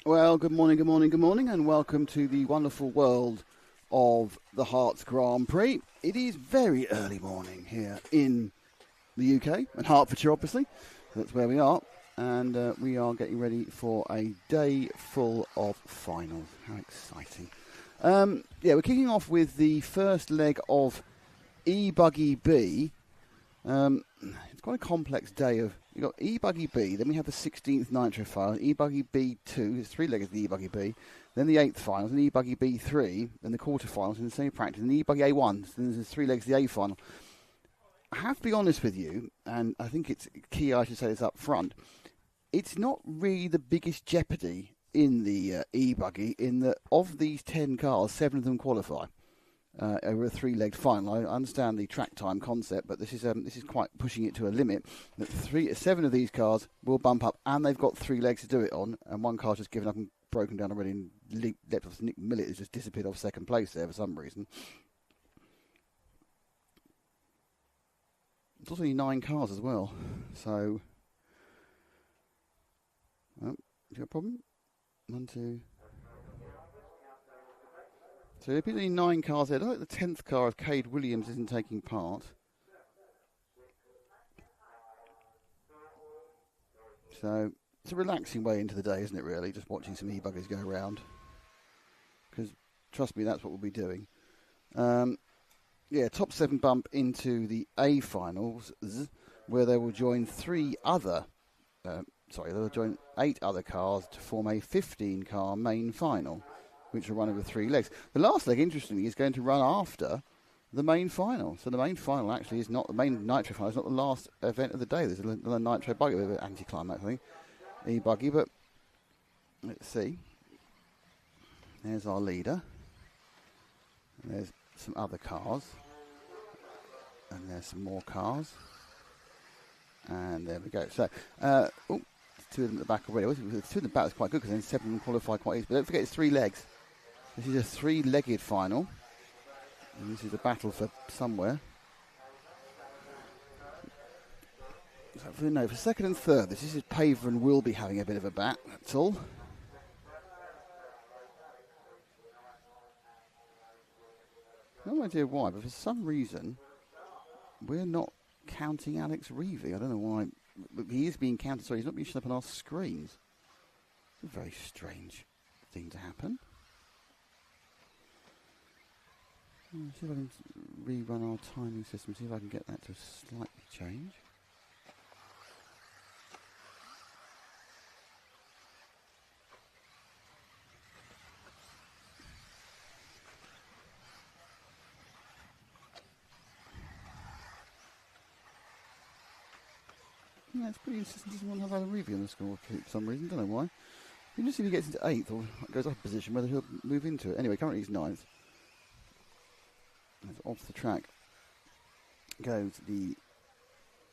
Well, good morning, good morning, good morning, and welcome to the wonderful world of the Herts Grand Prix. It is very early morning here in the UK, and Hertfordshire, obviously. That's where we are, and we are getting ready for a day full of finals. How exciting. We're kicking off with the first leg of E-buggy B. It's quite a complex day of. You've got E-buggy B, then we have the 16th Nitro final, E-buggy B2, there's 3 legs of the E-buggy B, then the 8th finals, and E-buggy B3, then the quarterfinals, and the semi-practice, and the E-buggy A1, so then there's 3 legs of the A final. I have to be honest with you, and I think it's key I should say this up front, it's not really the biggest jeopardy in the E-buggy, in that of these 10 cars, 7 of them qualify. Over a 3-legged final. I understand the track time concept, but this is quite pushing it to a limit. That 7 of these cars will bump up, and they've got 3 legs to do it on, and one car's just given up and broken down already, and leapt off. Nick Millett has just disappeared off second place there for some reason. It's also only 9 cars as well, so... Oh, do you have a problem? 1, 2... So there appears to be 9 cars there. I like the 10th car of Cade Williams isn't taking part. So it's a relaxing way into the day, isn't it, really? Just watching some E-buggies go around. Because, trust me, that's what we'll be doing. Top 7 bump into the A finals, where they will join 8 other cars to form a 15-car main final, which will run over 3 legs. The last leg, interestingly, is going to run after the main final. So the main final actually is not the main Nitro final. It's not the last event of the day. There's another Nitro buggy, a bit of an anticlimax, I think. E-buggy, but let's see. There's our leader. And there's some other cars. And there's some more cars. And there we go. So, 2 of them at the back already. 2 in the back is quite good because then 7 of them qualify quite easily. But don't forget it's 3 legs. This is a 3-legged final. And this is a battle for somewhere. So for second and third, this is Paver and will be having a bit of a bat, that's all. No idea why, but for some reason, we're not counting Alex Reevy. I don't know why. He is being counted, so he's not being shown up on our screens. It's a very strange thing to happen. Let's see if I can rerun our timing system, see if I can get that to slightly change. Yeah, it's pretty insistent. Doesn't want to have a review on the score for some reason. Don't know why. You just see if he gets into 8th or goes up a position, whether he'll move into it. Anyway, currently he's 9th. And off the track goes the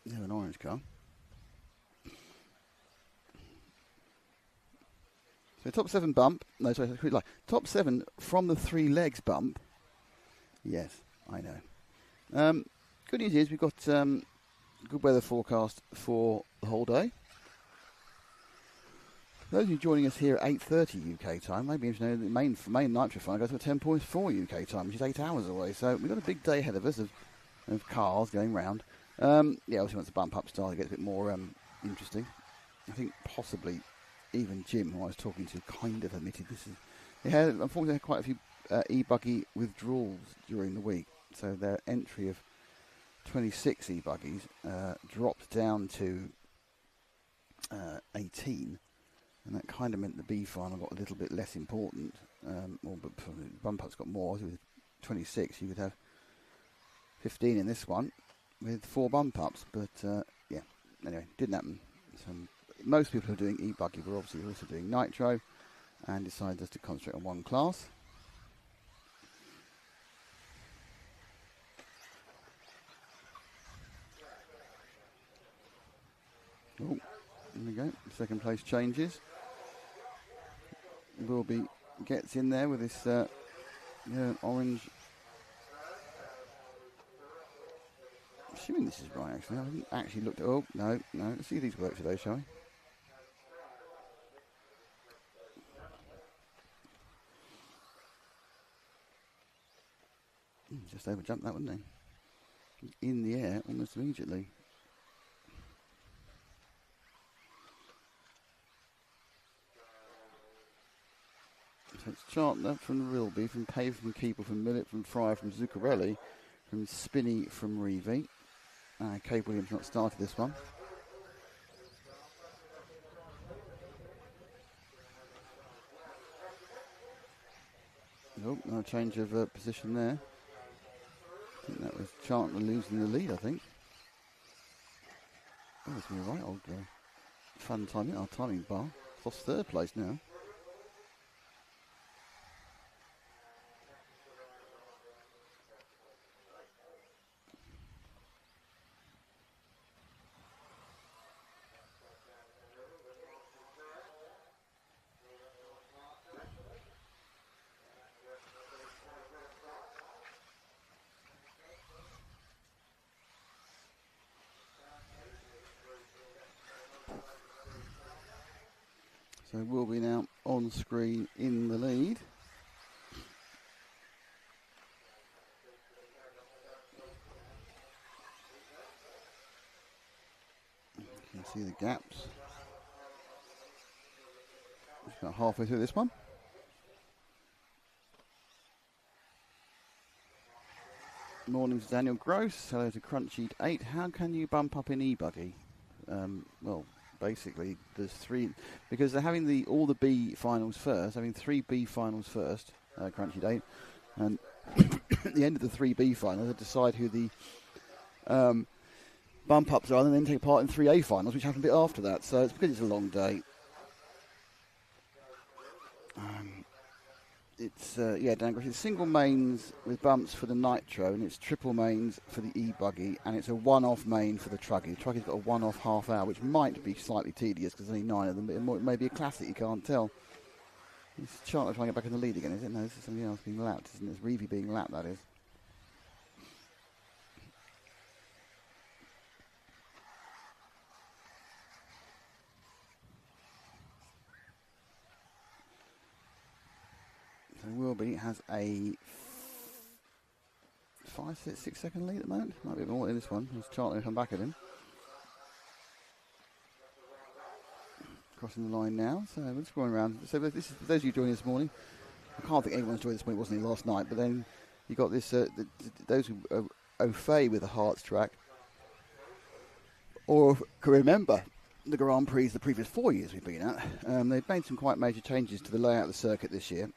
yellow and orange car. So top 7 bump. No, sorry, top 7 from the 3 legs bump. Yes, I know. Good news is we've got good weather forecast for the whole day. Those of you joining us here at 8:30 UK time, maybe you know the main Nitro final goes to 10.4 UK time, which is 8 hours away. So we've got a big day ahead of us of cars going round. Obviously once the bump up starts, it gets a bit more interesting. I think possibly even Jim, who I was talking to, kind of admitted this is. Unfortunately, they had quite a few E-buggy withdrawals during the week, so their entry of 26 E-buggies dropped down to 18. And that kind of meant the B final got a little bit less important. But bump up's got more. So with 26, you could have 15 in this one with 4 bump ups. But anyway, didn't happen. So most people who are doing E-buggy were obviously also doing Nitro and decided just to concentrate on one class. Oh, there we go. Second place changes. Wilby gets in there with this orange. Assuming this is right, actually. I haven't actually looked at. Oh, no. Let's see if these work today, shall we? just overjumped that, wouldn't he? In the air almost immediately. So it's Chartner from Rilby, from Pave, from Keeper, from Millet, from Fryer, from Zuccarelli, from Spinney, from Reevy. Cade Williams not started this one. Nope, no change of position there. I think that was Chartner losing the lead, I think. Oh, it's been a right old fun timing, our timing bar. Lost third place now. So we'll be now on screen in the lead. You can see the gaps. Just about halfway through this one. Morning to Daniel Gross. Hello to Crunchy 8. How can you bump up in E-buggy? Well, basically, there's three, because they're having all the B finals first, having 3 B finals first, Crunchy 8, and at the end of the 3 B finals, they decide who the bump ups are, and then take part in 3 A finals, which happen a bit after that. So it's because it's a long day. It's Dan Gross. It's single mains with bumps for the Nitro, and it's triple mains for the E-buggy, and it's a one-off main for the Truggy. The Truggy's got a one-off half hour, which might be slightly tedious because there's only 9 of them, but it may be a classic, you can't tell. It's Charlotte trying to get back in the lead again, is it? No, this is something else being lapped, isn't it? It's Reevy being lapped, that is. So Wilby has a 6 second lead at the moment. Might be a bit more in this one. As Charlton come back at him. Crossing the line now. So we're just going around. So this is for those of you joining this morning. I can't think anyone's joined this morning. It wasn't last night. But then you got this. Those who are au fait with the Herts track, or can remember the Grand Prix the previous 4 years we've been at. They've made some quite major changes to the layout of the circuit this year.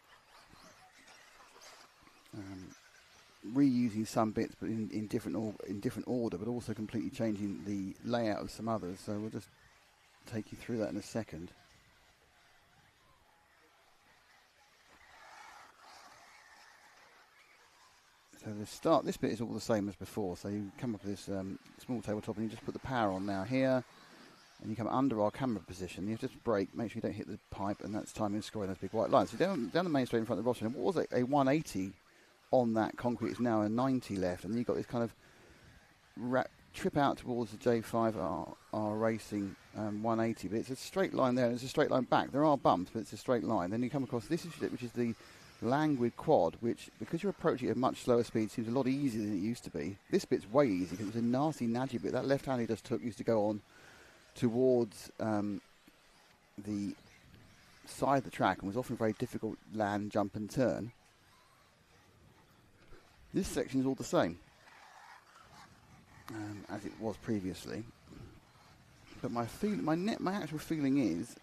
Reusing some bits, but in different order, but also completely changing the layout of some others. So we'll just take you through that in a second. So the start, this bit is all the same as before. So you come up with this small tabletop, and you just put the power on now here, and you come under our camera position. You just brake, make sure you don't hit the pipe, and that's timing scoring those big white lines. So down the main straight in front of the Ross, and what was a 180 on that concrete is now a 90 left, and then you've got this kind of trip out towards the J5 R Racing 180, but it's a straight line there, and it's a straight line back. There are bumps, but it's a straight line. Then you come across this, which is the Languid Quad, which, because you're approaching at a much slower speed, seems a lot easier than it used to be. This bit's way easy because it was a nasty, nadgy bit. That left hand he just took used to go on towards the side of the track and was often a very difficult land, jump and turn. This section is all the same as it was previously, but my actual feeling is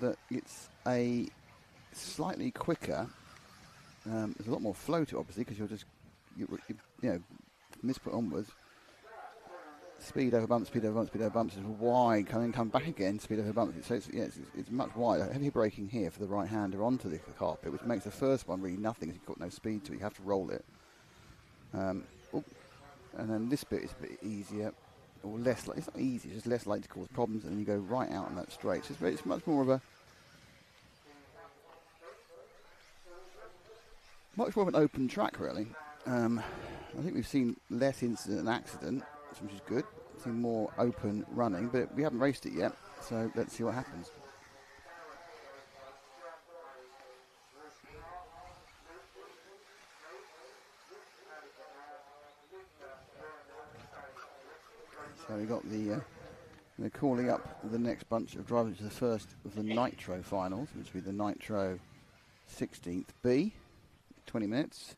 that it's a slightly quicker. There's a lot more flow to it, obviously, because you know, from this point onwards, speed over bumps, speed over bumps, speed over bumps is wide, come back again, speed over bumps. So it's much wider. Heavy braking here for the right hander onto the carpet, which makes the first one really nothing, because you've got no speed to it. You have to roll it. And then this bit is a bit easier, or less. It's not easy; it's just less likely to cause problems. And then you go right out on that straight. So it's much more of an open track, really. I think we've seen less incident and accident, which is good. We've seen more open running, but we haven't raced it yet. So let's see what happens. So we got the, they're calling up the next bunch of drivers to the first of the Nitro finals, which will be the Nitro 16th B, 20 minutes,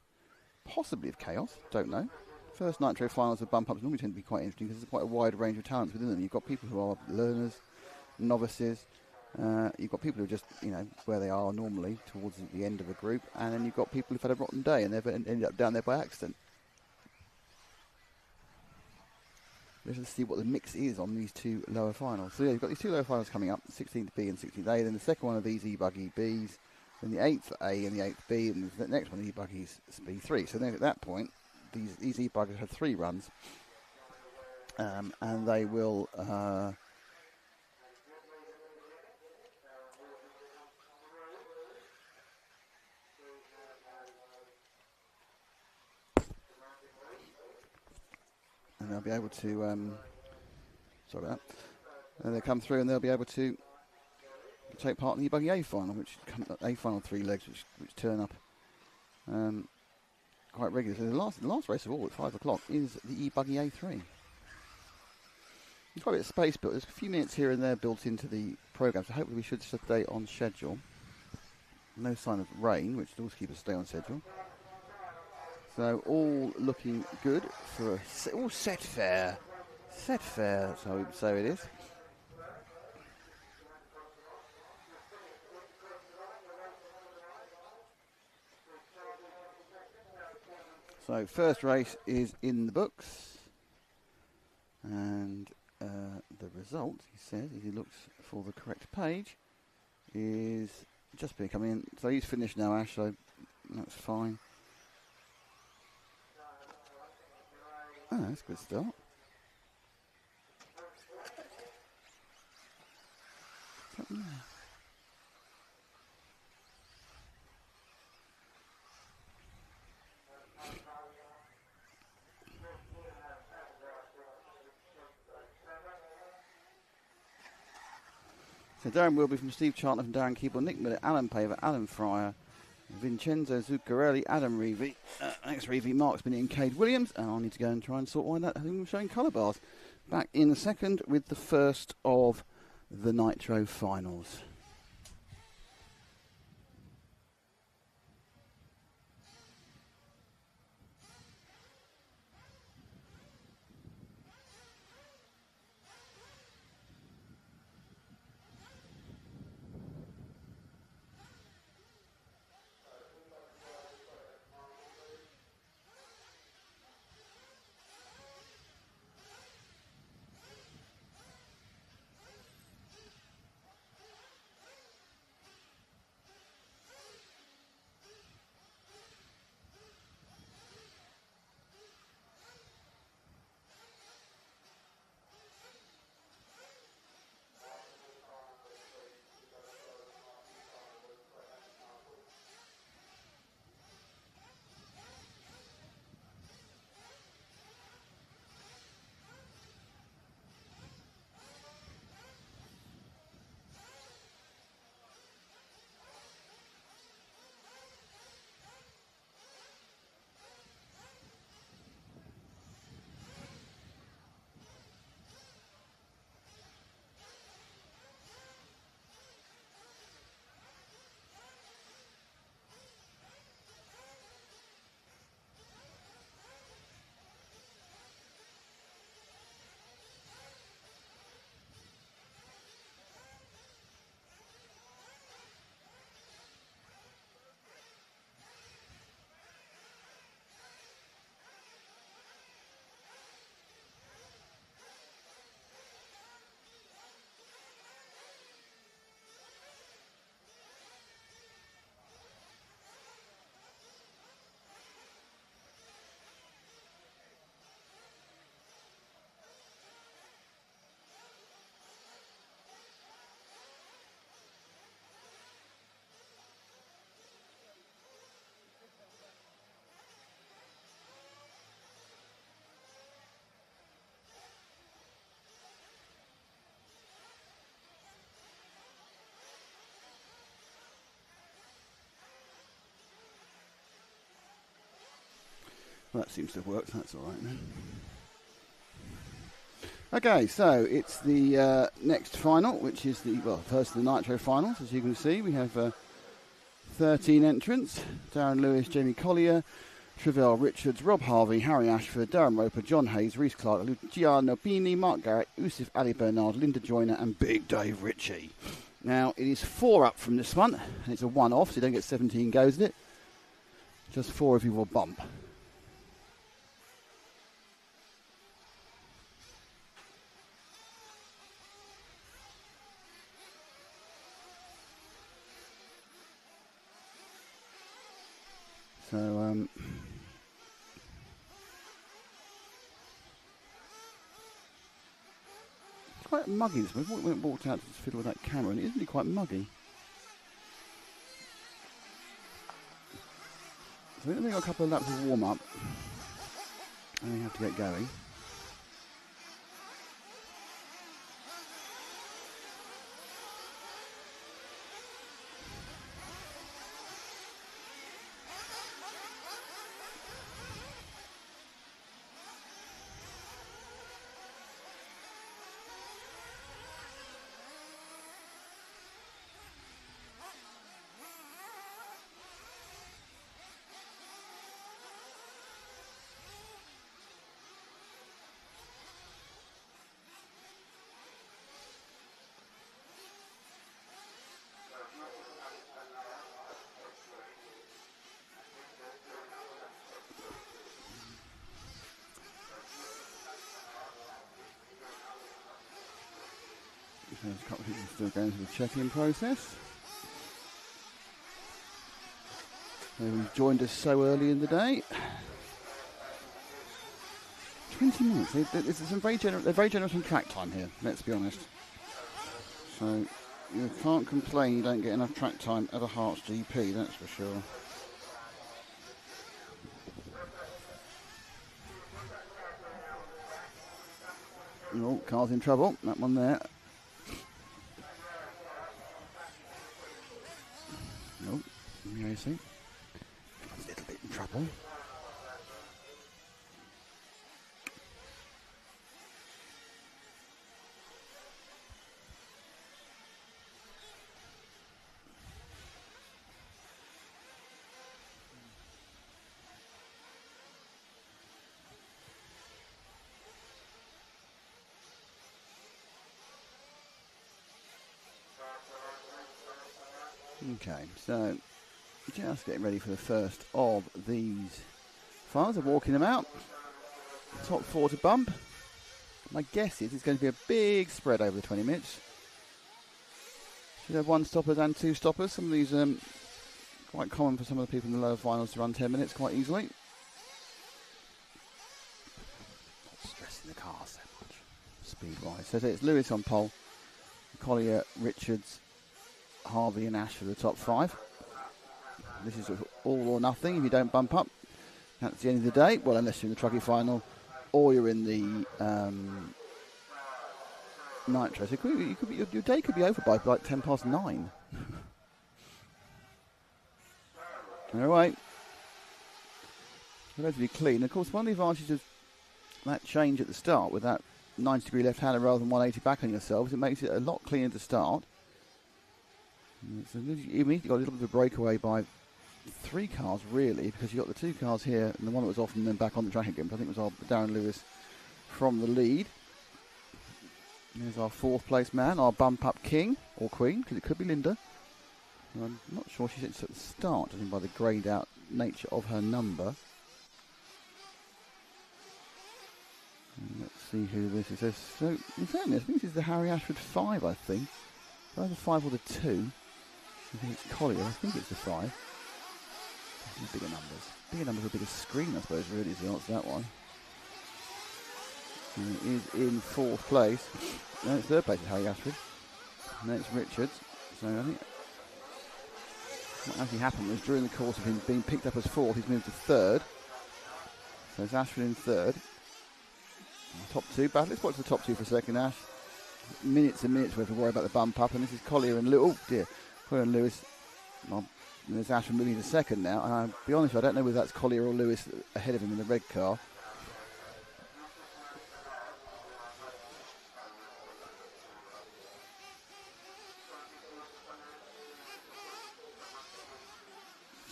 possibly of chaos, don't know. First Nitro finals of bump ups normally tend to be quite interesting because there's quite a wide range of talents within them. You've got people who are learners, novices, you've got people who are just, you know, where they are normally towards the end of a group, and then you've got people who've had a rotten day and they've ended up down there by accident. Let's see what the mix is on these two lower finals. So yeah, you've got these two lower finals coming up, 16th B and 16th A, then the second one of these E-buggy Bs, then the 8th A and the 8th B, and the next one E-buggy's B3. So then at that point, these E-buggers have 3 runs, and they will and they'll be able to sorry about that. And they come through and they'll be able to take part in the E-buggy A final, which A final 3 legs, which turn up quite regularly. So the last race of all at 5 o'clock is the E-buggy A3. There's quite a bit of space built. There's a few minutes here and there built into the programme, so hopefully we should stay on schedule. No sign of rain, which does keep us stay on schedule. So all looking good for all set fair. Set fair, so it is. So first race is in the books, and the result, he says, as he looks for the correct page, is just becoming in. So he's finished now, Ash, so that's fine. Oh, that's a good start. So Darren Wilby from Steve Chartner from Darren Keeble, Nick Miller, Alan Paver, Alan Fryer, Vincenzo Zuccarelli, Adam Reevy, Alex Reevy, Mark Spinney and Cade Williams, and I'll need to go and try and sort why that hasn't showing colour bars. Back in a second with the first of the Nitro finals. Well, that seems to have worked. That's all right then. Okay, so it's the next final, which is the, well, first of the Nitro finals. As you can see, we have 13 entrants. Darren Lewis, Jamie Collier, Travell Richards, Rob Harvey, Harry Ashford, Darren Roper, John Hayes, Reece Clark, Luciano Nobini, Mark Garrett, Usif Ali Bernard, Linda Joyner and Big Dave Ritchie. Now, it is 4 up from this one, and it's a one-off, so you don't get 17 goes in it. Just 4 if you will bump. So, it's quite muggy this one. We walked out to fiddle with that camera, and it is really quite muggy. So I think we've got a couple of laps of warm-up, and we have to get going. There's a couple of people still going through the check-in process. Who've joined us so early in the day. 20 minutes. They're very generous on track time here, let's be honest. So you can't complain you don't get enough track time at a Herts GP, that's for sure. Oh, car's in trouble. That one there. Nope. Racing. A little bit in trouble. Okay, so just getting ready for the first of these finals. They're walking them out. Top 4 to bump. My guess is it's going to be a big spread over the 20 minutes. Should have 1 stoppers and 2 stoppers. Some of these quite common for some of the people in the lower finals to run 10 minutes quite easily. Not stressing the car so much, speed-wise. So it's Lewis on pole, Collier, Richards, Harvey and Ash for the top 5. This is all or nothing. If you don't bump up, that's the end of the day. Well, unless you're in the Trucky final or you're in the Nitro. So your day could be over by like 10 past 9. All right. Relatively clean. Of course, one of the advantages of that change at the start with that 90-degree left-hander rather than 180 back on yourself is it makes it a lot cleaner to start. So you immediately got a little bit of a breakaway by 3 cars, really, because you got the 2 cars here and the one that was off and then back on the track again. But I think it was Darren Lewis from the lead. There's our 4th place man, our bump up king or queen, because it could be Linda. I'm not sure she sits at the start, judging by the greyed out nature of her number. And let's see who this is. So, in fairness, I think this is the Harry Ashford 5, I think. Either the 5 or the 2. I think it's Collier. I think it's the 5. Bigger numbers. Bigger numbers with a bigger screen, I suppose, really, is the answer to that one. And it is in 4th place. No, it's 3rd place is Harry Ashford. And then it's Richards. So I think what actually happened was during the course of him being picked up as 4th, he's moved to 3rd. So it's Ashford in 3rd. Top 2 battle. Let's watch the top 2 for a second, Ash. Minutes and minutes worth of worry about the bump up, and this is Collier and Lewis. Oh dear, Collier and Lewis. Well, there's Ashford moving to 2nd now, and I'll be honest, I don't know whether that's Collier or Lewis ahead of him in the red car.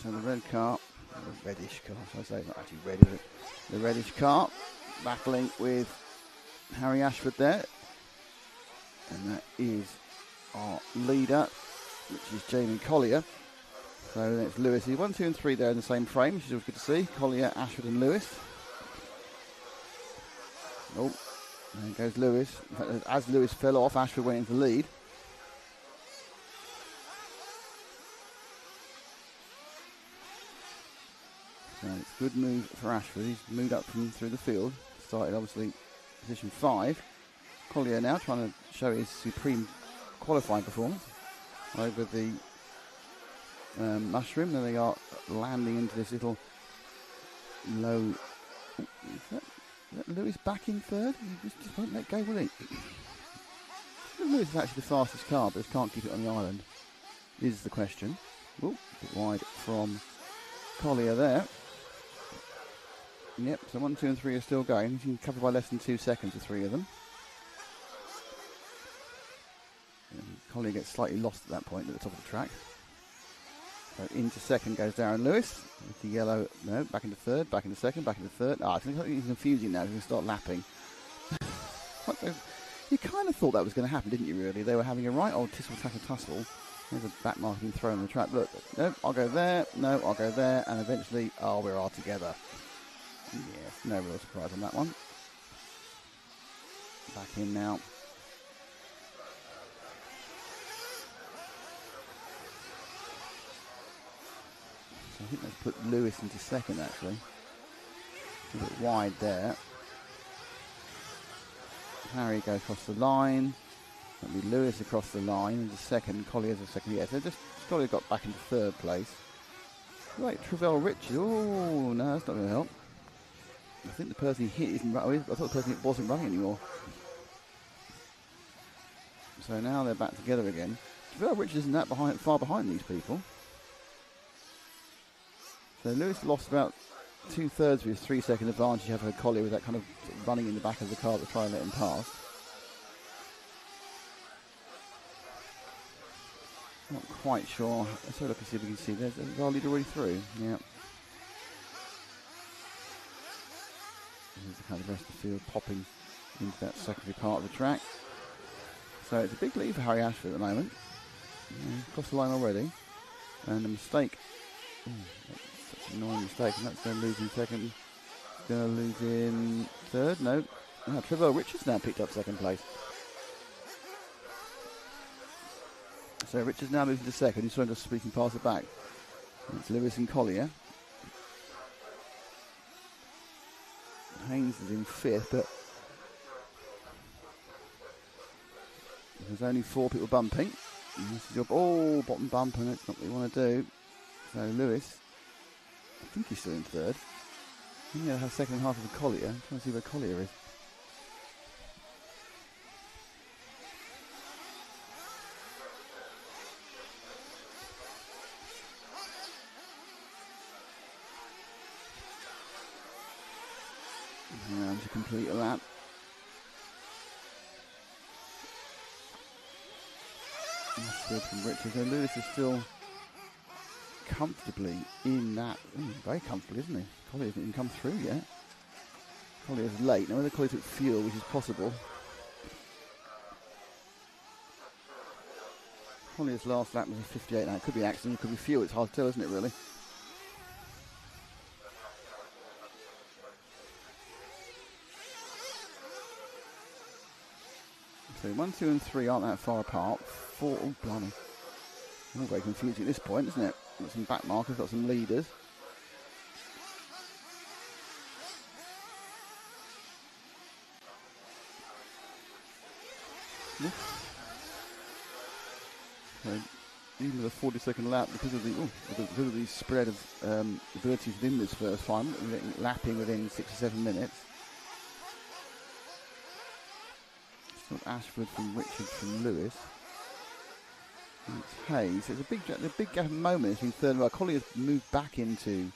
So the red car, the reddish car, should I say, not actually red, is it? The reddish car battling with Harry Ashford there. And that is our leader, which is Jamie Collier. So then it's Lewis. 1, 2 and 3 there in the same frame, which is always good to see. Collier, Ashford and Lewis. Oh, there goes Lewis. In fact, as Lewis fell off, Ashford went into the lead. So it's a good move for Ashford. He's moved up from through the field. Started obviously position 5. Collier now trying to show his supreme qualifying performance over the mushroom. Then they are landing into this little low. Is that Lewis back in third? He just won't let go, will he? Lewis is actually the fastest car, but just can't keep it on the island. Is the question. Oh, a bit wide from Collier there. Yep, so 1, 2 and 3 are still going. He's covered by less than 2 seconds, the 3 of them. And Collier gets slightly lost at that point at the top of the track. So into second goes Darren Lewis with the yellow. No, back into third, back into second, back into third. It's confusing now. He's going to start lapping. You kind of thought that was going to happen, didn't you, really? They were having a right old tussle. There's a back mark being thrown on the track. Look, no, I'll go there. No, I'll go there. And eventually, we're all together. Yes, no real surprise on that one. Back in now. So I think they've put Lewis into second, actually. A bit wide there. Harry goes across the line. That'll be Lewis across the line into second. Collier's a second. Yeah, so just Collier got back into third place. Right, Travell Richards. Oh, no, that's not going to help. I think the person he hit isn't running. I thought the person hit wasn't running anymore. So now they're back together again. Travell Richards isn't that far behind these people. So Lewis lost about 2/3 of his 3-second advantage over Collier with that kind of running in the back of the car to try and let him pass. Not quite sure. Let's have a look and see if we can see. There's our leader already through. Yeah. There's the kind of rest of the field popping into that secondary part of the track. So it's a big lead for Harry Ashford at the moment. Yeah, crossed the line already. And a mistake. That's such an annoying mistake. And that's going to lose in second. It's going to lose in third. No. Travell Richards now picked up second place. So Richards now moves into second. He's trying to speaking past the back. It's Lewis and Collier. Haynes is in fifth, but there's only 4 people bumping. Bottom bump, and that's not what we want to do. So Lewis, I think he's still in third. He's going to have second half of the Collier. I'm trying to see where Collier is. To complete a lap. That's good from Richards. So Lewis is still comfortably in that. Very comfortable, isn't he? Collier hasn't even come through yet. Collier's late. Now whether Collier took fuel, which is possible. Collier's last lap was a 58. Now it could be accident, it could be fuel. It's hard to tell, isn't it, really? So 1, 2 and 3 aren't that far apart. 4, oh blimey. All very confusing at this point, isn't it? Got some back markers, got some leaders. Yeah. So even with a 40-second lap, because of the spread of abilities within this first time, lapping within 6 or 7 minutes. Ashford from Richard from Lewis. And it's Hayes. So it's a big gap at the moment. It's been third and right. Collier's moved back into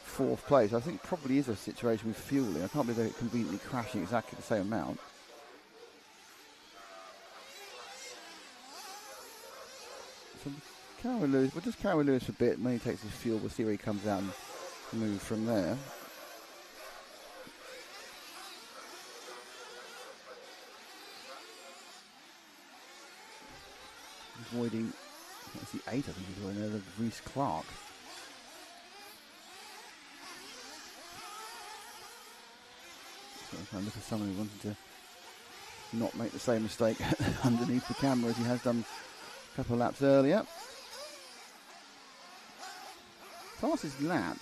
4th place. I think it probably is a situation with fueling. I can't believe they're conveniently crashing exactly the same amount. So Carry Lewis. We'll just carry Lewis for a bit. When he takes his fuel, we'll see where he comes out and move from there. Avoiding, that's the 8, I think he's avoiding there, the Reese Clark. So I'm trying to look at someone who wanted to not make the same mistake underneath the camera as he has done a couple of laps earlier. Fastest lap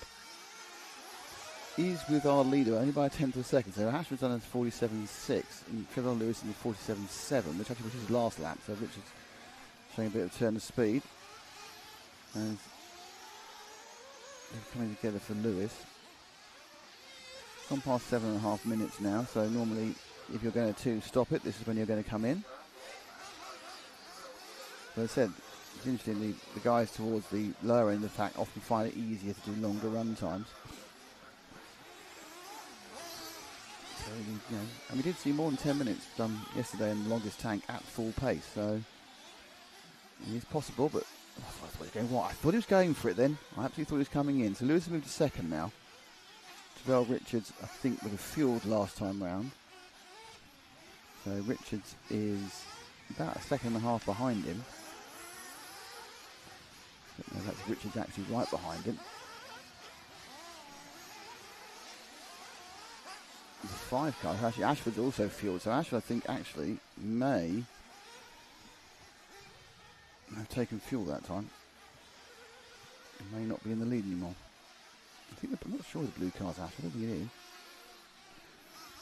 is with our leader only by a tenth of a second. So Ashford's done a 47.6 and Trevor Lewis in the 47.7, which actually was his last lap. So Richard's showing a bit of turn of speed. And they're coming together for Lewis. Gone past 7.5 minutes now, so normally if you're going to stop it, this is when you're going to come in. But as I said, it's interesting, the guys towards the lower end of the pack often find it easier to do longer run times. So, you know, and we did see more than 10 minutes done yesterday in the longest tank at full pace, so it is possible, but I thought he was going for it then. I absolutely thought he was coming in. So Lewis has moved to second now. Terrell Richards, I think, would have fueled last time round. So Richards is about a second and a half behind him. No, that's Richards actually right behind him. The 5 car, actually Ashford's also fueled, so Ashford I think actually may have taken fuel that time. He may not be in the lead anymore. I'm not sure the blue car's Ashford, I don't think it is.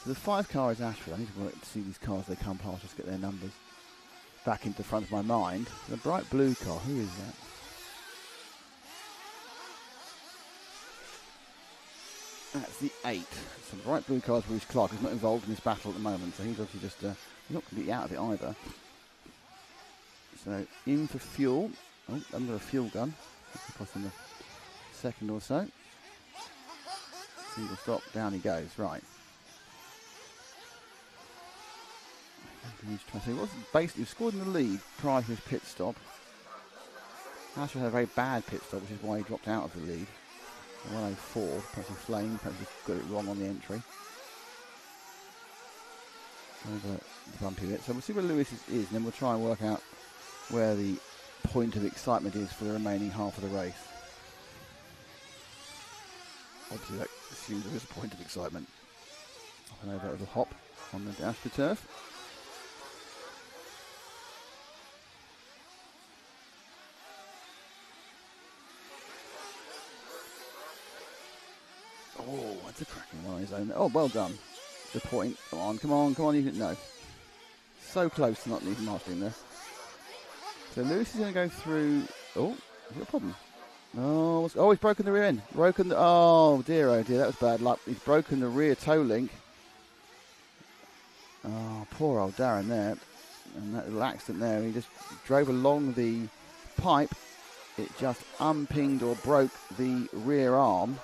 So the 5 car is Ashford. I need to work to see these cars they come past, just get their numbers back into the front of my mind. The bright blue car, who is that? That's the 8. So the bright blue car is Bruce Clark, who's not involved in this battle at the moment, so he's obviously just not completely out of it either. So in for fuel. Oh, under a fuel gun. That's in a second or so. Single stop, down he goes. Right. He scored in the lead prior to his pit stop. Ashford had a very bad pit stop, which is why he dropped out of the lead. 104, perhaps he flamed, perhaps he got it wrong on the entry. Over the bumpy bit. So we'll see where Lewis is, and then we'll try and work out where the point of excitement is for the remaining half of the race. Obviously that assumes there is a point of excitement. I know that was a hop on the AstroTurf. Oh, that's a cracking one on his own. Oh, well done. The point. Come on, come on, come on. You can, no. So close to not leaving Martin there. So Lewis is going to go through. Oh, is there a problem? Oh, he's broken the rear end. Oh dear, that was bad luck. He's broken the rear toe link. Oh, poor old Darren there. And that little accident there. He just drove along the pipe. It just unpinged or broke the rear arm.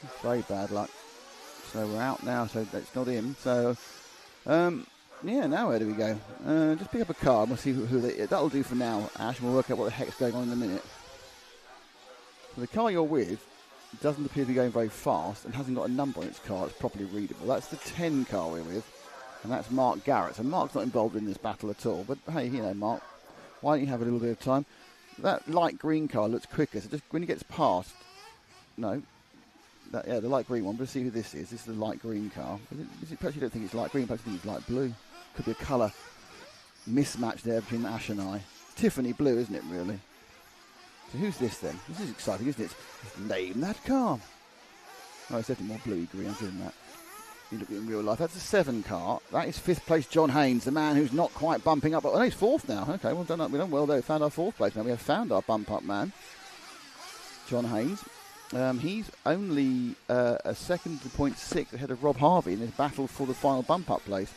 It's very bad luck. So we're out now, so that's not him. So, yeah, now where do we go? Just pick up a car and we'll see who that'll do for now, Ash, and we'll work out what the heck's going on in a minute. So the car you're with doesn't appear to be going very fast and hasn't got a number on its car that's properly readable. That's the 10 car we're with, and that's Mark Garrett. So Mark's not involved in this battle at all, but hey, you know, Mark, why don't you have a little bit of time? That light green car looks quicker, so just when he gets past, no, the light green one. We'll see who this is. This is the light green car. Perhaps you don't think it's light green, perhaps you think it's light blue. Could be a colour mismatch there between Ash and I. Tiffany blue, isn't it, really? So who's this then? This is exciting, isn't it? Name that car. Oh, it's definitely more bluey-green, I'm doing that. You look at it in real life. That's a 7 car. That is 5th place John Haynes, the man who's not quite bumping up. Oh, no, he's 4th now. Okay, well done. We've done well there. Found our 4th place now. We have found our bump-up man, John Haynes. He's only a second to 0.6 ahead of Rob Harvey in this battle for the final bump-up place.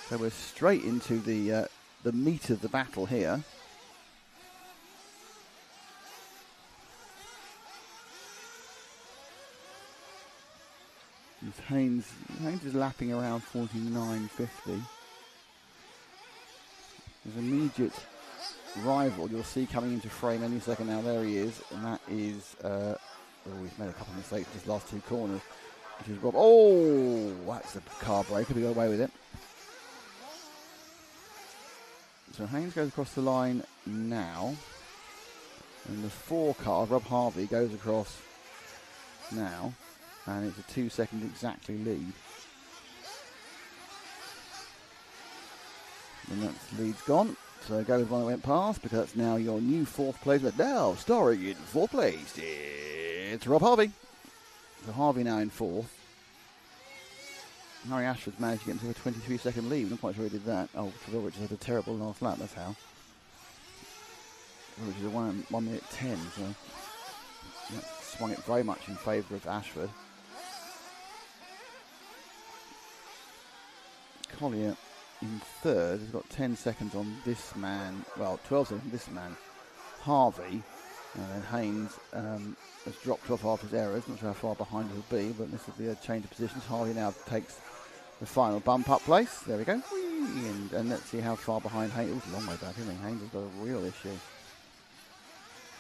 So we're straight into the meat of the battle here. Haynes is lapping around 49.50. There's immediate rival you'll see coming into frame any second now. There he is, and that is, he's made a couple of mistakes in his last two corners, which is Rob. Oh, that's a car breaker, we got away with it. So Haynes goes across the line now, and the 4 car, Rob Harvey, goes across now, and it's a 2 second exactly lead. And that's lead's gone. So go with one that went past, because that's now your new 4th place. But now, starring in 4th place, it's Rob Harvey. So Harvey now in 4th. Harry Ashford's managed to get into a 23 second lead. I'm not quite sure he did that. Oh, Truggy just had a terrible last lap, that's how. Which is a 1 minute 10, so that swung it very much in favour of Ashford. Collier in 3rd, has got 10 seconds on this man, well, 12 seconds on this man, Harvey, and then Haynes has dropped off after his errors. Not sure how far behind he'll be, but this will be a change of positions. Harvey now takes the final bump up place. There we go. And let's see how far behind Haynes. It was a long way back, isn't he? Haynes has got a real issue.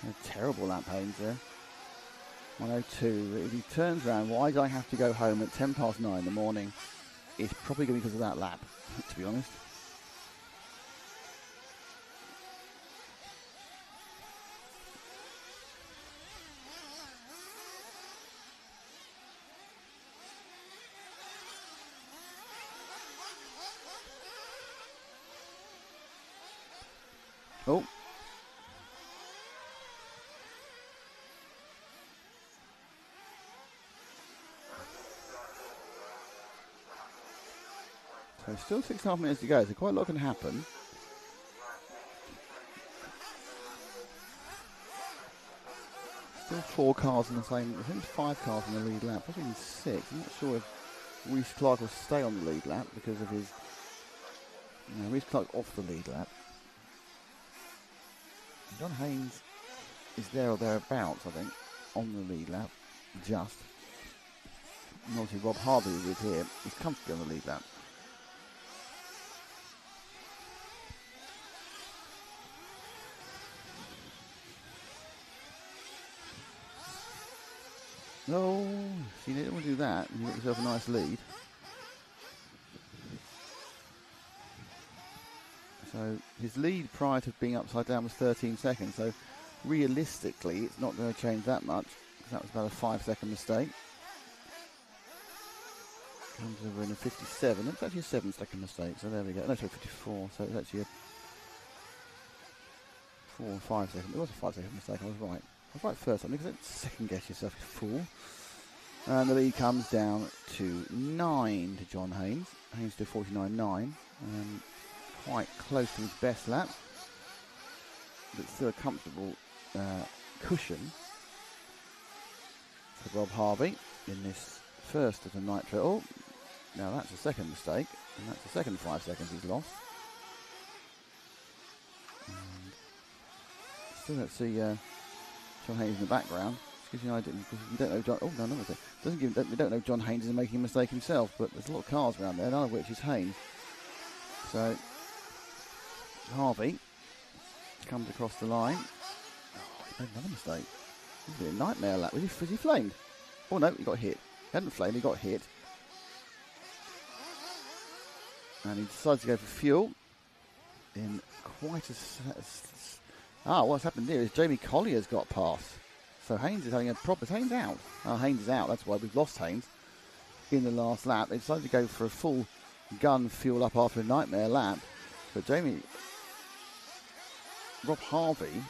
A terrible lap, Haynes there. 102. If he turns around, why do I have to go home at 10 past 9 in the morning? It's probably going to be because of that lap, to be honest. Oh. So still 6.5 minutes to go, so quite a lot can happen. Still 4 cars in the same, I think 5 cars in the lead lap, probably even 6. I'm not sure if Reece Clark will stay on the lead lap because of his, Reece Clark off the lead lap. John Haynes is there or thereabouts, I think, on the lead lap, just. And obviously Rob Harvey is here, he's comfortably on the lead lap. No, see, you don't want to do that, and you get yourself a nice lead. So his lead prior to being upside down was 13 seconds, so realistically it's not going to change that much, because that was about a 5-second mistake. Comes over in a 57, it's actually a 7-second mistake, so there we go. No, sorry, 54, so it's actually a 4 or 5 second, it was a 5-second mistake, I was right. I was right first time, because don't second guess yourself, you fool. And the lead comes down to 9 to John Haynes. Haynes to 49.9. Quite close to his best lap. But still a comfortable cushion for Rob Harvey in this first of the Nitro. Oh, now that's a second mistake. And that's the second 5 seconds he's lost. And still don't see John Haynes in the background. Gives you an idea, because you don't know John. Oh no, no, doesn't give. We don't know John Haynes is making a mistake himself, but there's a lot of cars around there, none of which is Haynes. So Harvey comes across the line. Oh, he made another mistake. This is a nightmare lap. Was he flamed? Oh no, he got hit. He hadn't flamed, he got hit, and he decides to go for fuel in quite a. What's happened here is Jamie Collier's got past. So Haynes is having a proper. Haynes out. Haynes is out. That's why we've lost Haynes in the last lap. They decided to go for a full gun fuel up after a nightmare lap. But Rob Harvey,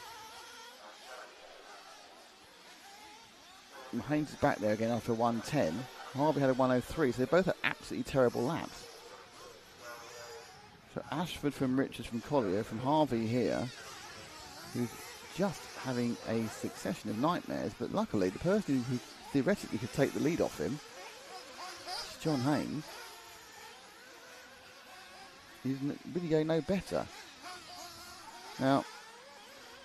Haynes is back there again after 110. Harvey had a 103. So they both had absolutely terrible laps. So Ashford from Richards from Collier, from Harvey here, who's just having a succession of nightmares, but luckily the person who theoretically could take the lead off him, John Haynes, is really going no better. Now,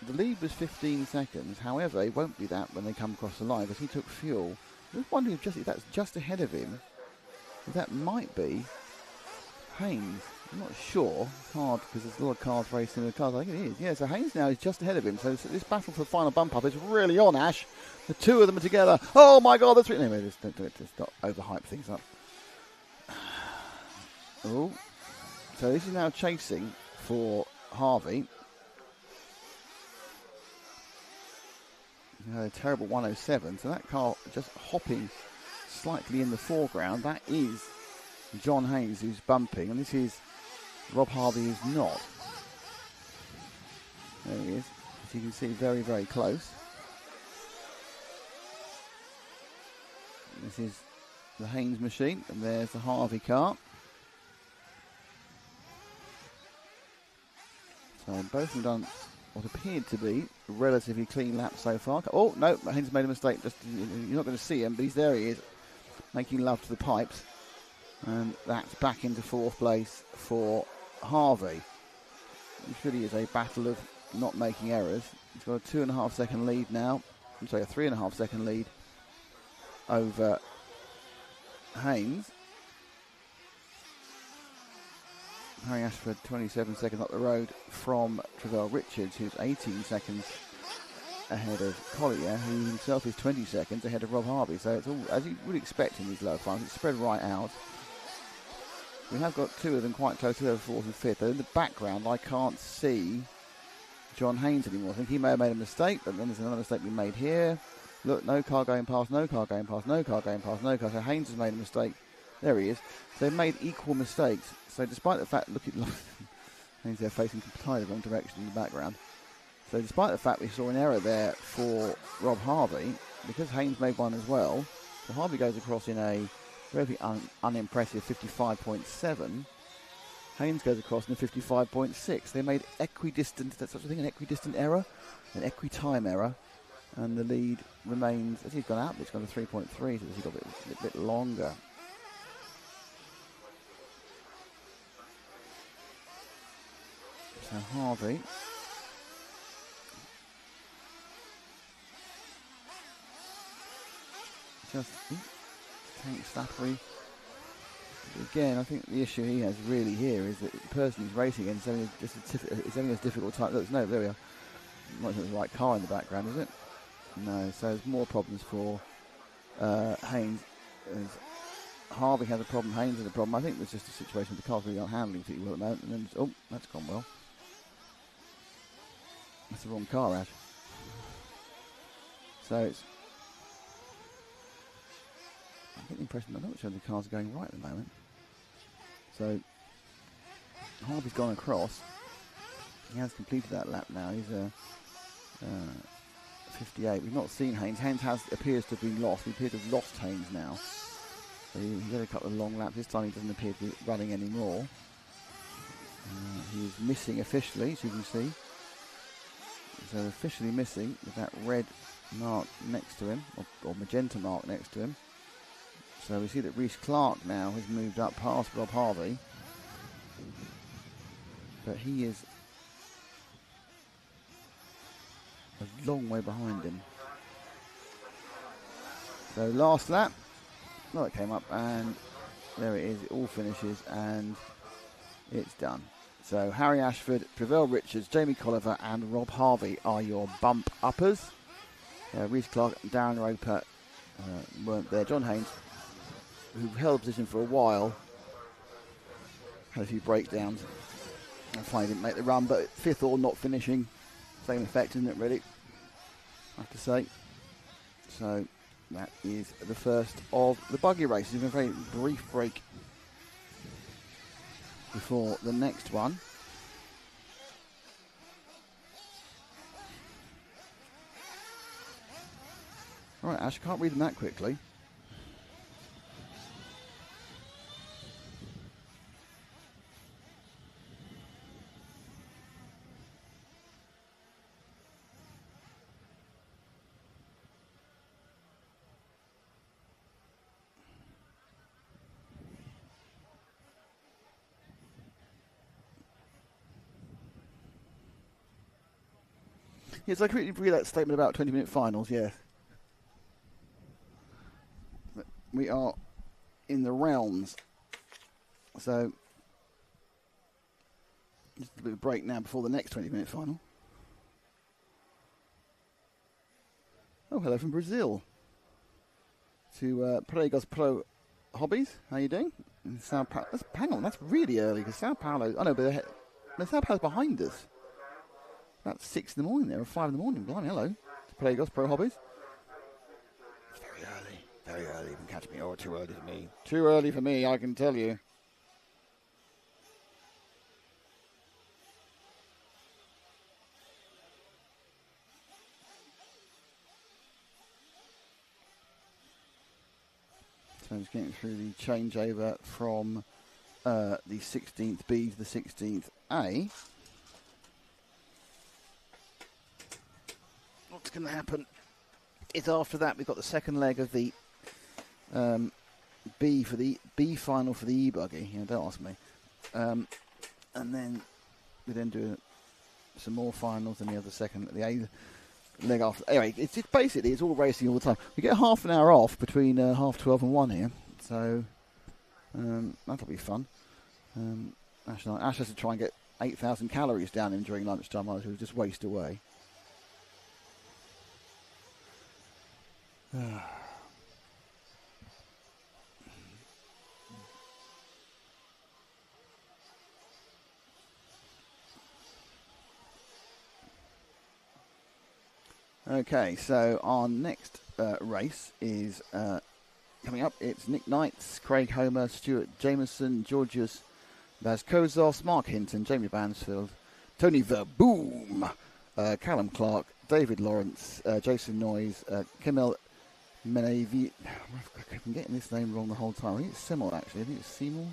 the lead was 15 seconds, however, it won't be that when they come across the line, because he took fuel. I was wondering if that's just ahead of him, if that might be Haynes. I'm not sure. It's hard because there's a lot of cars very similar cars. I think it is. Yeah, so Haynes now is just ahead of him. So this battle for the final bump up is really on, Ash. The two of them are together. Oh my God, that's really... Anyway, just don't do it. Just not overhype things up. Oh. So this is now chasing for Harvey. A terrible 107. So that car just hopping slightly in the foreground. That is John Haynes who's bumping, and this is Rob Harvey who's not. There he is. As you can see, very, very close. This is the Haynes machine, and there's the Harvey car. So both of them done what appeared to be a relatively clean lap so far. Oh, no, Haynes made a mistake. Just, you're not going to see him, but there he is, making love to the pipes. And that's back into fourth place for Harvey. It really is a battle of not making errors. He's got a 2.5 second lead now. I'm sorry, a 3.5 second lead over Haynes. Harry Ashford 27 seconds up the road from Trevell Richards, who's 18 seconds ahead of Collier, who himself is 20 seconds ahead of Rob Harvey. So it's all as you would expect in these low finals. It's spread right out. We have got two of them quite close to fourth and fifth. Though in the background, I can't see John Haynes anymore. I think he may have made a mistake, but then there's another mistake we made here. Look, no car going past, no car going past, no car going past, no car. So Haynes has made a mistake. There he is. So they've made equal mistakes. So despite the fact, look at Haynes there facing entirely the wrong direction in the background. So despite the fact we saw an error there for Rob Harvey, because Haynes made one as well, so Harvey goes across in a very unimpressive 55.7. Haynes goes across in a 55.6. They made equidistant, that's such a thing, an equidistant error, an equitime error. And the lead remains, as he's gone out, it's gone to 3.3, so he's got a bit longer. So Harvey just tank Slattery. Again, I think the issue he has really here is that the person he's racing against is having a difficult time. Look, no, there we are. Might not be the right car in the background, is it? No, so there's more problems for Haynes. As Harvey has a problem, Haynes has a problem. I think there's just a situation with the cars really aren't handling particularly well at the moment. And then, oh, that's gone well. That's the wrong car, Ash. So it's... I get the impression, I'm not sure the cars are going right at the moment. So Harvey's gone across. He has completed that lap now. He's 58. We've not seen Haynes. Haynes appears to have been lost. We appear to have lost Haynes now. So he had a couple of long laps. This time he doesn't appear to be running anymore. He is missing officially, as you can see. So officially missing with that red mark next to him, or magenta mark next to him. So we see that Reece Clark now has moved up past Rob Harvey. But he is a long way behind him. So last lap, well, it came up and there it is, it all finishes and it's done. So Harry Ashford, Trevell Richards, Jamie Colliver and Rob Harvey are your bump uppers. Reece Clark and Darren Roper weren't there. John Haynes, who held the position for a while, had a few breakdowns and finally didn't make the run, but fifth or not finishing, same effect, isn't it, really? I have to say. So that is the first of the buggy races. A very brief break before the next one. All right, Ash, I can't read them that quickly. Yes, I quickly read that statement about 20-minute finals, yeah. We are in the realms. So, Just a bit of a break now before the next 20-minute final. Oh, hello from Brazil. To Pregos Pro Hobbies. How you doing? In Sao Paulo. Hang on, that's really early because Sao Paulo. Oh no, but Sao Paulo's behind us. About 6 in the morning there, or 5 in the morning. Blimey, hello. To Pregos Pro Hobbies. It's very early. Very early. You can catch me. Oh, too early for me. Too early for me, I can tell you. So I'm just getting through the changeover from the 16th B to the 16th A. What's going to happen is after that we've got the second leg of the B for the B final for the E-buggy. Yeah, don't ask me. And then we then do some more finals and the other second, the A leg after. Anyway, it's just basically it's all racing all the time. We get half an hour off between 12:30 and 1 here, so that'll be fun. Ash has to try and get 8,000 calories down him during lunchtime, otherwise he'll just waste away. Okay, so our next race is coming up. It's Nick Knights, Craig Homer, Stuart Jameson, Georgius Vazkozos, Mark Hinton, Jamie Bansfield, Tony Verboom, Callum Clark, David Lawrence, Jason Noyes, Kimmel Menevi. I'm getting this name wrong the whole time. I think it's Seymour actually. I think it's Seymour.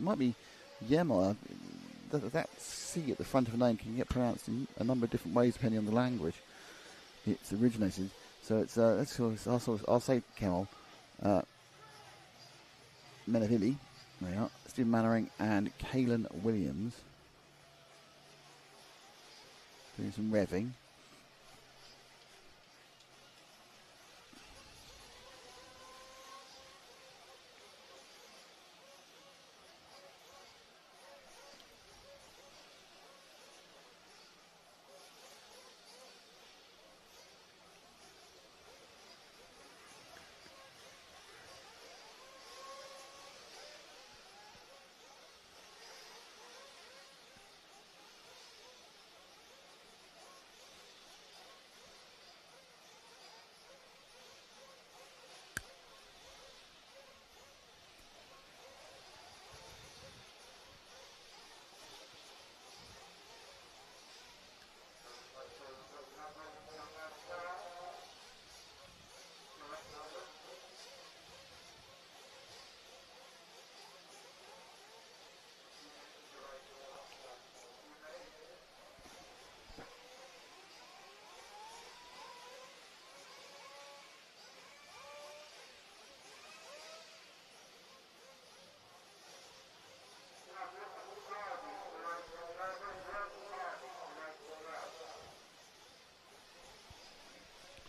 Might be Yemmer. That C at the front of a name can get pronounced in a number of different ways depending on the language it's originated. So it's I'll say Kemal Menavili, there we are, Stephen Mannering and Kaylan Williams doing some revving.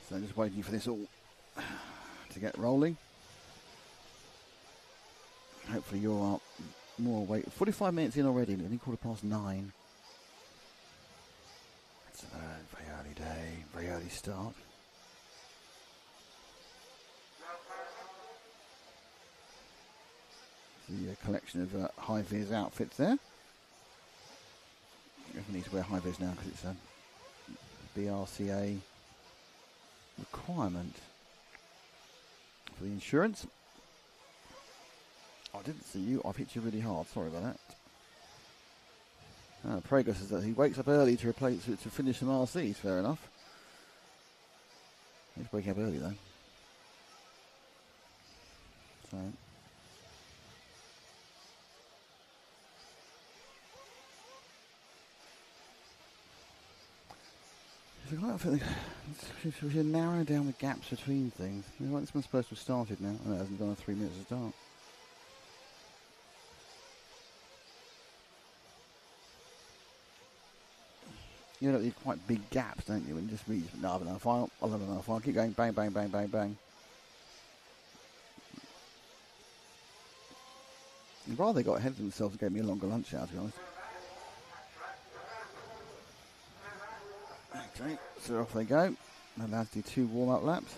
So just waiting for this all to get rolling. Hopefully you're up more awake. 45 minutes in already, only 9:15. It's a very early day, very early start. The collection of high-vis outfits there. You definitely need to wear high-vis now because it's a BRCA requirement for the insurance. I didn't see you. I've hit you really hard. Sorry about that. Progress is that he wakes up early to finish some RCs. Fair enough. He's waking up early though. So. We should narrow down the gaps between things. This one's supposed to have started now. Oh, it hasn't gone 3 minutes to start. You know, these quite big gaps, don't you? When you just reach another file, another file, keep going, bang, bang, bang, bang, bang. I'd rather they got ahead of themselves and gave me a longer lunch hour, to be honest. Okay, so off they go. They're allowed to do 2 warm-up laps.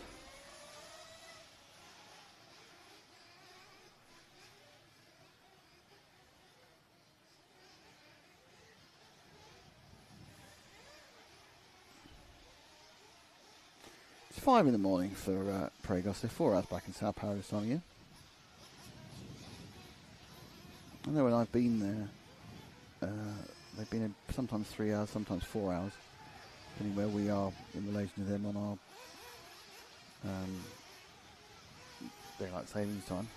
It's 5 in the morning for Pregos. They're 4 hours back in Sao Paulo this time of year. I know when I've been there, they've been in sometimes 3 hours, sometimes 4 hours, depending where we are in relation to them on our daylight savings time.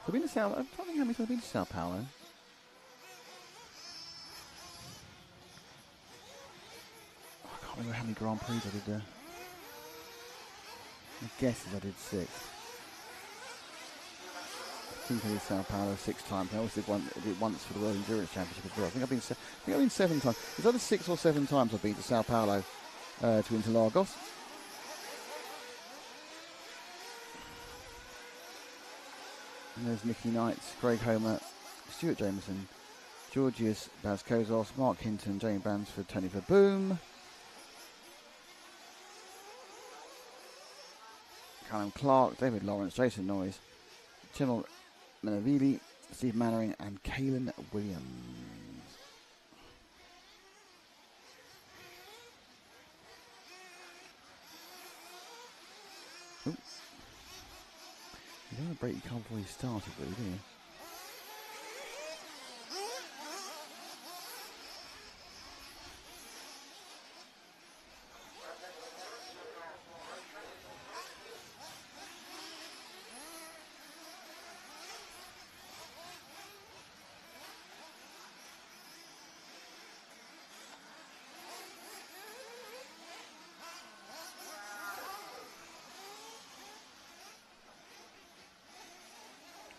I've been to Sao. I don't think how many times I've been to Sao Paulo. I can't remember how many Grand Prix I did there. My guess is I did 6. I think I did Sao Paulo 6 times. I also did it once for the World Endurance Championship as well. I think I've been 7 times. It's either 6 or 7 times I've been to Sao Paulo to Interlagos. And there's Nicky Knights, Craig Homer, Stuart Jameson, Georgios Bazkozos, Mark Hinton, Jamie Bransford, Tony Verboom, Callum Clark, David Lawrence, Jason Noyes, Chimel Menavili, Steve Mannering, and Kaylin Williams. Ooh. You don't want to break your car before you started, really, do you?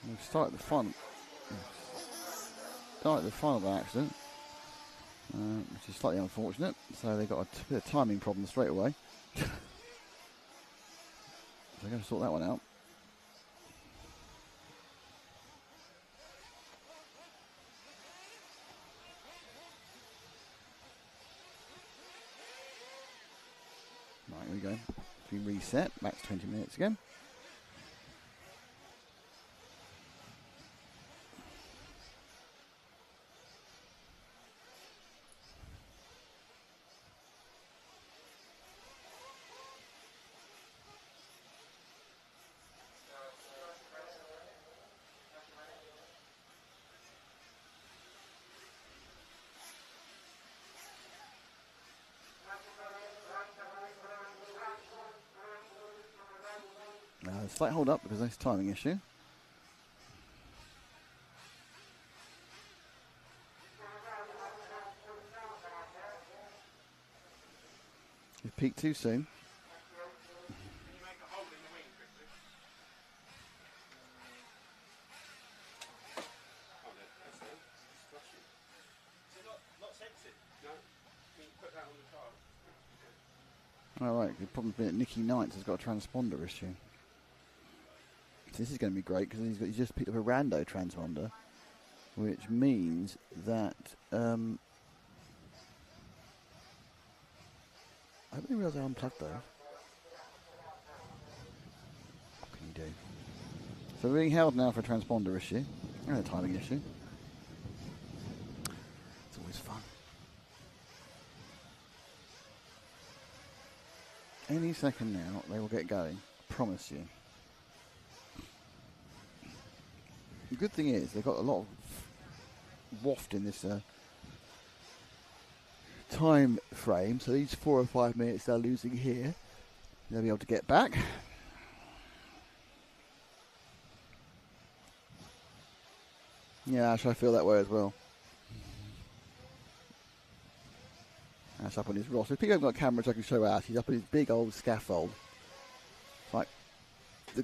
We've started the final of the accident, which is slightly unfortunate. So they got a bit of timing problem straight away. So they're going to sort that one out. Right, here we go. We reset back to 20 minutes again. Slight hold up because there's a timing issue. You've peaked too soon. Alright, the problem's been that Nicky Knights has got a transponder issue. This is going to be great because he's just picked up a rando transponder, which means that I didn't realise I unplugged those. What can you do? So we're being held now for a transponder issue and a timing issue. It's always fun. Any second now they will get going. I promise you. The good thing is they've got a lot of waft in this time frame, so these 4 or 5 minutes they're losing here, they'll be able to get back. Yeah, I feel that way as well. That's up on his roster. If you haven't got cameras I can show out, he's up on his big old scaffold. It's like the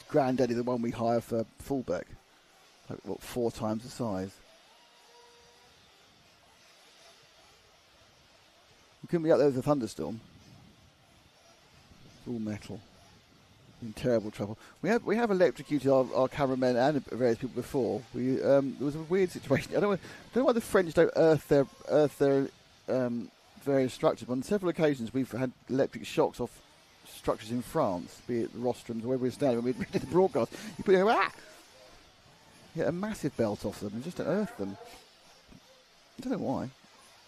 granddaddy, the one we hire for fullback. Like, what, 4 times the size. You couldn't be up there with a thunderstorm. It's all metal. In terrible trouble. We have electrocuted our cameramen and various people before. There was a weird situation. I don't know why the French don't earth their various structures. But on several occasions, we've had electric shocks off structures in France, be it the rostrums or wherever we're standing. When we did the broadcast, you put a massive belt off them and just to earth them. I don't know why.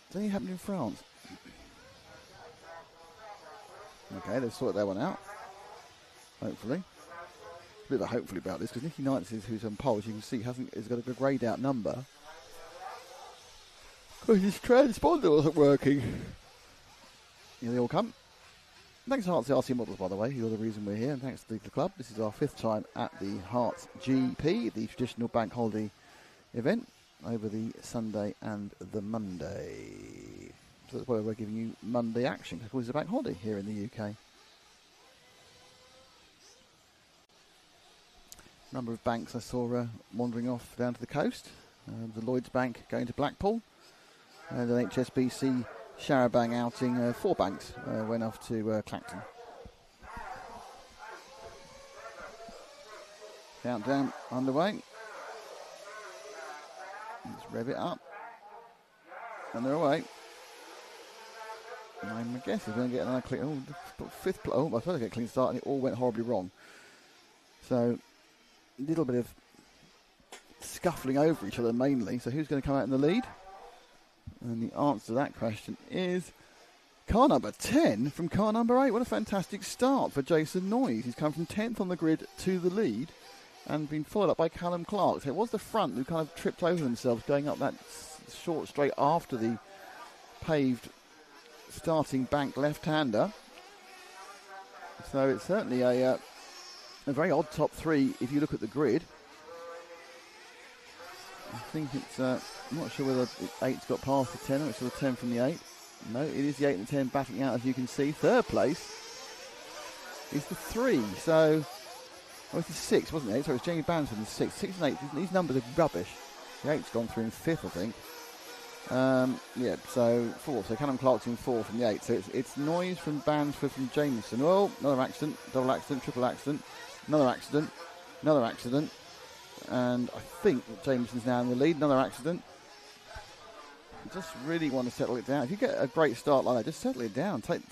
It's only happened in France. Okay, they've sorted that one out. Hopefully. A bit of a hopefully about this, because Nicky Knights, who's on pole, as you can see, has got a greyed out number. Because his transponder wasn't working. Here they all come. Thanks to Herts RC Models, by the way. You're the reason we're here, and thanks to the club. This is our 5th time at the Herts GP, the traditional bank holiday event, over the Sunday and the Monday. So that's why we're giving you Monday action, because it's a bank holiday here in the UK. Number of banks I saw wandering off down to the coast. The Lloyds Bank going to Blackpool. And an HSBC Sharabang outing. 4 banks went off to Clacton. Countdown underway. Let's rev it up. And they're away. My guess is going to get another clean. Oh, 5th. I was supposed to get a clean start, and it all went horribly wrong. So, a little bit of scuffling over each other mainly. So, who's going to come out in the lead? And the answer to that question is car number 10 from car number 8. What a fantastic start for Jason Noyes. He's come from 10th on the grid to the lead and been followed up by Callum Clark. So, it was the front who kind of tripped over themselves going up that short straight after the paved starting bank left-hander. So it's certainly a very odd top 3 if you look at the grid. I think it's, I'm not sure whether the 8's got past the 10 or it's the 10 from the 8. No, it is the 8 and the 10 batting out, as you can see. 3rd place is the 3. So, it's the 6, wasn't it? So it's Jamie Bansford in the 6. 6 and 8, these numbers are rubbish. The 8's gone through in 5th, I think. Yeah, so 4. So Callum Clark's in 4 from the 8. So it's Noise from Bansford from Jameson. Oh, another accident, double accident, triple accident, another accident, another accident. And I think Jameson's now in the lead. Another accident. Just really want to settle it down. If you get a great start like that, just settle it down. Take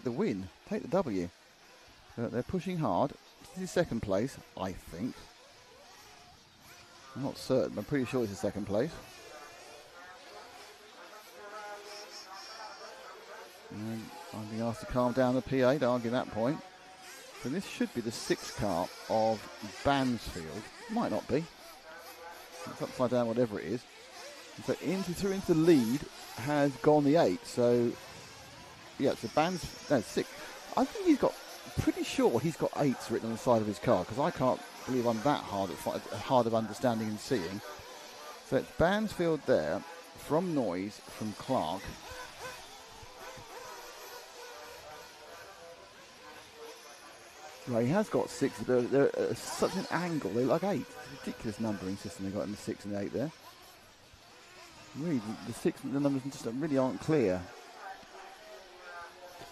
the win. Take the W. They're pushing hard. This is 2nd place, I think. I'm not certain. I'm pretty sure it's the 2nd place. And I'm being asked to calm down the PA to argue that point. So this should be the 6th car of Bansfield. Might not be. It's upside down, whatever it is. And so through into the lead has gone the 8. So, yeah, so 6. I think he's got, pretty sure he's got 8s written on the side of his car, because I can't believe I'm that hard of understanding and seeing. So it's Bansfield there, from Noise, from Clark. Right, he has got 6, but they're at such an angle. They're like 8. It's a ridiculous numbering system they've got in the 6 and the 8 there. Really, the 6 and the numbers just really aren't clear.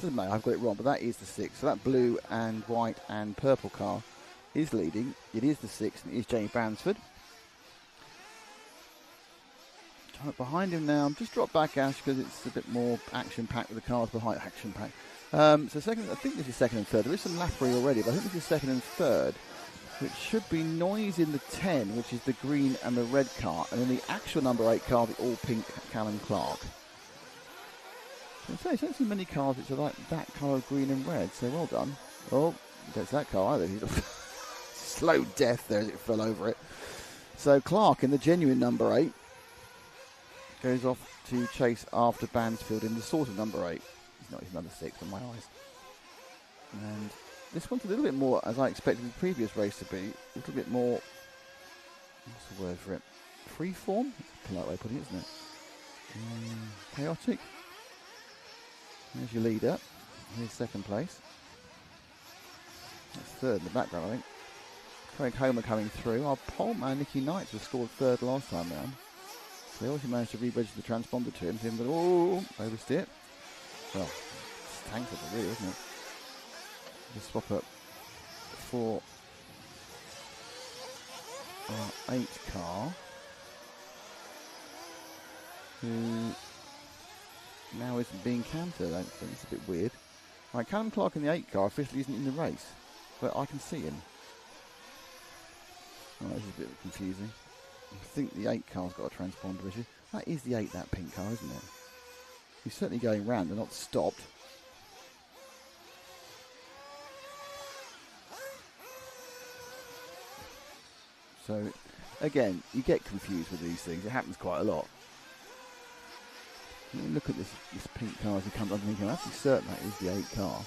Doesn't matter, I've got it wrong, but that is the 6. So that blue and white and purple car is leading. It is the 6, and it is Jamie Bansford. Behind him now, just drop back, Ash, because it's a bit more action-packed with the cars behind. Action-packed. So second, I think this is 2nd and 3rd. There is some lappery already, but I think this is 2nd and 3rd, which should be Noise in the 10, which is the green and the red car, and then the actual number 8 car, the all-pink Callum Clark. So I don't see many cars which are like that colour of green and red, so well done. Oh, that's that car either. He's a slow death there as it fell over it. So Clark in the genuine number 8 goes off to chase after Bansfield in the sort of number 8. He's not, he's number 6 in my eyes. And this one's a little bit more, as I expected the previous race to be, a little bit more, what's the word for it? Freeform? That's a polite way of putting it, isn't it? Chaotic. There's your leader. Here's 2nd place. That's 3rd in the background, I think. Craig Homer coming through. Our pole man, Nicky Knights, was scored 3rd last time round. So they also managed to re-register the transponder to him. So him go, oh, oversteer. Well, it's tanks up really, isn't it? Just swap up for our 8 car, who now isn't being counted. I don't think it's a bit weird. Right, Callum Clark in the 8 car officially isn't in the race, but I can see him. Oh, this is a bit confusing. I think the 8 car's got a transponder issue. That is the 8, that pink car, isn't it? He's certainly going round and not stopped. So, again, you get confused with these things. It happens quite a lot. Let me look at this pink car as he comes underneath. I'm actually certain that is the 8 car.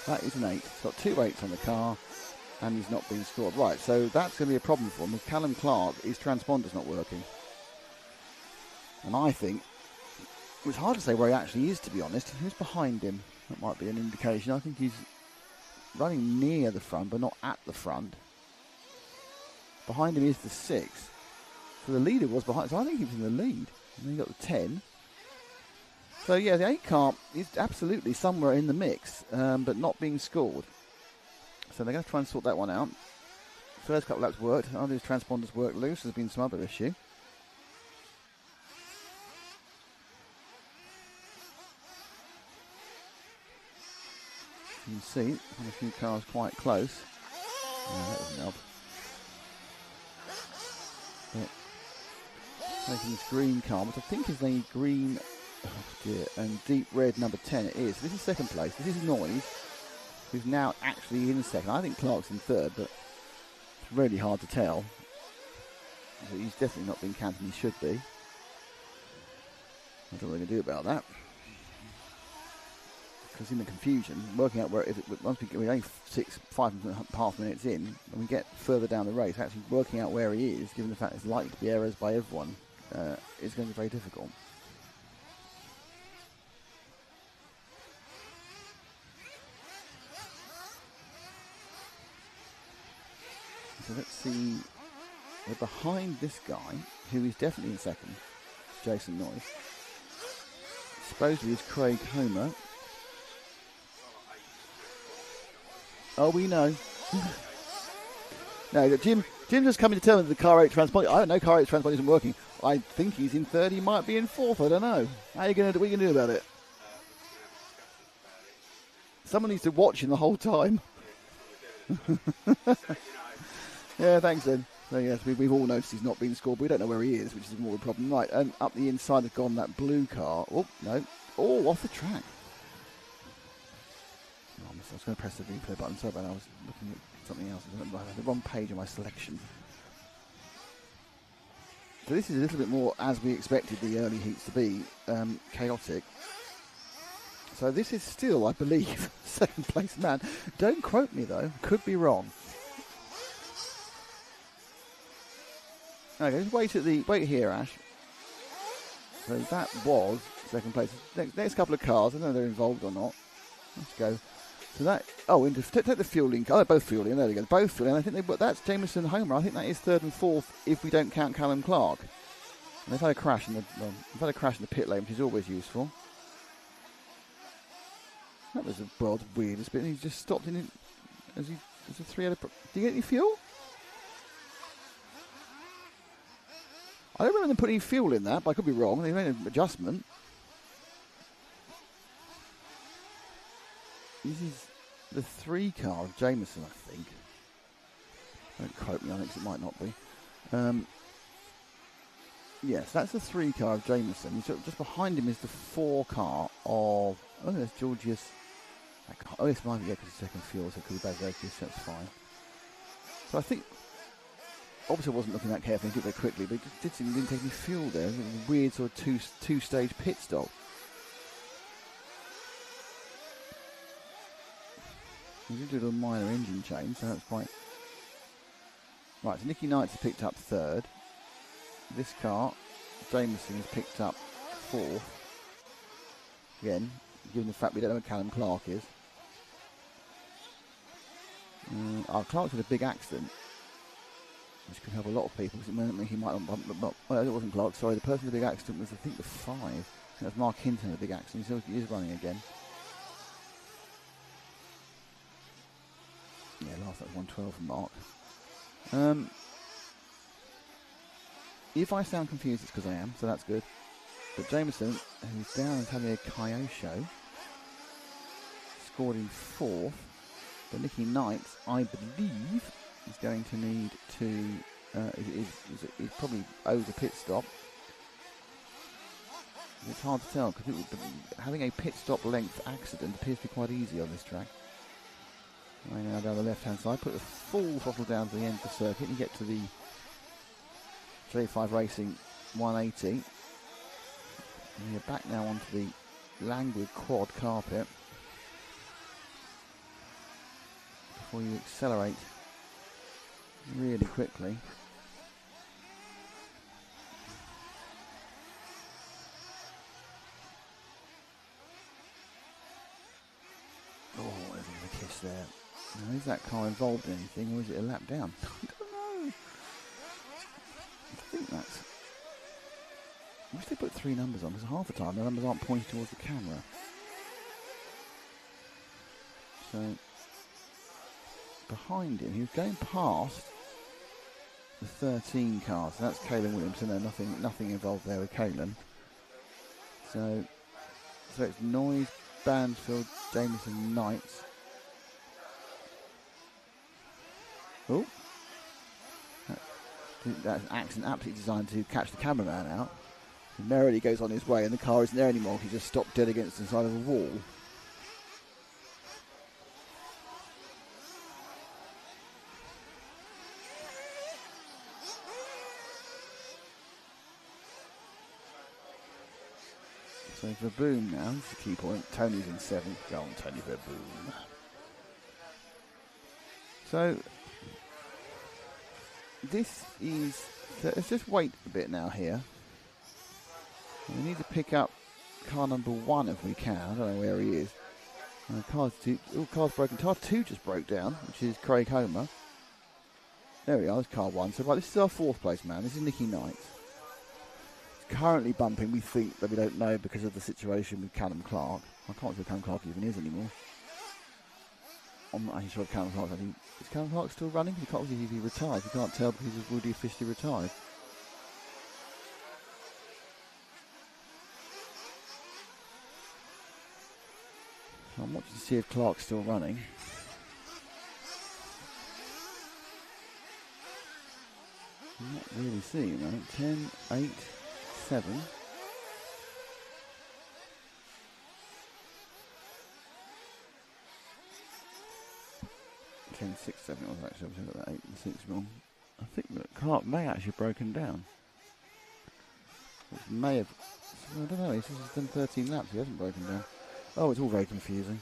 That is an 8. It's got 2 8s on the car, and he's not being scored. Right, so that's going to be a problem for him. With Callum Clark, his transponder's not working. And I think, it's hard to say where he actually is, to be honest. Who's behind him? That might be an indication. I think he's running near the front, but not at the front. Behind him is the 6. So the leader was behind. So I think he was in the lead. And then he got the 10. So yeah, the 8 car is absolutely somewhere in the mix, but not being scored. So they're going to try and sort that one out. First couple of laps worked. Other his transponders worked loose. There's been some other issue. You can see a few cars quite close. That doesn't help. But taking this green car, which I think is a green, oh dear, and deep red number 10 it is. This is second place. This is Noise, who's now actually in second. I think Clark's in third, but it's really hard to tell. But he's definitely not been counted, he should be. I don't know what they're going to do about that. Because in the confusion, working out where it is, once we're only 5.5 minutes in, and we get further down the race, actually working out where he is, given the fact it's likely to be errors by everyone, is going to be very difficult. So let's see. We're behind this guy, who is definitely in second, Jason Noyes. Supposedly is Craig Homer. Oh, we know. No, Jim just coming to tell me that the car 8 transponder. I don't know, car 8 transponder isn't working. I think he's in third. He might be in fourth. I don't know. What are you going to do about it? Someone needs to watch him the whole time. Yeah, thanks then. So yes, we've all noticed he's not been scored, but we don't know where he is, which is more of a problem. Right, and up the inside has gone that blue car. Oh, no. Oh, off the track. I was going to press the replay button. Sorry about that. I was looking at something else. I had the wrong page of my selection. So this is a little bit more as we expected the early heats to be, chaotic. So this is still, I believe, second place man. Don't quote me though. Could be wrong. Okay, just wait here, Ash. So that was second place. Next couple of cars. I don't know if they're involved or not. Let's go. So that, take the fueling car. Oh, they're both fueling. There they go. Both fueling. I think that's Jameson Homer. I think that is third and fourth if we don't count Callum Clark. And they've had a crash in the pit lane, which is always useful. That was the world's weirdest bit. He just stopped in it as a 3 other. Did you get any fuel? I don't remember them putting fuel in that, but I could be wrong. They made an adjustment. This is the 3 car of Jameson, I think. Don't quote me on it, 'cause it might not be. Yes, that's the 3 car of Jameson. Just behind him is the 4 car of... Oh, there's Georgius. Oh, this might be, because it's second fuel, so it could be Bazakis, so that's fine. So I think... Obviously I wasn't looking that carefully, I did it very quickly, but it did seem he didn't take any fuel there. It was a weird sort of two-stage pit stop. We did do a minor engine change, so that's quite... Right, so Nicky Knights has picked up third. This car, Jameson has picked up fourth. Again, given the fact we don't know where Callum Clark is. Clark's had a big accident, which could help a lot of people, because it meant he might not... Well, it wasn't Clark, sorry. The person with the big accident was, I think, the 5. That's Mark Hinton, a big accident. He is running again. Yeah, last that was 112 from Mark. If I sound confused, it's because I am, so that's good. But Jameson, who's down and having a KO show, scored in 4th. But Nicky Knight, I believe, is going to need to. He probably owes a pit stop. It's hard to tell because having a pit stop length accident appears to be quite easy on this track. Right now down the left-hand side, put the full throttle down to the end of the circuit, and you get to the J5 Racing 180. And you're back now onto the languid quad carpet before you accelerate really quickly. Oh, there's a kiss there. Now, is that car involved in anything, or is it a lap down? I don't know. I think that's... I wish they put 3 numbers on, because half the time the numbers aren't pointed towards the camera. So, behind him, he was going past the 13 car. So that's Caelan Williamson. No, nothing involved there with Caelan. So it's Noyes, Bansfield, Jameson, Knights. Oh, that's an accident absolutely designed to catch the cameraman out. He merrily goes on his way, and the car isn't there anymore. He just stopped dead against the side of a wall. So Verboom now, that's the key point. Tony's in 7th. Go on, Tony Verboom. So this is... let's just wait a bit now here. We need to pick up car number 1 if we can. I don't know where he is. Car's broken. Car 2 just broke down, which is Craig Homer. There we are, there's car 1. So right, this is our 4th place man. This is Nicky Knight. He's currently bumping, we think, that we don't know because of the situation with Callum Clark. I can't see if Callum Clark even is anymore. I'm not actually sure if Callum Clark is Callum Clark still running? You can't see if he retired. You can't tell because he's already officially retired. So I'm watching to see if Clark's still running. I'm not really seeing that. 10, 8, 7. 10, 6, 7 it was actually. I've got that 8 and 6 wrong. I think that Clark may actually have broken down. It may have. I don't know. He says he's done 13 laps. He hasn't broken down. Oh, it's all very confusing.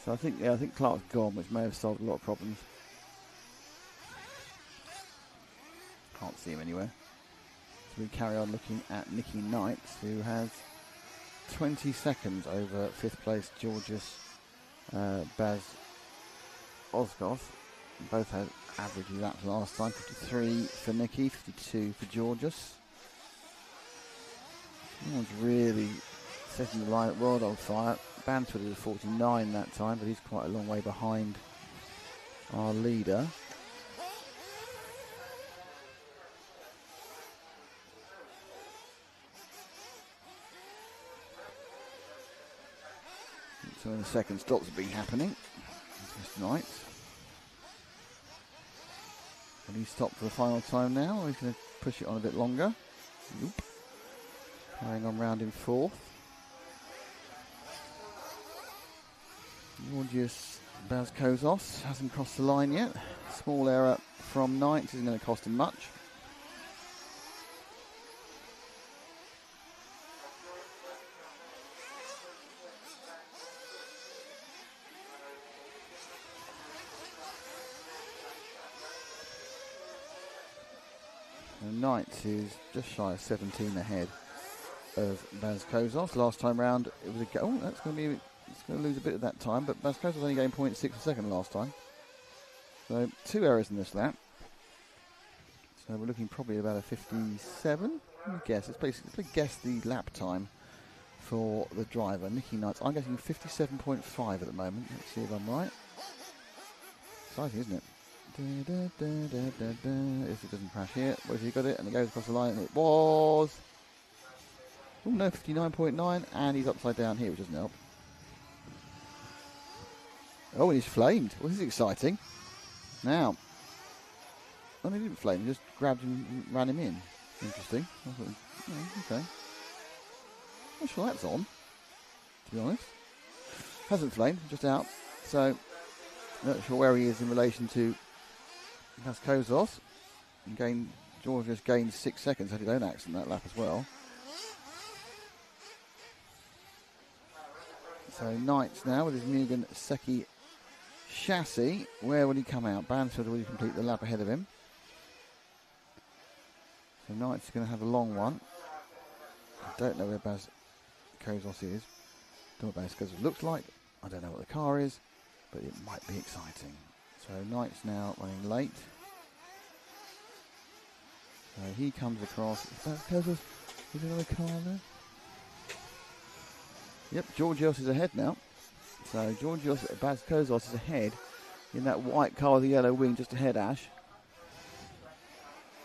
So I think Clark's gone, which may have solved a lot of problems. Can't see him anywhere. So we carry on looking at Nicky Knight, who has 20 seconds over 5th place Georgius Baz Osgoth. Both had average laps last time. 53 for Nicky, 52 for Georgius. No one's really setting the line world on fire. Bansfield is a 49 that time, but he's quite a long way behind our leader. So in a second, stops have been happening. Just night. Will he stop for the final time now, or he's going to push it on a bit longer? Nope. Carrying on round in 4th. Georgius Bazkozos hasn't crossed the line yet. Small error from Knight isn't going to cost him much. And Knight is just shy of 17 ahead of Bazkozos. Last time round it was a go. Oh, that's going to be... It's going to lose a bit of that time, but Bazkozos only gained 0.6 a second last time. So 2 errors in this lap. So we're looking probably about a 57. Let me guess. Let's guess the lap time for the driver, Nicky Knights. I'm guessing 57.5 at the moment. Let's see if I'm right. Exciting, isn't it? If it doesn't crash here. What if he got it? And it goes across the line. And it was... Oh no, 59.9. And he's upside down here, which doesn't help. Oh, and he's flamed. Well, this is exciting. Now... Oh, he didn't flame. He just grabbed him and ran him in. Interesting. I thought, oh, okay. Not sure that's on, to be honest. Hasn't flamed, just out. So, not sure where he is in relation to Kozos. George just gained 6 seconds, had his own accident that lap as well. So, Knights now with his Mugen Seki chassis. Where will he come out? Bansfield will he complete the lap ahead of him? So, Knights is going to have a long one. I don't know where Baz Kozos is. Don't know what Baz Kozos looks like. I don't know what the car is, but it might be exciting. So Knights now running late. So he comes across. Baz Kozos, is there another car there? Yep, Georgios is ahead now. So Baz Kozos is ahead in that white car with the yellow wing, just ahead, Ash.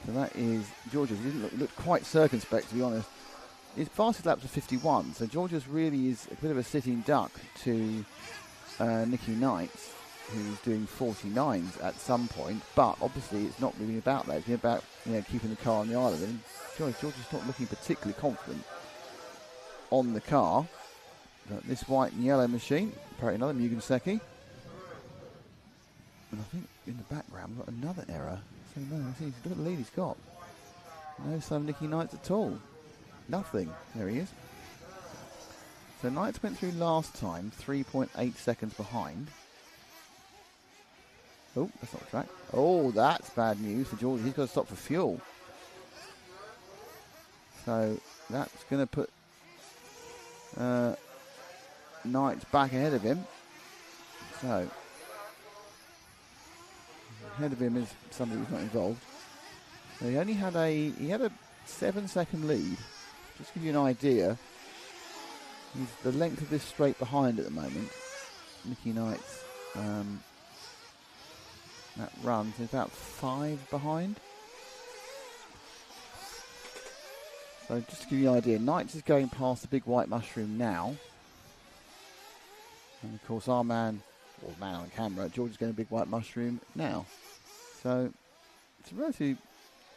So that is Georgios. He looked quite circumspect, to be honest. His fastest laps are 51, so Georgios really is a bit of a sitting duck to Nicky Knights, who's doing 49s at some point. But obviously, it's not really about that. It's about keeping the car on the island. And Georgios not looking particularly confident on the car. But this white and yellow machine, apparently another Mugen Seki. And I think in the background, we've got another error. So no, look at the lead he's got. No sign of Nicky Knights at all. Nothing. There he is. So Knights went through last time, 3.8 seconds behind. Oh, that's not the track. Oh, that's bad news for George. He's got to stop for fuel. So that's going to put Knights back ahead of him. So ahead of him is somebody who's not involved. So he only had a 7-second lead. Just to give you an idea, he's the length of this straight behind at the moment. Nicky Knights, that run is about 5 behind. So just to give you an idea, Knights is going past the big white mushroom now. And of course our man, or man on camera, George is going to big white mushroom now. So it's a relatively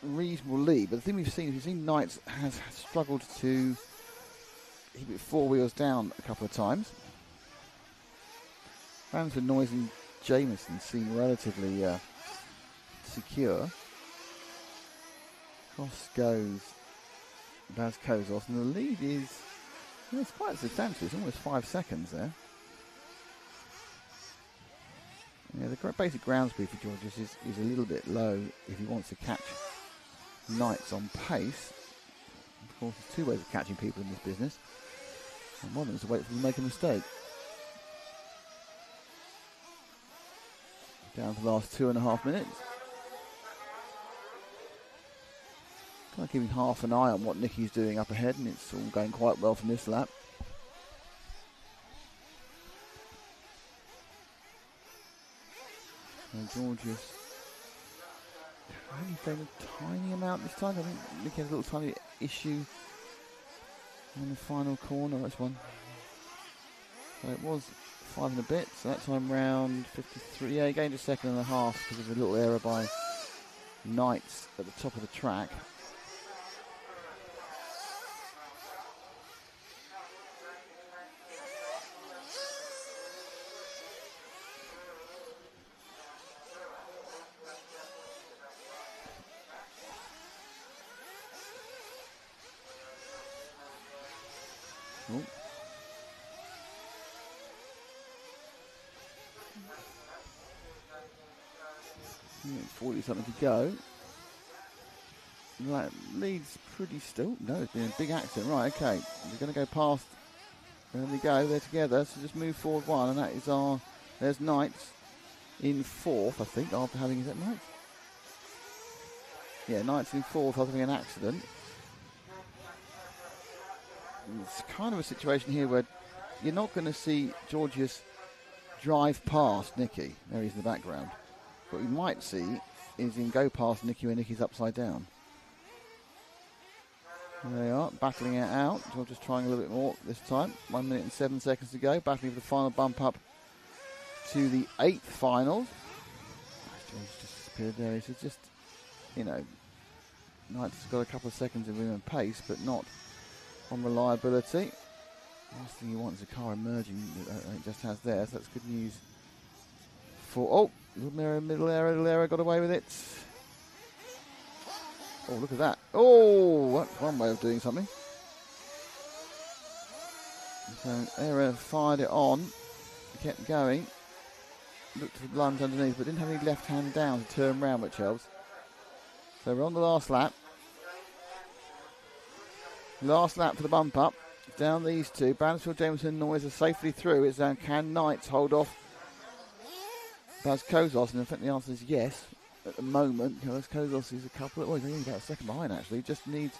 reasonable lead, but the thing we've seen Knights has struggled to keep it 4 wheels down a couple of times. Ramsford, Noyes and Jameson seem relatively secure. Cross goes Baz Kozos, and the lead is it's quite substantial. It's almost 5 seconds there. Yeah, the basic ground speed for Georgios is a little bit low if he wants to catch Knights on pace. Of course, there's 2 ways of catching people in this business. And one of them is to wait for them to make a mistake. Down to the last 2.5 minutes. Kind of keeping half an eye on what Nicky's doing up ahead, and it's all going quite well from this lap. And Georgios only playing a tiny amount this time. I think Nicky had a little tiny issue on the final corner. That's one. So it was 5 and a bit. So that time round 53. Yeah, he gained a 1.5 seconds because of a little error by Knights at the top of the track. Oh. 40 something to go. Right, leads pretty still. No, it's been a big accident. Right, okay. We're going to go past. There we go. They're together. So just move forward one, and that is our. There's Knights in 4th, I think, after having. Is that Knights? Yeah, Knights in 4th after having an accident. It's kind of a situation here where you're not going to see Georgius drive past Nicky. There he is in the background. What we might see is him go past Nicky when Nicky's upside down. There they are, battling it out. Georgius trying a little bit more this time. 1 minute and 7 seconds to go. Battling for the final bump up to the 8th final. Georgius just disappeared there. It's just, you know, Knight's got a couple of seconds of room and pace, but not on reliability. The last thing you want is a car emerging. It just has there, so that's good news for... Oh, middle area, got away with it. Oh, look at that. Oh, that's one way of doing something. So, Era fired it on, kept going, looked for the lunge underneath, but didn't have any left hand down to turn round, which helps. So we're on the last lap. Last lap for the bump up. Down these two. Bransfield, Jameson, and Noyes are safely through. It's down. Can Knights hold off Baz Kozos? And in fact, the answer is yes at the moment. Baz Kozos is a couple of... Well, he's only about a second behind, actually. He just needs...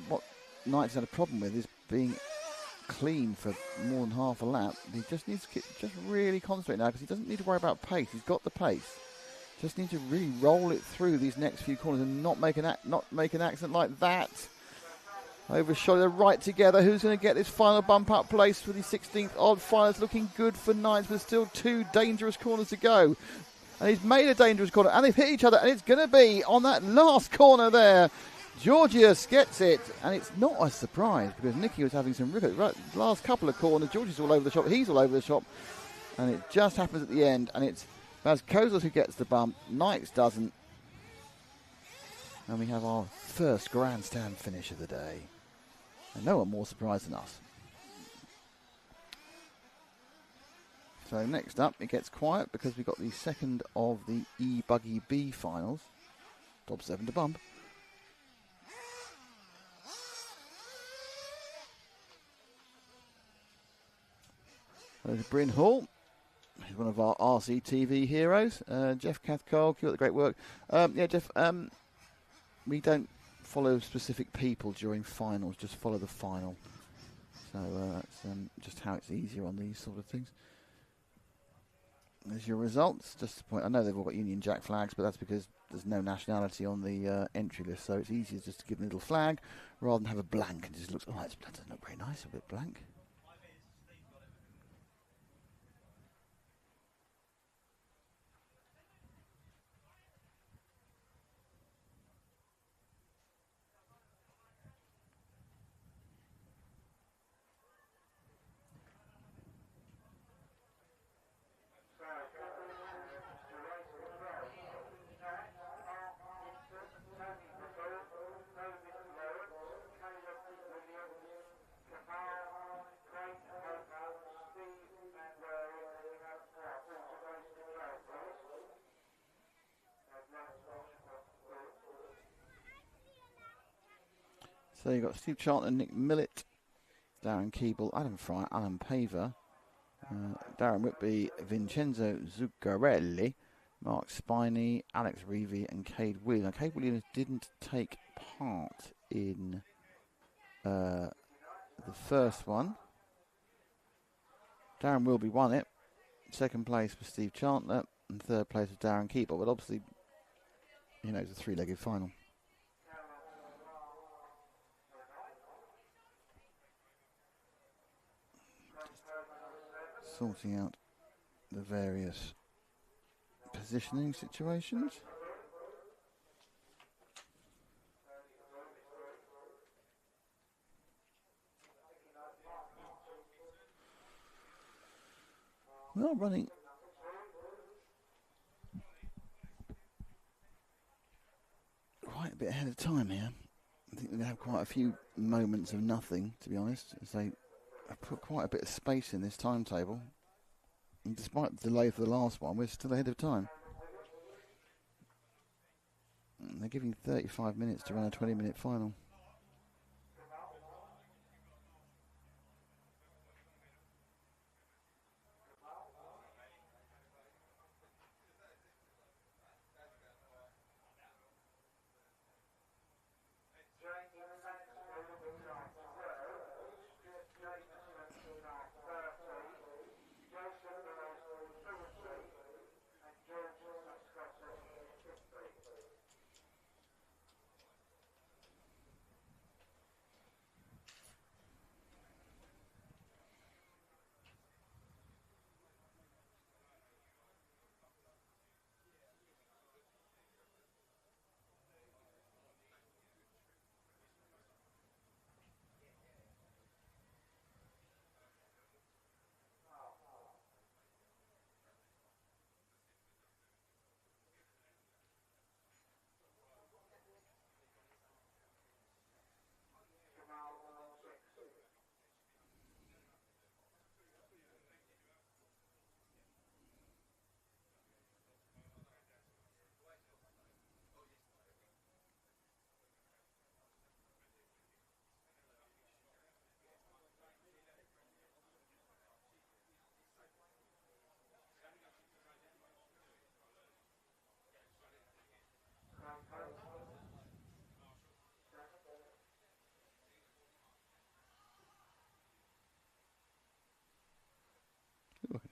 What Knights had a problem with is being clean for more than half a lap. He just needs to just really concentrate now because he doesn't need to worry about pace. He's got the pace. Just need to really roll it through these next few corners and not make an accident like that. Overshot, they're right together. Who's going to get this final bump up place for the 16th odd final? It's looking good for Knights, but still 2 dangerous corners to go. And he's made a dangerous corner, and they've hit each other, and it's going to be on that last corner there. Georgius gets it, and it's not a surprise because Nicky was having some right, last couple of corners. Georgius all over the shop, he's all over the shop, and it just happens at the end, and it's Baz Kozos who gets the bump. Knights doesn't. And we have our first grandstand finish of the day. And no one more surprised than us. So next up, it gets quiet because we got the second of the E-buggy B finals. Top 7 to bump. There's Bryn Hall. He's one of our RCTV heroes. Jeff Cathcole, keep up the great work. Yeah, Jeff, we don't follow specific people during finals, just follow the final. So that's just how it's easier on these sort of things. There's your results. Just to point, I know they've all got Union Jack flags, but that's because there's no nationality on the entry list, so it's easier just to give them a little flag rather than have a blank and just looks, oh, that doesn't look very nice, a bit blank. So you've got Steve Charlton, Nick Millett, Darren Keeble, Adam Fry, Alan Paver, Darren Whitby, Vincenzo Zuccarelli, Mark Spiney, Alex Reevy, and Cade Williams. Now, Cade Williams didn't take part in the first one. Darren Wilby won it. Second place was Steve Chantler, and third place was Darren Keeble. But obviously, you know, it's a three-legged final. Sorting out the various positioning situations. Well, running quite a bit ahead of time here. I think we're going to have quite a few moments of nothing, to be honest, as they have put quite a bit of space in this timetable. And despite the delay for the last one, we're still ahead of time. And they're giving 35 minutes to run a 20-minute final.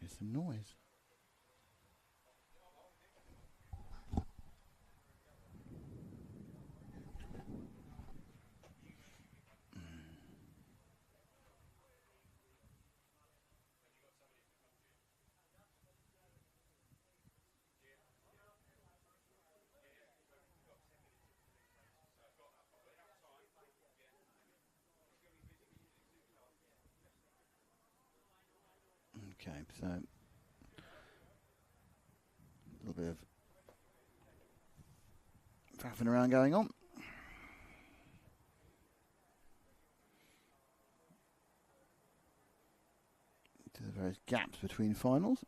There's some noise. Okay, so a little bit of faffing around going on. To the various gaps between finals.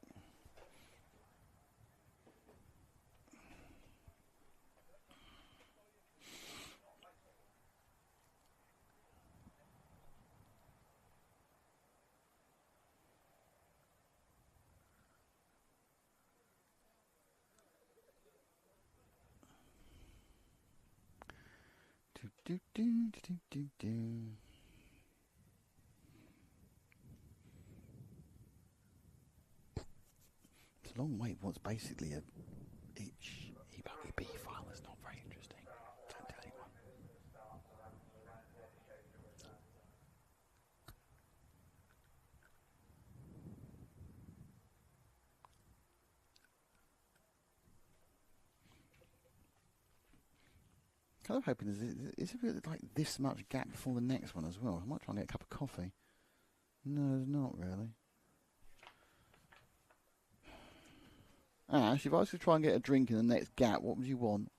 Do, do, do, do, do, do. It's a long wait. What's basically each E-buggy B file is not very interesting. Don't tell anyone. Kind of hoping is it like this much gap before the next one as well? I might try and get a cup of coffee. No, there's not really. Ash, if I was to try and get a drink in the next gap, what would you want?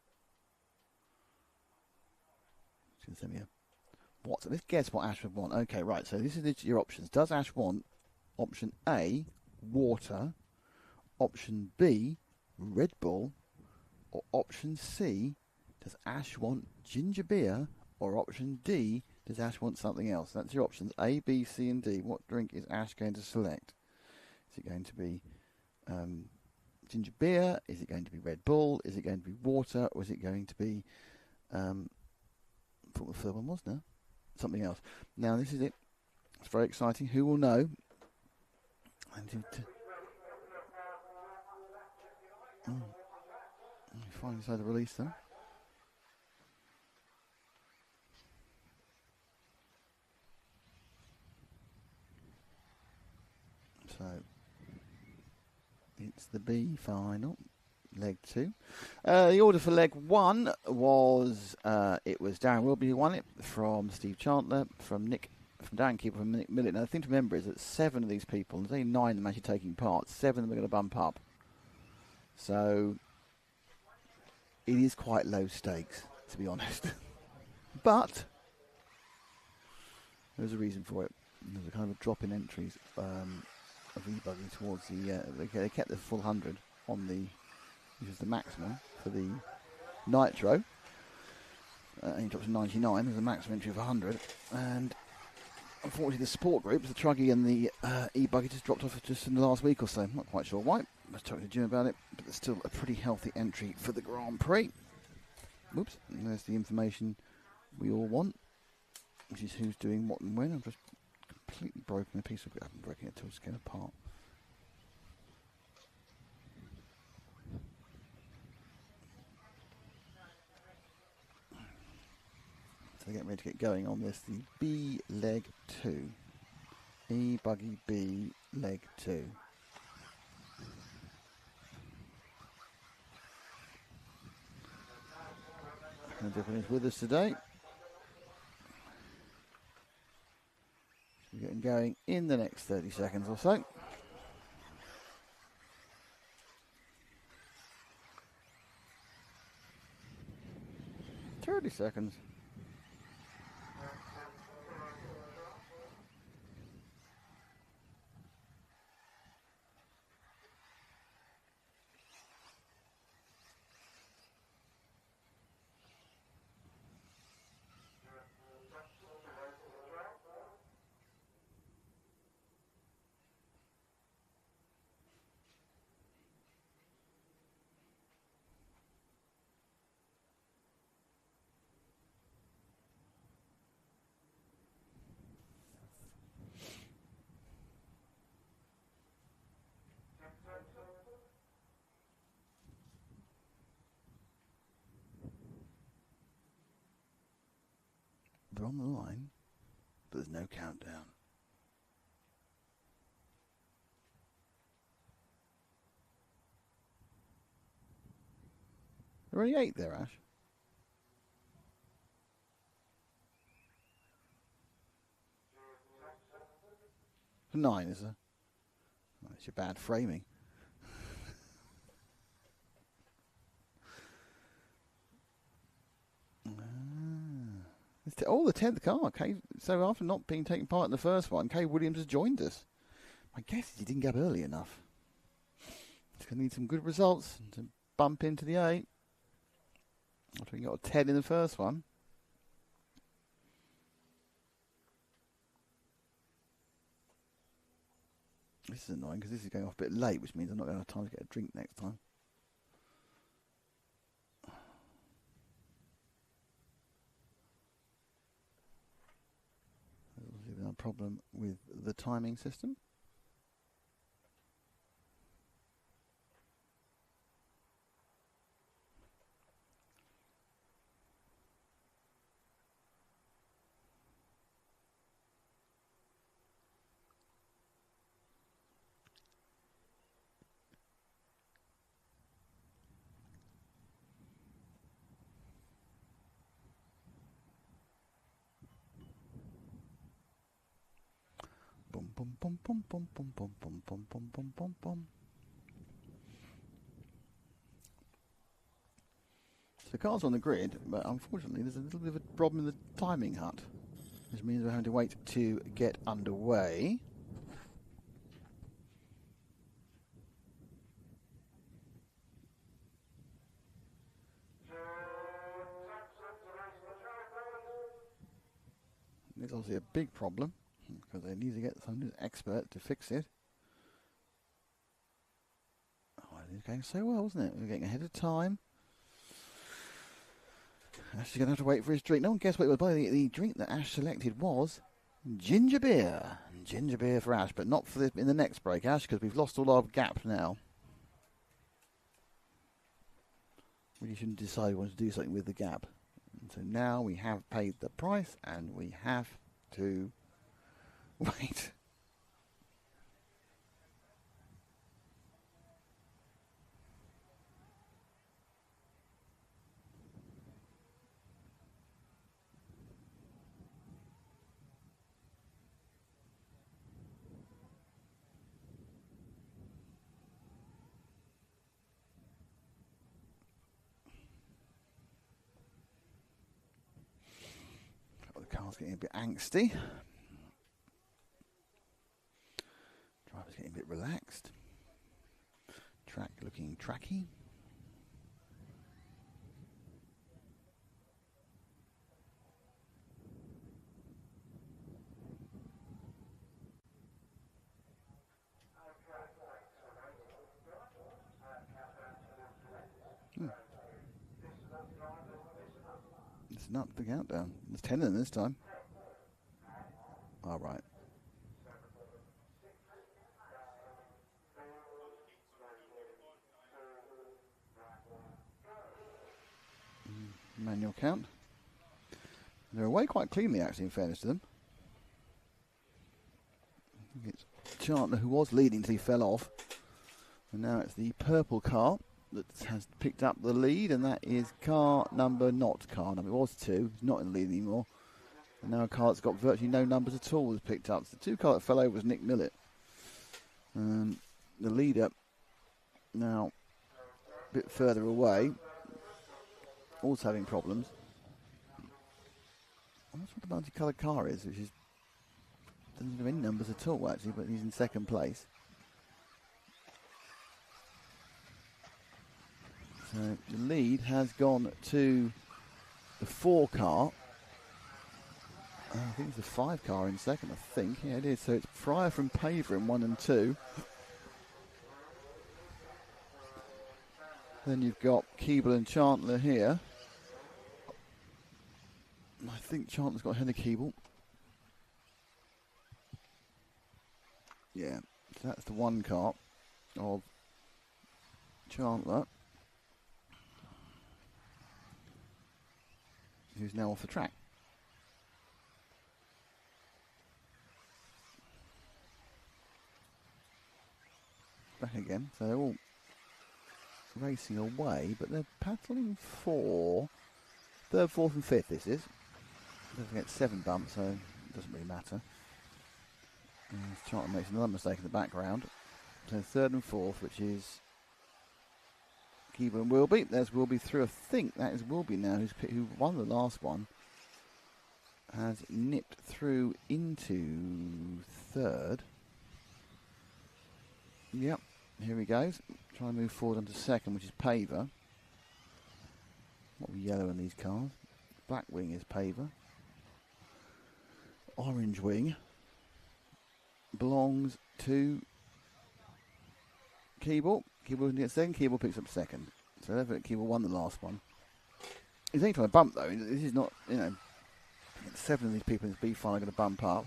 She's going to send me a WhatsApp. Let's guess what Ash would want. Okay, right, so this is your options. Does Ash want option A, water, option B, Red Bull, or option C, does Ash want ginger beer, or option D, does Ash want something else? That's your options, A, B, C, and D. What drink is Ash going to select? Is it going to be ginger beer? Is it going to be Red Bull? Is it going to be water? Or is it going to be, I thought the third one was now, something else. Now, this is it. It's very exciting. Who will know? Finally decided to release them. So it's the B final, leg 2. The order for leg 1 was it was Darren Wilby who won it, from Steve Chandler, from Nick, from Darren Keeper, from Nick Millett. Now the thing to remember is that 7 of these people, there's only 9 of them actually taking part. 7 of them are going to bump up. So it is quite low stakes, to be honest. But there's a reason for it. There's a kind of a drop in entries of E-buggy towards the. They kept the full 100 on the, which is the maximum for the Nitro. And he dropped to 99. There's a maximum entry of 100, and unfortunately the sport groups, the Truggy and the E-buggy, just dropped off just in the last week or so. I'm not quite sure why. I was talking to Jim about it, but there's still a pretty healthy entry for the Grand Prix. Oops, and there's the information we all want, which is who's doing what and when. I've just completely broken a piece of it. I've been breaking it till it's getting apart. So they're getting ready to get going on this, the B leg 2. E-buggy B leg 2. And Diffin is with us today. We're getting going in the next 30 seconds or so. Seconds. on the line, but there's no countdown. There are only 8 there, Ash. 9, is there? Oh, that's your bad framing. Oh, the 10th car. So after not being taking part in the first one, Kay Williams has joined us. My guess is he didn't get up early enough. He's going to need some good results to bump into the 8. After we got a 10 in the first one. This is annoying because this is going off a bit late, which means I'm not going to have time to get a drink next time. There's a problem with the timing system. Bum bum bum bum bum bum bum bum bum bum bum bum bum. So the car's on the grid, but unfortunately there's a little bit of a problem in the timing hut, which means we're having to wait to get underway. There's obviously a big problem because they need to get some expert to fix it. Oh, it was going so well, wasn't it? We were getting ahead of time. Ash is going to have to wait for his drink. No one guessed what it was. By the drink that Ash selected was ginger beer. Ginger beer for Ash, but not for in the next break, Ash, because we've lost all our gap now. We shouldn't decide we want to do something with the gap. And so now we have paid the price and we have to wait. The car's getting a bit angsty. Driver's getting a bit relaxed. Track looking tracky. It's not the countdown. There's 10 in this time. All right. Manual count. They're away quite cleanly, actually, in fairness to them. I think it's Chandler who was leading till he fell off. And now it's the purple car that has picked up the lead, and that is car number, not car number. It was 2, it's not in the lead anymore. And now a car that's got virtually no numbers at all was picked up. So the 2 car that fell over was Nick Millett. The leader now a bit further away, also having problems. I'm not sure what the multicoloured car is, which is doesn't have any numbers at all actually, but he's in second place. So the lead has gone to the 4 car. I think it's the 5 car in second, I think. Yeah, it is. So it's Fryer from Paver in 1 and 2. Then you've got Keeble and Chandler here. I think Chandler's got ahead of Keeble. Yeah, so that's the 1 car of Chandler, who's now off the track. back again. So they're all racing away, but they're battling for third, fourth and fifth, this is. Doesn't get 7 bumps, so it doesn't really matter. Charlton makes another mistake in the background. So third and fourth, which is Keeble and Wilby. There's Wilby through. I think that is Wilby now, who won the last one. Has nipped through into third. Yep, here he goes. Trying to move forward onto second, which is Paver. What with yellow in these cars? Black wing is Paver. Orange wing belongs to Keeble. Keeble gets second. Keeble picks up second. So Keeble won the last one. He's only trying to bump though. This is not, 7 of these people in this B5 are going to bump up.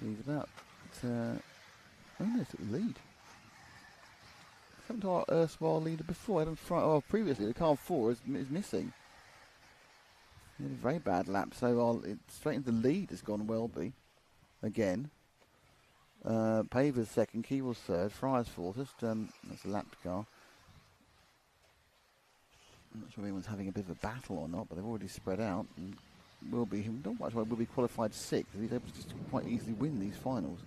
He's about. Oh no, it's the lead. Happened to our erstwhile leader before. Previously, the car 4 is missing. He had a very bad lap, so straight into the lead has gone Welby. Again. Paver's second, Keeble's third, Fryer's fourth. That's a lapped car. I'm not sure anyone's having a bit of a battle or not, but they've already spread out. And don't watch why will be qualified 6th. He's able to just quite easily win these finals.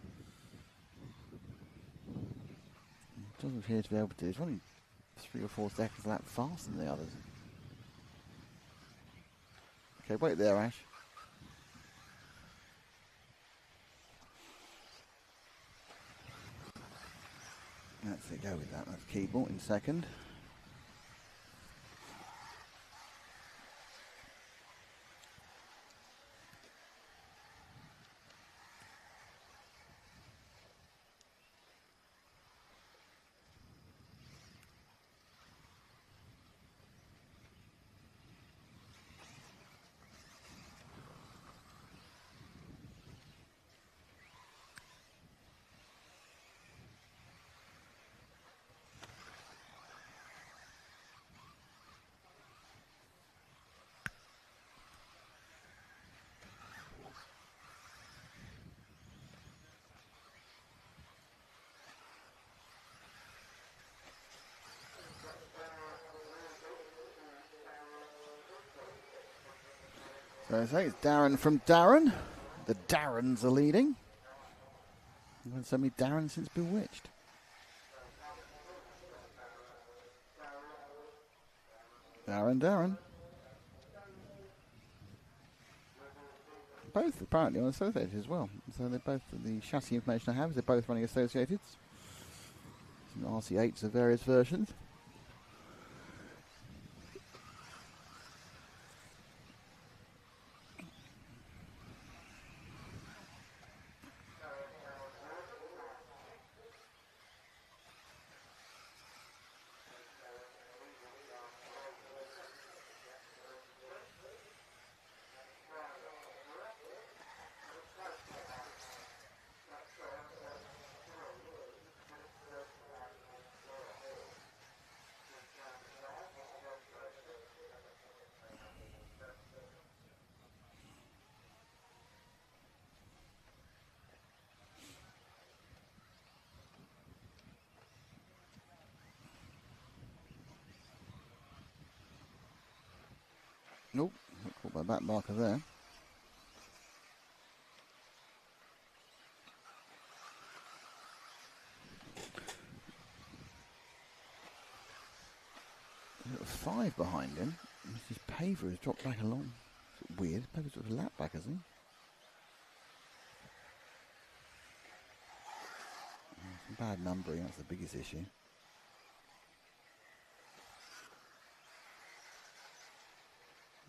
Doesn't appear to be able to. He's running 3 or 4 seconds a lap faster than the others. Okay, wait there, Ash. That's it, go with that. That's Keeble in second. So I say it's Darren from Darren. The Darrens are leading. I've had so many Darren since Bewitched. Darren. Both apparently on associated as well. So they're both, the chassis information I have is they're both running associated. Some RC8s of various versions. Nope, not caught by that marker there. He's got 5 behind him. This Paver has dropped back along. It's weird. Paver's got a lap back, hasn't he? Some bad numbering, that's the biggest issue.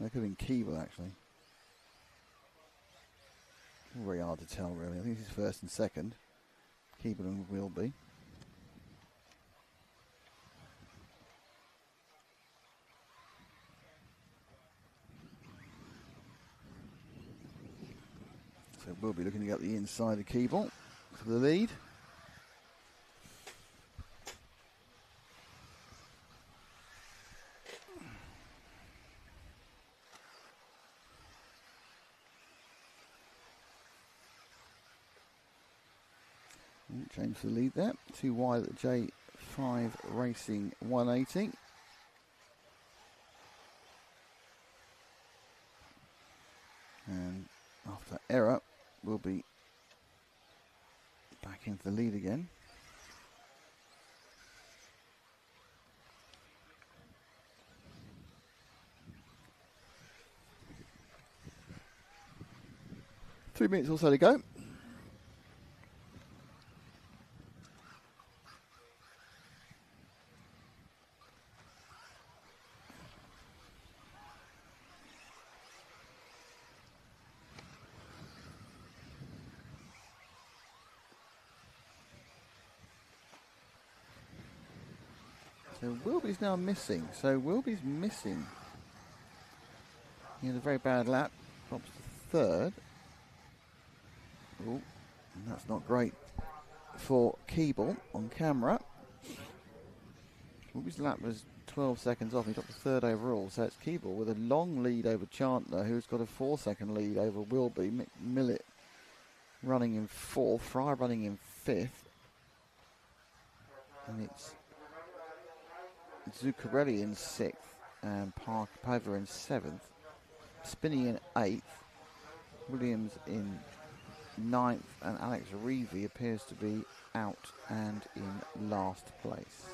That could have been Keeble, actually. Very hard to tell, really. I think this is first and second. Keeble and Wilby. So Wilby looking to get the inside of Keeble for the lead. Change the lead there. Too wide at the J5 Racing 180. And after that error, we'll be back into the lead again. Three minutes or so to go. So Wilby's now missing. So Wilby's missing. He had a very bad lap. Drops to third. Oh, that's not great for Keeble on camera. Wilby's lap was 12 seconds off. He dropped to third overall. So it's Keeble with a long lead over Chandler, who's got a 4-second lead over Wilby. Millett running in fourth. Fry running in fifth. And it's Zuccarelli in sixth and Pava in seventh, Spinney in eighth, Williams in ninth, and Alex Reevy appears to be out and in last place.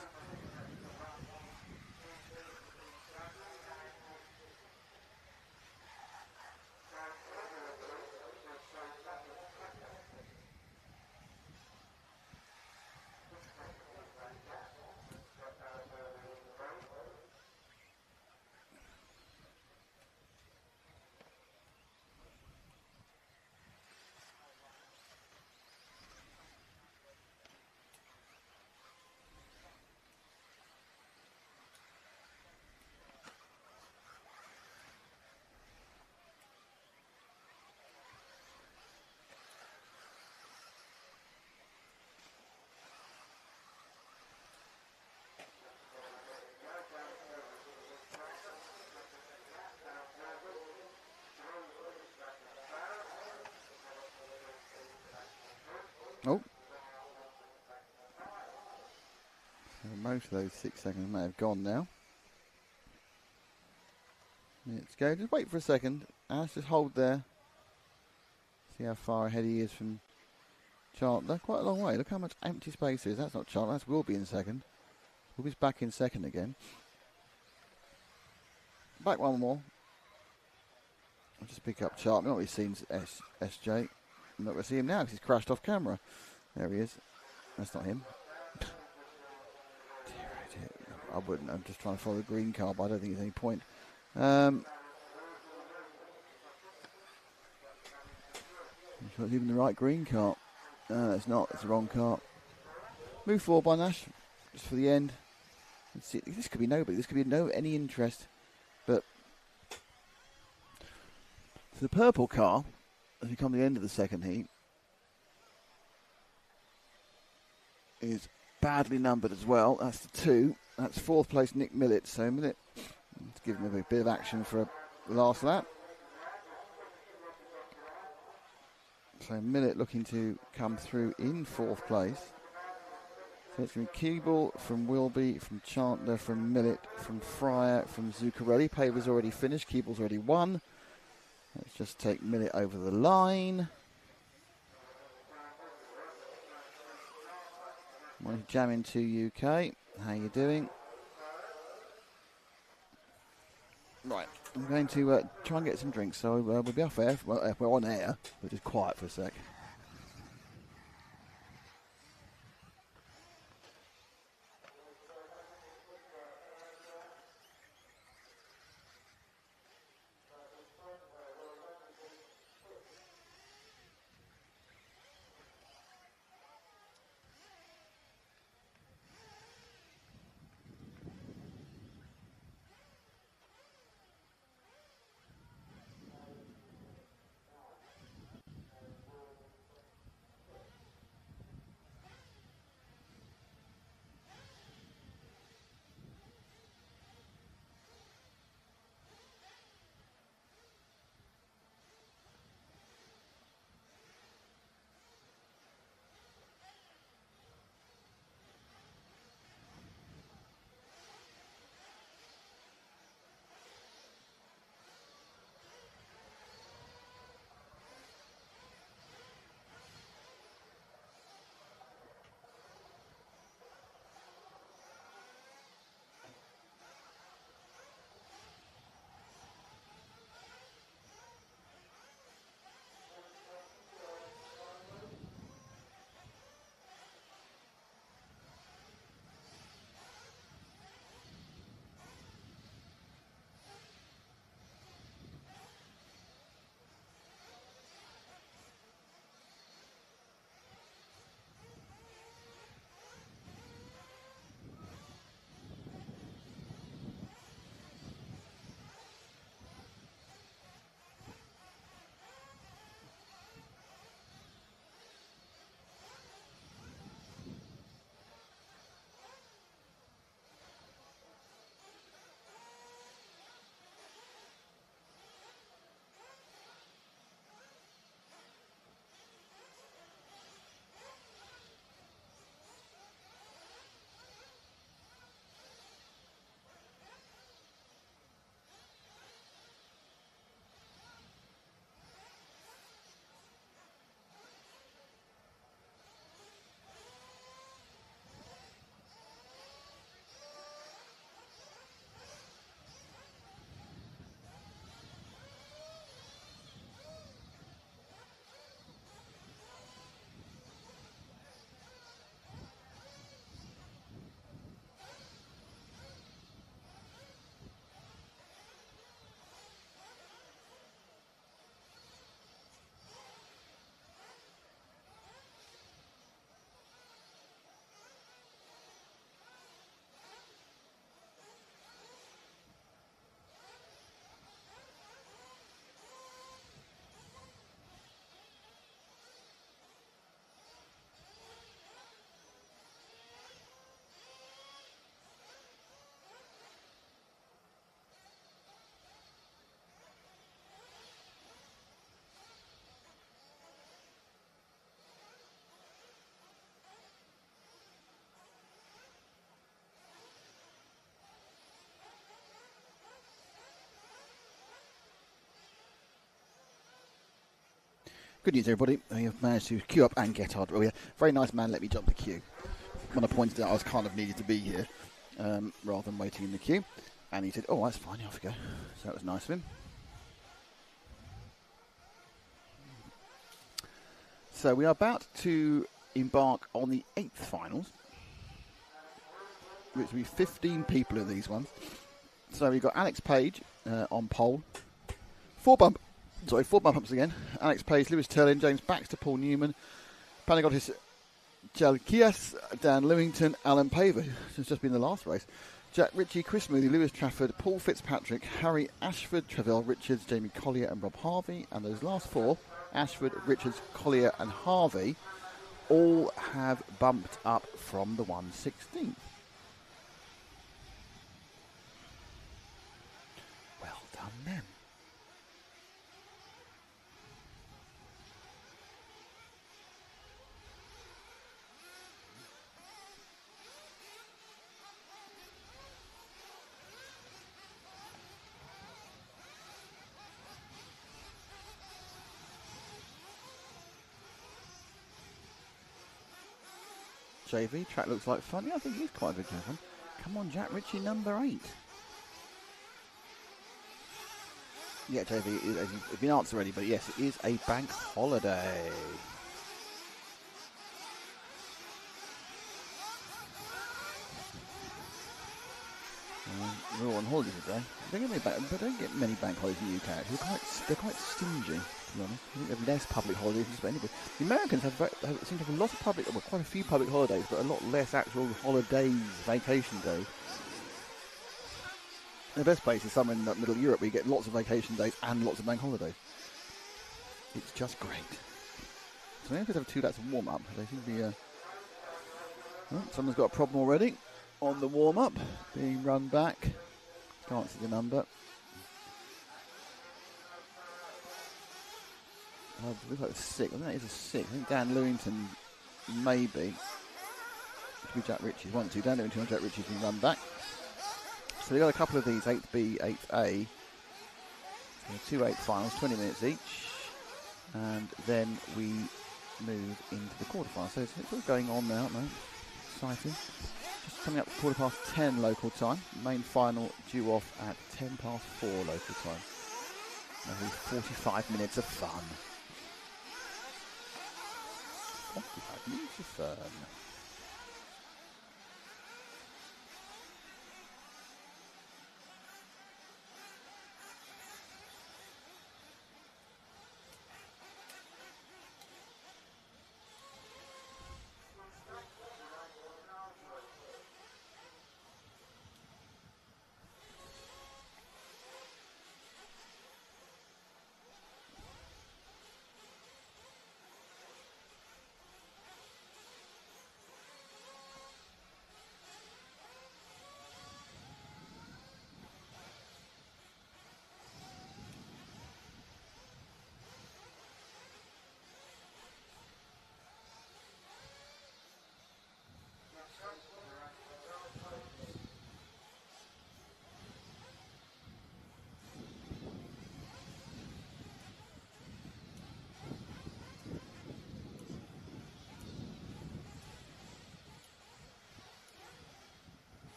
Oh. So most of those 6 seconds may have gone now. Let's go. Just wait for a second. Let's just hold there. See how far ahead he is from Chandler. Quite a long way. Look how much empty space there is. That's not Chandler. That's Wilby in second. Wilby's back in second again. Back one more. I'll just pick up Chandler. Not really seen SJ. I'm not going to see him now because he's crashed off camera. There he is. That's not him. Dear, oh dear. I wouldn't. I'm just trying to follow the green car, but I don't think there's any point. It's not even the right green car. No, it's not. It's the wrong car. Move forward by Nash. Just for the end. Let's see. This could be nobody. This could be no any interest. But so the purple car has become the end of the second heat. Is badly numbered as well. That's the 2. That's fourth place Nick Millett. So Millett, let's give him a bit of action for a last lap. So Millett looking to come through in fourth place. So it's from Keeble, from Wilby, from Chandler, from Millett, from Fryer, from Zuccarelli. Paver's already finished. Keeble's already won. Let's just take Millett over the line. Morning, Jamming to UK. How you doing? Right, I'm going to try and get some drinks, so we'll be off air. Well, we're on air, but just quiet for a sec. Good news, everybody. We have managed to queue up and get our... Oh, yeah. Very nice man let me jump the queue. When I pointed out I was kind of needed to be here rather than waiting in the queue. And he said, oh, that's fine, off you go. So that was nice of him. So we are about to embark on the 8th finals, which will be 15 people in these ones. So we've got Alex Page on pole. 4 bump ups again. Alex Page, Lewis Turlin, James Baxter, Paul Newman, Panagotis Jalkias, Dan Lewington, Alan Paver, who's just been in the last race. Jack Ritchie, Chris Moody, Lewis Trafford, Paul Fitzpatrick, Harry Ashford, Trevell Richards, Jamie Collier and Rob Harvey. And those last 4, Ashford, Richards, Collier and Harvey, all have bumped up from the 116th. Well done them. JV, track looks like fun. Yeah, I think he's quite a good gentleman. Come on, Jack Ritchie, number 8. Yeah, JV, it's been answered already, but yes, it is a bank holiday. We're all on holiday today. They don't get many bank holidays in the UK. Actually. They're quite stingy, to be honest. I think they have less public holidays than just about anybody. The Americans seem to have a lot of public, well, quite a few public holidays, but a lot less actual holidays, vacation days. The best place is somewhere in the middle of Europe where you get lots of vacation days and lots of bank holidays. It's just great. So maybe we have 2 laps of warm-up. They seem to be... Oh, someone's got a problem already on the warm-up. Being run back. Can't see the number. Oh, it looks like a 6. I think that is a 6. I think Dan Lewington maybe. It should be Jack Ritchie's 1, 2. Dan Lewington and Jack Ritchie's been run back. So we've got a couple of these, 8B, 8A. So 2 8 finals, 20 minutes each. And then we move into the quarterfinals. So it's all going on now, no? Exciting. Just coming up to 10:15 local time. Main final due off at 4:10 local time. Only 45 minutes of fun. 45 minutes of fun.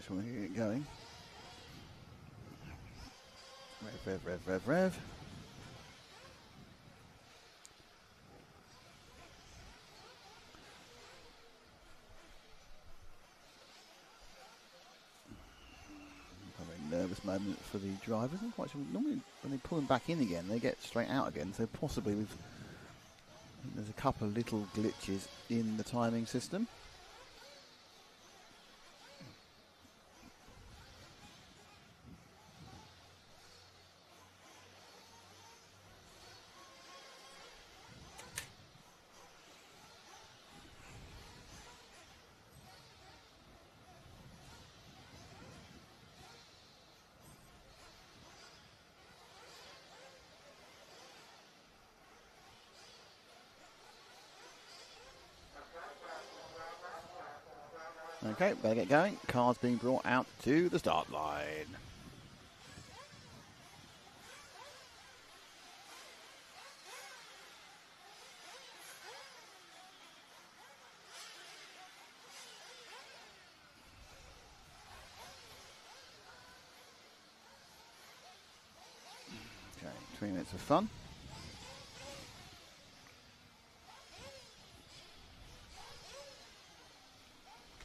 So we're going to get going. Rev. A very nervous moment for the drivers. I'm quite sure. Normally, when they pull them back in again, they get straight out again. So possibly there's a couple of little glitches in the timing system. Okay, better get going. Cars being brought out to the start line. Okay, 20 minutes of fun.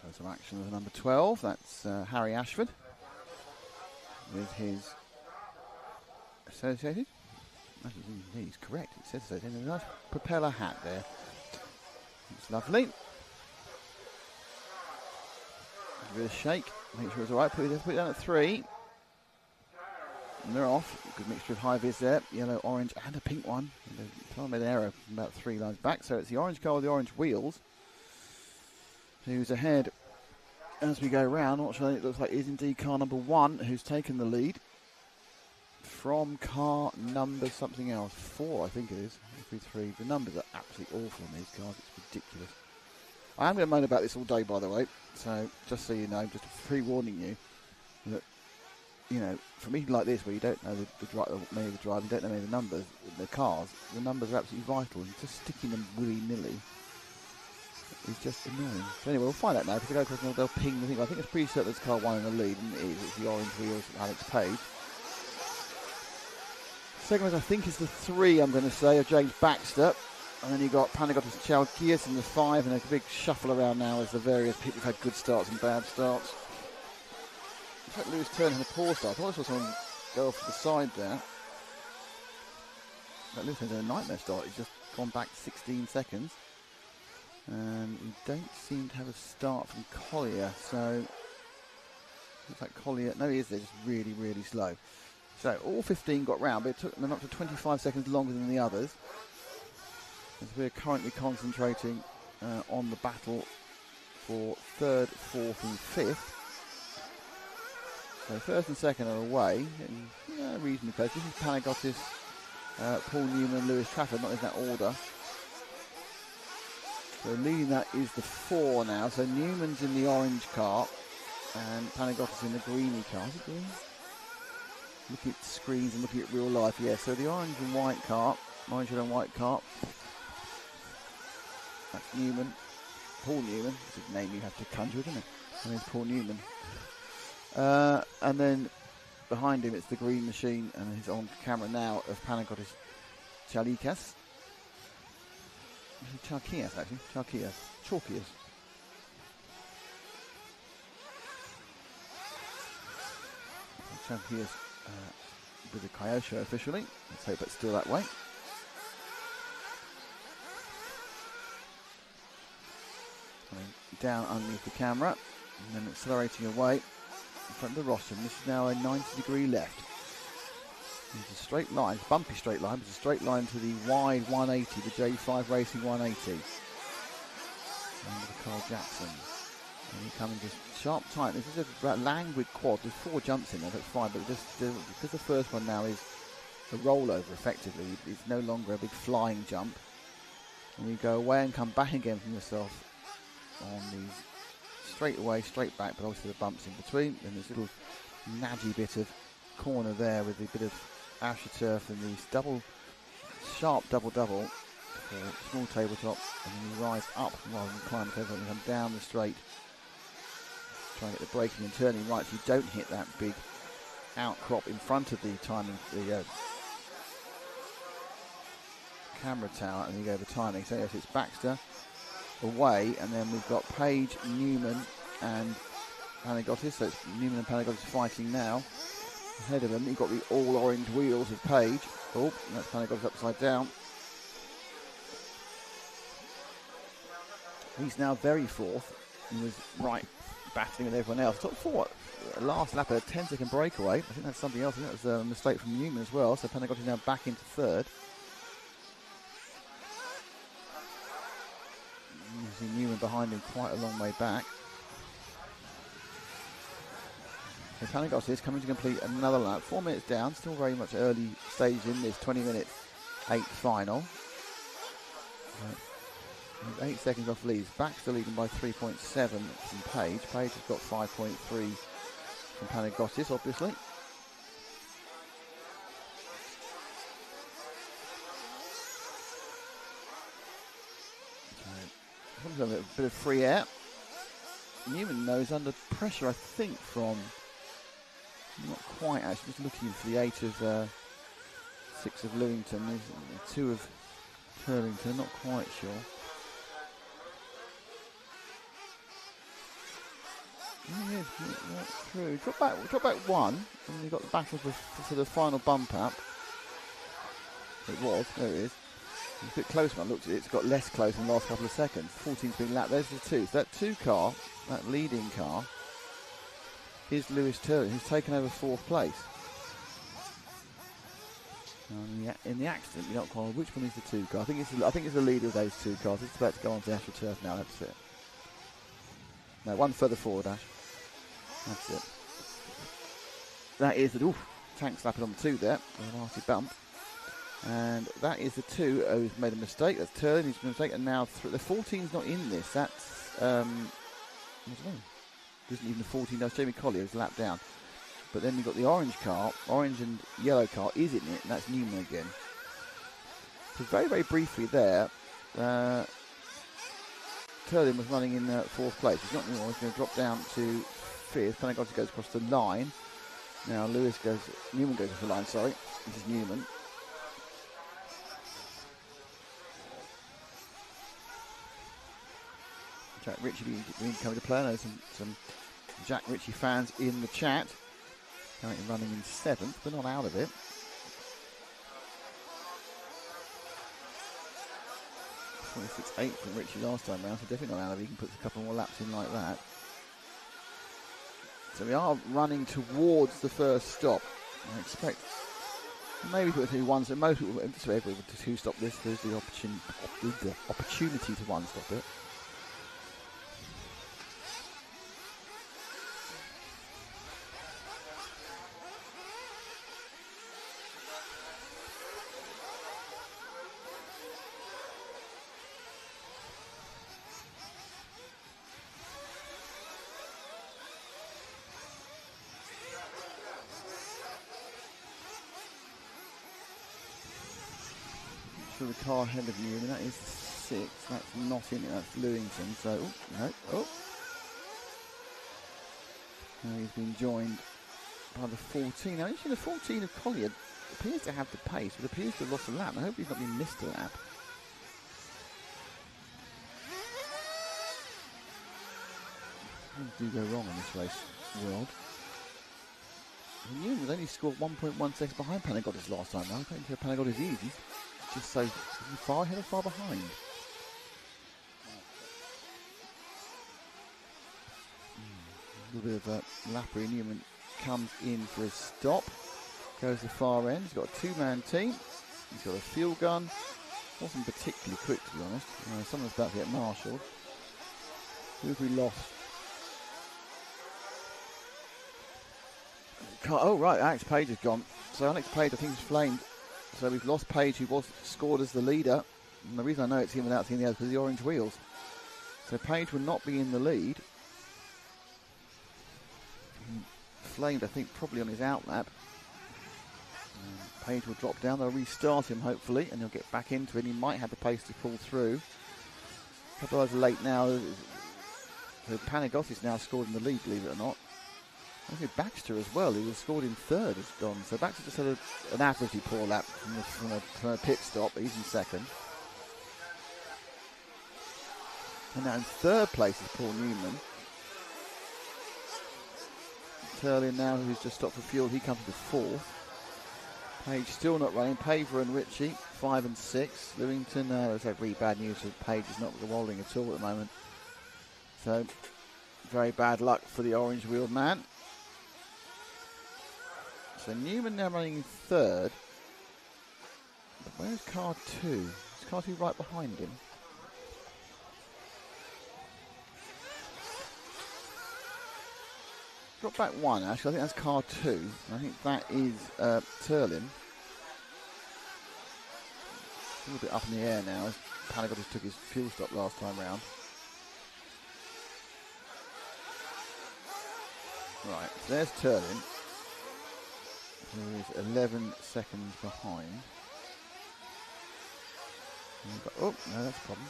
Close of action with number 12. That's Harry Ashford with his associated. He's correct. It says associated. There's a nice propeller hat there. It's lovely. Give it a shake. Make sure it's all right. Put it down at 3. And they're off. Good mixture of high vis there. Yellow, orange, and a pink one. I made an error from about 3 lines back. So it's the orange car with the orange wheels who's ahead as we go round. What it looks like is indeed car number 1 who's taken the lead from car number something else. 4, I think it is. 3. The numbers are absolutely awful on these cars. It's ridiculous. I am going to moan about this all day, by the way. So just so you know, just pre-warning you that, you know, for me like this, where you don't know many of the driving, don't know many of the numbers, the cars, the numbers are absolutely vital, and just sticking them willy-nilly is just annoying. So anyway, we'll find out now, because they go across and they'll ping the thing. I think it's pretty certain there's car 1 in the lead, and it is. It's the orange wheels of Alex Page. Second one, I think, is the 3, I'm going to say, of James Baxter. And then you've got Panagotis Chalkias in the 5, and a big shuffle around now as the various people have had good starts and bad starts. In fact, Lewis Turner had a poor start. I thought I saw someone go off to the side there. But Lewis Turner had a nightmare start. He's just gone back 16 seconds. And we don't seem to have a start from Collier. So, looks like Collier, no, he is there, just really, really slow. So, all 15 got round, but it took them up to 25 seconds longer than the others. As we're currently concentrating on the battle for 3rd, 4th and 5th. So 1st and 2nd are away, and reasonably close. This is Panagotis, Paul Newman, Lewis Trafford, not in that order. So leading that is the 4 now. So Newman's in the orange car, and Panagotis in the greeny car. Is it green? Looking at screens and looking at real life, yeah. So the orange and white car, orange and white car. That's Newman, Paul Newman. It's a name you have to conjure, isn't it? I mean, it's Paul Newman. And then behind him it's the green machine, and he's on camera now of Panagotis Chalikas. Chalkias, actually. Chalkias. Chalkias with the Kyosho officially. Let's hope it's still that way. Coming down underneath the camera, and then accelerating away in front of the rostrum. This is now a 90-degree left. It's a straight line, bumpy straight line, but it's a straight line to the wide 180, the J5 Racing 180. And with Carl Jackson. And you're coming just sharp tight. This is a languid quad. There's 4 jumps in there, that's fine, but just because the first one now is a rollover effectively, it's no longer a big flying jump. And you go away and come back again from yourself on these straight away, straight back, but obviously the bumps in between. Then there's a little nadgy bit of corner there with a bit of AstroTurf and these sharp double for small tabletop, and then you rise up rather than climb the tabletop and come down the straight. Try and get the braking and turning right so you don't hit that big outcrop in front of the timing, the camera tower, and you go over timing. So yes, it's Baxter away, and then we've got Page, Newman and Panagotis. So it's Newman and Panagotis fighting now. Ahead of them, you've got the all orange wheels of Page. Oh, that's Panagotis upside down. He's now very 4th. He was right battling with everyone else. Top 4, last lap, a 10-second breakaway. I think that's something else. I think that was a mistake from Newman as well. So Panagotis now back into 3rd. You see Newman behind him quite a long way back. So Panagotis coming to complete another lap. 4 minutes down, still very much early stage in this 20-minute 8th final. Right. He's 8 seconds off leads. Baxter leading by 3.7 from Page. Page has got 5.3 from Panagotis, obviously. So, a little bit of free air. Newman knows under pressure, I think, from not quite actually, just looking for the 8 of 6 of Lewington, 2 of Turlington, not quite sure. Yeah, through. Drop back 1, and you've got the battle for the final bump up. It was, there it is. It's a bit close when I looked at it, it's got less close in the last couple of seconds. 14's been lapped, there's the 2. So that 2 car, that leading car, is Lewis Turley, who's taken over 4th place. In the accident, you're not quite, which one is the 2 car? I think it's the leader of those 2 cars. It's about to go on to Astral Turf now, that's it. No, one further forward, Ash. That's it. That is the, tank slapping on the 2 there, a nasty bump. And that is the 2 who's made a mistake. That's Turley, who's made a mistake, and now the 14's not in this. That's I don't know. Isn't even the 14. That's Jamie Collier's lapped down. But then you've got the orange car, orange and yellow car is in it, and that's Newman again. So very, very briefly there, Turley was running in 4th place. He's not anymore. He's going to drop down to 5th. Panagotti goes across the line. Now Newman goes across the line, sorry. This is Newman. Jack Ritchie being coming to play. I know some Jack Ritchie fans in the chat. Currently running in 7th, but not out of it. It's 8 from Ritchie last time round, so definitely not out of it. He can put a couple more laps in like that. So we are running towards the first stop. I expect maybe put through one, so most people, so everybody would 2 stop this. There's the opportunity to 1 stop it. The car ahead of you, and that is 6. That's not in it, that's Lewington. So, Now he's been joined by the 14. Now, actually, the 14 of Collier appears to have the pace, but appears to have lost a lap. I hope he's not been missed a lap. Things do go wrong in this race world. Newman only scored 1.1 seconds behind Panagotis last time. Now, I don't think Panagotis is easy. Just so far ahead or far behind. A little bit of a lappery. Newman comes in for a stop. Goes the far end. He's got a 2-man team. He's got a fuel gun. Wasn't particularly quick, to be honest. Someone's about to get marshalled. Who have we lost? Oh, right. Alex Page has gone. So Alex Page, I think, is flamed. So we've lost Page, who was scored as the leader. And the reason I know it's him without seeing the others is because of the orange wheels. So Page will not be in the lead. Flamed, I think, probably on his outlap. Page will drop down. They'll restart him, hopefully, and he'll get back into it. He might have the pace to pull through. A couple of hours late now. So Panagotti's now scored in the lead, believe it or not. I think Baxter as well, who was scored in 3rd, has gone. So Baxter just had an averagely poor lap from a pit stop. He's in 2nd. And now in 3rd place is Paul Newman. Turley now, who's just stopped for fuel, he comes to 4th. Page still not running. Paver and Ritchie, 5 and 6. Lewington, there's that really bad news that Page is not rolling at all at the moment. So, very bad luck for the orange wheeled man. So Newman now running in 3rd. But where's car 2? Is car 2 right behind him? Drop back 1, actually. I think that's car 2. I think that is Turlin. A little bit up in the air now. Panagotis took his fuel stop last time round. Right, so there's Turlin, who is 11 seconds behind. Oh, no, that's a problem.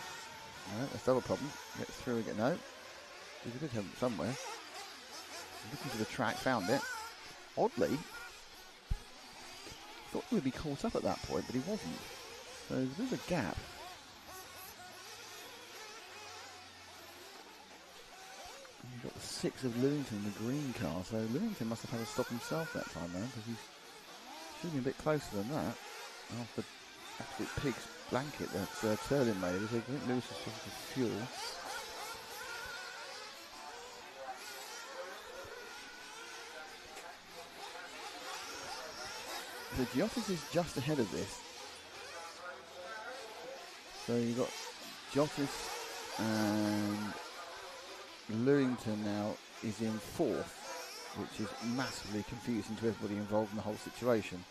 No, that's double problem. Get through again. No. There's a bit of somewhere. Looking for the track, found it. Oddly, thought he would be caught up at that point, but he wasn't. So there's a gap. And you've got the 6 of Lewington in the green car, so Lewington must have had to stop himself that time round, because he's shooting a bit closer than that. After absolute pig's blanket that Turlin made. I think Lewis was supposed to fuel. The Giottis is just ahead of this. So you've got Giottis and Lewington now is in 4th, which is massively confusing to everybody involved in the whole situation.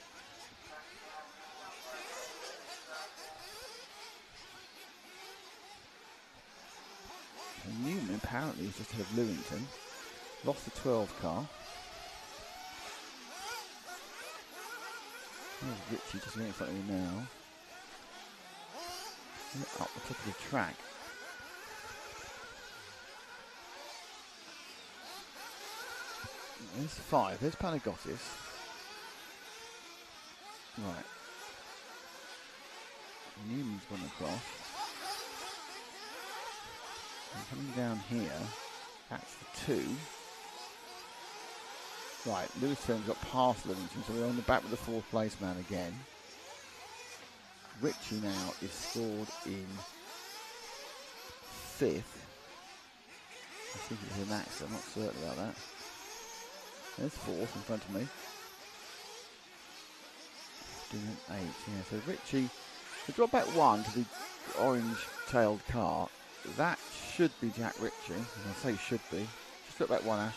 And Newman apparently is just ahead of Lewington. Lost the 12 car. There's Richie just in front of me now. Up the top of the track. There's 5. There's Panagotis. Right. Newman's gone across. And coming down here, that's the 2. Right, Lewis Turner's got past Lewington, so we're on the back with the 4th place man again. Richie now is scored in 5th. I think it's an accident, I'm not certain about that. There's 4th in front of me. Doing 8, yeah, so Richie, to drop back 1 to the orange-tailed car, that should be Jack Ritchie, and I say should be. Just drop back 1, Ash.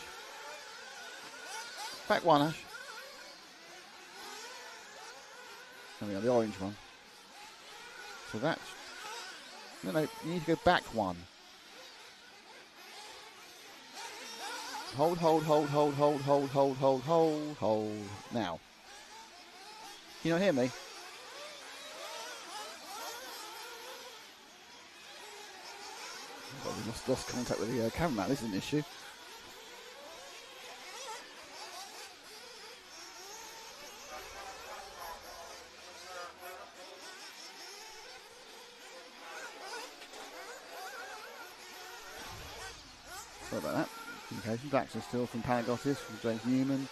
Back 1, Ash. There we are, the orange one. So that's... No, you need to go back 1. Hold. Now. Can you not hear me? Well, we lost contact with the cameraman, this is an issue. Sorry about that. Communication. Blackson still from Panagotis, from James Newman.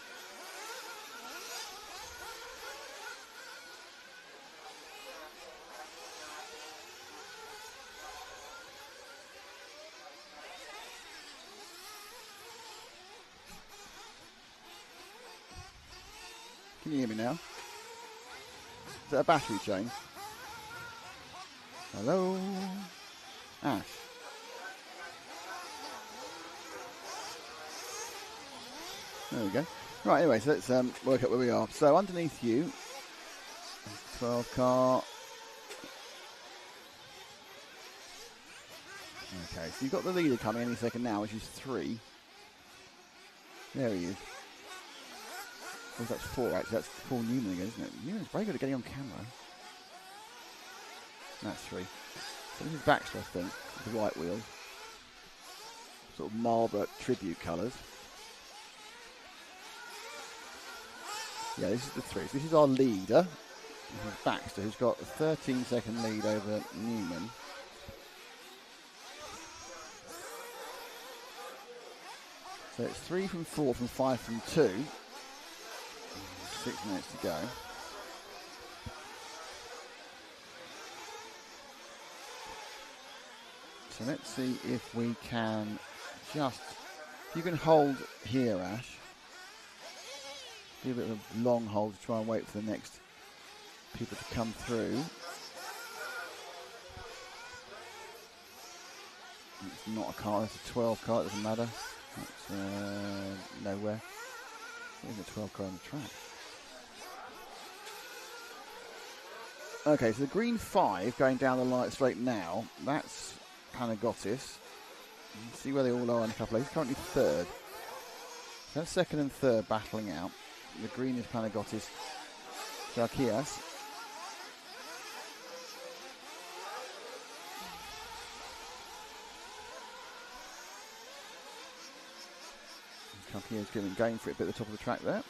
Can you hear me now? Is that a battery change? Hello? Ash? There we go. Right, anyway, so let's work out where we are. So underneath you, 12 car. Okay, so you've got the leader coming any second now, which is 3. There he is. Oh, that's 4 actually. That's Paul Newman again, isn't it? Newman's very good at getting on camera. That's 3. So this is Baxter, I think, with the white wheels. Sort of Marlborough tribute colours. Yeah, this is the 3. So this is our leader. This is Baxter, who's got a 13-second lead over Newman. So it's 3 from 4 from 5 from 2. 6 minutes to go. So let's see if we can just... If you can hold here, Ash. Do a bit of a long hold to try and wait for the next people to come through. It's not a car, it's a 12 car, it doesn't matter. It's nowhere. There's a 12 car on the track. Okay, so the green 5 going down the light straight now, that's Panagotis. See where they all are in a couple of. He's currently third. So that's second and third battling out. The green is Panagotis. Charkias. Charkias going for it a bit at the top of the track there.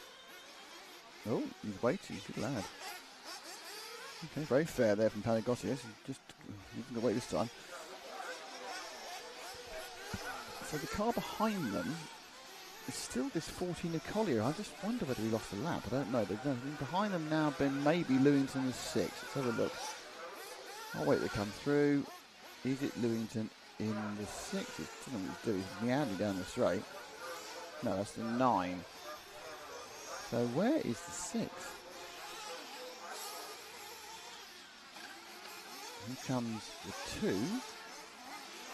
Oh, he's waiting. Good lad. Okay, very fair there from Panagotis. Just going to wait this time. So the car behind them is still this 14 Collier. I just wonder whether he lost a lap. I don't know. Behind them now been maybe Lewington is 6. Let's have a look. I'll wait to come through. Is it Lewington in the 6? It doesn't know what he's doing. He's meandering down the straight. No, that's the 9. So where is the 6? Here comes the 2.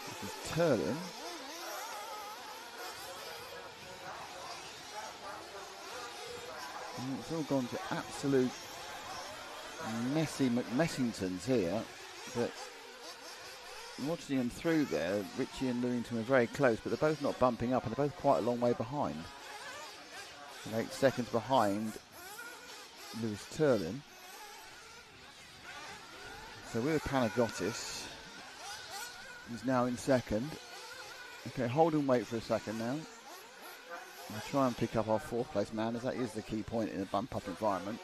This is Turlin. And it's all gone to absolute messy McMessingtons here, but watching them through there, Richie and Lewington are very close, but they're both not bumping up, and they're both quite a long way behind. And 8 seconds behind Lewis Turlin. So we're with Panagotis, who's now in second. Okay, hold and wait for a second now. We'll try and pick up our 4th place man, as that is the key point in a bump up environment.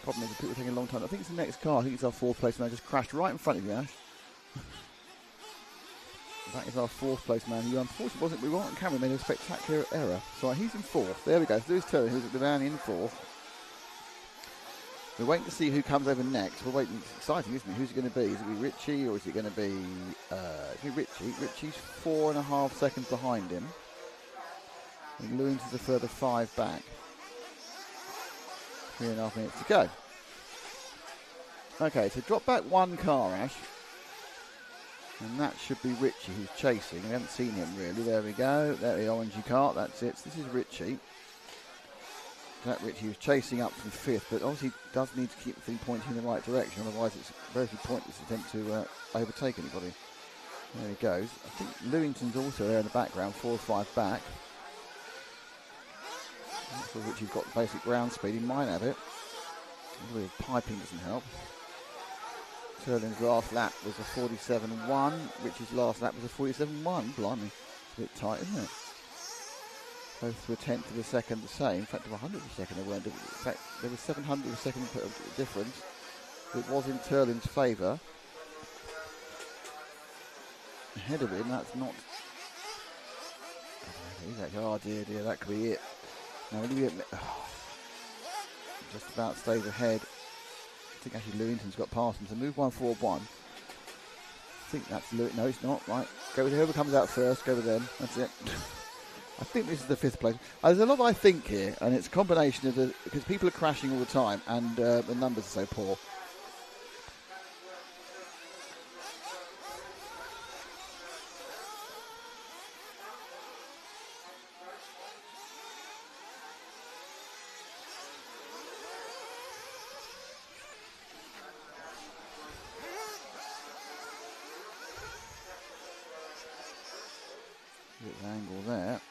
Problem is, people are taking a long time. I think it's the next car. I think it's our 4th place man. Just crashed right in front of you, Ash. That is our 4th place man. Who unfortunately wasn't. We weren't on camera. Made a spectacular error. So he's in 4th. There we go. Lewis Turner, who's the man in 4th. We're waiting to see who comes over next. We're waiting. It's exciting, isn't it? Who's it going to be? Is it going to be Richie, or is it going to be? Richie. Richie's 4.5 seconds behind him. And Lewington's a further 5 back. 3.5 minutes to go. Okay, so drop back 1 car, Ash. And that should be Richie, who's chasing. We haven't seen him really. There we go. There, the orangey car. That's it. So this is Richie. That Richie was chasing up from 5th, but obviously does need to keep the thing pointing in the right direction. Otherwise, it's very pointless attempt to overtake anybody. There he goes. I think Lewington's also there in the background, 4 or 5 back. I'm not sure Richie's got basic ground speed. He might have it. Although piping doesn't help. Turlin's last lap was a 47.1. Richie's last lap was a 47.1. Blimey. It's a bit tight, isn't it? Both to a tenth of a second the same. In fact, to 100th of a second they weren't. In fact, there was 700th of a second difference. It was in Turlin's favour. Ahead of him, that's not. Oh dear, that could be it. Now, just about stays ahead. I think actually Lewington's got past him, so move 141. I think that's Lewington. No, it's not. Right, go with whoever comes out first. Go with them. That's it. I think this is the 5th place. There's a lot I think here, and it's a combination of because people are crashing all the time, and the numbers are so poor. Good angle there.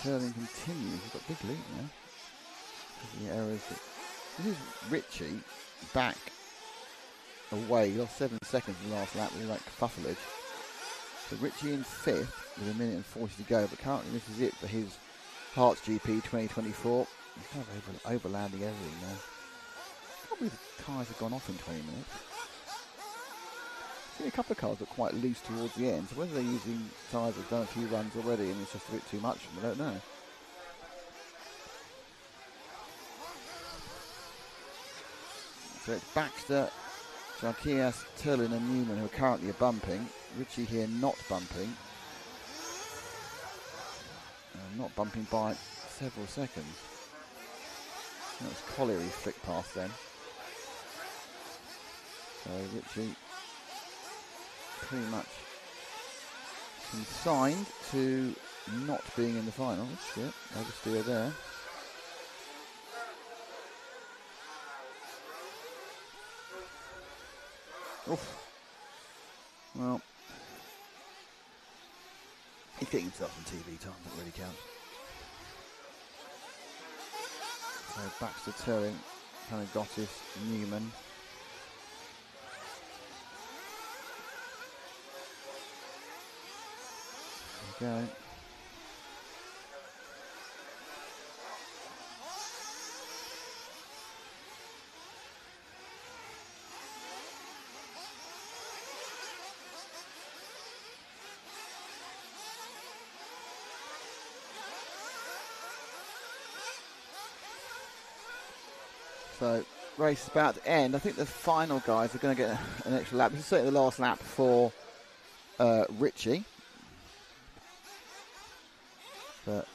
Turling continues. He's got a big lead now. The errors. This is Richie back away. He lost 7 seconds in the last lap with like fuffleage. So Richie in 5th with 1 minute and 40 to go. But currently this is it for his Herts GP 2024. He's kind of overlanding everything now. Probably the tyres have gone off in 20 minutes. A couple of cars are quite loose towards the end, so whether they're using tyres that have done a few runs already and it's just a bit too much for them, I don't know. So it's Baxter, Jarkias, Turlin and Newman who are currently bumping. Richie here not bumping. Not bumping by several seconds. That was Colliery flicked past then. So Richie pretty much consigned to not being in the final. That's it. Oversteer there. Oof. Well, he's getting himself on TV time, doesn't really count. So Baxter, Turin, Panagotis, Newman. There we go. So, race is about to end. I think the final guys are going to get an extra lap. This is certainly the last lap for Richie. But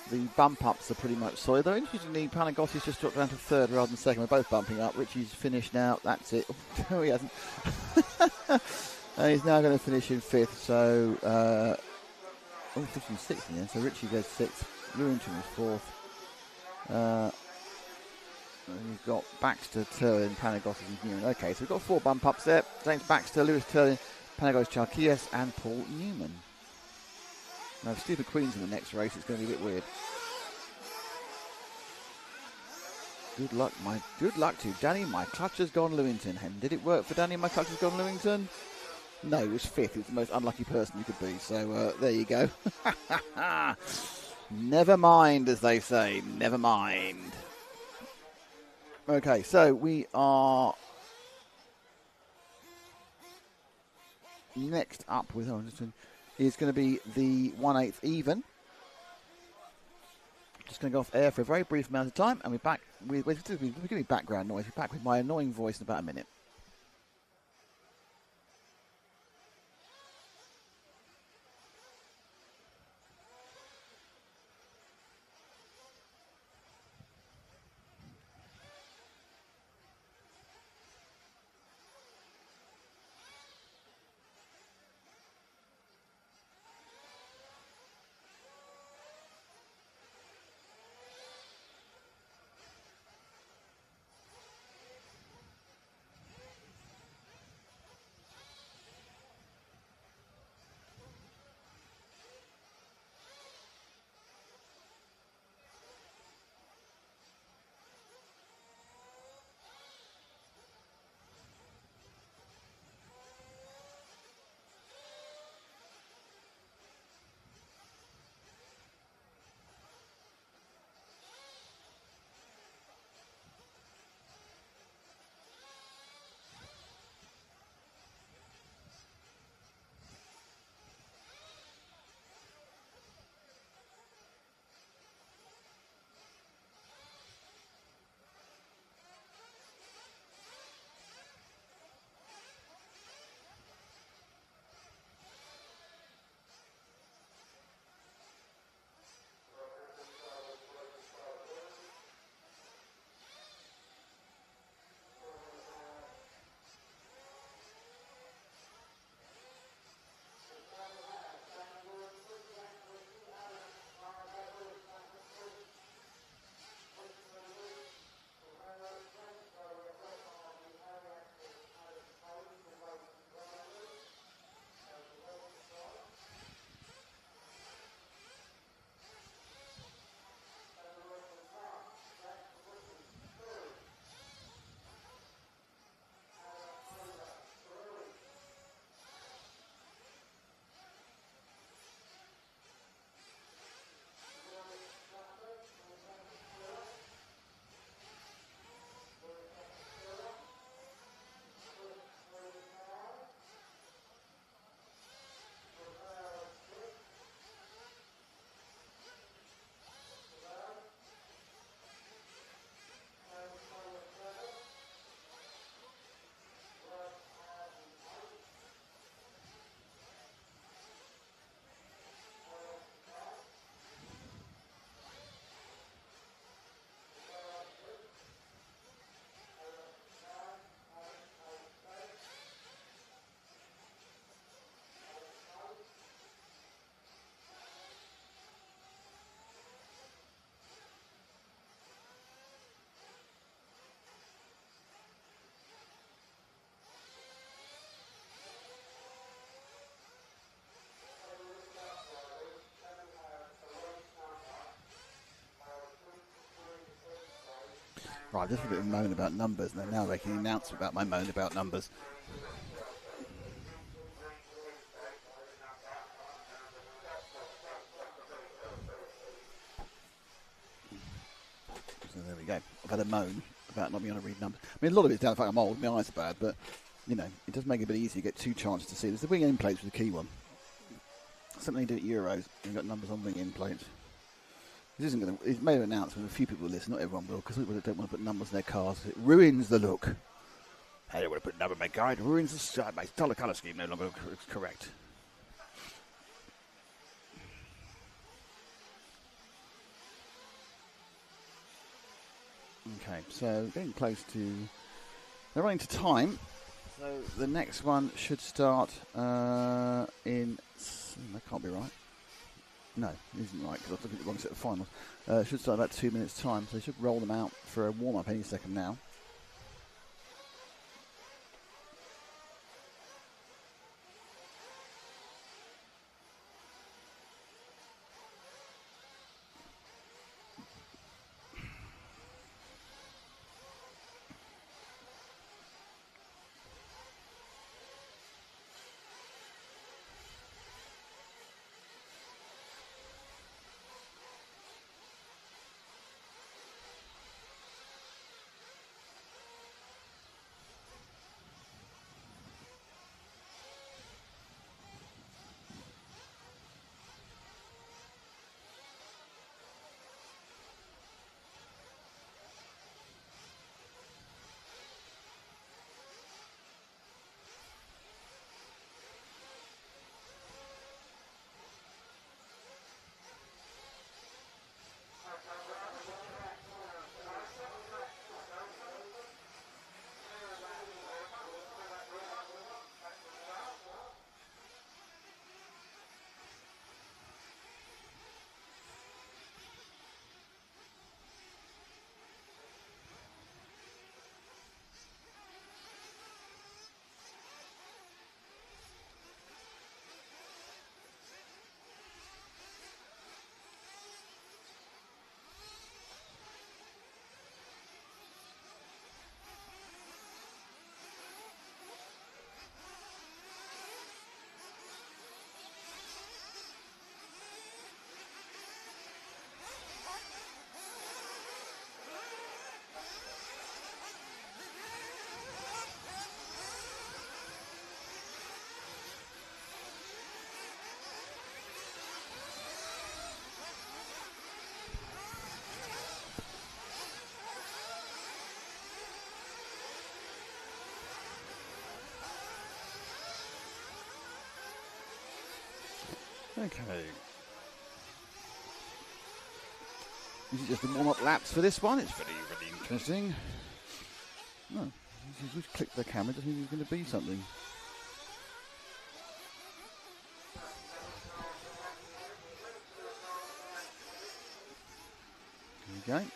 the bump ups are pretty much solid. Though, interestingly, Panagotti's just dropped down to third rather than second. We're both bumping up. Richie's finished now. That's it. No, he hasn't. And he's now going to finish in fifth. So, finishing sixth in the end. So, Richie goes sixth. Lewington is fourth. And you've got Baxter, Turlin, Panagottis and Newman. Okay, so we've got 4 bump ups there. James Baxter, Lewis Turlin, Panagottis, Charkias and Paul Newman. Now, if Stupid Queen's in the next race, it's going to be a bit weird. Good luck to you. Danny, my clutch has gone Lewington. And did it work for Danny, my clutch has gone Lewington? No, it was fifth. It's the most unlucky person you could be. So, there you go. Never mind, as they say. Never mind. Okay, so we are next up with is going to be the 1/8 even. Just going to go off air for a very brief amount of time, and we're back with give me background noise. We're back with my annoying voice in about a minute. Right, just a bit of moan about numbers, and they're now making an announcement about my moan about numbers. So there we go. I've had a moan about not being able to read numbers. I mean, a lot of it's down to the fact I'm old, my eyes are bad, but, you know, it does make it a bit easier to get 2 chances to see. There's the wing end plates with the key one. Something they do at Euros, you've got numbers on wing end plates. This isn't going to. It's made an announcement. A few people will listen. Not everyone will, because people don't want to put numbers in their cars. It ruins the look. I don't want to put a number in my car. It ruins the style. My colour scheme no longer correct. Okay, so getting close to. They're running to time. So the next one should start in. That can't be right. No, it isn't right, because I was looking at the wrong set of finals. Should start about 2 minutes' time, so they should roll them out for a warm-up any second now. Okay. Is it just the warm-up laps for this one? It's very, very interesting. No, if you just click the camera, it doesn't mean it's going to be something. There we go.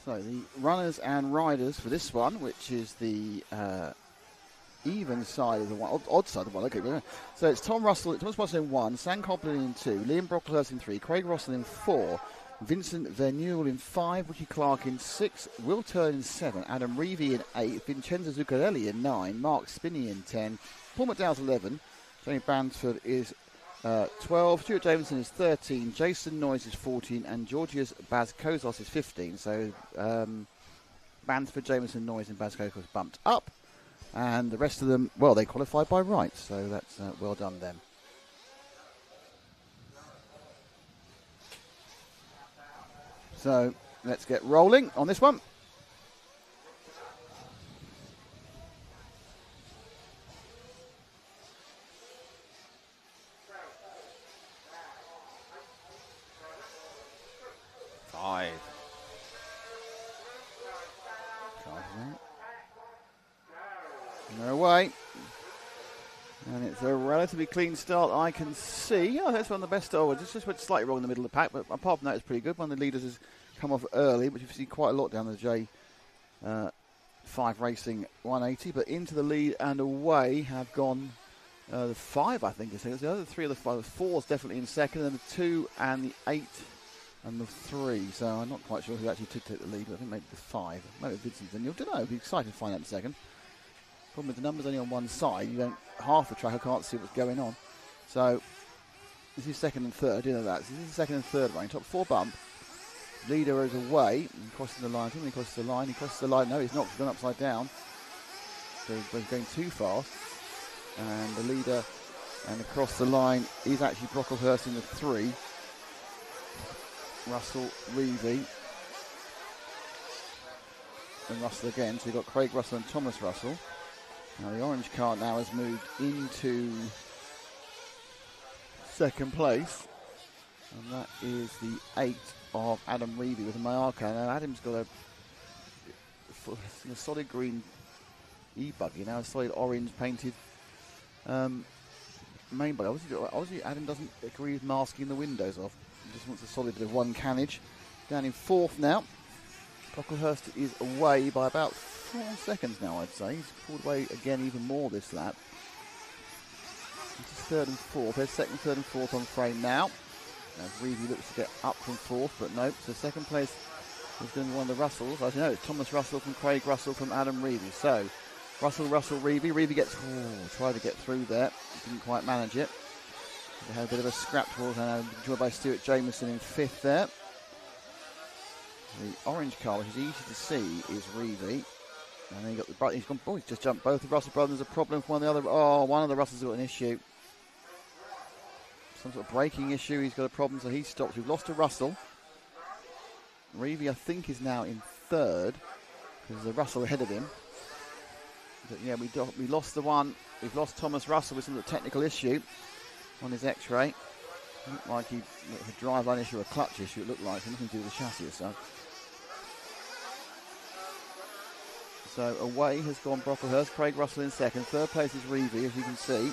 So the runners and riders for this one, which is the even side of the one, odd side of the one. Okay, so it's Thomas Russell in 1, Sam Copeland in 2, Liam Brocklehurst in 3, Craig Russell in 4, Vincent Verneuil in 5, Ricky Clark in 6, Will Turn in 7, Adam Reevy in 8, Vincenzo Zuccarelli in 9, Mark Spinney in 10, Paul McDowell's 11, Tony Bansford is 12, Stuart Jameson is 13, Jason Noyes is 14, and Georgios Bazkozos is 15. So Bansford, Jameson, Noyes, and Bazkozos bumped up, and the rest of them, well, they qualified by right, so that's well done them. So let's get rolling on this one. And they're away. And it's a relatively clean start, I can see. Oh, that's one of the best. Oh, just went slightly wrong in the middle of the pack, but apart from that, it's pretty good. One of the leaders has come off early, which you've seen quite a lot down the J5 Racing 180. But into the lead and away have gone the 5, I think. It's the other 3 of the 5. The 4's definitely in second, and the 2 and the 8 and the 3. So I'm not quite sure who actually took the lead, but I think maybe the 5. Maybe Vincent and you'll don't know. I'll be excited to find out in a second. Problem with the numbers only on one side, you don't half the track. I can't see what's going on. So this is second and third. You know that. So this is the second and third running. Top 4 bump. Leader is away and crossing the line. I think he crosses the line. He crosses the line. No, he's not. He's gone upside down. So he's going too fast. And the leader and across the line is actually Brocklehurst in the 3. Russell, Reevy, and Russell again. So you've got Craig Russell and Thomas Russell. Now the orange car now has moved into second place, and that is the 8 of Adam Reevy with a Mallorca. Now Adam's got a solid green E-buggy, now a solid orange painted main buggy. Obviously Adam doesn't agree with masking the windows off. He just wants a solid bit of one cannage. Down in 4th now. Brocklehurst is away by about 4 seconds now, I'd say. He's pulled away again even more this lap. This is 3rd and 4th. There's 2nd, 3rd and 4th on frame now. As Reevy looks to get up from 4th, but nope. So second place is going to be one of the Russells. As you know, it's Thomas Russell from Craig Russell from Adam Reevy. So Russell, Reevy. Reevy gets, tried to get through there. Didn't quite manage it. They had a bit of a scrap towards and enjoyed by Stuart Jameson in 5th there. The orange car, which is easy to see, is Reevy. And then he's gone, he's just jumped both the Russell brothers. There's a problem for one of the other. Oh, one of the Russells has got an issue. Some sort of braking issue. He's got a problem, so he stops. We've lost to Russell. Reevy, I think, is now in 3rd because there's a Russell ahead of him. But yeah, we lost the one. We've lost Thomas Russell with some sort of technical issue on his X-ray. Looked like he had a driveline issue, a clutch issue. It looked like nothing to do with the chassis or so. So away has gone Brocklehurst. Craig Russell in 2nd. 3rd place is Reevy, as you can see.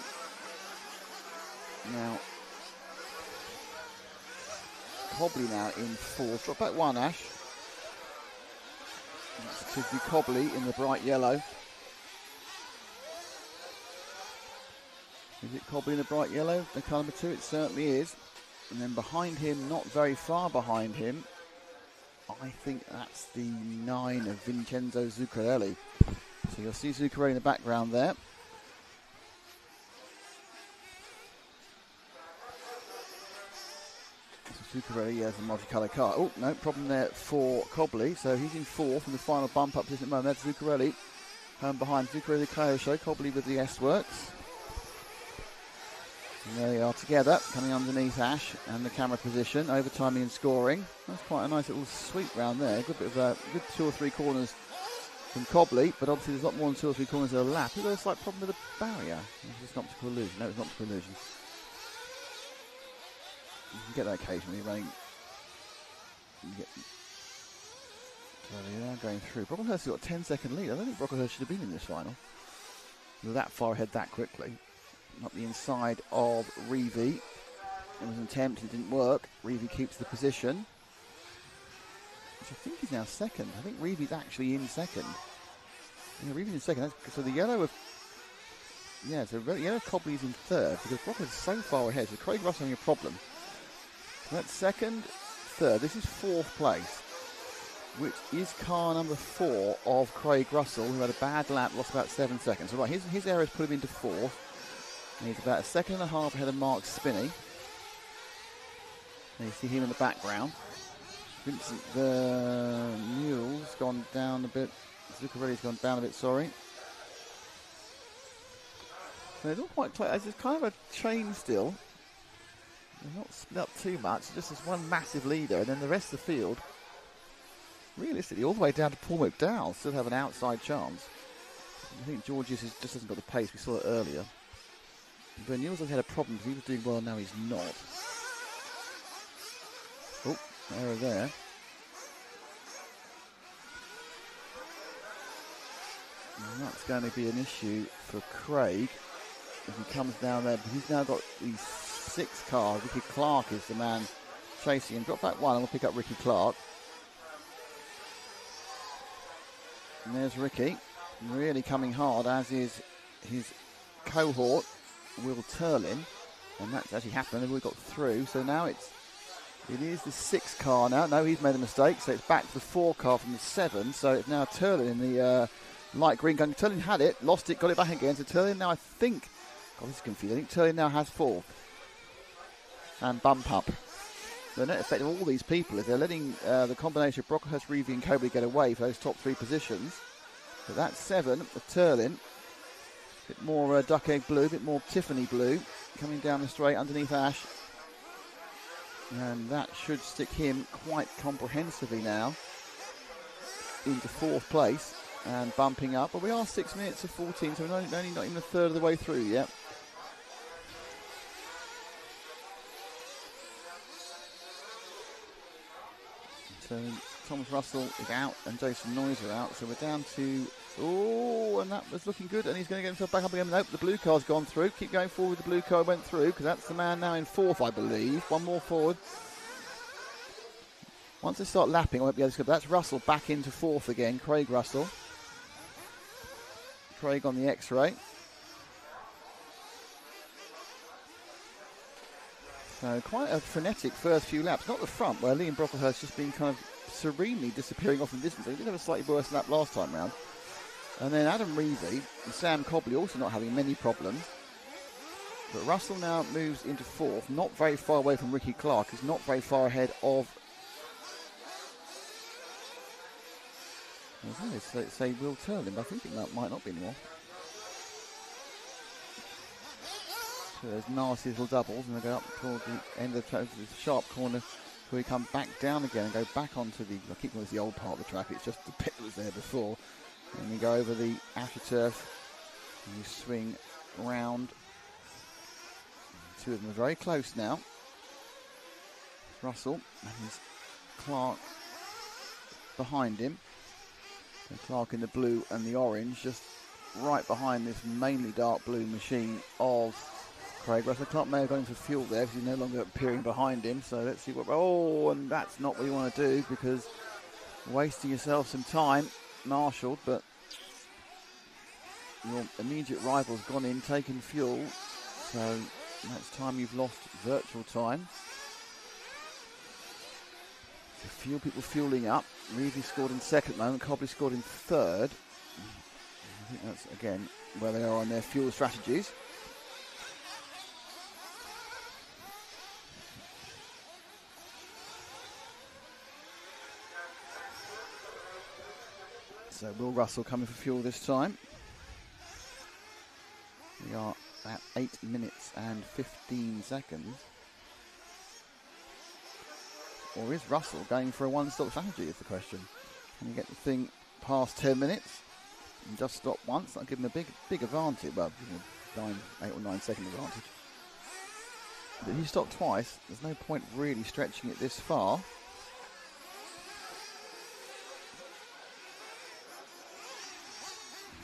Now, Cobley now in 4th. Drop back 1, Ash. That's to be Cobley in the bright yellow. Is it Cobley in the bright yellow? The car number 2, it certainly is. And then behind him, not very far behind him, I think that's the 9 of Vincenzo Zuccarelli. So you'll see Zuccarelli in the background there. So Zuccarelli has a multicolour car. Oh, no problem there for Cobley. So he's in 4th in the final bump up position at the moment. That's Zuccarelli. Behind Zuccarelli, the Kyosho. Cobley with the S-Works. And there they are together, coming underneath Ash and the camera position, overtiming and scoring. That's quite a nice little sweep round there. Good bit of good 2 or 3 corners from Cobley, but obviously there's a lot more than 2 or 3 corners of a lap. We've got a slight problem with the barrier. It's just an optical illusion. No, it's not optical illusion. You can get that occasionally running. So they are going through. Brocklehurst has got a 10-second lead. I don't think Brocklehurst should have been in this final. They're that far ahead that quickly. Up the inside of Reevy. It was an attempt, it didn't work. Reevy keeps the position. Which I think is now 2nd. I think Reevy's actually in 2nd. Yeah, Reevy's in 2nd. So the yellow of... Yeah, so yellow Cobley's in 3rd because Brocklehurst is so far ahead. So Craig Russell having a problem. So that's 2nd, 3rd. This is 4th place, which is car number 4 of Craig Russell, who had a bad lap, lost about 7 seconds. So right, his errors put him into 4th. And he's about 1.5 seconds ahead of Mark Spinney. And you see him in the background. Vincent the Mule's gone down a bit. Zuccarelli's gone down a bit, sorry. So it's all quite close. It's kind of a chain still. They're not split up too much. Just this one massive leader. And then the rest of the field, realistically, all the way down to Paul McDowell, still have an outside chance. I think Georges just hasn't got the pace. We saw it earlier. But Niels has had a problem because he was doing well, now he's not. Oh, error there. And that's going to be an issue for Craig if he comes down there. But he's now got these 6 cars. Ricky Clark is the man chasing him. Drop back 1 and we'll pick up Ricky Clark. And there's Ricky, really coming hard, as is his cohort, Will Turlin. And that's actually happened, we got through. So now it is the 6 car now. No, he's made a mistake, so it's back to the 4 car from the 7. So it's now Turlin in the light green gun. Turlin had it, lost it, got it back again. So Turlin now, I think, God, this is confusing. I think Turlin now has 4. And bump up. The net effect of all these people is they're letting the combination of Brocklehurst, Reevy and Cobley get away for those top 3 positions. But that's 7 of Turlin. A bit more duck egg blue, a bit more Tiffany blue coming down the straight underneath Ash. And that should stick him quite comprehensively now into 4th place and bumping up. But we are 6 minutes of 14, so we're only not even a third of the way through yet. So Thomas Russell is out and Jason Noyes are out. So we're down to, and that was looking good. And he's going to get himself back up again. Nope, the blue car's gone through. Keep going forward. The blue car went through because that's the man now in 4th, I believe. One more forward. Once they start lapping, I won't be able to go. But that's Russell back into 4th again. Craig Russell. Craig on the X-ray. So quite a frenetic first few laps. Not the front, where Liam Brocklehurst just been kind of serenely disappearing off in the distance. He did have a slightly worse lap last time round. And then Adam Reevy and Sam Cobley also not having many problems. But Russell now moves into 4th, not very far away from Ricky Clark. He's not very far ahead of... say Will Turlin, but I think it might not be anymore. So there's nasty little doubles, and they go up toward the end of the track, the sharp corner, where we come back down again and go back onto the, I keep calling this the old part of the track, it's just the pit that was there before. And you go over the AstroTurf, and you swing round. 2 of them are very close now. Russell and his Clark behind him. And Clark in the blue and the orange, just right behind this mainly dark blue machine of Craig Russell. Clark may have gone into fuel there because he's no longer appearing behind him. So let's see what... Oh, and that's not what you want to do because wasting yourself some time, marshalled, but your immediate rival's gone in, taken fuel. So that's time you've lost, virtual time. A few people fueling up. Reevy scored in 2nd moment, Cobley scored in 3rd. I think that's, again, where they are on their fuel strategies. So Will Russell coming for fuel this time. We are at 8 minutes and 15 seconds. Or is Russell going for a one-stop strategy is the question. Can you get the thing past 10 minutes and just stop once? That'll give him a big advantage. Well, 8 or 9 second advantage. But if you stop twice, there's no point really stretching it this far.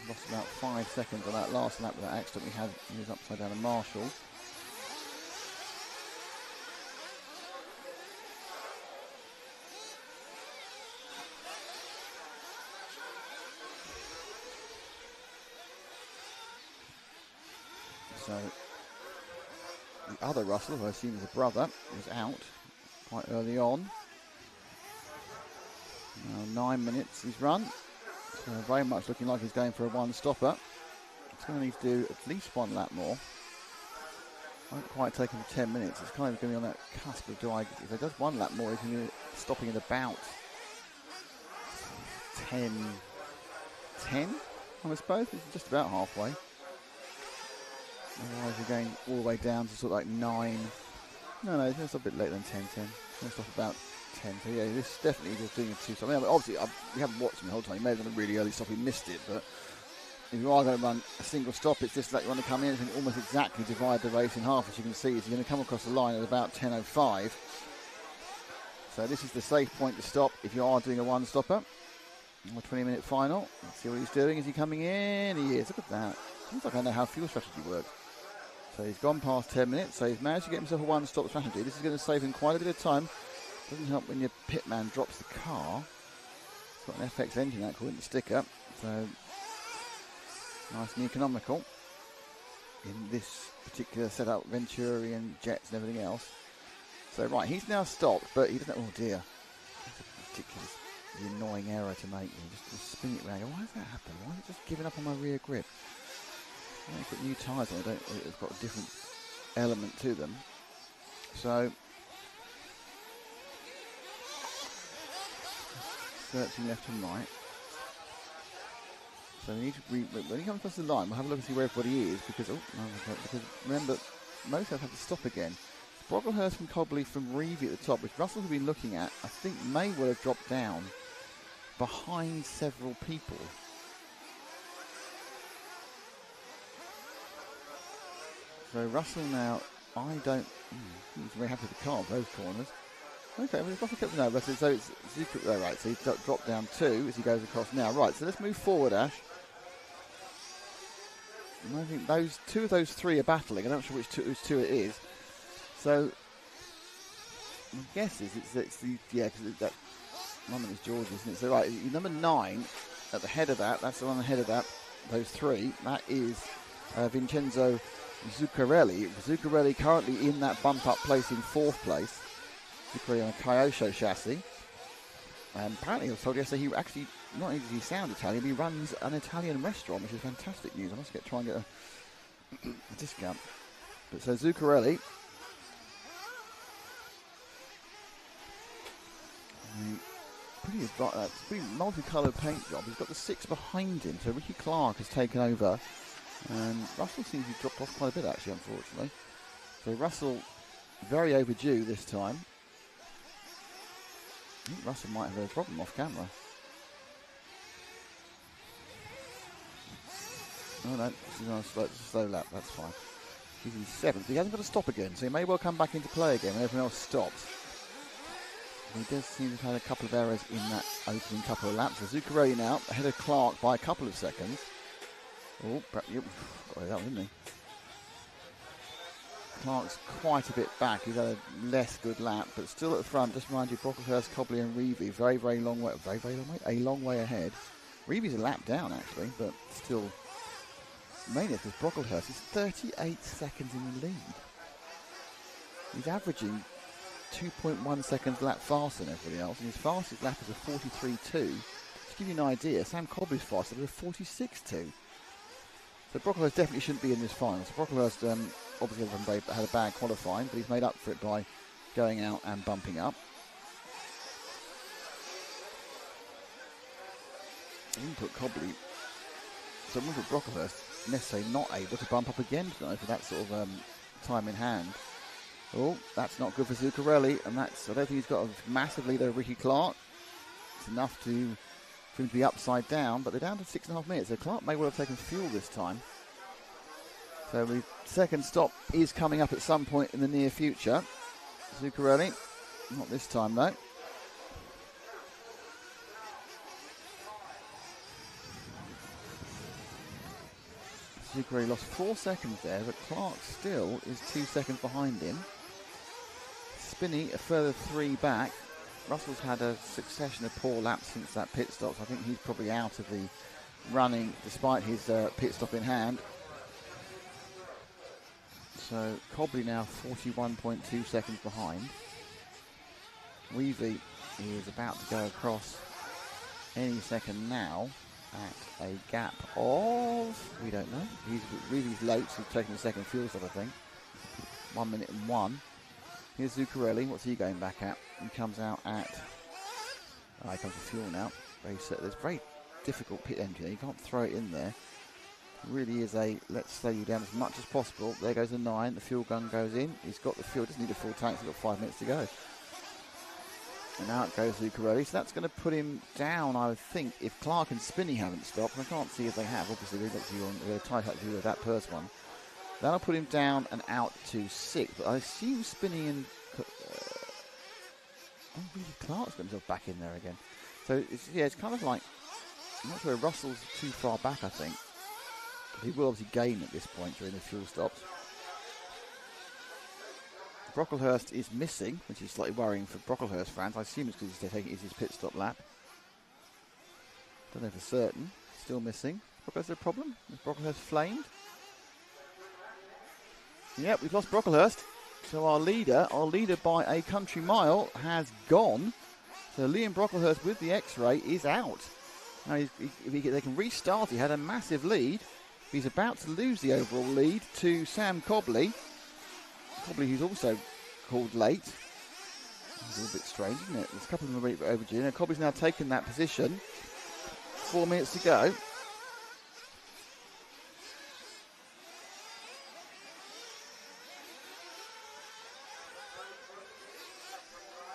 Lost about 5 seconds on that last lap with that accident we had. He was upside down and Marshall. So the other Russell, who I assume is a brother, is out quite early on. Now 9 minutes he's run. So very much looking like he's going for a one-stopper. He's going to need to do at least 1 lap more. Won't quite take him 10 minutes. It's kind of going to be on that cusp of if he does 1 lap more, he's going to be stopping at about 10, I suppose. It's just about halfway. Otherwise you're going all the way down to sort of like 9. No, it's going to stop a bit later than 10. It's going to stop about 10. So yeah, this is definitely just doing a 2-stop. I mean, obviously, we haven't watched him the whole time. He may have done a really early stop, he missed it. But if you are going to run a single stop, it's just like you want to come in and almost exactly divide the race in half. As you can see, you're going to come across the line at about 10:05. So this is the safe point to stop if you are doing a one-stopper. A 20-minute final. Let's see what he's doing. Is he coming in? He is. Look at that. Seems like I know how fuel strategy works. So he's gone past 10 minutes. So he's managed to get himself a one-stop strategy. This is going to save him quite a bit of time. Doesn't help when your pit man drops the car. It's got an FX engine according to the sticker. So nice and economical in this particular setup. Venturi and jets and everything else. So right, he's now stopped, but he doesn't. Oh dear. That's a ridiculous. The annoying error to make. Just spin it around. Why does that happen? Why is it just giving up on my rear grip? I put new tyres on. It's got a different element to them. So searching left and right. So we need to when he comes across the line, we'll have a look and see where everybody is because remember most of us have to stop again. Brocklehurst from Cobley from Reevy at the top, which Russell's been looking at, I think may well have dropped down behind several people. So Russell now, he's very happy with the car, those corners. Okay, well, no, Russell, so it's right, so he's dropped down 2 as he goes across now. Right, so let's move forward, Ash. And I think two of those 3 are battling. I'm not sure which two it is. So, my guess is it's the, because that one is George, isn't it? So, right, number 9 at the head of that, that's the one ahead of that, those 3, that is Vincenzo Zuccarelli. Zuccarelli currently in that bump-up place in 4th place. Zuccarelli on a Kyosho chassis. And apparently I was told yesterday he actually, not only does he sound Italian, he runs an Italian restaurant, which is fantastic news. I must try and get a discount. But so Zuccarelli, pretty multicoloured paint job. He's got the 6 behind him, so Ricky Clark has taken over, and Russell seems to have dropped off quite a bit actually, unfortunately. So Russell, very overdue this time. I think Russell might have a problem off camera. Oh no, he's on a slow lap, that's fine. He's in 7th, he hasn't got to stop again, so he may well come back into play again when everyone else stops. He does seem to have had a couple of errors in that opening couple of laps. So Zuccarelli now ahead of Clark by a couple of seconds. Oh, got that one, didn't he? Clark's quite a bit back. He's had a less good lap, but still at the front. Just remind you, Brocklehurst, Cobley and Reevy, very long way, a long way ahead. Reevy's a lap down actually, but still, mainly because Brocklehurst is 38 seconds in the lead. He's averaging 2.1 seconds lap faster than everybody else, and his fastest lap is a 43.2. To give you an idea, Sam Cobley's fastest was a 46.2. So Brocklehurst definitely shouldn't be in this final. So Brocklehurst obviously had a bad qualifying, but he's made up for it by going out and bumping up. He didn't put Cobley, so I'm with Brocklehurst necessarily not able to bump up again tonight with that sort of time in hand. Oh, that's not good for Zuccarelli, and I don't think he's got a massive lead over Ricky Clark. It's enough for him to be upside down, but they're down to 6.5 minutes, so Clark may well have taken fuel this time. So the second stop is coming up at some point in the near future. Zuccarelli, not this time though. Zuccarelli lost 4 seconds there, but Clark still is 2 seconds behind him. Spinney a further 3 back. Russell's had a succession of poor laps since that pit stop, so I think he's probably out of the running despite his pit stop in hand. So Cobley now 41.2 seconds behind. Reevy is about to go across any second now at a gap of, we don't know. Reevy's late, so he's taking the second fuel stop, I think. 1 minute and 1. Here's Zuccarelli. What's he going back at? He comes out at, he comes to fuel now. There's very difficult pit entry. You can't throw it in there. It really is a let's slow you down as much as possible. There goes the 9. The fuel gun goes in. He's got the fuel. Doesn't need a full tank. He's got 5 minutes to go. And out goes Zuccarelli. So that's going to put him down, I would think, if Clark and Spinney haven't stopped. I can't see if they have. Obviously, they're tight up view of that first one. That'll put him down and out to 6th. But I assume Spinney and really Clark's got himself back in there again. So it's kind of like I'm not sure Russell's too far back, I think. He will obviously gain at this point during the fuel stops. Brocklehurst is missing, which is slightly worrying for Brocklehurst fans. I assume it's because he's taking his pit stop lap. Don't know for certain. Still missing. Brocklehurst a problem? Is Brocklehurst flamed? Yep, we've lost Brocklehurst. So our leader by a country mile, has gone. So Liam Brocklehurst with the X-ray is out. Now, if they can restart, he had a massive lead. He's about to lose the overall lead to Sam Cobley. Cobley, who's also called late. It's a little bit strange, isn't it? There's a couple of them a bit overdue. Now, Cobley's now taken that position. 4 minutes to go.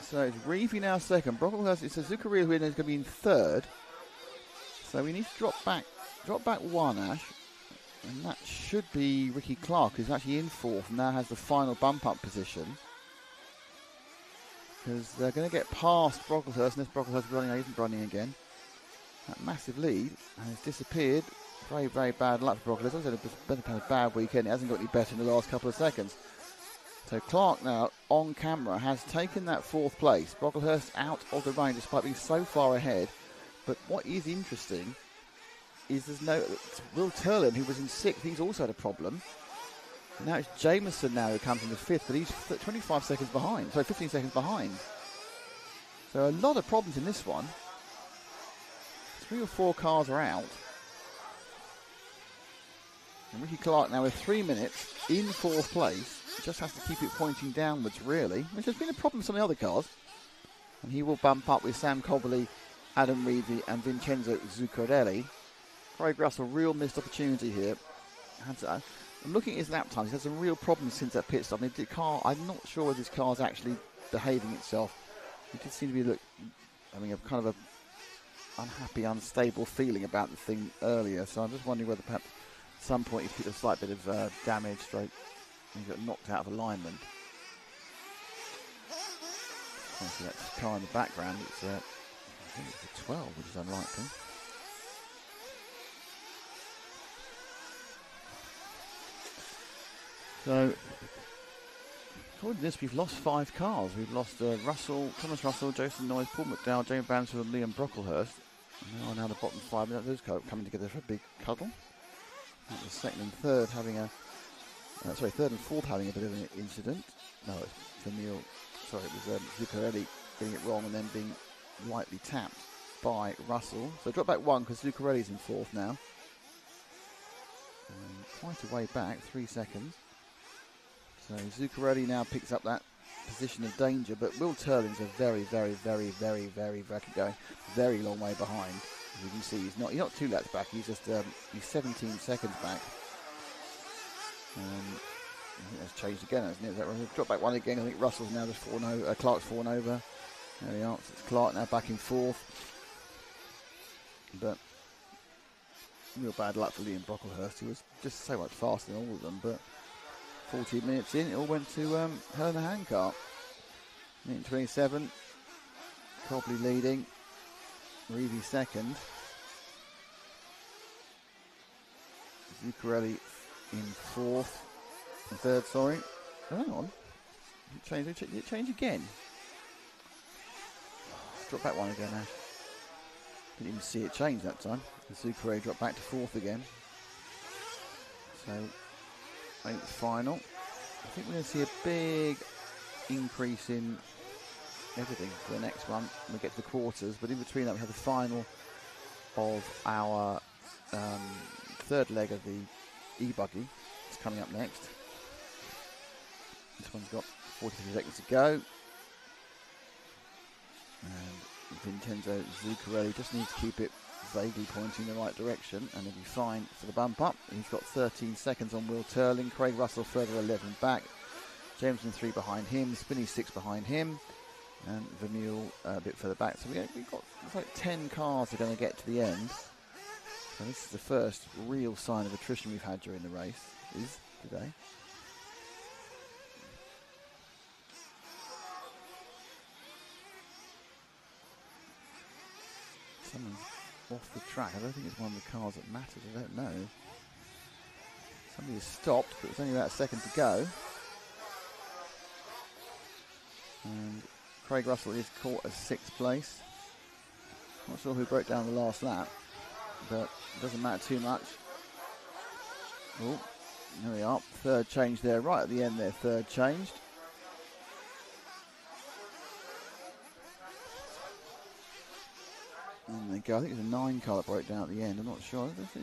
So it's Reevy now second. Brocklehurst, it's a Zuccarelli who is going to be in third. So we need to drop back one, Ash. And that should be Ricky Clark, who's actually in fourth and now has the final bump up position. Because they're going to get past Brocklehurst, and this Brocklehurst isn't running again. That massive lead has disappeared. Very, very bad luck for Brocklehurst. It's had a bad weekend. It hasn't got any better in the last couple of seconds. So Clark now, on camera, has taken that fourth place. Brocklehurst out of the rain despite being so far ahead. But what is interesting is Will Turlin, who was in sixth, he's also had a problem. And now it's Jameson now who comes in the fifth, but he's 25 seconds behind. So 15 seconds behind. So a lot of problems in this one. 3 or 4 cars are out. And Ricky Clark now with 3 minutes in fourth place. Just has to keep it pointing downwards, really, which has been a problem for some of the other cars. And he will bump up with Sam Cobley, Adam Reevy and Vincenzo Zuccarelli. Craig Russell, real missed opportunity here. I'm looking at his lap times. He's had some real problems since that pit stop. I'm not sure whether this car's actually behaving itself. He did seem to be having a kind of a unhappy, unstable feeling about the thing earlier. So I'm just wondering whether perhaps at some point he's picked a slight bit of damage, straight. He got knocked out of alignment. I see that car in the background. It's I think it's a 12, which is unlikely. So, according to this, we've lost 5 cars. We've lost Thomas Russell, Jason Noyes, Paul McDowell, James Bransford, and Liam Brocklehurst. And now the bottom 5. Those cars coming together for a big cuddle. That was second and third having third and fourth having a bit of an incident. No, it was Zuccarelli getting it wrong and then being lightly tapped by Russell. So drop back one because Zuccarelli's in fourth now. Quite a way back, 3 seconds. So Zuccarelli now picks up that position of danger, but Will Turlin's a very, very, very, very, very, very long way behind. As you can see, he's not 2 laps back. He's just he's 17 seconds back. I think that's changed again, hasn't it? Drop back one again. I think Russell's now just fallen over. Clark's fallen over. There we are. So it's Clark now back in fourth. But real bad luck for Liam Brocklehurst. He was just so much faster than all of them. But 14 minutes in, it all went to Helena Handcart. Minute 27. Cobley leading. Reevy second. Zuccarelli in fourth. Third, sorry. Oh, hang on. Did it change again? Drop back one again, Ash. Didn't even see it change that time. Zuccarelli dropped back to fourth again. So, eighth final. I think we're going to see a big increase in everything for the next one when we get to the quarters. But in between that, we have the final of our third leg of the E-buggy. It's coming up next. This one's got 43 seconds to go. And Vincenzo Zuccarelli just needs to keep it vaguely pointing in the right direction and he'll be fine for the bump up. He's got 13 seconds on Will Turling. Craig Russell further 11 back. Jameson 3 behind him. Spinney 6 behind him. And Vermeulen a bit further back. So we've got like 10 cars are going to get to the end. So this is the first real sign of attrition we've had during the race today. Someone's off the track. I don't think it's one of the cars that matters. I don't know. Somebody has stopped, but it's only about a second to go. And Craig Russell is caught as 6th place. Not sure who broke down the last lap, but it doesn't matter too much. Oh, there we are. 3rd change there, right at the end there, 3rd changed. And they go. I think it was a 9 car that broke down at the end. I'm not sure. No,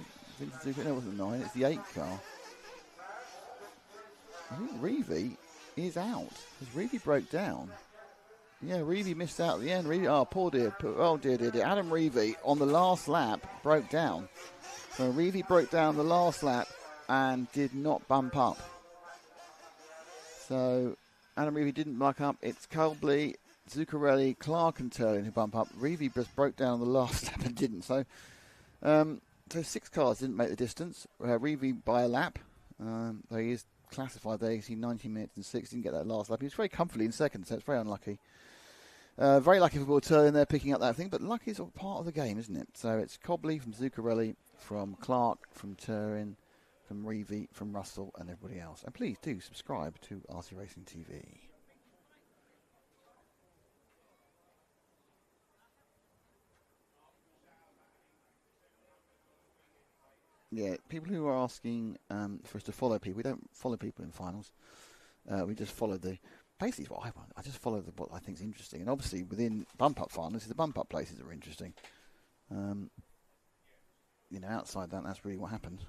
it wasn't 9. It's the 8 car. I think Reevy is out because Reevy broke down. Yeah, Reevy missed out at the end. Reevy, oh, poor dear. Oh, dear. Adam Reevy on the last lap broke down. So Reevy broke down the last lap and did not bump up. So Adam Reevy didn't bump up. It's Colby, Zuccarelli, Clark and Turlin who bump up. Reevy just broke down the last lap and didn't. So 6 cars didn't make the distance. Reevy by a lap. Though he is classified there. You see 90 minutes and 6. Didn't get that last lap. He was very comfortably in 2nd, so it's very unlucky. Very lucky for Will Turlin there picking up that thing, but luck is all part of the game, isn't it? So it's Cobley from Zuccarelli, from Clark, from Turin, from Reevy, from Russell, and everybody else. And please do subscribe to RC Racing TV. Yeah, people who are asking for us to follow people, we don't follow people in finals. We just follow the... Basically, what I want. I just follow what I think is interesting. And obviously, within bump-up finals, the bump-up places are interesting. You know, outside that, that's really what happens.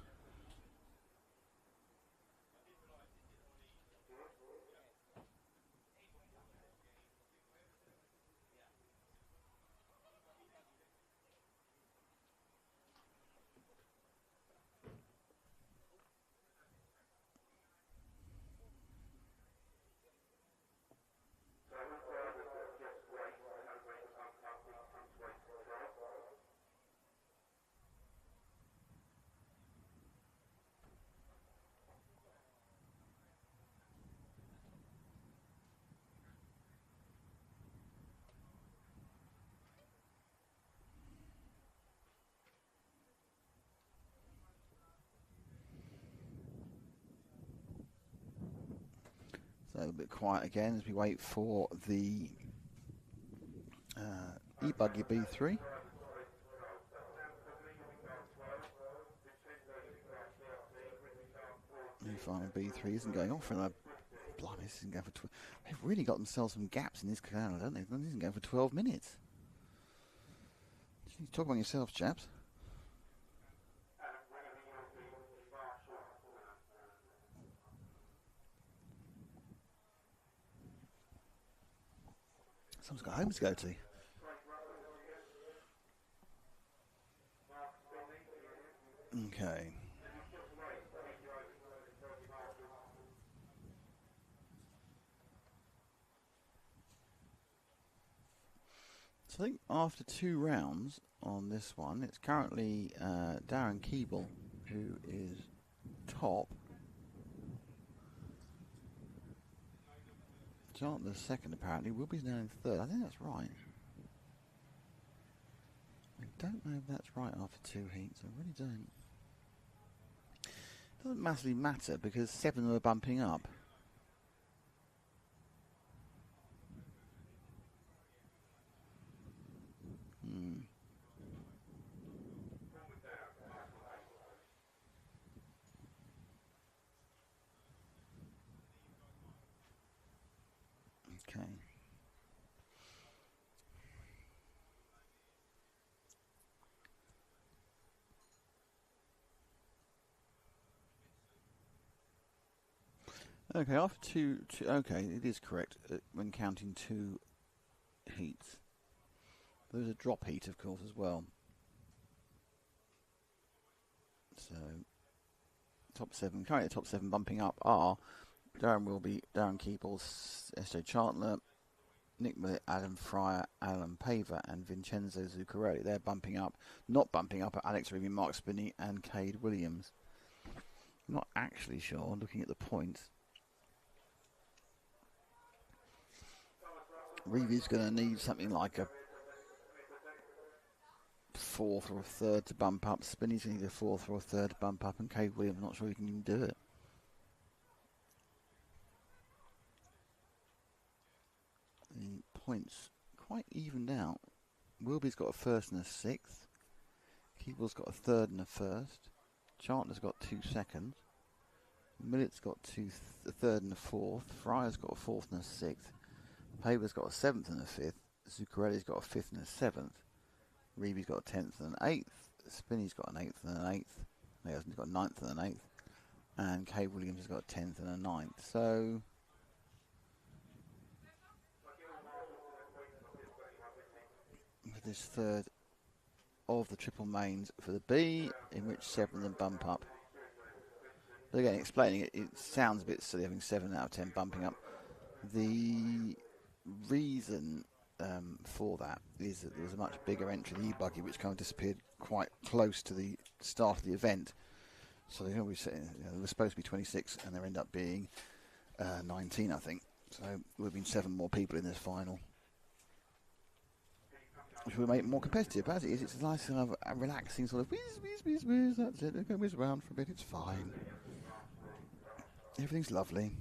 So a little bit quiet again as we wait for the E-buggy B3. New final B3 isn't going off for another. Blimey, this isn't going for. They've really got themselves some gaps in this canal, don't they? This isn't going for 12 minutes. Talk about yourselves, chaps. Someone's got home to go to. Okay. So I think after 2 rounds on this one, it's currently Darren Keeble who is top. Charlton's 2nd apparently. Wilby's now in 3rd. I think that's right. I don't know if that's right after 2 heats. I really don't. It doesn't massively matter because 7 were bumping up. Okay. Okay, after two, okay, it is correct when counting 2 heats. There's a drop heat, of course, as well. So, top 7, currently the top 7 bumping up are Darren Wilby, Darren Keebles, S.J. Chandler, Nick Millett, Adam Fryer, Alan Paver, and Vincenzo Zuccarelli. They're bumping up. Not bumping up are Alex Reevy, Mark Spinney, and Cade Williams. I'm not actually sure, looking at the points. Reevy's going to need something like a fourth or a third to bump up. Spinny's going to need a fourth or a third to bump up, and Cade Williams, not sure he can even do it. The points quite evened out. Wilby's got a first and a sixth. Keeble's got a third and a first. Chartner's got 2 seconds. Millett's got a third and a fourth. Fryer's got a fourth and a sixth. Paver's got a seventh and a fifth. Zuccarelli's got a fifth and a seventh. Reeby's got a 10th and an 8th. Spinney's got an 8th and an 8th. No, he hasn't. He's got a 9th and an 8th. And Cade Williams has got a 10th and a 9th. So with this third of the triple mains for the B, in which 7 of them bump up. But again, explaining it, it sounds a bit silly having 7 out of 10 bumping up. The reason for that is that there was a much bigger entry, the E-buggy, which kind of disappeared quite close to the start of the event. So they always say, they were supposed to be 26 and there end up being 19, I think. So there would have been 7 more people in this final, which would make it more competitive. But as it is, it's a nice kind of a relaxing sort of whiz, whiz, whiz, whiz. That's it. They're going to whiz around for a bit. It's fine. Everything's lovely.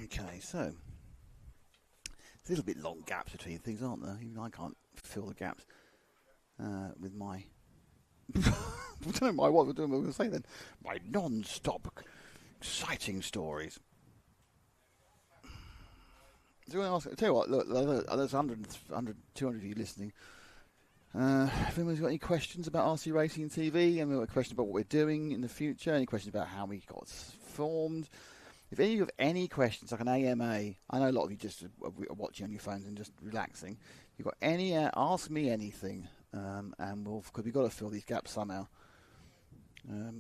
Okay, so there's a little bit long gaps between things, aren't there? Even I can't fill the gaps with my I don't know what we're going to say then. My non-stop exciting stories. So I ask, tell you what, look, there's 100, 200 of you listening. If anyone's got any questions about RC Racing TV, and we've got a question about what we're doing in the future, any questions about how we got formed. If any of you have any questions, like an AMA, I know a lot of you just are watching on your phones and just relaxing. If you've got any, ask me anything, and because we've got to fill these gaps somehow. I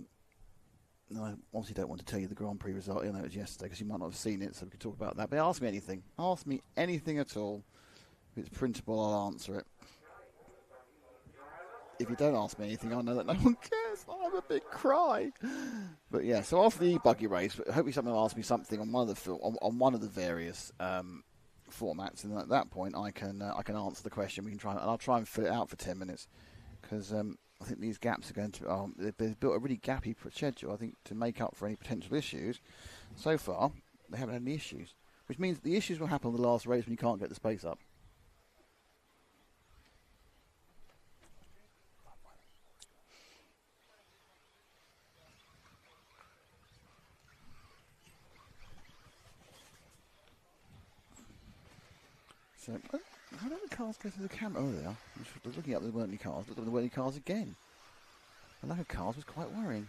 obviously don't want to tell you the Grand Prix result. I know it was yesterday because you might not have seen it, so we could talk about that. But ask me anything. Ask me anything at all. If it's printable, I'll answer it. If you don't ask me anything, I know that no one cares. I'll have a big cry. But yeah, so after the E-buggy race, hopefully someone will ask me something on one of the on one of the various formats, and at that point I can answer the question. We can try, and I'll try and fill it out for 10 minutes because I think these gaps are going to. They've built a really gappy schedule, I think, to make up for any potential issues. So far, they haven't had any issues, which means the issues will happen on the last race when you can't get the space up. So, how do the cars go through the camera? Oh, they are. I was looking up, there weren't any cars, but there weren't any cars again. The lack of cars was quite worrying.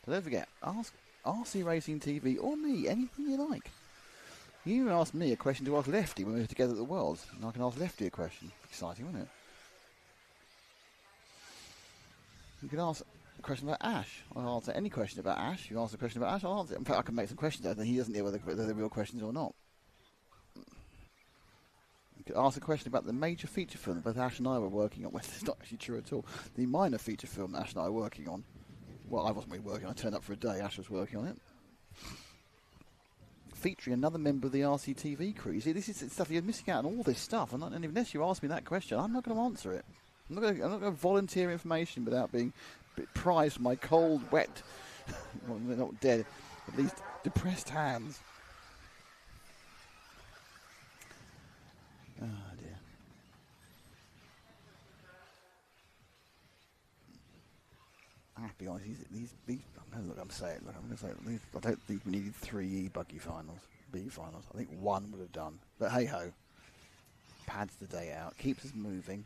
So don't forget, ask RC Racing TV or me anything you like. You even asked me a question to ask Lefty when we were together at the Worlds, and I can ask Lefty a question. Exciting, wasn't it? You can ask a question about Ash. I'll answer any question about Ash. You ask a question about Ash, I'll answer it. In fact, I can make some questions out, and he doesn't know whether they're real questions or not. You could ask a question about the major feature film that both Ash and I were working on. Well, it's not actually true at all. The minor feature film that Ash and I were working on. Well, I wasn't really working. I turned up for a day. Ash was working on it. Featuring another member of the RCTV crew. You see, this is stuff you're missing out on all this stuff. And unless you ask me that question, I'm not going to answer it. I'm not going to volunteer information without being prized from my cold, wet, well, they're not dead, at least depressed hands. Oh dear. I have to be honest, these I'm saying, I don't think we needed 3 E-buggy finals, B finals. I think 1 would have done. But hey ho, pads the day out, keeps us moving.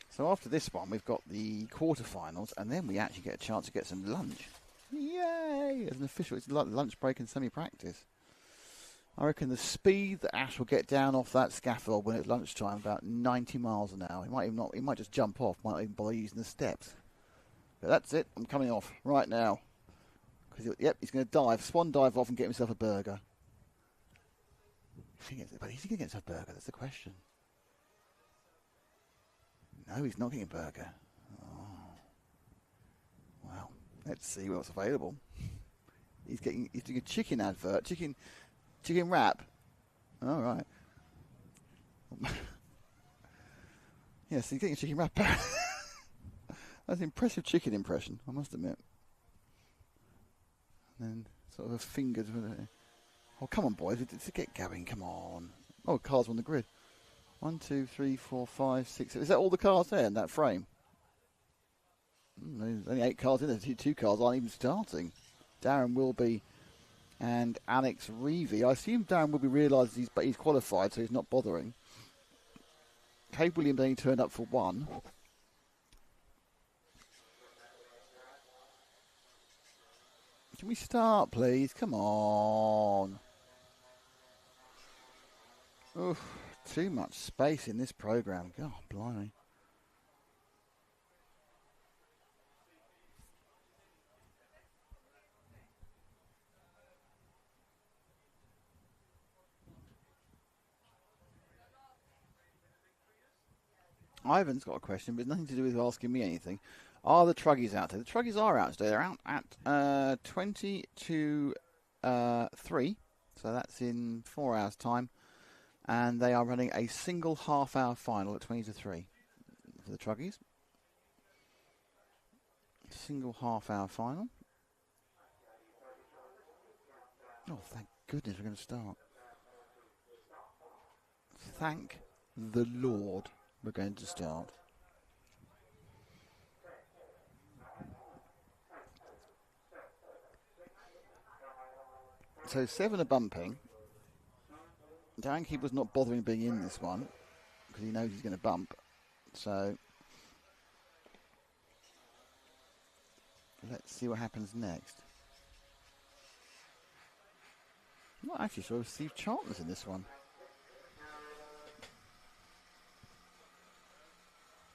So after this one, we've got the quarterfinals, and then we actually get a chance to get some lunch. Yay! As an official, it's like lunch break and semi-practice. I reckon the speed that Ash will get down off that scaffold when it's lunchtime, about 90 miles an hour. He might just jump off, might not even bother using the steps. But that's it, I'm coming off right now. Because, yep, he's going to dive, swan dive off and get himself a burger. But is he going to get himself a burger? That's the question. No, he's not getting a burger. Oh. Well, let's see what's available. He's doing a chicken advert, chicken wrap. All right. Yes, he's getting a chicken wrap. That's an impressive chicken impression, I must admit. And then sort of a fingers. Oh, come on, boys, let's get going. Come on. Oh, cars on the grid. 1, 2, 3, 4, 5, 6. Is that all the cars there in that frame? There's only 8 cars in there. 2 cars aren't even starting. Darren Wilby and Alex Reevy. I assume Darren Wilby realises he's qualified, so he's not bothering. Cade Williams only turned up for 1. Can we start, please? Come on. Oof. Too much space in this programme. God, blimey. Ivan's got a question, but it's nothing to do with asking me anything. Are the Truggys out there? The Truggys are out today. They're out at 20 to 3. So that's in 4 hours' time. And they are running a single half-hour final at 20 to 3 for the Truggies. Single half-hour final. Oh, thank goodness we're going to start. Thank the Lord we're going to start. So 7 are bumping. Darren Keeper's not bothering being in this one because he knows he's going to bump. So let's see what happens next. I'm not actually sure if Steve Charlton's in this one.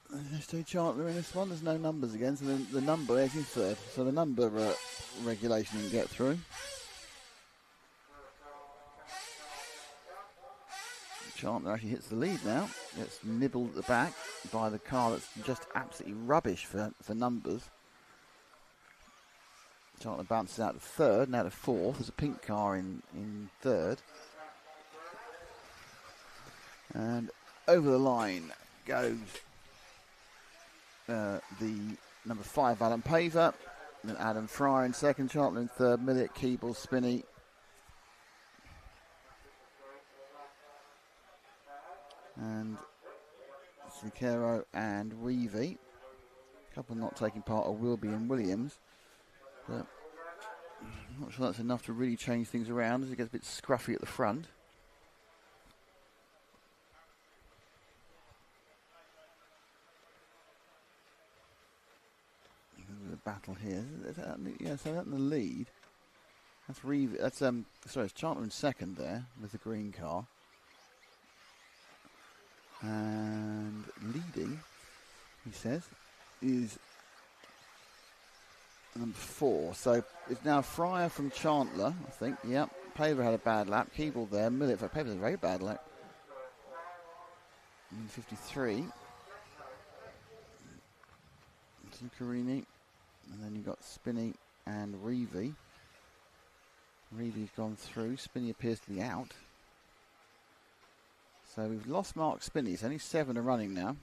There's Steve Charlton in this one. There's no numbers again, so the number is in 3rd. So the number regulation didn't get through. Charlton actually hits the lead now. Gets nibbled at the back by the car that's just absolutely rubbish for numbers. Charlton bounces out to 3rd, now to 4th. There's a pink car in 3rd. And over the line goes the number 5, Alan Paver. Then Adam Fryer in 2nd, Charlton in 3rd, Millett, Keeble, Spinney. And Zucchero and Reevy. A couple not taking part are Wilby and Williams. But I'm not sure that's enough to really change things around as it gets a bit scruffy at the front. battle here. Yeah, so that in the lead. That's Reeve. That's sorry, it's Chandler in second there with the green car, and leading, he says, is number 4. So it's now Fryer from Chandler, I think. Yep. Paver had a bad lap. Keeble there. Millet for Paver had a very bad lap. In 53. Zuccarini. And then you've got Spinney and Reevy. Reevy's gone through. Spinney appears to be out. So we've lost Mark Spinney. It's only 7 are running now.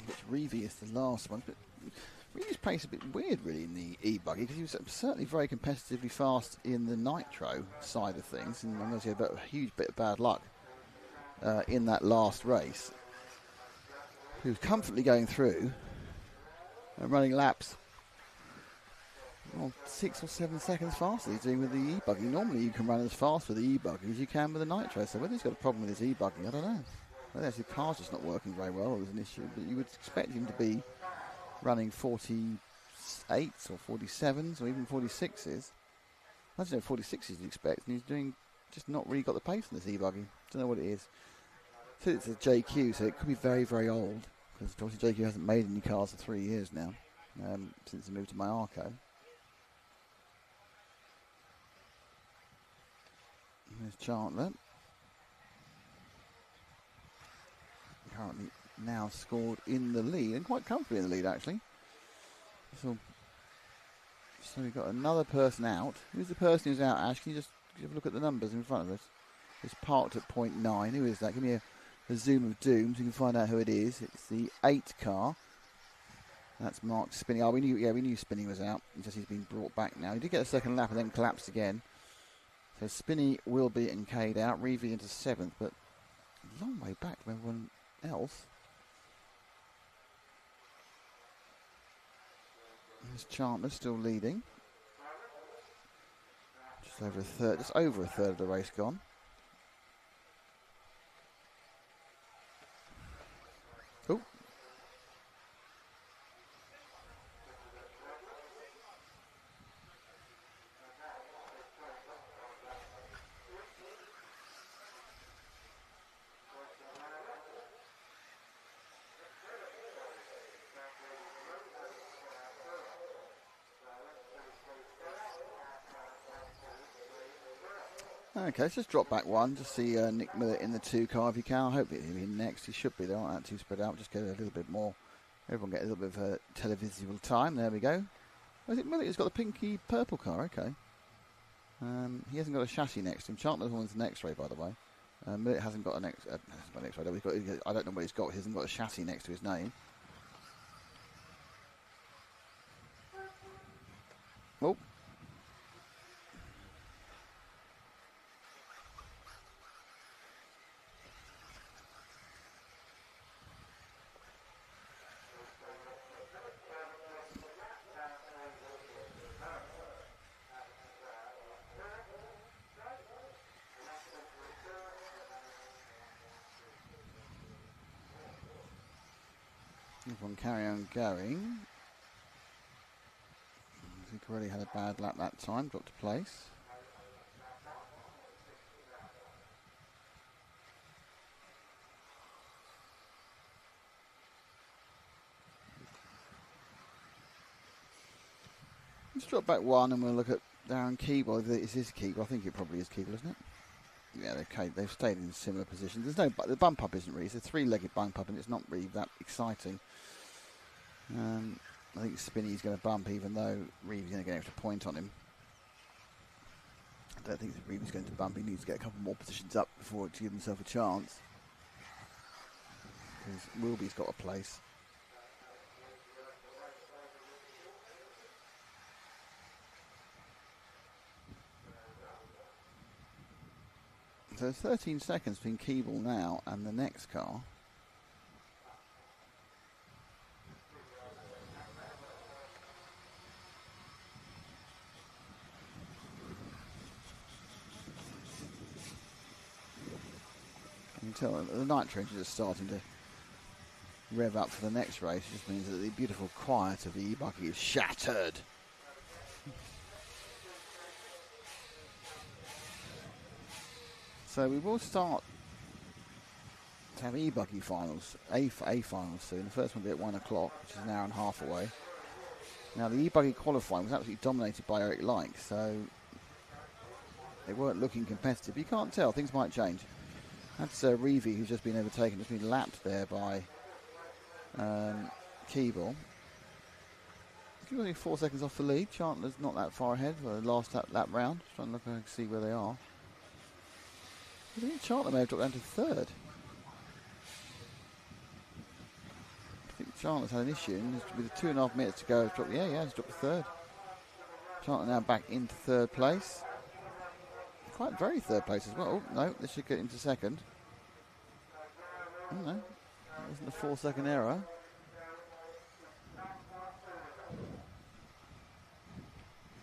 Which Reevy is the last one. But Reevy's pace is a bit weird, really, in the E-buggy, because he was certainly very competitively fast in the Nitro side of things, and unless he had a huge bit of bad luck in that last race. He was comfortably going through and running laps 6 or 7 seconds faster he's doing with the E-buggy. Normally you can run as fast with the E-buggy as you can with the Nitro, so whether he's got a problem with his E-buggy, I don't know. Whether actually the car's just not working very well or there's an issue, but you would expect him to be running 48s or 47s or even 46s. I don't know, 46s you'd expect, and he's doing just not really got the pace on this E-buggy. Don't know what it is. So it's a JQ, so it could be very, very old, because obviously JQ hasn't made any cars for 3 years now, since he moved to Myarko. There's Chandler. Currently now scored in the lead, and quite comfortably in the lead, actually. So we've got another person out. Who's the person who's out, Ash? Can you just have a look at the numbers in front of us? It's parked at 0.9. Who is that? Give me a zoom of doom so you can find out who it is. It's the 8 car. That's Mark Spinney. Oh, we knew Spinney was out. Just he's been brought back now. He did get a second lap and then collapsed again. So Spinney will be Nk'd out. Reevy into 7th, but a long way back from everyone else. There's Chandler still leading. Just over a third of the race gone. Oh. Okay, let's just drop back one. Just see Nick Millett in the 2 car if you can. I hope he'll be next. He should be. They aren't that too spread out. Just get a little bit more. Everyone get a little bit of televisual time. There we go. Oh, is it Millett who's got the pinky purple car? Okay. He hasn't got a chassis next to him. Chandler's one's an X-ray, by the way. Millett hasn't got an X-ray. I don't know what he's got. He hasn't got a chassis next to his name. Oh. Everyone carry on going. I think already had a bad lap that time, dropped a place. Let's drop back one and we'll look at Darren Keeble. Is this Keeble? I think it probably is Keeble, isn't it? Yeah, they've stayed in similar positions. The bump up isn't really. It's a 3-legged bump up and it's not really that exciting. I think Spinney's going to bump even though Reeve's going to get an extra point on him. I don't think Reeve's going to bump. He needs to get a couple more positions up before to give himself a chance. Because Wilby's got a place. So there's 13 seconds between Keeble now and the next car. You can tell the nitro engine is starting to rev up for the next race. It just means that the beautiful quiet of the E-buggy is shattered. So we will start to have E-buggy finals, A finals soon. The first one will be at 1 o'clock, which is an hour and a half away. Now the E-buggy qualifying was absolutely dominated by Eric Like, so they weren't looking competitive. You can't tell, things might change. That's Reevy, who's just been overtaken, just been lapped there by Keeble. He's only 4 seconds off the lead. Chandler's not that far ahead for the last lap round. Just trying to look and see where they are. I think Chandler may have dropped down to third. I think Chandler's had an issue, and with 2.5 minutes to go, he's dropped to third. Chandler now back into third place. Quite very third place as well. Oh, no, they should get into second. Oh, no, that wasn't a 4-second error.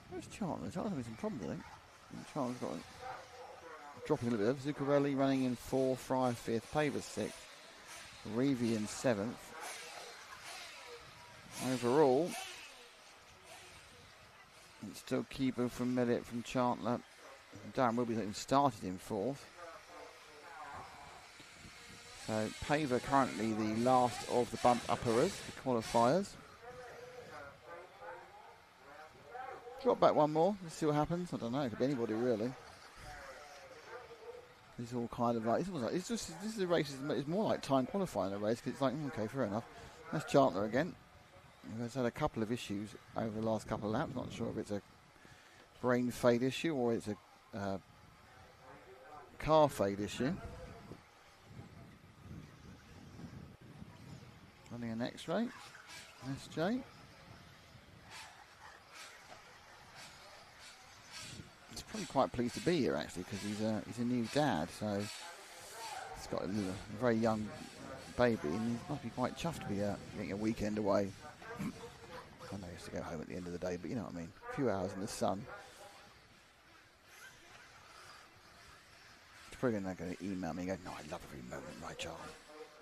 Where's Chandler? Chandler's having some problems, I think. Chandler's got dropping a little bit. Zuccarelli running in 4th, Fryer 5th, Paver 6th, Reevy in 7th. Overall, it's still Keeble from Millet, from Chandler. Darren Wilby's not even started in 4th. So Paver currently the last of the bump upperers, the qualifiers. Drop back one more, let's see what happens. I don't know, it could be anybody really. It's all kind of like, this is a race, it's more like time qualifying a race, because it's like, okay, fair enough. That's Chandler again. He's had a couple of issues over the last couple of laps. Not sure if it's a brain fade issue or it's a car fade issue. Running an X-ray, SJ. He's probably quite pleased to be here actually, because he's a new dad, so he's got a very young baby, and he must be quite chuffed to be getting a weekend away. I know he has to go home at the end of the day, but you know what I mean. A few hours in the sun. He's probably going to email me and go, no, I love every moment, my child.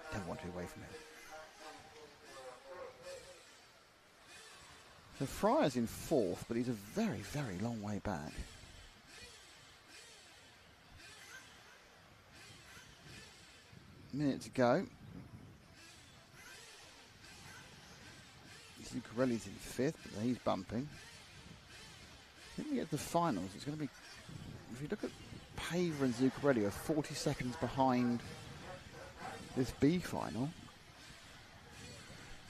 I don't want to be away from him. So Fryer's in 4th, but he's a very, very long way back. Minute to go. Zuccarelli's in 5th, but he's bumping. I think we get to the finals. It's going to be, if you look at Paver and Zuccarelli, are 40 seconds behind this B final.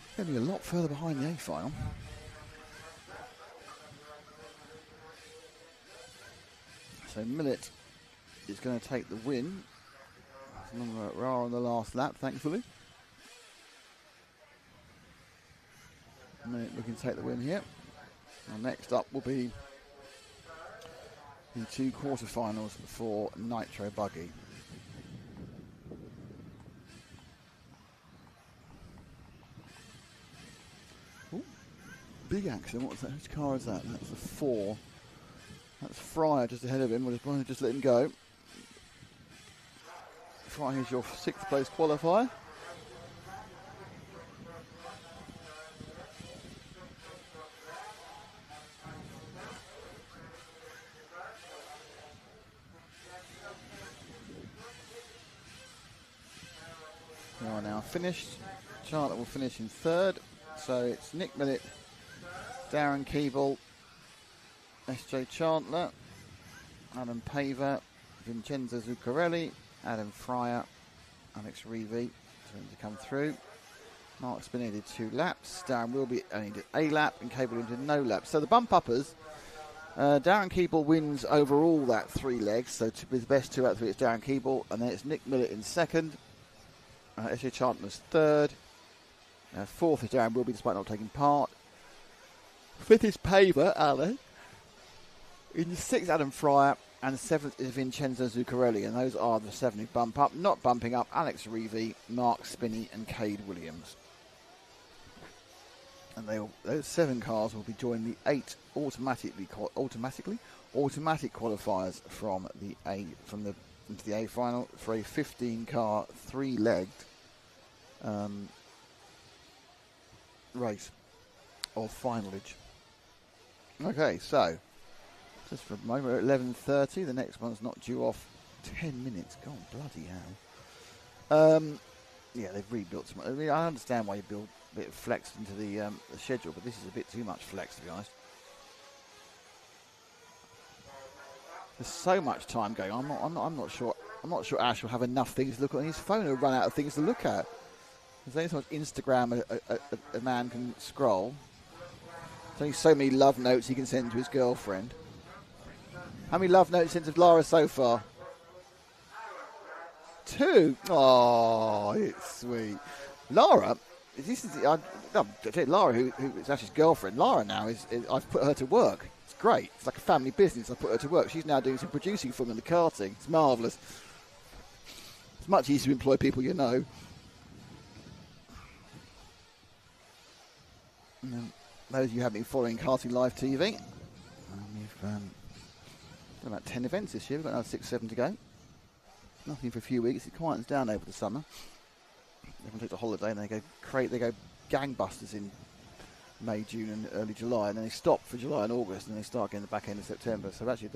It's going to be a lot further behind the A final. So Millet is going to take the win. We're on the last lap, thankfully. We can take the win here. And next up will be the 2 quarterfinals for Nitro Buggy. Ooh, big accident. What's that? Which car is that? That's the 4. That's Fryer just ahead of him. We'll just let him go. Fryer is your 6th place qualifier. We are now finished. Charlotte will finish in 3rd. So it's Nick Millet, Darren Keeble, SJ Chandler, Adam Paver, Vincenzo Zuccarelli, Adam Fryer, Alex Reevy going to come through. Mark Spinney did 2 laps. Darren Wilby only did a lap, and Keeble did no laps. So the bump uppers, Darren Keeble wins overall that 3 legs. So with the best 2 out of 3, it's Darren Keeble, and then it's Nick Millet in 2nd. SJ Chandler's 3rd. 4th is Darren Wilby, despite not taking part. 5th is Paver, Alan. In 6th, Adam Fryer. And 7th is Vincenzo Zuccarelli. And those are the 7 who bump up. Not bumping up, Alex Reevy, Mark Spinney and Cade Williams. And those 7 cars will be joining the 8 automatic qualifiers from the A into the A final for a 15-car 3-legged race of finalage. Okay, so just for a moment, we're at 11:30. The next one's not due off 10 minutes. God, bloody hell. Yeah, they've rebuilt some. I mean, I understand why you build a bit of flex into the schedule, but this is a bit too much flex, to be honest. There's so much time going on. I'm not sure. I'm not sure Ash will have enough things to look at. His phone will run out of things to look at. There's only so much Instagram a man can scroll. There's only so many love notes he can send to his girlfriend. How many love notes sent to Lara so far? 2. Oh, it's sweet. Lara, Lara, who is Ash's girlfriend. Lara now I've put her to work. It's great. It's like a family business. I put her to work. She's now doing some producing for me in the karting. It's marvellous. It's much easier to employ people you know. And those of you who have been following karting live TV, we've done about 10 events this year. We've got another 6, 7 to go. Nothing for a few weeks. It quietens down over the summer. Everyone takes a holiday and they go gangbusters in May, June and early July, and then they stop for July and August, and they start again the back end of September. So actually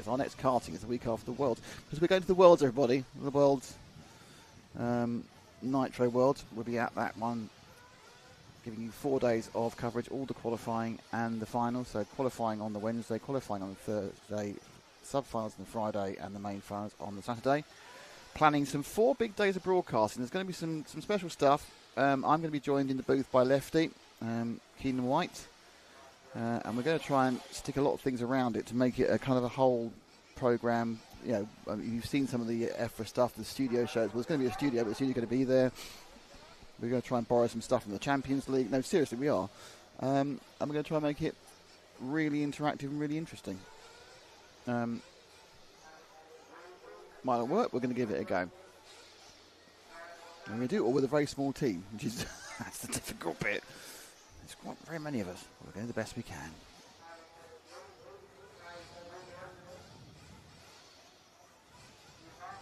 our next karting is the week after the Worlds, because we're going to the Worlds, everybody. The Worlds, Nitro Worlds. We'll be at that one, giving you 4 days of coverage, all the qualifying and the finals. So qualifying on the Wednesday, qualifying on the Thursday, sub-finals on the Friday, and the main finals on the Saturday. Planning some 4 big days of broadcasting. There's going to be some special stuff. I'm going to be joined in the booth by Lefty, Keenan White, and we're going to try and stick a lot of things around it to make it a kind of a whole program. You know, I mean, you've seen some of the EFRA stuff, the studio shows. Well, there's going to be a studio, but the studio's going to be there. We're going to try and borrow some stuff from the Champions League. No, seriously, we are. And we're going to try and make it really interactive and really interesting. Might not work, we're going to give it a go. And we're going to do it all with a very small team, which is that's the difficult bit. There's not very many of us. We're going to do the best we can.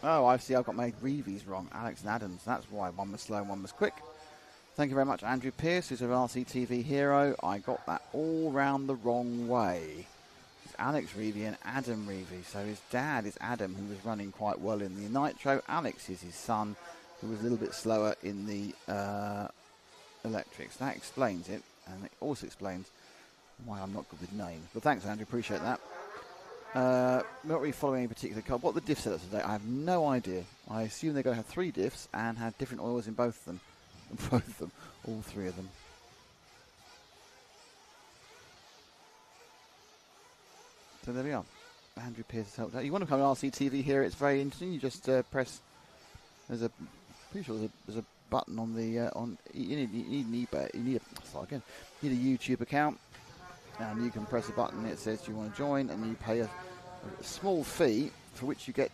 Oh, I see. I've got my Reevies wrong. Alex and Adams. That's why one was slow and one was quick. Thank you very much, Andrew Pierce, who's an RCTV hero. I got that all round the wrong way. It's Alex Reevy and Adam Reevy. So his dad is Adam, who was running quite well in the Nitro. Alex is his son, who was a little bit slower in the electrics. That explains it, and it also explains why I'm not good with names. But thanks, Andrew. Appreciate that. Not really following any particular car. What are the diff setups today? I have no idea. I assume they're going to have 3 diffs and have different oils in both of them. All 3 of them. So there we are. Andrew Pierce has helped out. You want to become an RCTV here? It's very interesting. You just press. There's a. Pretty sure there's a button on the You need an eBay. You need a YouTube account, and you can press a button. It says you want to join, and you pay a small fee for which you get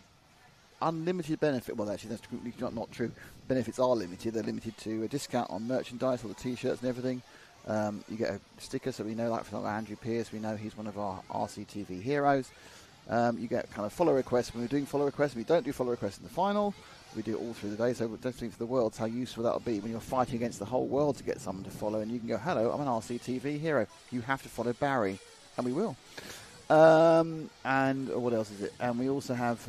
unlimited benefit. Well, actually, that's not true. Benefits are limited. They're limited to a discount on merchandise, all the T-shirts and everything. You get a sticker, so we know, like for Andrew Pierce, we know he's one of our RCTV heroes. You get kind of follow requests when we're doing follow requests. We don't do follow requests in the final. We do it all through the day. So don't think for the world how useful that'll be when you're fighting against the whole world to get someone to follow. And you can go, hello, I'm an RCTV hero. You have to follow Barry. And we will. And what else is it? And we also have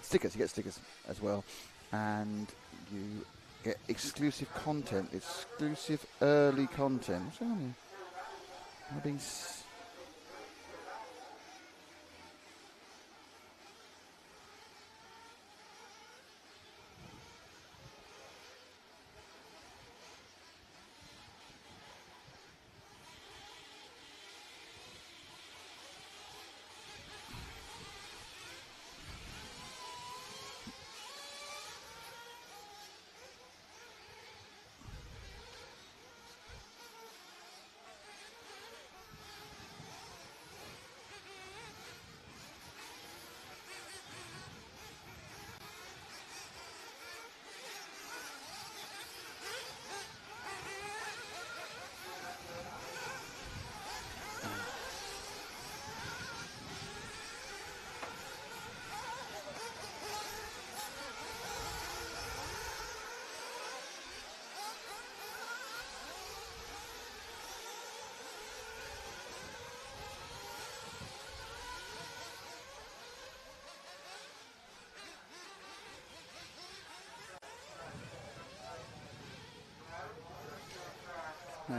stickers. You get stickers as well. And you get exclusive content. Exclusive early content. What's going on here? I've been...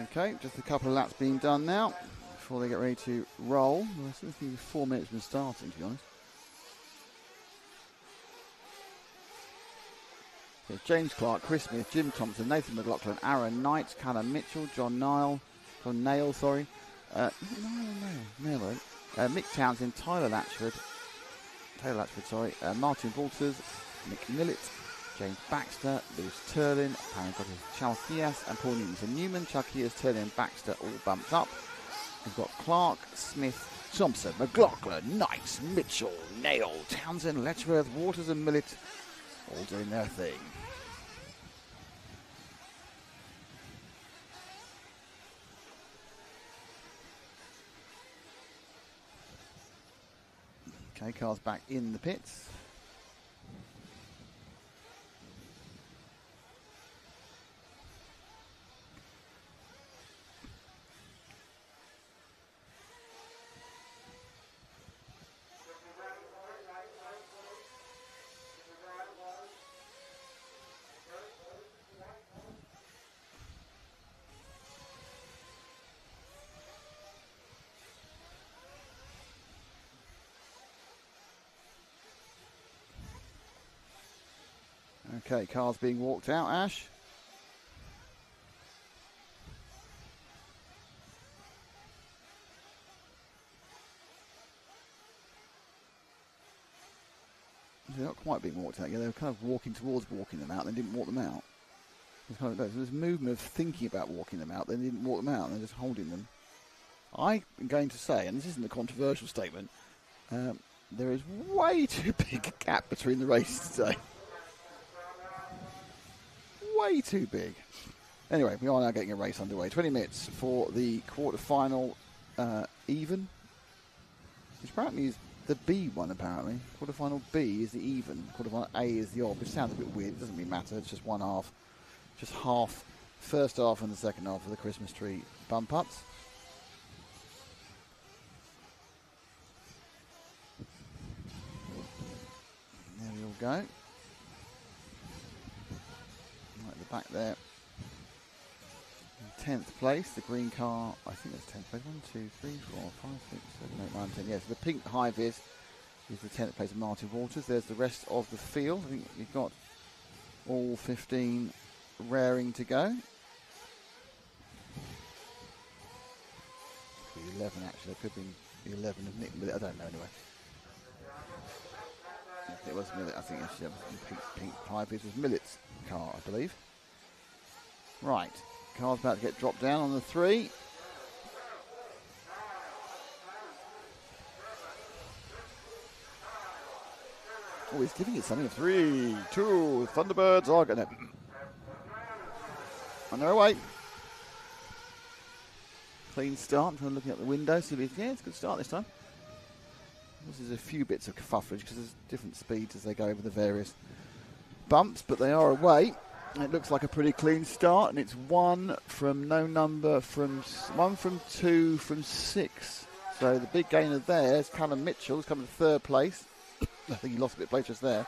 Okay, just a couple of laps being done now before they get ready to roll. Well, I still think 4 minutes from starting, to be honest. There's James Clark, Chris Smith, Jim Thompson, Nathan McLaughlin, Aaron Knight, Callum Mitchell, John Nail, Mick Townsend, Taylor Latchford, Martin Walters, Nick Millett, James Baxter, Lewis Turlin, Charles Diaz, and Paul Newman. So Newman, Chucky, Turlin, and Baxter all bumped up. We've got Clark, Smith, Thompson, McLaughlin, Knight, Mitchell, Nail, Townsend, Letchworth, Waters, and Millett all doing their thing. Okay, cars back in the pits. Okay, cars being walked out, Ash. They're not quite being walked out yet. They were kind of walking towards walking them out, and they didn't walk them out. There's movement of thinking about walking them out, they didn't walk them out, and they're just holding them. I'm going to say, and this isn't a controversial statement, there is way too big a gap between the races today. Way too big. Anyway, we are now getting a race underway. 20 minutes for the quarter-final even, which apparently is the B one, apparently. Quarter-final B is the even. Quarter-final A is the odd, which sounds a bit weird. It doesn't really matter. It's just one half. Just half. First half and the second half of the Christmas tree bump-ups. There we all go. Back there, in 10th place, the green car, I think that's 10th place, 1, 2, 3, 4, 5, 6, 7, 8, 9, 10, yes, the pink high-vis is the 10th place of Martin Walters. There's the rest of the field. I think you've got all 15 raring to go. Could be 11 actually, it could be the 11 of Nick, but I don't know anyway. It was Millett, I think actually, pink high-vis was Millett's car, I believe. Right, car's about to get dropped down on the 3. Oh, he's giving it something. 3, 2, Thunderbirds are going to... On their way. Clean start. I'm looking out the window. See if it's a good start this time. There's a few bits of kerfuffle because there's different speeds as they go over the various bumps, but they are away. It looks like a pretty clean start, and it's 1 from no number, from 1 from 2 from 6. So the big gainer there is Callum Mitchell, who's coming to 3rd place. I think he lost a bit of place just there.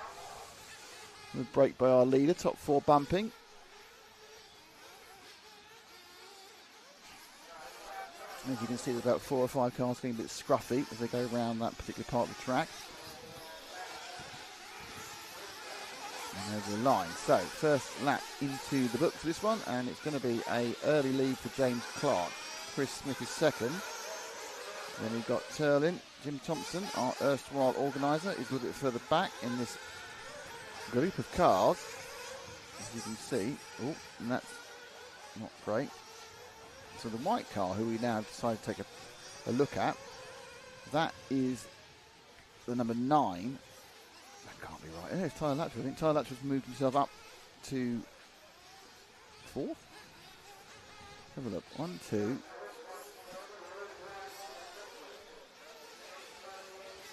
The break by our leader, top 4 bumping. As you can see, there's about 4 or 5 cars getting a bit scruffy as they go around that particular part of the track. And there's the line. So, first lap into the book for this one, and it's going to be a early lead for James Clark. Chris Smith is second. Then we've got Turlin. Jim Thompson, our erstwhile organiser, is a little bit further back in this group of cars. As you can see, oh, and that's not great. So the white car, who we now decided to take a look at, that is the number 9. That can't be right. Yeah, it's Tyler Latchford. I think Tyler Latchford's moved himself up to 4th. Have a look. 1, 2.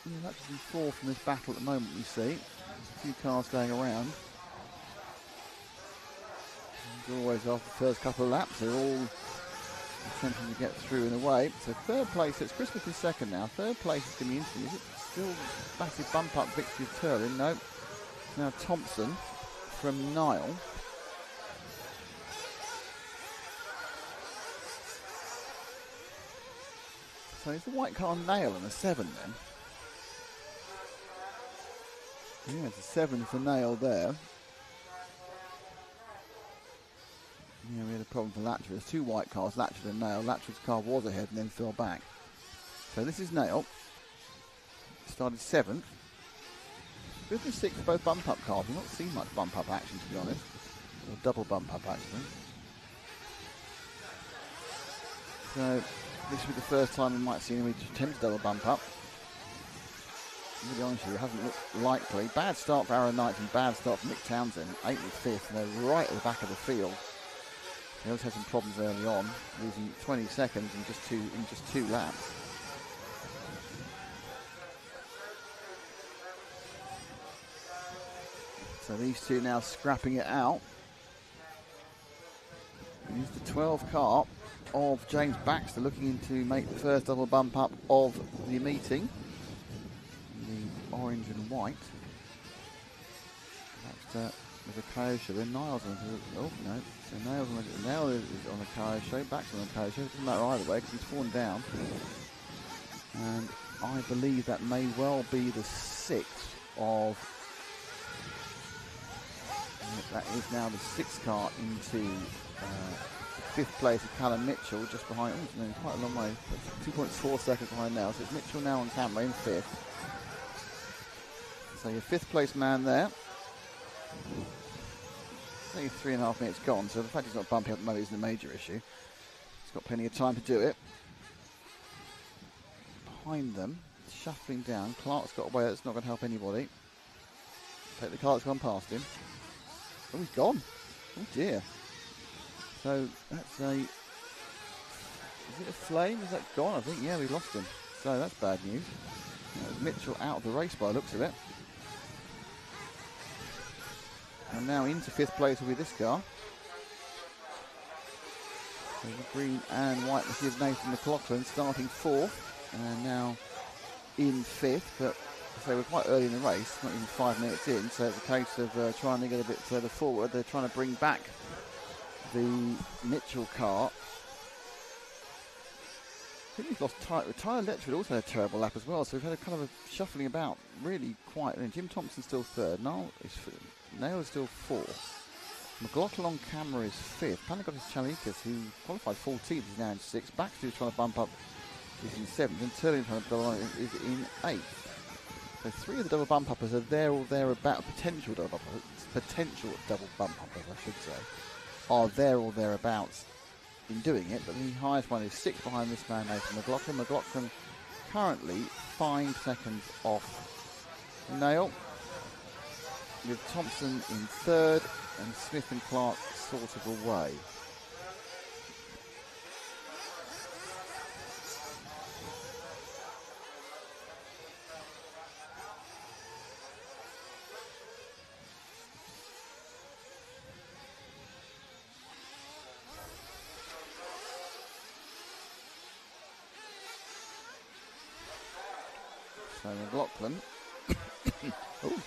Yeah, Latchford's in 4th in this battle at the moment, you see. There's a few cars going around. As always, after the first couple of laps, they're all attempting to get through in a way. So 3rd place, it's Chris Smith in 2nd now. 3rd place is going to be interesting. Is it still massive bump up victory of Turlin? No. Now Thompson from Nile. So it's the white car Nail and a 7 then. Yeah, it's a 7 for Nail there. Yeah, we had a problem for Latchford. There's 2 white cars, Latchford and Nail. Latchford's car was ahead and then fell back. So this is Nail. Started 7th. 5th and 6th, both bump up cars. We've not seen much bump up action, to be honest. Or double bump up actually. So this will be the first time we might see him attempt to double bump up. To be honest with you, it hasn't looked likely. Bad start for Aaron Knight and bad start for Nick Townsend. 8th and 5th, and they're right at the back of the field. He also had some problems early on, losing 20 seconds in just two laps. So these two now scrapping it out. Here's the 12 car of James Baxter looking to make the first double bump up of the meeting. The orange and white. Baxter with a Kyo show. Then Niles on the, oh no, so Nail is on a Kyo show. Baxter on a Kyo show. It doesn't matter either way because he's fallen down. And I believe that may well be the 6th of. That is now the 6th car into 5th place of Callum Mitchell, just behind, quite a long way, 2.4 seconds behind now. So it's Mitchell now on camera in 5th. So your 5th place man there. Only 3.5 minutes gone, so the fact he's not bumping up the moment isn't a major issue. He's got plenty of time to do it. Behind them, shuffling down, Clark's got away, that's not going to help anybody. Take the car that's gone past him. Oh, he's gone. Oh dear. So that's a. Is it a flame? Is that gone? I think, yeah, we lost him. So that's bad news. Mitchell out of the race by the looks of it. And now into 5th place will be this car. So the green and white will give Nathan McLaughlin starting 4th. And now in 5th, but so we're quite early in the race, not even 5 minutes in, so it's a case of trying to get a bit further forward. They're trying to bring back the Mitchell car. I think we've lost Tyler Letchford also had a terrible lap as well, so we've had a kind of a shuffling about, really quite. And Jim Thompson's still 3rd, Nail is still 4th. McLaughlin on camera is 5th. Panagotis Chalikas, who qualified 14th, is now in 6th. Baxter is trying to bump up, is in 7th, and Turley is in 8th. So 3 of the double bump uppers are there or thereabouts, potential double bump uppers, I should say, are there or thereabouts in doing it, but the highest one is 6 behind this man, Nathan McLaughlin. McLaughlin currently 5 seconds off Nail, with Thompson in 3rd and Smith and Clark sort of away. So McLaughlin, oh,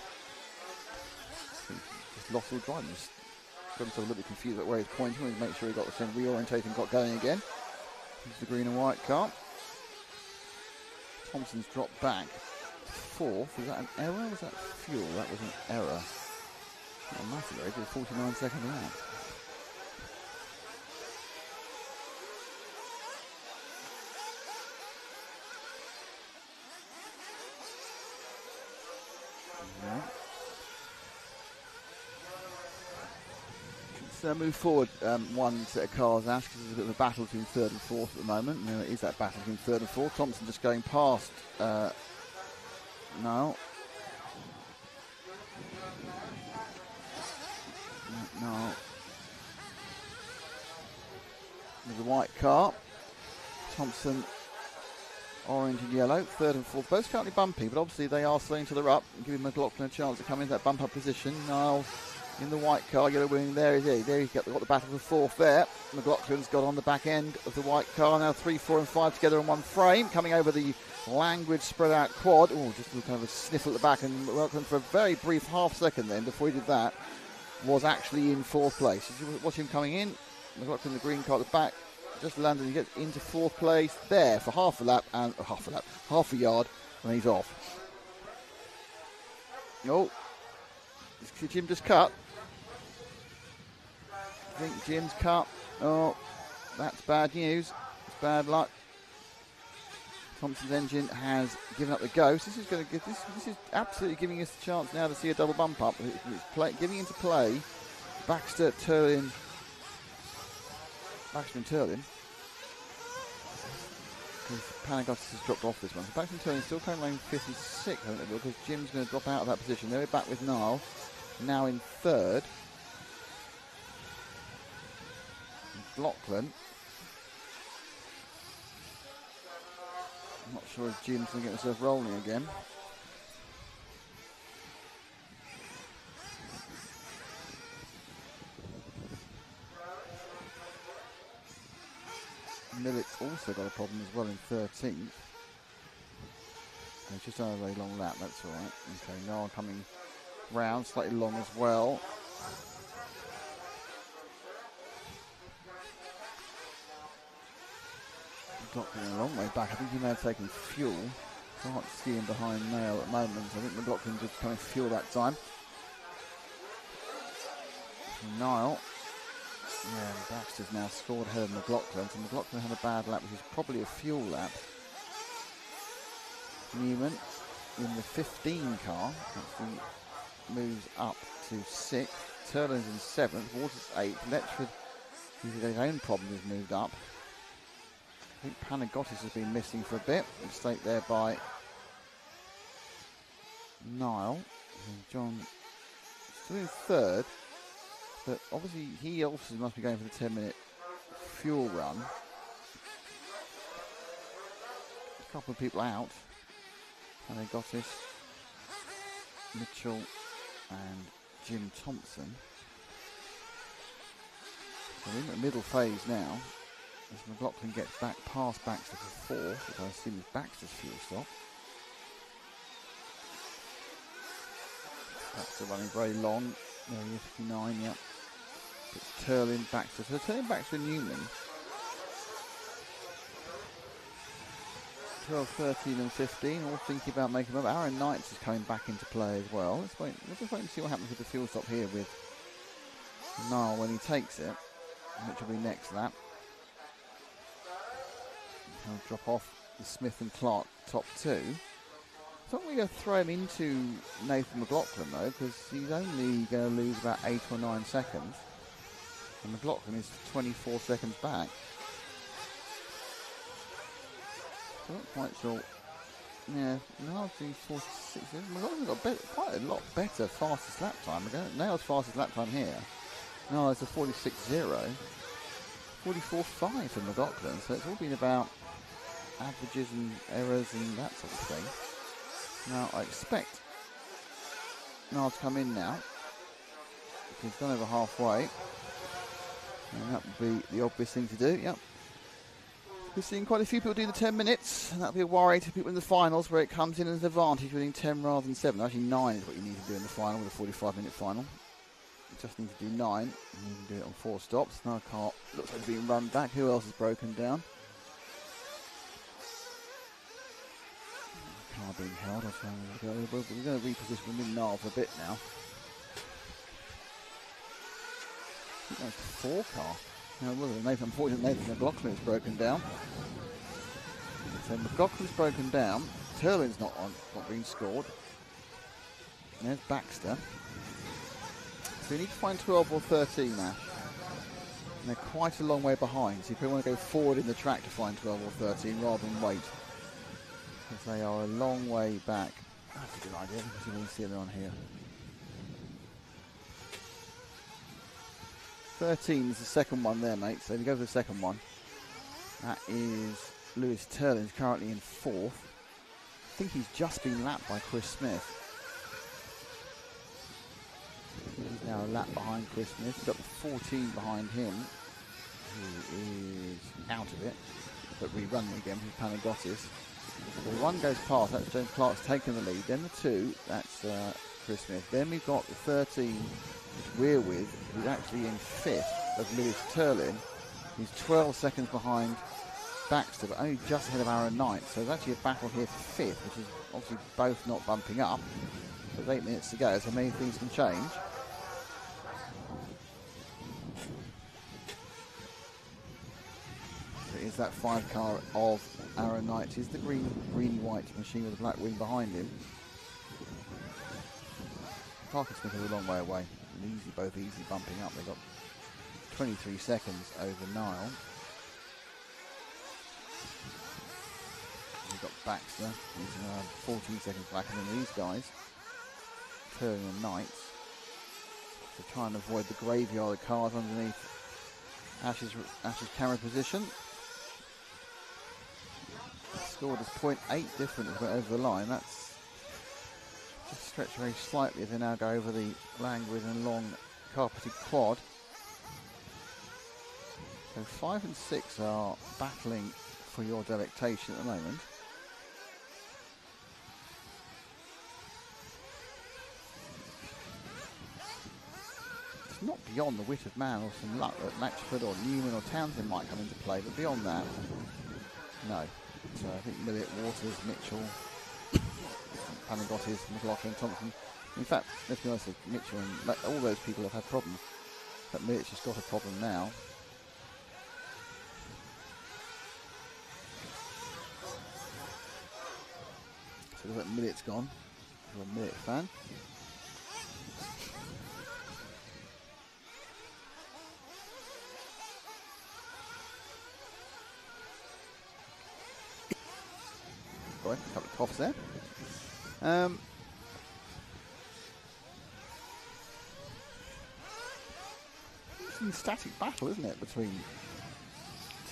just lost all the driving. Just got himself a little bit confused about where he's pointing. We make sure he got the same reorientating, got going again. Here's the green and white car. Thompson's dropped back 4th. Was that an error or was that fuel? That was an error. Not a massive error. It was a 49-second lap. Let's move forward one set of cars, Ash, because there's a bit of a battle between 3rd and 4th at the moment. And there is that battle between 3rd and 4th. Thompson just going past now. With the white car. Thompson, orange and yellow, 3rd and 4th. Both currently bumpy, but obviously they are slowing to the up and giving McLaughlin a chance to come into that bump up position. Now in the white car, yellow wing, there he is. There he's got the battle for 4th there. McLaughlin's got on the back end of the white car. Now 3, 4 and 5 together in one frame. Coming over the language spread out quad. Oh, just kind of a sniffle at the back. And McLaughlin for a very brief half second then, before he did that, was actually in 4th place. Did you watch him coming in? McLaughlin, the green car at the back. just landed. He gets into 4th place there for half a yard, and he's off. Oh, did Jim just cut? I think Jim's cut. Oh, that's bad news. It's bad luck. Thompson's engine has given up the ghost. This is going to give this is absolutely giving us a chance now to see a double bump up. It's giving into play. Baxter and Turlin. Because Panagotis has dropped off this one. So Baxter and Turlin still coming around 5th and 6th, I think, because Jim's going to drop out of that position. They're back with Niall, now in 3rd. Lachlan. I'm not sure if Jim's going to get himself rolling again. Millet's also got a problem as well in 13th. He's just done a very long lap, that's alright. Okay, Niall coming round, slightly long as well. McLaughlin a long way back. I think he may have taken fuel. Can't see him behind Nail at the moment. I think McLaughlin just coming fuel that time. Niall. Yeah, Baxter's now scored ahead of McLaughlin. So McLaughlin had a bad lap, which is probably a fuel lap. Newman in the 15 car. Actually moves up to 6th. Turlin's in 7th. Waters 8th. Letchford, his own problem, has moved up. I think Panagotis has been missing for a bit. Mistake there by Niall. And John still in 3rd, but obviously he also must be going for the 10-minute fuel run. A couple of people out. Panagotis, Mitchell and Jim Thompson. So we're in the middle phase now. As McLaughlin gets back past Baxter for 4th, which I assume is Baxter's fuel stop. Baxter running very long. There he is, 59, yep. It's Turlin, Baxter. So Turlin, Baxter and Newman. 12, 13 and 15, all thinking about making them up. Aaron Knights is coming back into play as well. We'll just wait and see what happens with the fuel stop here with Niall when he takes it, which will be next lap. He'll drop off the Smith and Clark top 2. I thought we were going to throw him into Nathan McLaughlin though, because he's only going to lose about 8 or 9 seconds. And McLaughlin is 24 seconds back. So I'm not quite sure. Yeah, Niall's doing 46. McLaughlin's got quite a lot better fastest lap time. Nail's fastest lap time here. No, it's a 46.0. 44.5 for McLaughlin. So it's all been about averages and errors and that sort of thing. Now I expect Niall to come in now. He's gone over halfway. And that would be the obvious thing to do, yep. We're seeing quite a few people do the 10 minutes, and that'll be a worry to people in the finals where it comes in as an advantage winning 10 rather than 7. Actually 9 is what you need to do in the final with a 45-minute final. You just need to do 9, and you can do it on 4 stops. Another car looks like it's being run back. Who else has broken down? Car being held. We're going to reposition them in Niall for a bit now. I think that's the 4 car. Unfortunately, Nathan McLaughlin has broken down. So McLaughlin's broken down. Turlin's not being scored. And there's Baxter. So you need to find 12 or 13 now. And they're quite a long way behind. So you probably want to go forward in the track to find 12 or 13 rather than wait. Because they are a long way back. That's a good idea because you can see them on here. 13 is the second one there, mate. So if you go for the second one, that is Lewis Turlin, currently in 4th. I think he's just been lapped by Chris Smith. He's now a lap behind Chris Smith. He's got the 14 behind him, who is out of it, but rerunning again with Panagotis. The 1 goes past, that's James Clark's taken the lead. Then the 2, that's Chris Smith. Then we've got the 13, which we're with, who's actually in 5th of Lewis Turlin. He's 12 seconds behind Baxter, but only just ahead of Aaron Knight. So there's actually a battle here for 5th, which is obviously both not bumping up. There's 8 minutes to go, so many things can change. So it is that 5 car of Aaron Knight. Is the greeny-white machine with the black wing behind him. Parker Smith is a long way away. Both easy bumping up. They've got 23 seconds over Niall. We've got Baxter, who's 14 seconds backer than these guys. Turner and Knight. To try and avoid the graveyard of cars underneath Ash's camera position. Scored as 0.8 different as went over the line. That's just stretched very slightly as they now go over the languid and long carpeted quad. So 5 and 6 are battling for your delectation at the moment. It's not beyond the wit of man or some luck that Latchford or Newman or Townsend might come into play, but beyond that, no. So I think Millett, Waters, Mitchell, Panagottis, McLaughlin, Thompson. In fact, let's be honest, Mitchell and all those people have had problems. But Millett's just got a problem now. So look at Millett's gone. You're a Millett fan. Right, a couple of coughs there. It's a static battle, isn't it, between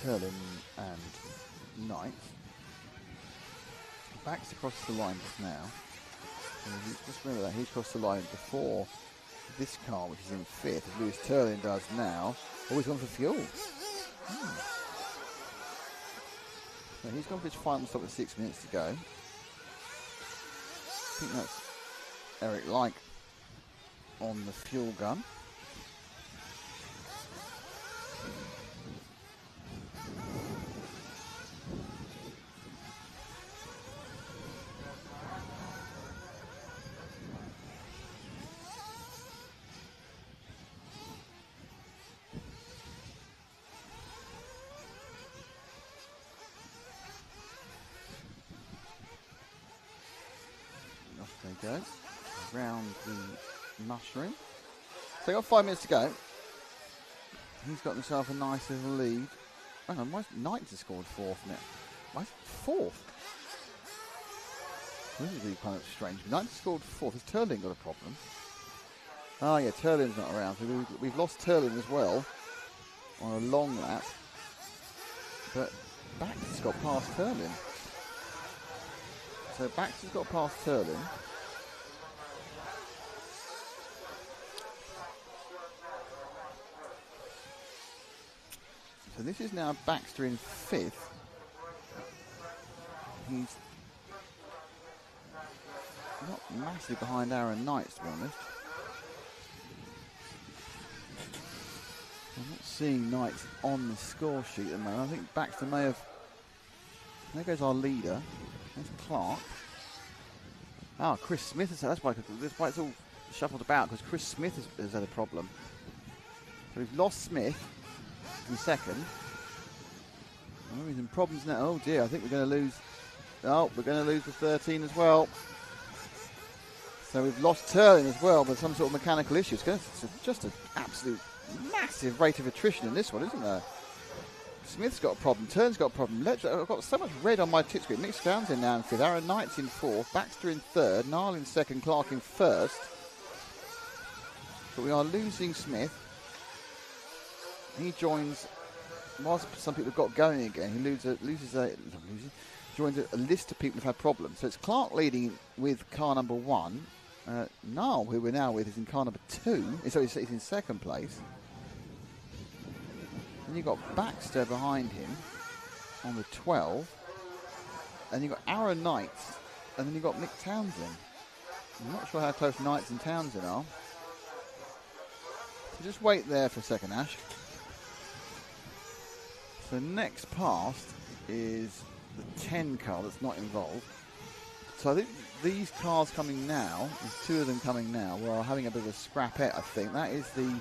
Turlin and Knight. Backs across the line just now. Just remember that he's crossed the line before this car, which is in 5th, as Lewis Turlin does now. Oh, he's gone for fuel. So he's gone for his final stop with 6 minutes to go. I think that's Eric Like on the fuel gun. Go round the mushroom. So they've got 5 minutes to go. He's got himself a nice little lead. Hang on, why Knights has scored 4th now? Why is it 4th? This is really kind of strange. Knights has scored 4th. Has Turlin got a problem? Oh yeah, Turlin's not around. So we've lost Turlin as well on a long lap. But Baxter's got past Turlin. So Baxter's got past Turlin. So this is now Baxter in 5th. He's not massively behind Aaron Knight, to be honest. I'm not seeing Knights on the score sheet at the moment. I think Baxter may have... There goes our leader. There's Clark. Ah, Chris Smith has... That's why it's all shuffled about, because Chris Smith has had a problem. So we've lost Smith in 2nd. Oh, he's in problems now. Oh dear, I think we're going to lose. Oh, we're going to lose the 13 as well. So we've lost Turlin as well, but some sort of mechanical issues. It's just an absolute massive rate of attrition in this one, isn't there? Smith's got a problem. Turlin's got a problem. I've got so much red on my tip screen. Nick Townsend now in 5th. Aaron Knight's in 4th. Baxter in 3rd. Niall in 2nd. Clark in 1st. But we are losing Smith. He joins, whilst some people have got going again, he joins a list of people who've had problems. So it's Clark leading with car number 1. Niall, who we're now with, is in car number 2. So he's in 2nd place. Then you've got Baxter behind him on the 12. And you've got Aaron Knight. And then you've got Nick Townsend. I'm not sure how close Knights and Townsend are. So just wait there for a second, Ash. So next past is the 10 car that's not involved. So I think these cars coming now, there's two of them coming now, we're having a bit of a scrapette, I think. That is the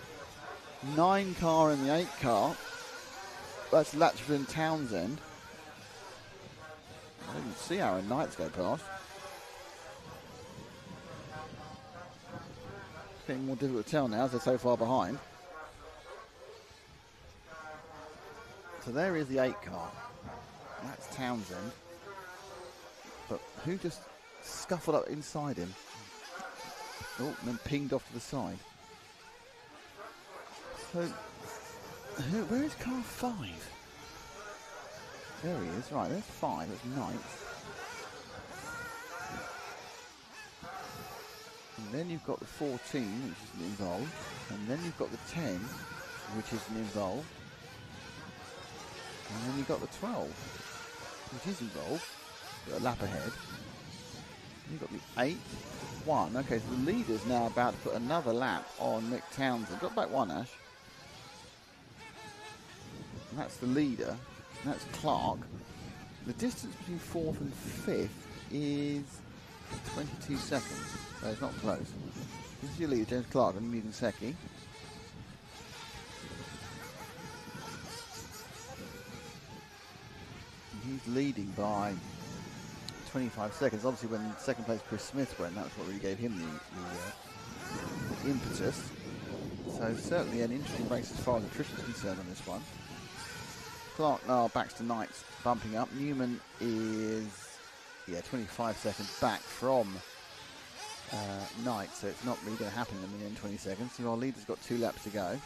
9 car and the 8 car. That's Latchford and Townsend. I didn't see Aaron Knights go past. It's getting more difficult to tell now as they're so far behind. So there is the 8 car. That's Townsend. But who just scuffled up inside him? Oh, and then pinged off to the side. So, where is car 5? There he is. Right, there's 5. That's Knights. And then you've got the 14, which isn't involved. And then you've got the 10, which isn't involved. And then you've got the 12, which is involved. Got a lap ahead. You've got the 8, 1. Okay, so the leader's now about to put another lap on Mick Townsend. Got back 1, Ash. And that's the leader. And that's Clark. The distance between 4th and 5th is 22 seconds. So it's not close. This is your leader, James Clark, and Mugen Seki. He's leading by 25 seconds. Obviously, when second place Chris Smith went, that was what really gave him the impetus. So certainly an interesting race as far as attrition is concerned on this one. Clark now Baxter Knights bumping up. Newman is 25 seconds back from Knight, so it's not really going to happen in the end 20 seconds. So our leader's got 2 laps to go.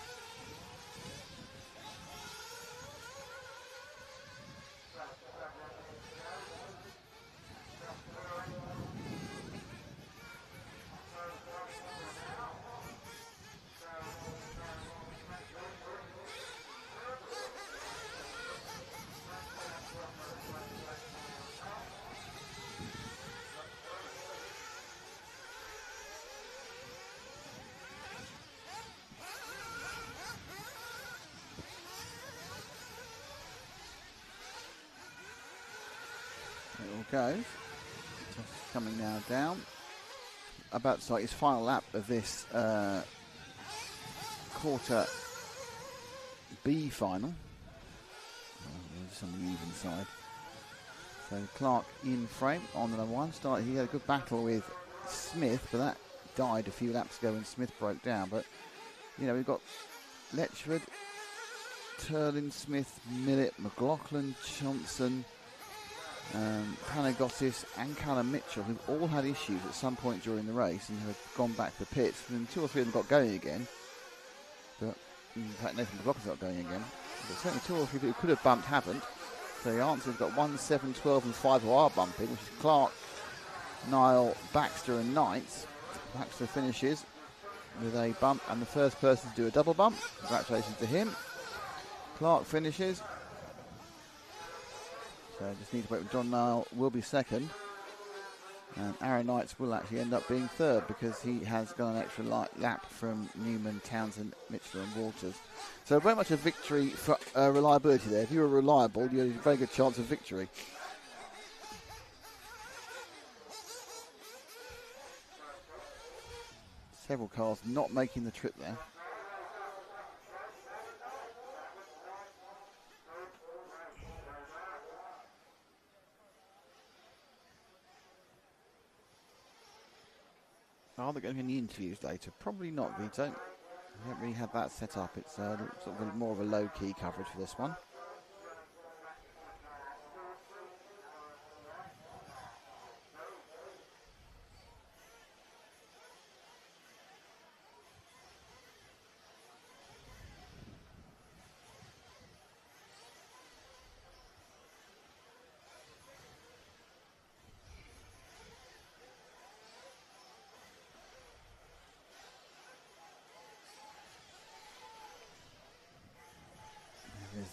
Goes. Just coming now down. About to start his final lap of this quarter B final. Just on the even side. So Clark in frame on the number 1 start. He had a good battle with Smith, but that died a few laps ago when Smith broke down. But you know, we've got Letchford, Turlin, Smith, Millett, McLaughlin, Johnson, Panagotis and Callum Mitchell, who've all had issues at some point during the race and have gone back to the pits. And 2 or 3 of them got going again. But in fact, Nathan McLaughlin's not going again. But certainly 2 or 3 people who could have bumped haven't. So the answer's got 1, 7, 12 and 5 who are bumping, which is Clark, Niall, Baxter and Knights. Baxter finishes with a bump and the first person to do a double bump. Congratulations to him. Clark finishes. So just need to wait for John Niall will be second. And Aaron Knights will actually end up being third because he has got an extra lap from Newman, Townsend, Mitchell and Walters. So very much a victory for reliability there. If you were reliable, you had a very good chance of victory. Several cars not making the trip there. Are there going to be any interviews later? Probably not, Vito. We haven't really had that set up. It's sort of more of a low-key coverage for this one.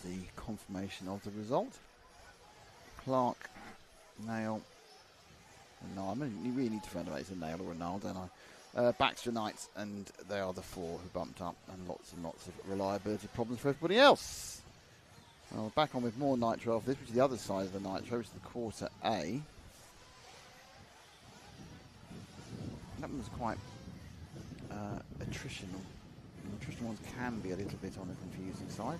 The confirmation of the result. Clark, Nail, and Niall. I mean, you really need to find out it's a Nail or a Niall, don't I? Baxter Knights, and they are the 4 who bumped up, and lots of reliability problems for everybody else. Well, we're back on with more Nitro off this, which is the other side of the Nitro, which is the quarter A. That one's quite attritional. The attritional ones can be a little bit on the confusing side.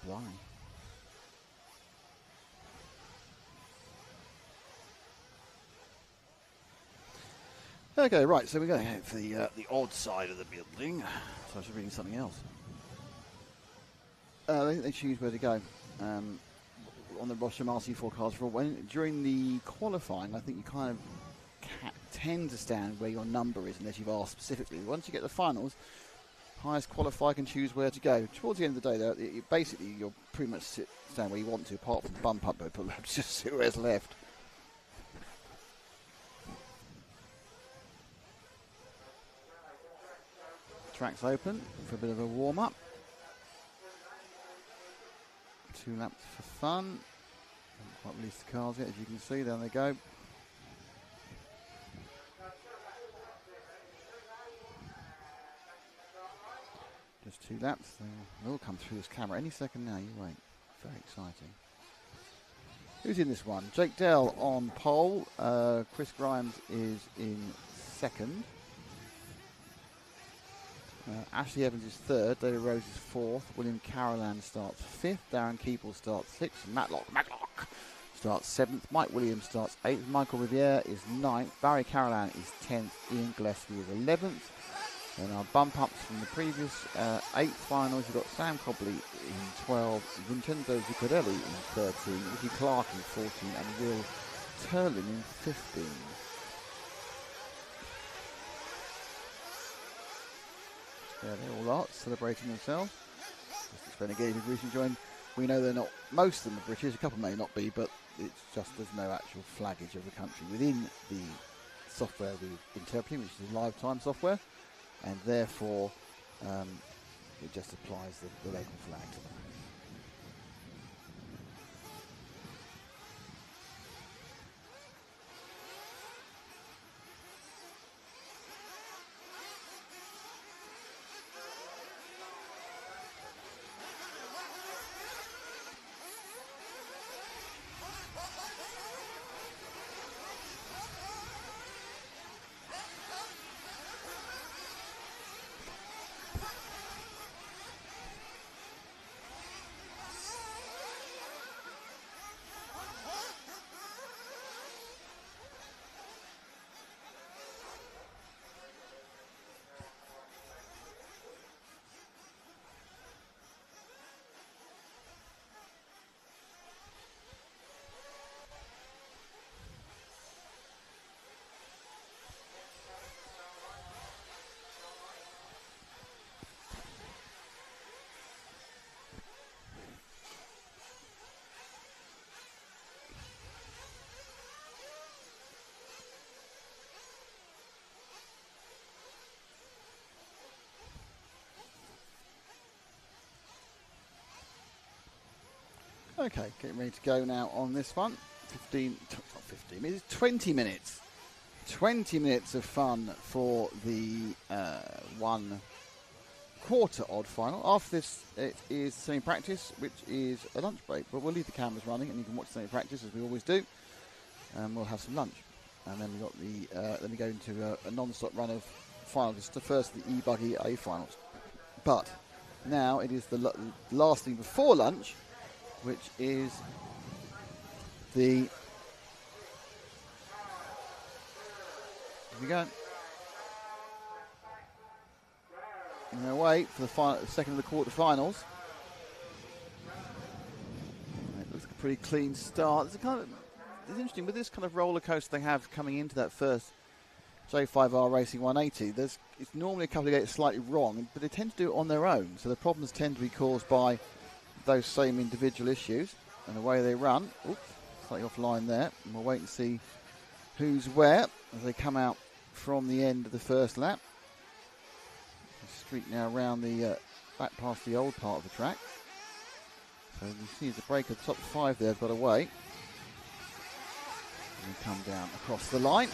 Blimey. Okay, right, so we're going to head for the odd side of the building. So I was reading something else. They choose where to go. On the Rosham RC4 cars for when during the qualifying, I think you kind of tend to stand where your number is unless you've asked specifically. Once you get to the finals, Highest qualifier can choose where to go. Towards the end of the day, though, basically you'll pretty much stand where you want to, apart from the bump up, but just see where's left. Track's open for a bit of a warm up. 2 laps for fun. Haven't quite released the cars yet, as you can see. There they go. Just 2 laps. They'll all come through this camera any second now. You wait. Very exciting. Who's in this one? Jake Dell on pole. Chris Grimes is in second. Ashley Evans is third. David Rose is fourth. William Carolan starts fifth. Darren Keeple starts sixth. Matlock starts seventh. Mike Williams starts eighth. Michael Riviere is ninth. Barry Carolan is 10th. Ian Gillespie is 11th. And our bump ups from the previous 8 finals, you've got Sam Cobley in 12, Vincenzo Zuccarelli in 13, Ricky Clark in 14, and Will Turlin in 15. There they all are, celebrating themselves. Just Renegade who've recently joined. We know they're not, most of them are British, a couple may not be, but it's just there's no actual flaggage of the country within the software we're interpreting, which is lifetime software. And therefore, it just applies the local flags. Okay, getting ready to go now on this one. 20 minutes. 20 minutes of fun for the 1 quarter odd final. After this, it is semi-practice, which is a lunch break. But we'll leave the cameras running and you can watch semi-practice as we always do. And we'll have some lunch. And then we got the then we go into a non-stop run of finals. The first, the E-buggy A finals. But now it is the last thing before lunch, which is the... Here we go. I'm going to wait for the second of the quarterfinals. It looks like a pretty clean start. It's interesting with this kind of roller coaster they have coming into that first J5R Racing 180. It's normally a couple of gates slightly wrong, but they tend to do it on their own. So the problems tend to be caused by those same individual issues and the way they run. Oops, slightly offline there. And we'll wait and see who's where as they come out from the end of the first lap. Street now around the back past the old part of the track. So you see the break of the top 5 there have got away. And come down across the line.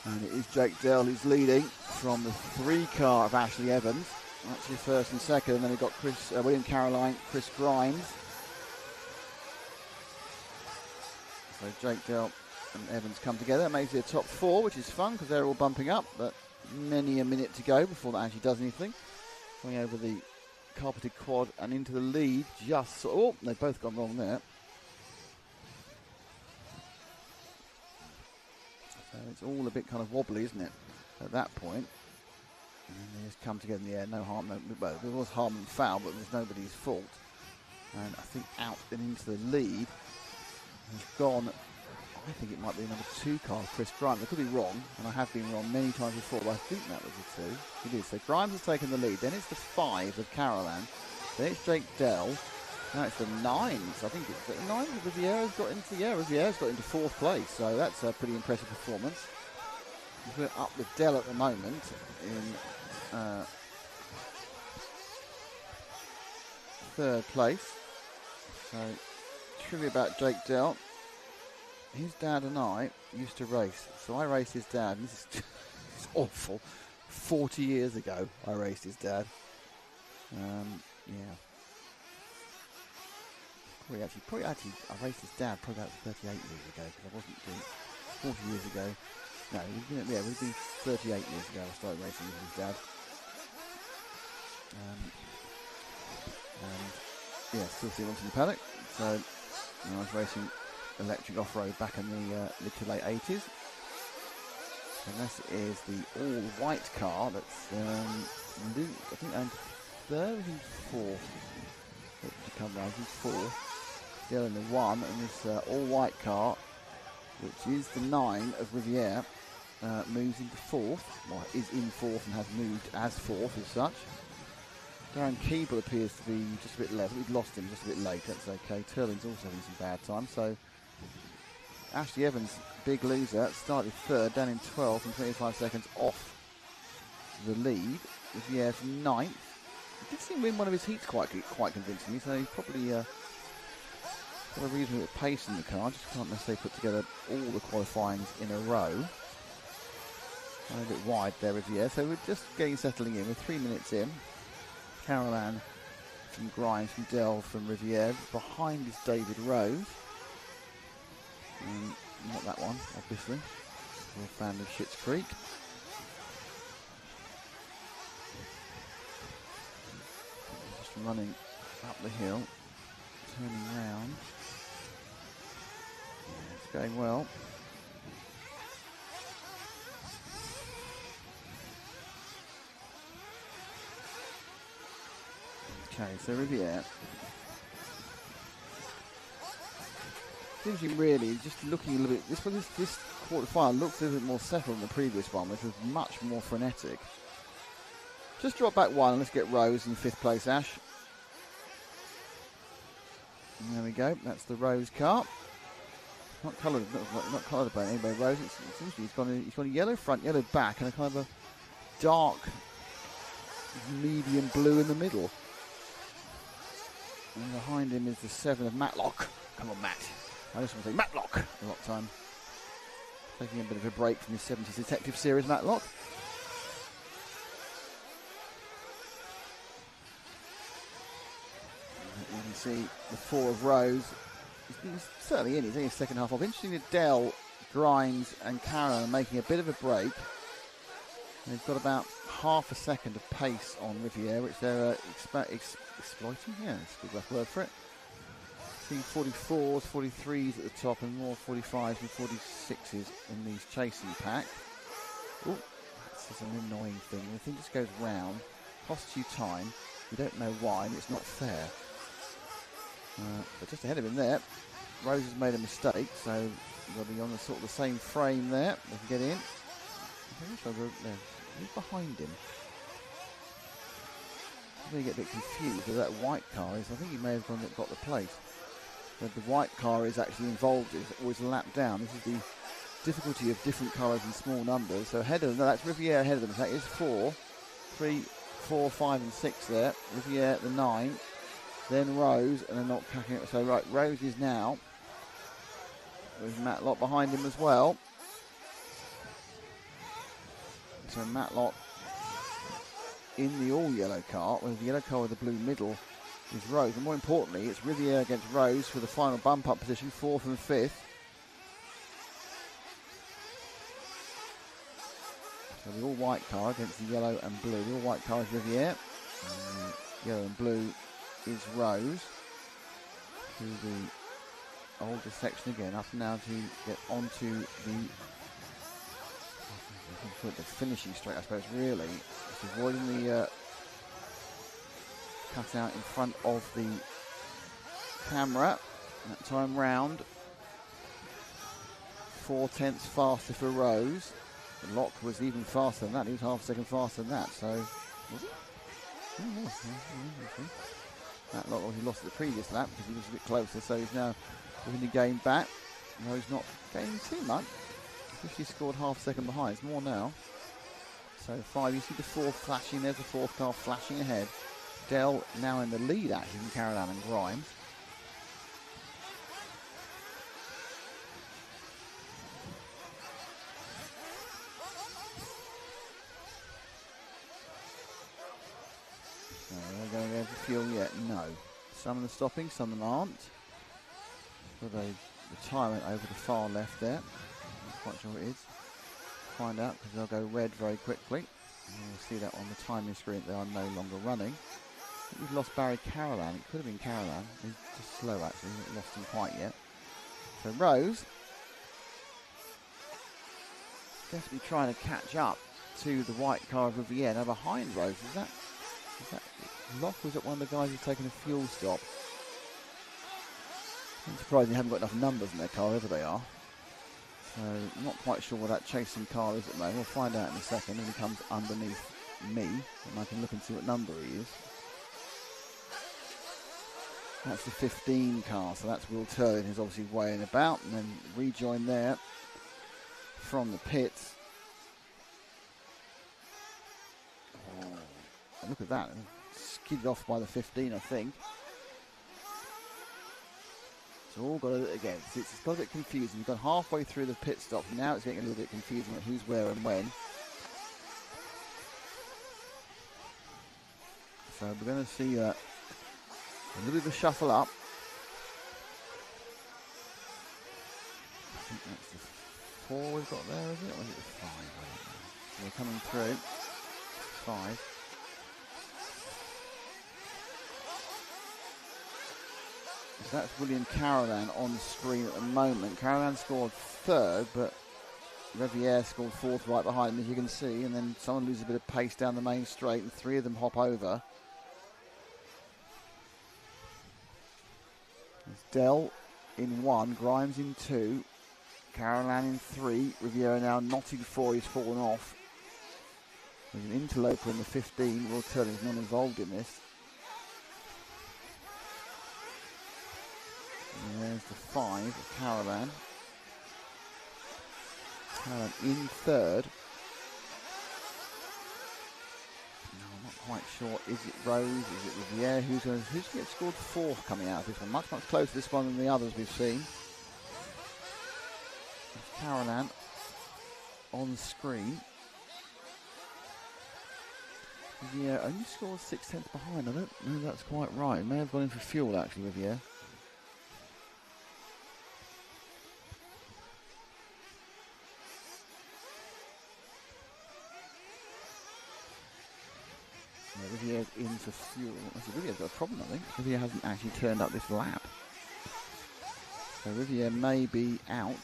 And it is Jake Dell who's leading from the 3 car of Ashley Evans. Actually first and second, and then we've got William Caroline, Chris Grimes. So Jake Dell and Evans come together. That makes it a top 4, which is fun because they're all bumping up, but many a minute to go before that actually does anything. Going over the carpeted quad and into the lead just... Oh, they've both gone wrong there. So it's all a bit kind of wobbly, isn't it, at that point. And then they just come together in the air, no harm, well, there was harm and foul, but it was nobody's fault. And I think out and into the lead has gone I think it might be the number 2 car, Chris Grimes. I could be wrong, and I have been wrong many times before, but I think that was the 2. It is. So Grimes has taken the lead. Then it's the 5 of Carolan. Then it's Jake Dell. Now it's the 9s. I think it's the 9s of Riviere's got into, Riviere's got into 4th place. So that's a pretty impressive performance. We're up with Dell at the moment in 3rd place. So trivia about Jake Dell. His dad and I used to race. So I raced his dad, and this is it's awful. 40 years ago, I raced his dad. Yeah. Probably actually, I raced his dad probably about 38 years ago, because I wasn't doing 40 years ago. No, it would have been 38 years ago I started racing with his dad. And yeah, still see him in the paddock. So I was racing electric off-road back in the mid to late 80s. And this is the all-white car that's, I think, and 3rd and 4th. To come round, he's 4th. Still in the 1, and this all-white car, which is the 9 of Riviere, moves into 4th. Well, is in 4th and has moved as 4th as such. Darren Keeble appears to be just a bit left. We've lost him just a bit late. That's okay. Turling's also having some bad time. So Ashley Evans, big loser, started 3rd, down in 12th and 25 seconds off the lead. Riviere's 9th. He did seem to win one of his heats quite convincingly, so he's probably got a reasonable bit of pace in the car. Just can't necessarily put together all the qualifyings in a row. A bit wide there, Riviere. So we're just settling in. We're 3 minutes in. Carolan from Grimes, from Dell, from Riviere. Behind is David Rose. Not that one, obviously. We're a fan of Schitt's Creek. Just running up the hill, turning round. Yeah, it's going well. Okay, so Riviere. Interesting, really, just looking a little bit. This quarter-final looks a little bit more settled than the previous one, which was much more frenetic. Just drop back 1 and let's get Rose in 5th place, Ash. And there we go. That's the Rose car. Not coloured by anybody. Rose. It's interesting. He's got a yellow front, yellow back, and a kind of a dark medium blue in the middle. And behind him is the 7 of Matlock. Come on, Matt. I just want to say Matlock a lot of time. Taking a bit of a break from his 70s detective series, Matlock. You can see the 4 of Rose. He's certainly in. He's only 2nd half off. Interesting that Dell, Grimes and Carolan are making a bit of a break. And they've got about half a second of pace on Riviere, which they're exploiting. Yeah, that's a good rough word for it. Seeing 44s, 43s at the top, and more 45s and 46s in these chasing pack. Oh, that's an annoying thing. The thing just goes round, costs you time. You don't know why, and it's not fair. But just ahead of him there, Rose has made a mistake, so you've got to be on the sort of the same frame there. They can get in. Who's behind him? I'm going to get a bit confused with that white car is. I think he may have got the place. But the white car is actually involved. It's always a lap down. This is the difficulty of different colours in small numbers. So ahead of them, no, that's Riviere ahead of them. That is 4, 3, 4, 5 and 6 there. Riviere at the 9. Then Rose, and they're not packing it. So right, Rose is now with Matlock behind him as well. So Matlock in the all-yellow car, with the yellow car with the blue middle is Rose. And more importantly, it's Riviere against Rose for the final bump-up position, 4th and 5th. So the all-white car against the yellow and blue. The all-white car is Riviere. Yellow and blue is Rose. Through the older section again, up now to get onto the finishing straight, I suppose, really. It's avoiding the cutout in front of the camera. That time round. 4/10 faster for Rose. The Lock was even faster than that. He was half a second faster than that. So, was he? That Lock he lost the previous lap because he was a bit closer. So he's now looking to gain back. Rose not gaining too much. She scored half a second behind. It's more now. So 5. You see the 4th flashing. There's the 4th car flashing ahead. Dell now in the lead actually from Caroline and Grimes. Are they going to go for fuel yet? No. Some of them stopping, some of them aren't. Got a retirement over the far left there. Not quite sure what it is. Find out because they'll go red very quickly. And we'll see that on the timing screen. They are no longer running. I think we've lost Barry Carolan. It could have been Carolan. He's just slow actually. We've not lost him quite yet. So Rose definitely trying to catch up to the white car of Riviere. Now behind Rose, is that Locke? Was it one of the guys who's taken a fuel stop? I'm surprised they haven't got enough numbers in their car, wherever they are. So I'm not quite sure what that chasing car is at the moment. We'll find out in a second when he comes underneath me, and I can look and see what number he is. That's the 15 car, so that's Will Turlin, who's obviously weighing about, and then rejoin there from the pits. Oh, look at that. Skidded off by the 15, I think. It's all got again. It's got a bit confusing. We've gone halfway through the pit stop. Now it's getting a little bit confusing on who's where and when. So we're going to see a little bit of a shuffle up. I think that's the 4 we've got there, is it? Or is it the 5? So we're coming through. 5. So that's William Carolan on the screen at the moment. Carolan scored 3rd, but Riviere scored 4th right behind him, as you can see. And then someone loses a bit of pace down the main straight, and 3 of them hop over. There's Dell in 1, Grimes in 2, Carolan in 3. Riviere now not in 4, he's fallen off. There's an interloper in the 15. Will Turner is not involved in this. And there's the 5 of Carolan. Carolan in 3rd. No, I'm not quite sure. Is it Rose? Is it Riviere? Who's going to get scored 4th coming out of this one? Much closer this one than the others we've seen. There's Carolan on the screen. Riviere only scored 6/10 behind. I don't know that's quite right. It may have gone in for fuel actually, Riviere. Riviere's in for fuel. Riviere's got a problem, I think. Riviere hasn't actually turned up this lap. So Riviere may be out.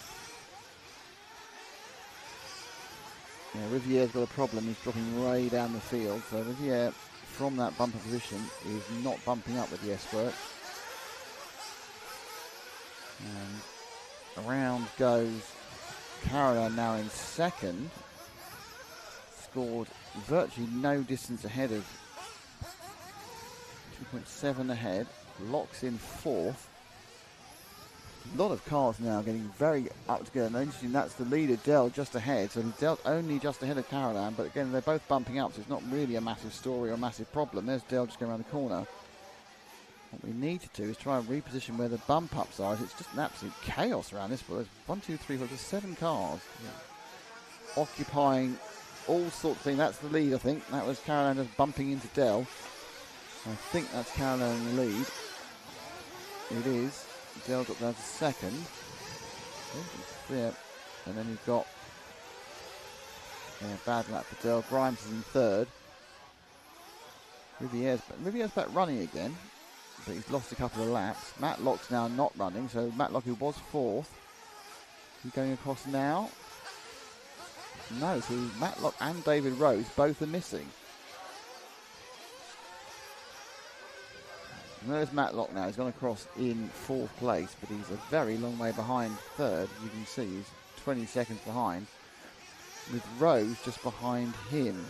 Yeah, Riviere's got a problem. He's dropping way down the field. So Riviere, from that bumper position, is not bumping up with the S-Works. And around goes Carolan now in 2nd. Scored virtually no distance ahead of 2.7 ahead. Locks in 4th. A lot of cars now getting very up together. And interesting, that's the leader, Dell, just ahead. So Dell only just ahead of Carolan, but again, they're both bumping up, so it's not really a massive story or a massive problem. There's Dell just going around the corner. What we need to do is try and reposition where the bump ups are. It's just an absolute chaos around this. But there's 1, 2, 3, 4, there's 7 cars occupying all sorts of things. That's the lead, I think. That was Carolan just bumping into Dell. I think that's Carolan in the lead. It is. Dell got down to 2nd. Yeah. And then you've got bad lap for Dell. Grimes is in 3rd. Riviere's back running again, but he's lost a couple of laps. Matlock's now not running, so Matlock, who was 4th, is he going across now? No, so Matlock and David Rose both are missing. And there's Matlock now. He's gone across in 4th place, but he's a very long way behind 3rd. You can see he's 20 seconds behind, with Rose just behind him.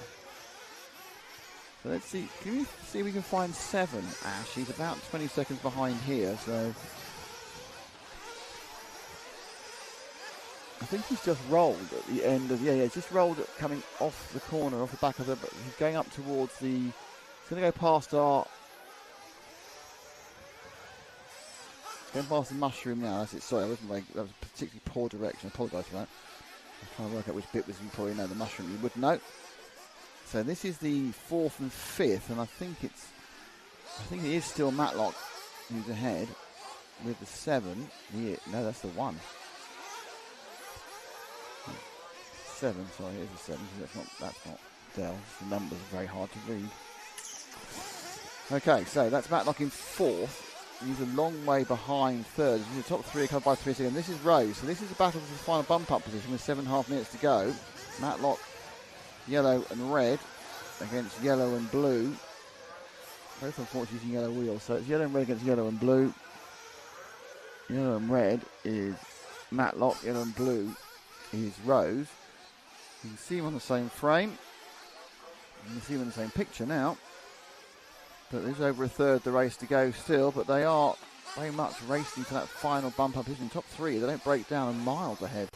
So let's see, can we see if we can find 7, Ash? He's about 20 seconds behind here, so I think he's just rolled at the end of, yeah, he's just rolled coming off the corner, off the back of the, but he's going up towards the, he's going to go past our, going past the mushroom now. That's it. Sorry, that was a particularly poor direction. I apologise for that. I'm trying to work out which bit was, you probably know the mushroom, you would know. So this is the 4th and 5th, and I think it is still Matlock who's ahead with the 7. Yeah, no, that's the 1. 7, sorry, it is a 7. That's not Dell. The numbers are very hard to read. Okay, so that's Matlock in 4th. He's a long way behind 3rd. He's the top 3 covered by 3 seconds. This is Rose. So this is a battle for the final bump-up position with 7.5 minutes to go. Matlock, yellow and red against yellow and blue. Both unfortunately using yellow wheels. So it's yellow and red against yellow and blue. Yellow and red is Matlock. Yellow and blue is Rose. You can see him on the same frame. You can see him in the same picture now. But there's over a third the race to go still, but they are very much racing for that final bump-up position. Top 3, they don't break down, and miles ahead.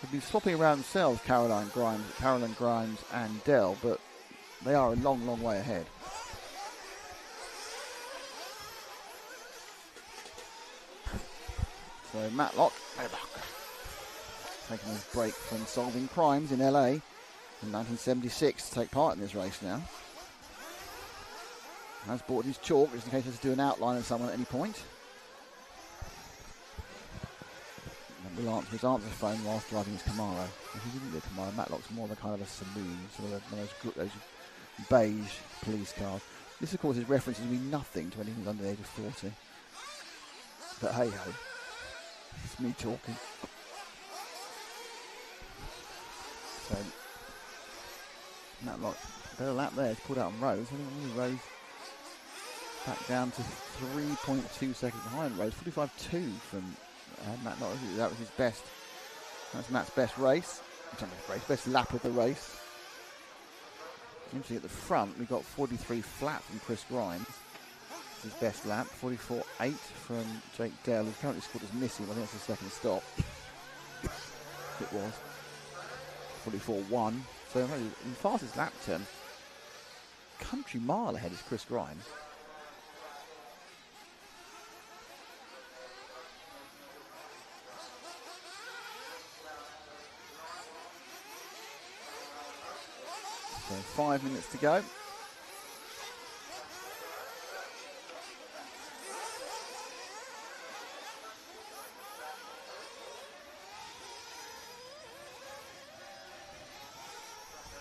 They've been swapping around themselves, Caroline Grimes and Dell, but they are a long, long way ahead. So Matlock taking a break from solving crimes in LA in 1976 to take part in this race now. Has brought his chalk just in case he has to do an outline of someone at any point. And will answer his answer phone whilst driving his Camaro. If he didn't do a Camaro, Matlock's more of a kind of a saloon, sort of one of those beige police cars. This, of course, is references mean nothing to anything under the age of 40. But hey ho, it's me talking. So Matlock, better lap there. He's pulled out on Rose. I think Rose back down to 3.2 seconds behind Rose. 45.2 from Matt. That was his best. That's Matt's best race. Best lap of the race. Interesting at the front, we got 43 flat from Chris Grimes. His best lap. 44.8 from Jake Dell, who's currently scored as missing. I think that's his second stop. It was 44.1. So in the fastest lap term, country mile ahead is Chris Grimes. So 5 minutes to go.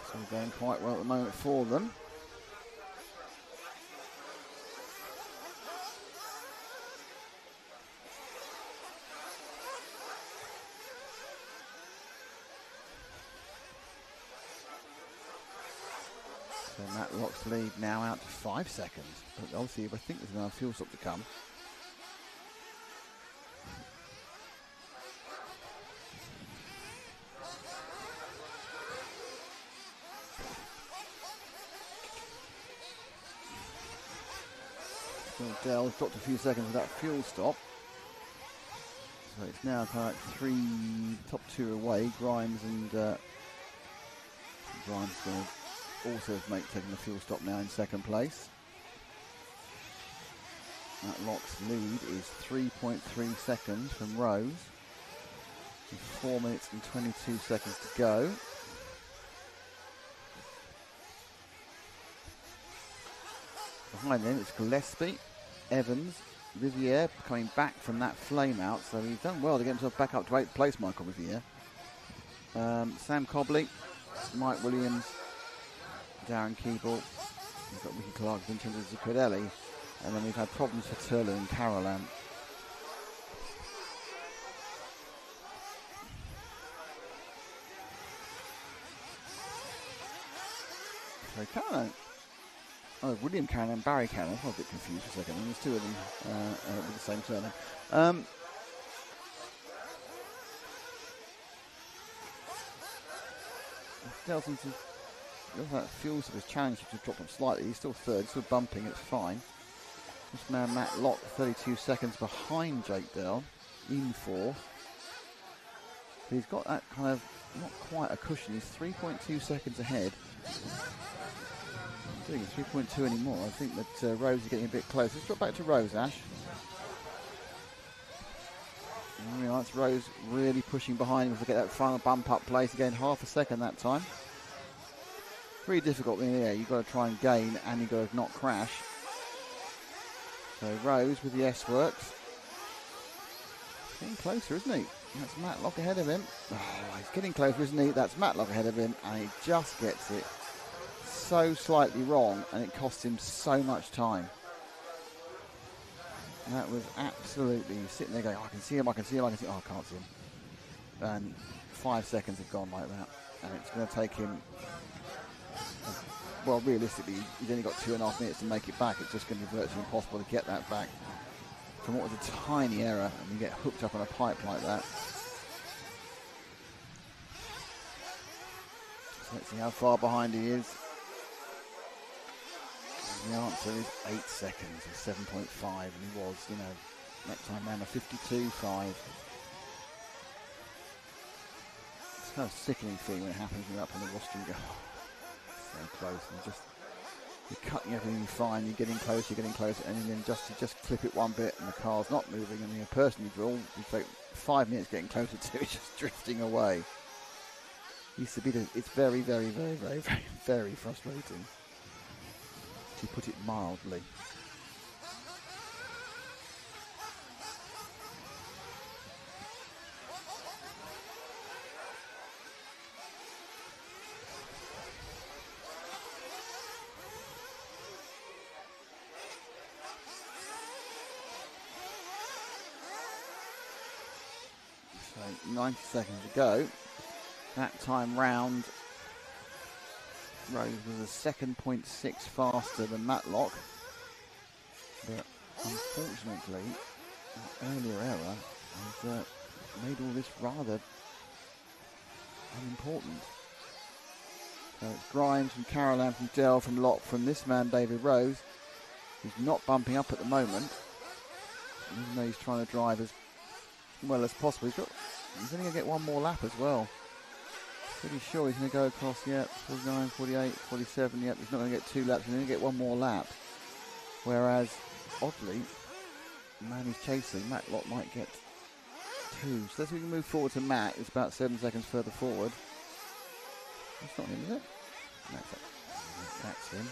So we're going quite well at the moment for them. So Matlock's lead now out to 5 seconds. But obviously, I think there's another fuel stop to come. So Dell's dropped a few seconds with that fuel stop. So it's now kind of like top 2 away. Grimes and Grimes going to also taking the fuel stop now in second place. Matlock's lead is 3.3 seconds from Rose. With 4 minutes and 22 seconds to go. Behind them it's Gillespie, Evans, Riviere coming back from that flame out, so he's done well to get himself back up to 8th place, Michael Riviere. Sam Cobley, Mike Williams, Darren Keeble, we've got Ricky Clark, Vincenzo Zuccarelli, and then we've had problems for Turley and Carolan. So Carolan, William Carolan and Barry Carolan, I was a bit confused for a second, there's 2 of them with the same surname. Dale seems to, that fuel to his challenge to drop him slightly. He's still third, still bumping, it's fine. This man, Matt Locke, 32 seconds behind Jake Dell, in fourth. But he's got that kind of, not quite a cushion, he's 3.2 seconds ahead. I don't think it's 3.2 anymore. I think that Rose is getting a bit close. Let's drop back to Rose, Ash. That's Rose really pushing behind him to get that final bump up place again, half a second that time. Pretty difficult in the air. You've got to try and gain and you've got to not crash. So Rose with the S-Works. Getting closer, isn't he? That's Matlock ahead of him. Oh, he's getting closer, isn't he? That's Matlock ahead of him, and he just gets it so slightly wrong, and it costs him so much time. And that was absolutely sitting there going, oh, I can see him, I can see him, I can see him. Oh, I can't see him. And 5 seconds have gone like that, and it's going to take him. Well, realistically, he's only got 2.5 minutes to make it back. It's just going to be virtually impossible to get that back from what was a tiny error, and you get hooked up on a pipe like that. So let's see how far behind he is. And the answer is 8 seconds, or 7.5, and he was, that time round a 52.5. It's kind of sickening feeling when it happens when you're up on the roster and you go, oh, so close, and you're cutting everything fine, you're getting closer, and then just clip it one bit and the car's not moving, and the person you drill, you take 5 minutes getting closer to it, just drifting away. It's very, very, very, very, very, very frustrating, to put it mildly. So 90 seconds to go. That time round, Rose was a 2.6 faster than Matlock, but unfortunately, that earlier error has made all this rather unimportant. So it's Grimes from Caroline, from Dell, from Locke, from this man David Rose, who's not bumping up at the moment, even though he's trying to drive as well as possible. He's only going to get one more lap as well. Pretty sure he's going to go across, 49, 48, 47, he's not going to get 2 laps, he's going to get one more lap. Whereas, oddly, the man who's chasing, Matlock, might get 2. So as we can move forward to Matt, it's about 7 seconds further forward. That's not him, is it? No, that's him.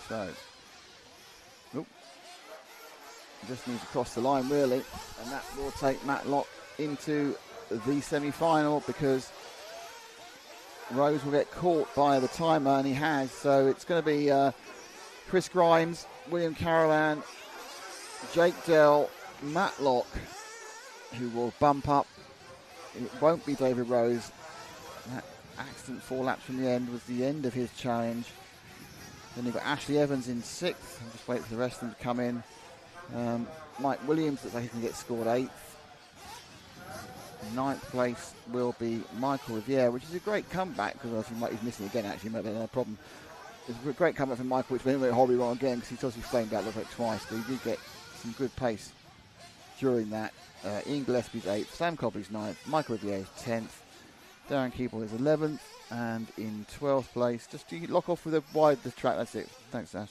So, just needs to cross the line really, and that will take Matlock into the semi-final, because Rose will get caught by the timer, and he has. So it's going to be Chris Grimes, William Carolan, Jake Dell, Matlock, who will bump up. It won't be David Rose. That accident 4 laps from the end was the end of his challenge. Then you've got Ashley Evans in 6th. I'll just wait for the rest of them to come in. Mike Williams looks like he can get scored 8th. 9th place will be Michael Riviere, which is a great comeback, because he's missing again actually, maybe no problem. It's a great comeback from Michael, which went a bit horribly wrong again, because he's obviously flamed out like twice, but he did get some good pace during that. Ian Gillespie's 8th, Sam Cobley's 9th, Michael Riviere's 10th, Darren Keeble is 11th, and in 12th place, just to lock off with a wide the track, that's it. Thanks, Ash.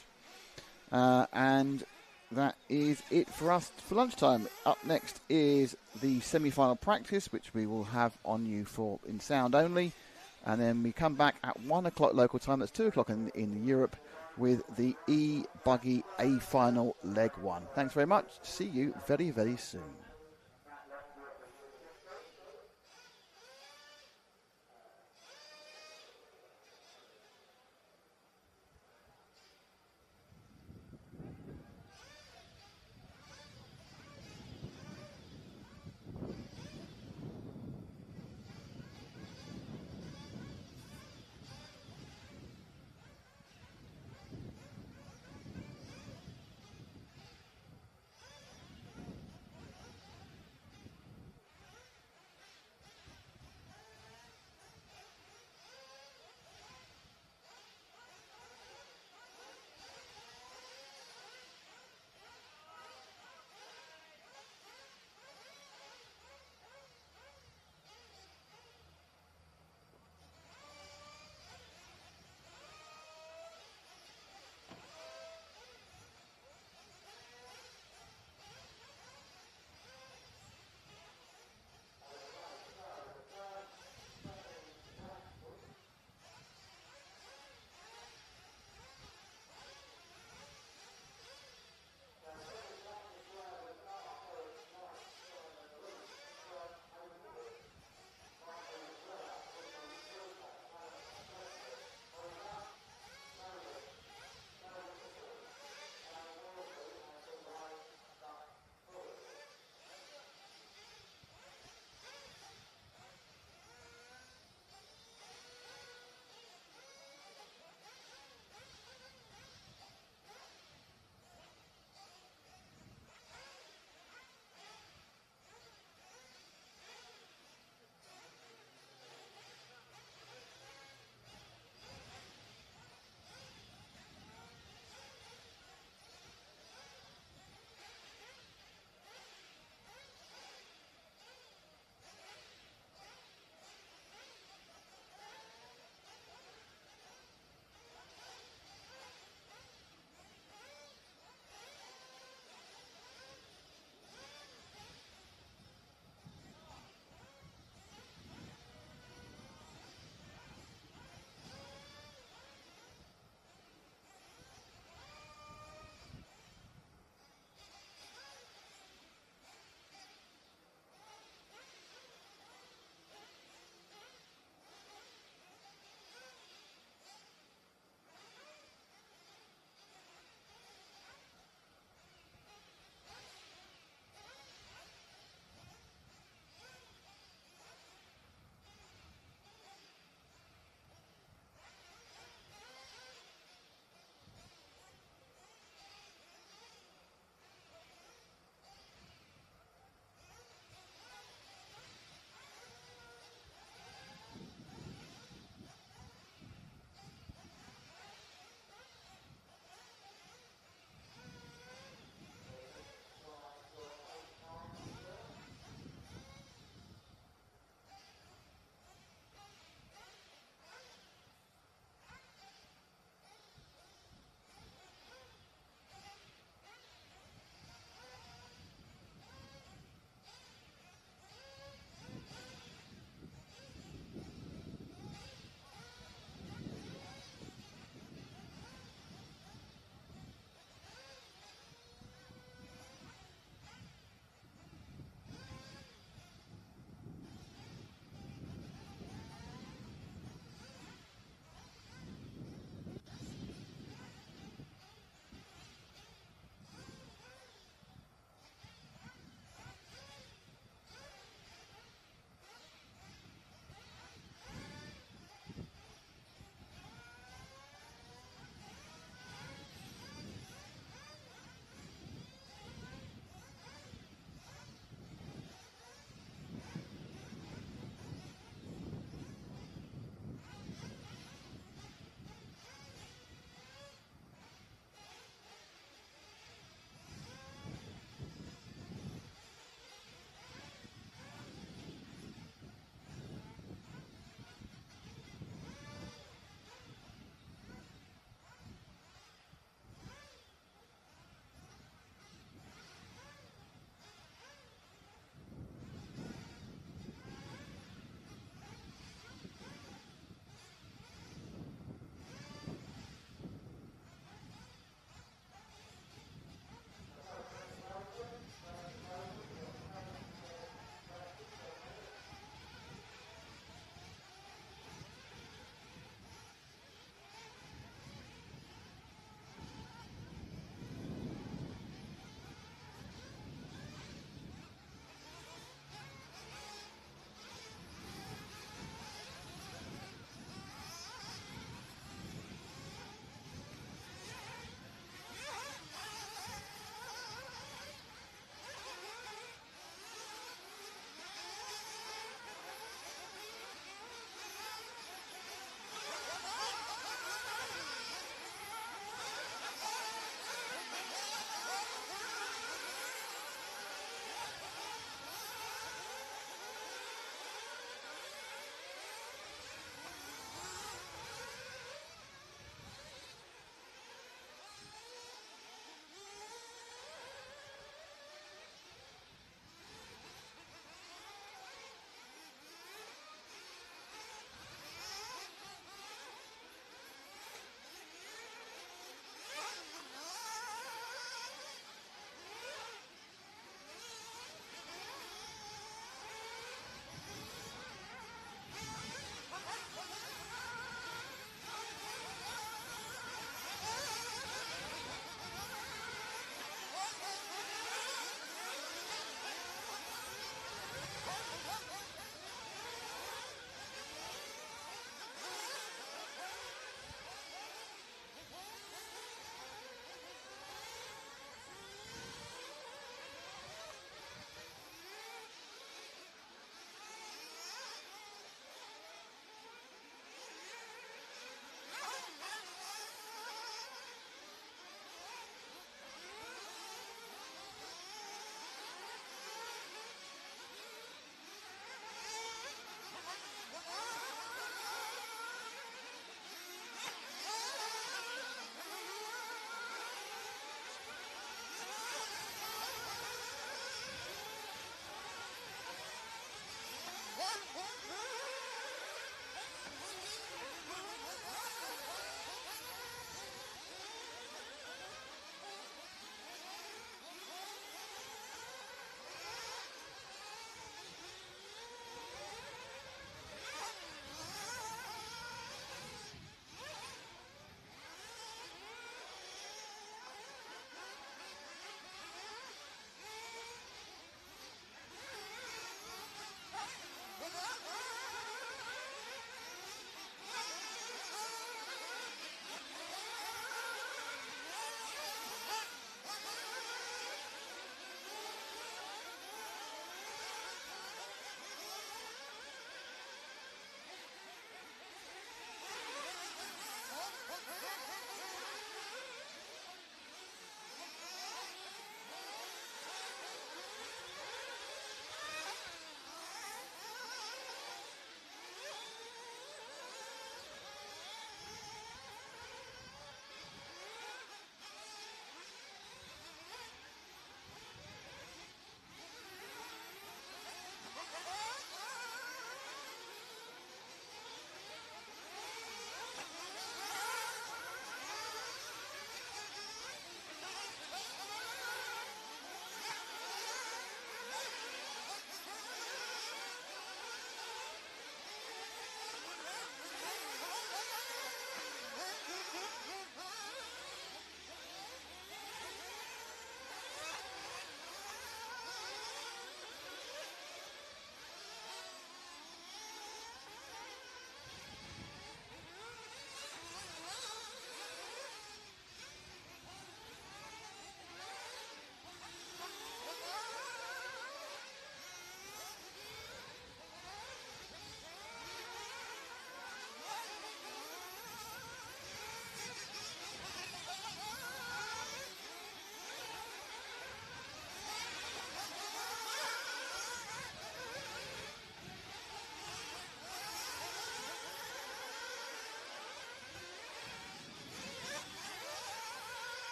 And that is it for us for lunchtime. Up next is the semi-final practice, which we will have on you for in sound only. And then we come back at 1 o'clock local time, that's 2 o'clock in Europe, with the E-buggy A final leg 1. Thanks very much. See you very, very soon.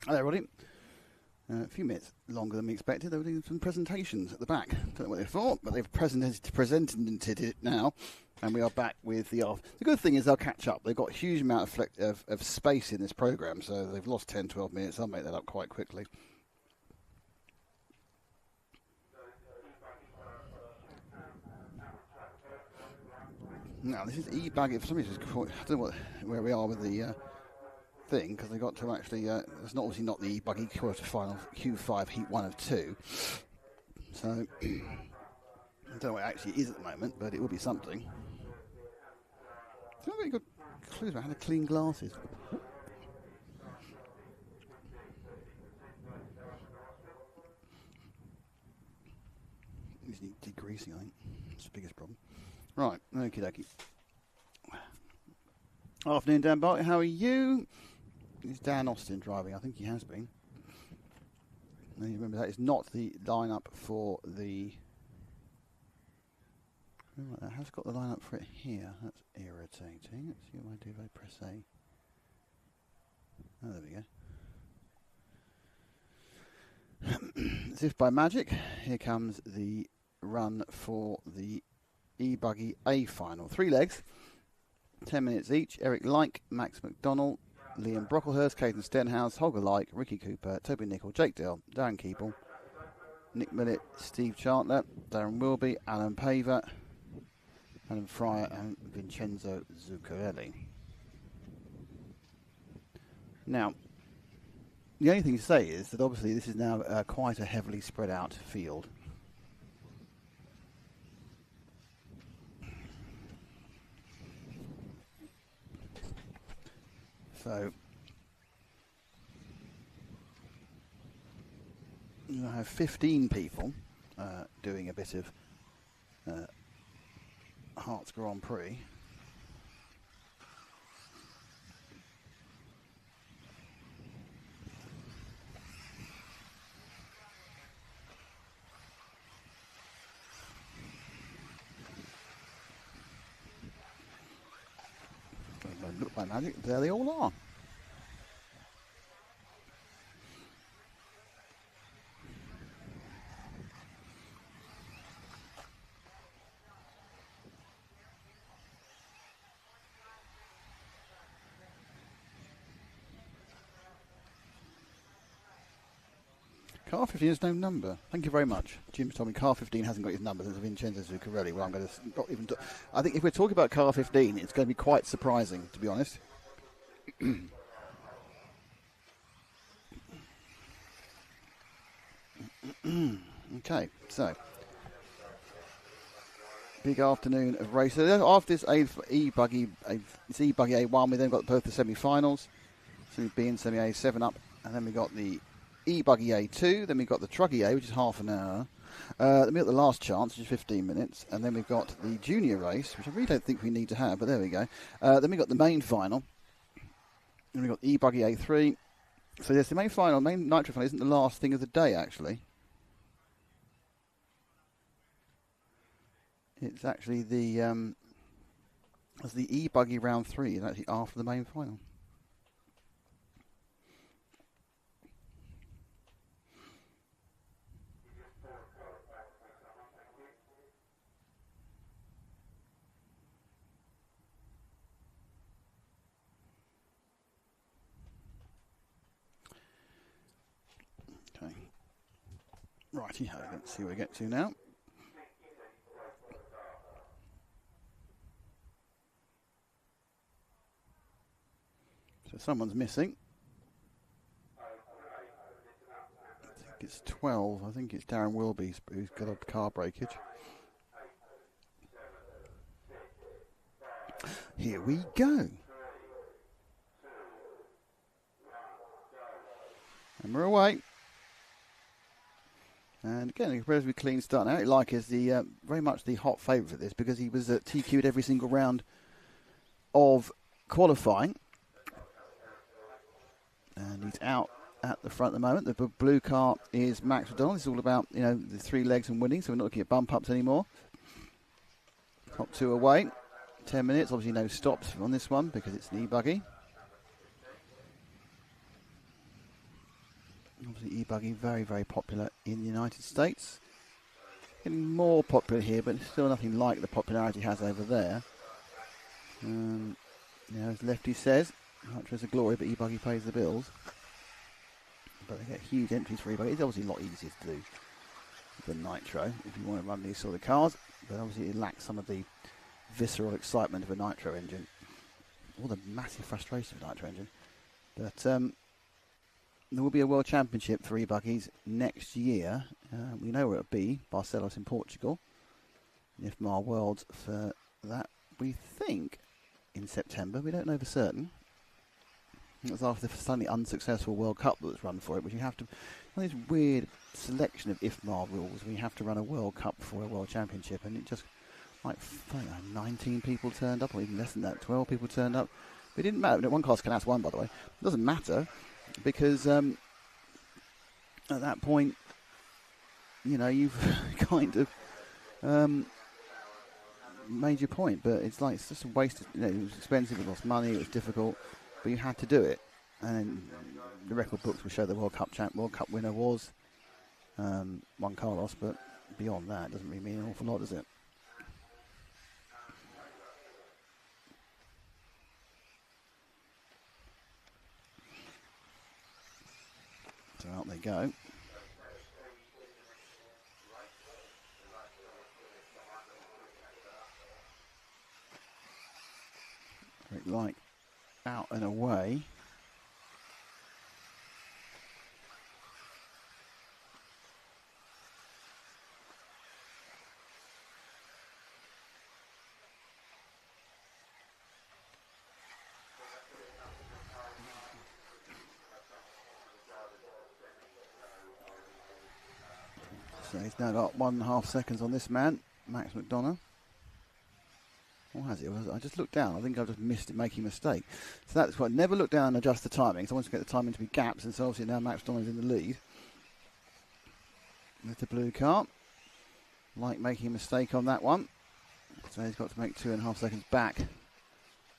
Hello, everybody. A few minutes longer than we expected. They were doing some presentations at the back. Don't know what they thought, but they've presented it now, and we are back with the off. The good thing is they'll catch up. They've got a huge amount of space in this program, so they've lost 10, 12 minutes. They'll make that up quite quickly. Now, this is E-buggy. For some reason, I don't know where we are with the thing, because they got to actually. It's not obviously not the E-buggy quarter final Q5 Heat 1 of 2. So I don't know what it actually is at the moment, but it will be something. It's not very good clues about how to clean glasses. These need degreasing, I think. That's the biggest problem. Right, okie dokie. Afternoon, Dan Bartley. How are you? Is Dan Austin driving? I think he has been. Now you remember that is not the lineup for the. That has got the lineup for it here. That's irritating. Let's see what I do if I press A. Oh, there we go. As if by magic, here comes the run for the E-buggy A final. 3 legs, 10 minutes each. Eric Like, Max McDonnell, Liam Brocklehurst, Caden Stenhouse, Holger Like, Ricky Cooper, Toby Nicol, Jake Dale, Darren Keeble, Nick Millett, Steve Chartler, Darren Wilby, Alan Paver, Alan Fryer, and Vincenzo Zuccarelli. Now, the only thing to say is that obviously this is now quite a heavily spread out field. So you have 15 people doing a bit of Herts Grand Prix. Look by magic, there they all are. Car 15 has no number. Thank you very much. Jim's told me car 15 hasn't got his number. There's Vincenzo Zuccarelli. Well, I'm going to not even. I think if we're talking about car 15, it's going to be quite surprising, to be honest. Okay, so big afternoon of races. After this E-buggy A1, we then got both the semi-finals. Semi B and Semi A 7 up, and then we got the E-buggy A2, then we've got the Truggy A, which is half an hour. Then we've got the Last Chance, which is 15 minutes. And then we've got the junior race, which I really don't think we need to have, but there we go. Then we've got the main final. Then we've got the E-buggy A3. So yes, the main Nitro final isn't the last thing of the day, actually. It's actually the E-buggy round 3 is actually after the main final. Okay. Righty ho, let's see where we get to now. So someone's missing. I think it's 12. I think it's Darren Wilby who's got a car breakage. Here we go. And we're away. And again, a relatively clean start. Now, Eric Like is the very much the hot favourite for this because he was TQ'd every single round of qualifying. And he's out at the front at the moment. The blue car is Max McDonald. It's all about, the 3 legs and winning, so we're not looking at bump ups anymore. Top 2 away. 10 minutes. Obviously no stops on this one because it's an E-buggy. Obviously, E-buggy very, very popular in the United States. Getting more popular here, but still nothing like the popularity it has over there. As Lefty says, Nitro is a glory, but E-buggy pays the bills. But they get huge entries for E-buggy. It's obviously a lot easier to do than Nitro if you want to run these sort of cars, but obviously it lacks some of the visceral excitement of a Nitro engine, all the massive frustration of a Nitro engine. But there will be a World Championship for E-buggies next year. We know where it'll be, Barcelos in Portugal. The IFMAR Worlds for that, we think, in September. We don't know for certain. It was after the suddenly unsuccessful World Cup that was run for it, which you have to, this weird selection of IFMAR rules where you have to run a World Cup for a World Championship, and it just, like, I don't know, 19 people turned up, or even less than that, 12 people turned up. But it didn't matter. One class Canals won, by the way. It doesn't matter, because at that point, you've kind of made your point. But it's just a waste of, it was expensive, it lost money, it was difficult, but you had to do it. And the record books will show the World Cup winner was Juan Carlos, but beyond that, it doesn't really mean an awful lot, does it? So out they go. Like out and away. So he's now got 1.5 seconds on this man, Max McDonough. Or has he? I just looked down. I think I've just missed it, making a mistake. So that's why I never look down and adjust the timing. So I want to get the timing to be gaps, and so obviously now Max McDonough's in the lead. With the blue car. Like making a mistake on that one. So he's got to make 2.5 seconds back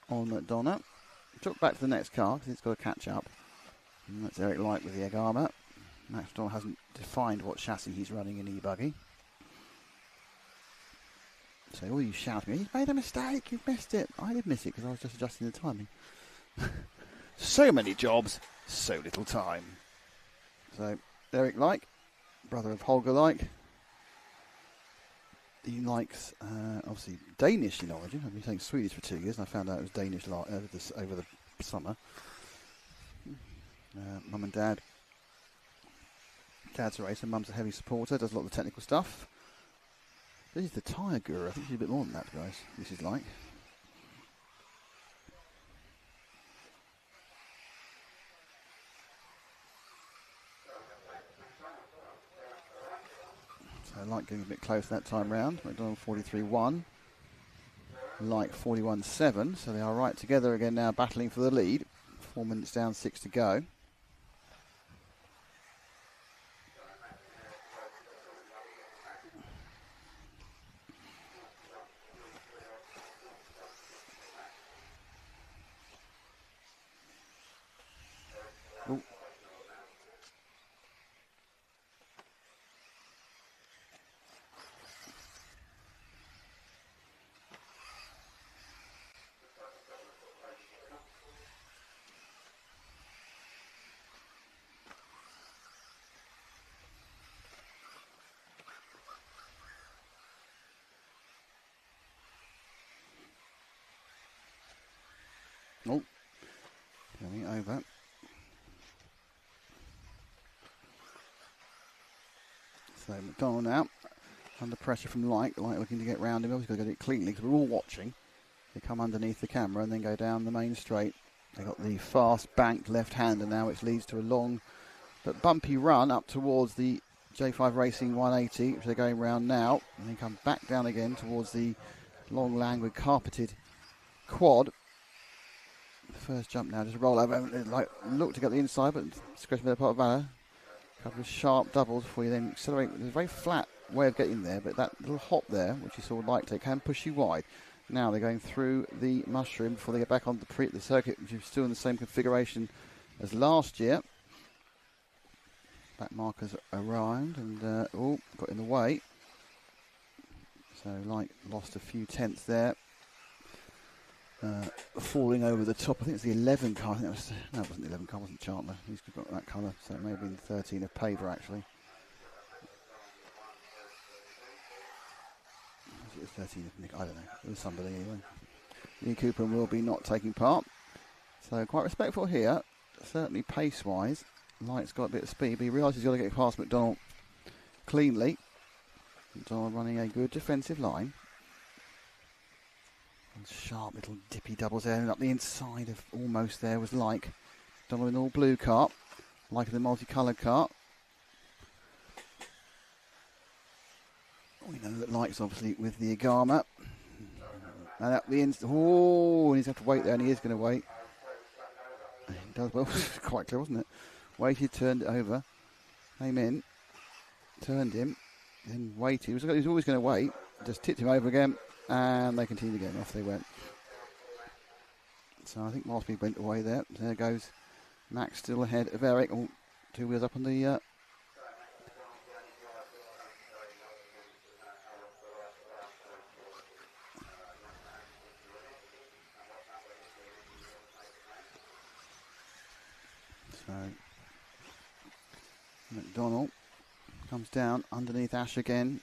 on McDonough. Took back to the next car because he's got to catch up. And that's Eric Light with the egg armour. Max McDonough hasn't defined what chassis he's running in E-buggy. So all you shout at me, you've made a mistake, you've missed it. I did miss it because I was just adjusting the timing. So many jobs, so little time. So Eric Like, brother of Holger Like. He likes, obviously, Danish in origin. I've been saying Swedish for 2 years, and I found out it was Danish over the summer. Mum and Dad. Dad's a racer, Mum's a heavy supporter, does a lot of the technical stuff. This is the tyre guru. I think she's a bit more than that, guys. This is like. So Light getting a bit close that time round. McDonald 43.1. Light 41.7. So they are right together again now, battling for the lead. 4 minutes down, 6 to go. Oh, coming over. So McDonald now, under pressure from Light looking to get round him. He's got to get it cleanly because we're all watching. They come underneath the camera and then go down the main straight. They got the fast banked left-hander now, which leads to a long but bumpy run up towards the J5 Racing 180, which they're going round now. And then come back down again towards the long languid carpeted quad. The first jump now, just roll over, like look to get the inside, but scratch with a part of valor. A couple of sharp doubles before you then accelerate. There's a very flat way of getting there, but that little hop there, which you saw Light take, can push you wide. Now they're going through the mushroom before they get back on the circuit, which is still in the same configuration as last year. Back markers around and got in the way. So Light lost a few tenths there. Falling over the top. I think it's the 11 car. I think it wasn't the 11 car, it wasn't Chandler. He's got that colour, so it may have been 13 of Paver actually. It was 13 of Nick, I don't know. It was somebody anyway. Lee Cooper will be not taking part. So quite respectful here. Certainly pace-wise. Light's got a bit of speed, but he realises he's got to get past McDonald cleanly. McDonald running a good defensive line. And sharp little dippy doubles there, and up the inside of almost there was Like. McDonald in all blue car. Like in the multicoloured car. We know that Light's obviously with the Agama. And up the inside, and he's have to wait there, and he is going to wait. He does well, quite clear, wasn't it? Waited, turned it over, came in, turned him, then waited. He was always going to wait, just tipped him over again, and they continued again. Off they went. So I think more speed went away there. There goes Max still ahead of Eric. Oh, 2 wheels up on the. So McDonald comes down underneath Ash again,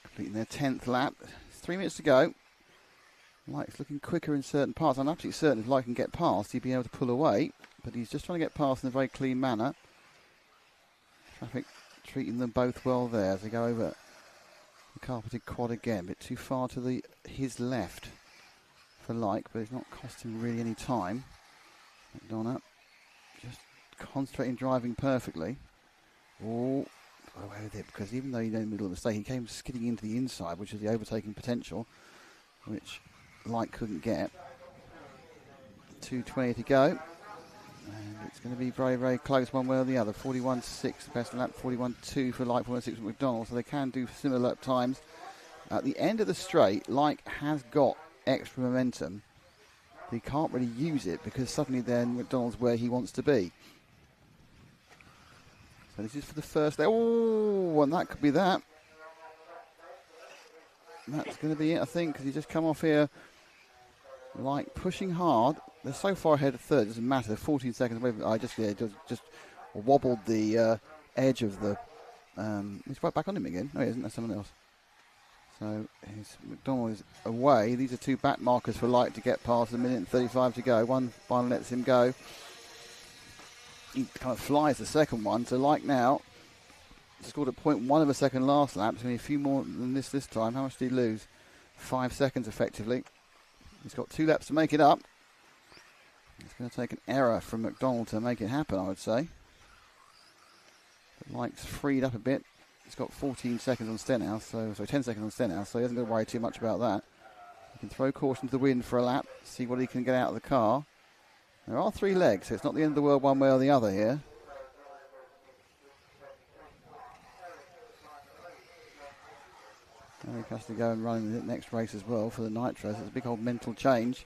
completing their 10th lap. 3 minutes to go. Light's looking quicker in certain parts. I'm absolutely certain if Light can get past, he'd be able to pull away, but he's just trying to get past in a very clean manner. Traffic treating them both well there as they go over the carpeted quad again. A bit too far to his left for Light, but it's not costing really any time. McDonald just concentrating, driving perfectly. Oh, got away with it, because even though he's in the middle of the stage, he came skidding into the inside, which is the overtaking potential, which Light couldn't get. 2:20 to go, and it's going to be very, very close one way or the other. 41.6 the best lap, 41.2 for Light, 41.6 for McDonald, so they can do similar lap times. At the end of the straight, Light has got extra momentum. He can't really use it because suddenly then McDonald's where he wants to be. So this is for the first day. Oh, and that could be that. That's going to be it, I think, because he's just come off here, like pushing hard. They're so far ahead of third, it doesn't matter. They're 14 seconds away. I just wobbled the edge of the. He's right back on him again. No, he isn't. That's someone else. So McDonald is away. These are 2 back markers for Light to get past. 1:35 to go. One final lets him go. He kind of flies the second one. So Light now scored at 0.1 of a second last lap. So only a few more than this time. How much did he lose? 5 seconds effectively. He's got 2 laps to make it up. It's going to take an error from McDonald to make it happen, I would say. But Light's freed up a bit. He's got 14 seconds on Stenhouse, so 10 seconds on Stenhouse, so he hasn't got to worry too much about that. He can throw caution to the wind for a lap, see what he can get out of the car. There are 3 legs, so it's not the end of the world one way or the other here. Eric has to go and run in the next race as well for the Nitros. It's a big old mental change.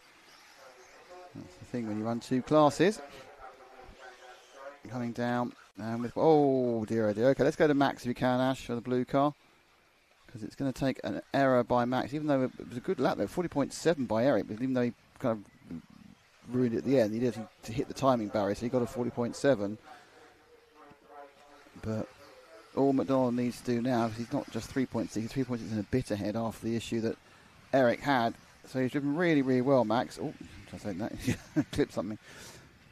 That's the thing when you run 2 classes. Coming down and with, oh dear, oh dear. Okay, let's go to Max if you can, Ash, for the blue car, because it's going to take an error by Max, even though it was a good lap there. 40.7 by Eric, but even though he kind of ruined it at the end, he did to hit the timing barrier, so he got a 40.7. But all McDonald needs to do now, because he's not just 3.6, he's 3.6 and a bit ahead after the issue that Eric had. So he's driven really, really well, Max. Oh, I'm trying to say that. Clip something.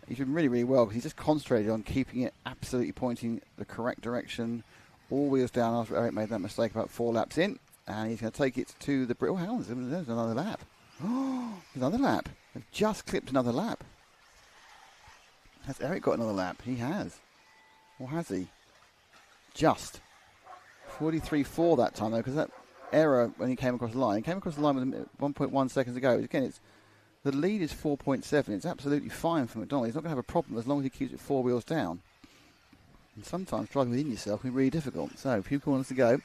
He's driven really, really well because he's just concentrated on keeping it absolutely pointing the correct direction. All wheels down after Eric made that mistake about 4 laps in. And he's going to take it to the... Oh, hang on, there's another lap. Oh, another lap. They've just clipped another lap. Has Eric got another lap? He has. Or has he? Just. 43.4 that time, though, because that error when he came across the line. He came across the line with 1.1 seconds ago. Again, the lead is 4.7. It's absolutely fine for McDonald. He's not going to have a problem as long as he keeps it 4 wheels down. And sometimes driving within yourself can be really difficult. So, a few corners to go.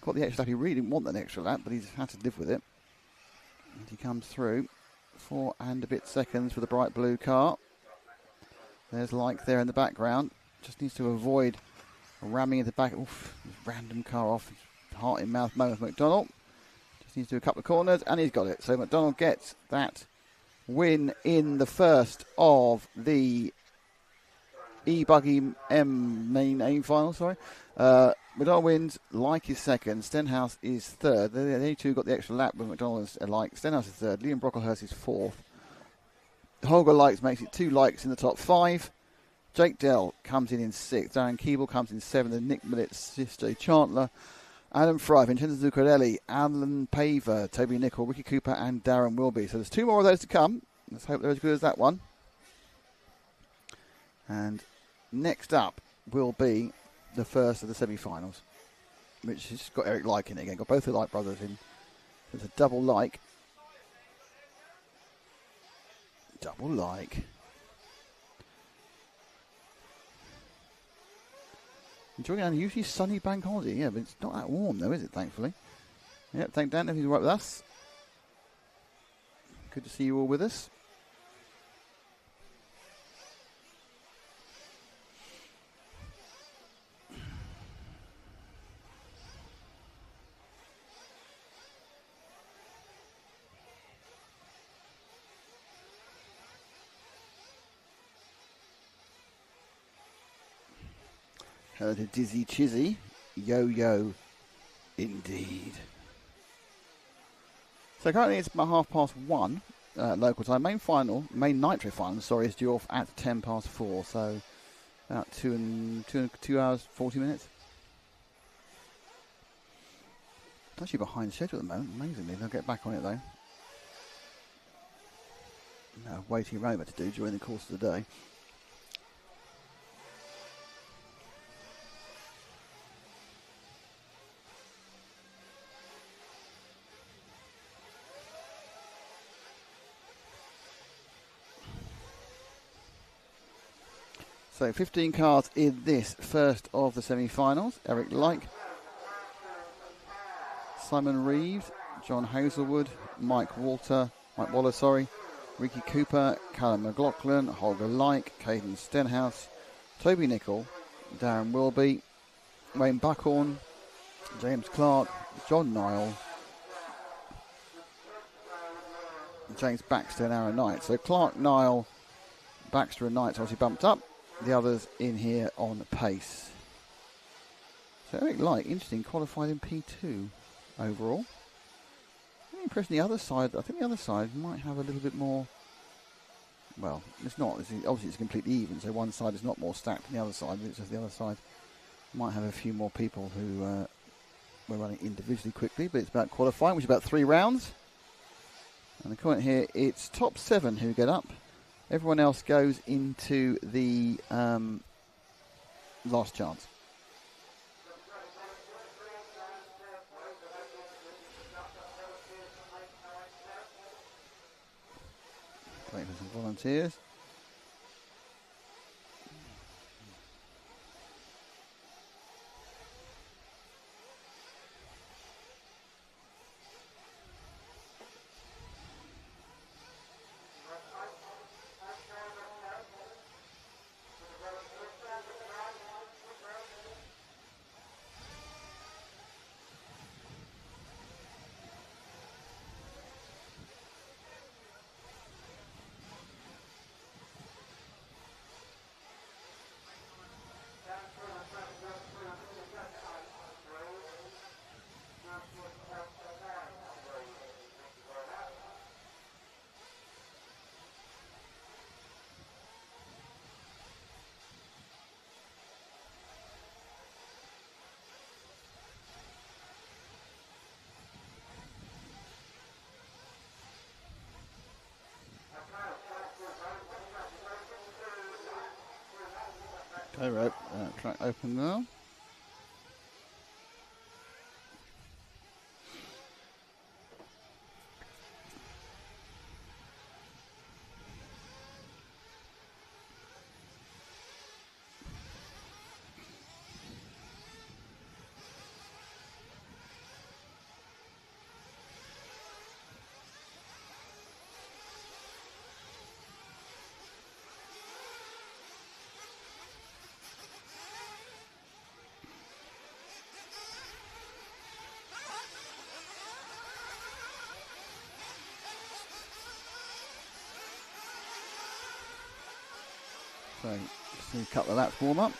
Got the extra lap. He really didn't want that extra lap, but he's had to live with it. And he comes through. 4 and a bit seconds for the bright blue car. There's Like there in the background. Just needs to avoid ramming into the back. Oof, random car off. Heart in mouth moment for McDonald. Just needs to do a couple of corners, and he's got it. So McDonald gets that win in the first of the E-buggy M main aim final. Sorry, McDonald wins. Like is second. Stenhouse is third. They two got the extra lap, but McDonald is like. Stenhouse is third. Liam Brocklehurst is fourth. Holger Likes makes it 2 likes in the top 5. Jake Dell comes in 6th. Darren Keeble comes in 7th. And Nick Millett, Sister Chandler, Adam Fry, Vincenzo Zuccarelli, Alan Paver, Toby Nichol, Ricky Cooper, and Darren Wilby. So there's 2 more of those to come. Let's hope they're as good as that one. And next up will be the first of the semi-finals, which has got Eric Like in it again. Got both the Like brothers in. It's a double like. Double like. Enjoying an unusually sunny bank holiday, yeah, but it's not that warm though, is it, thankfully? Yep, thank Dan if he's right with us. Good to see you all with us. Hello to Dizzy Chizzy. Yo, indeed. So currently it's about 1:30 local time. Main Nitro final, is due off at 4:10. So about 2 hours, 40 minutes. It's actually behind schedule at the moment, amazingly. They'll get back on it though. No, waiting around to do during the course of the day. So 15 cars in this first of the semi-finals. Eric Like, Simon Reeves, John Hazelwood, Mike Waller, Ricky Cooper, Callum McLaughlin, Holger Like, Caden Stenhouse, Toby Nichol, Darren Wilby, Wayne Buckhorn, James Clark, John Niall, James Baxter and Aaron Knight. So Clark, Niall, Baxter and Knight's obviously bumped up. The others in here on pace. So Eric Light, interesting, qualified in P2 overall. I'm impressed the other side. I think the other side might have a little bit more. Well, it's not. Obviously, it's completely even. So one side is not more stacked than the other side. But it's just the other side might have a few more people who were running individually quickly. But it's about qualifying, which is about 3 rounds. And the comment here, it's top 7 who get up. Everyone else goes into the last chance. Waiting for some volunteers. Okay, right, track open now. So, just a couple of laps warm up.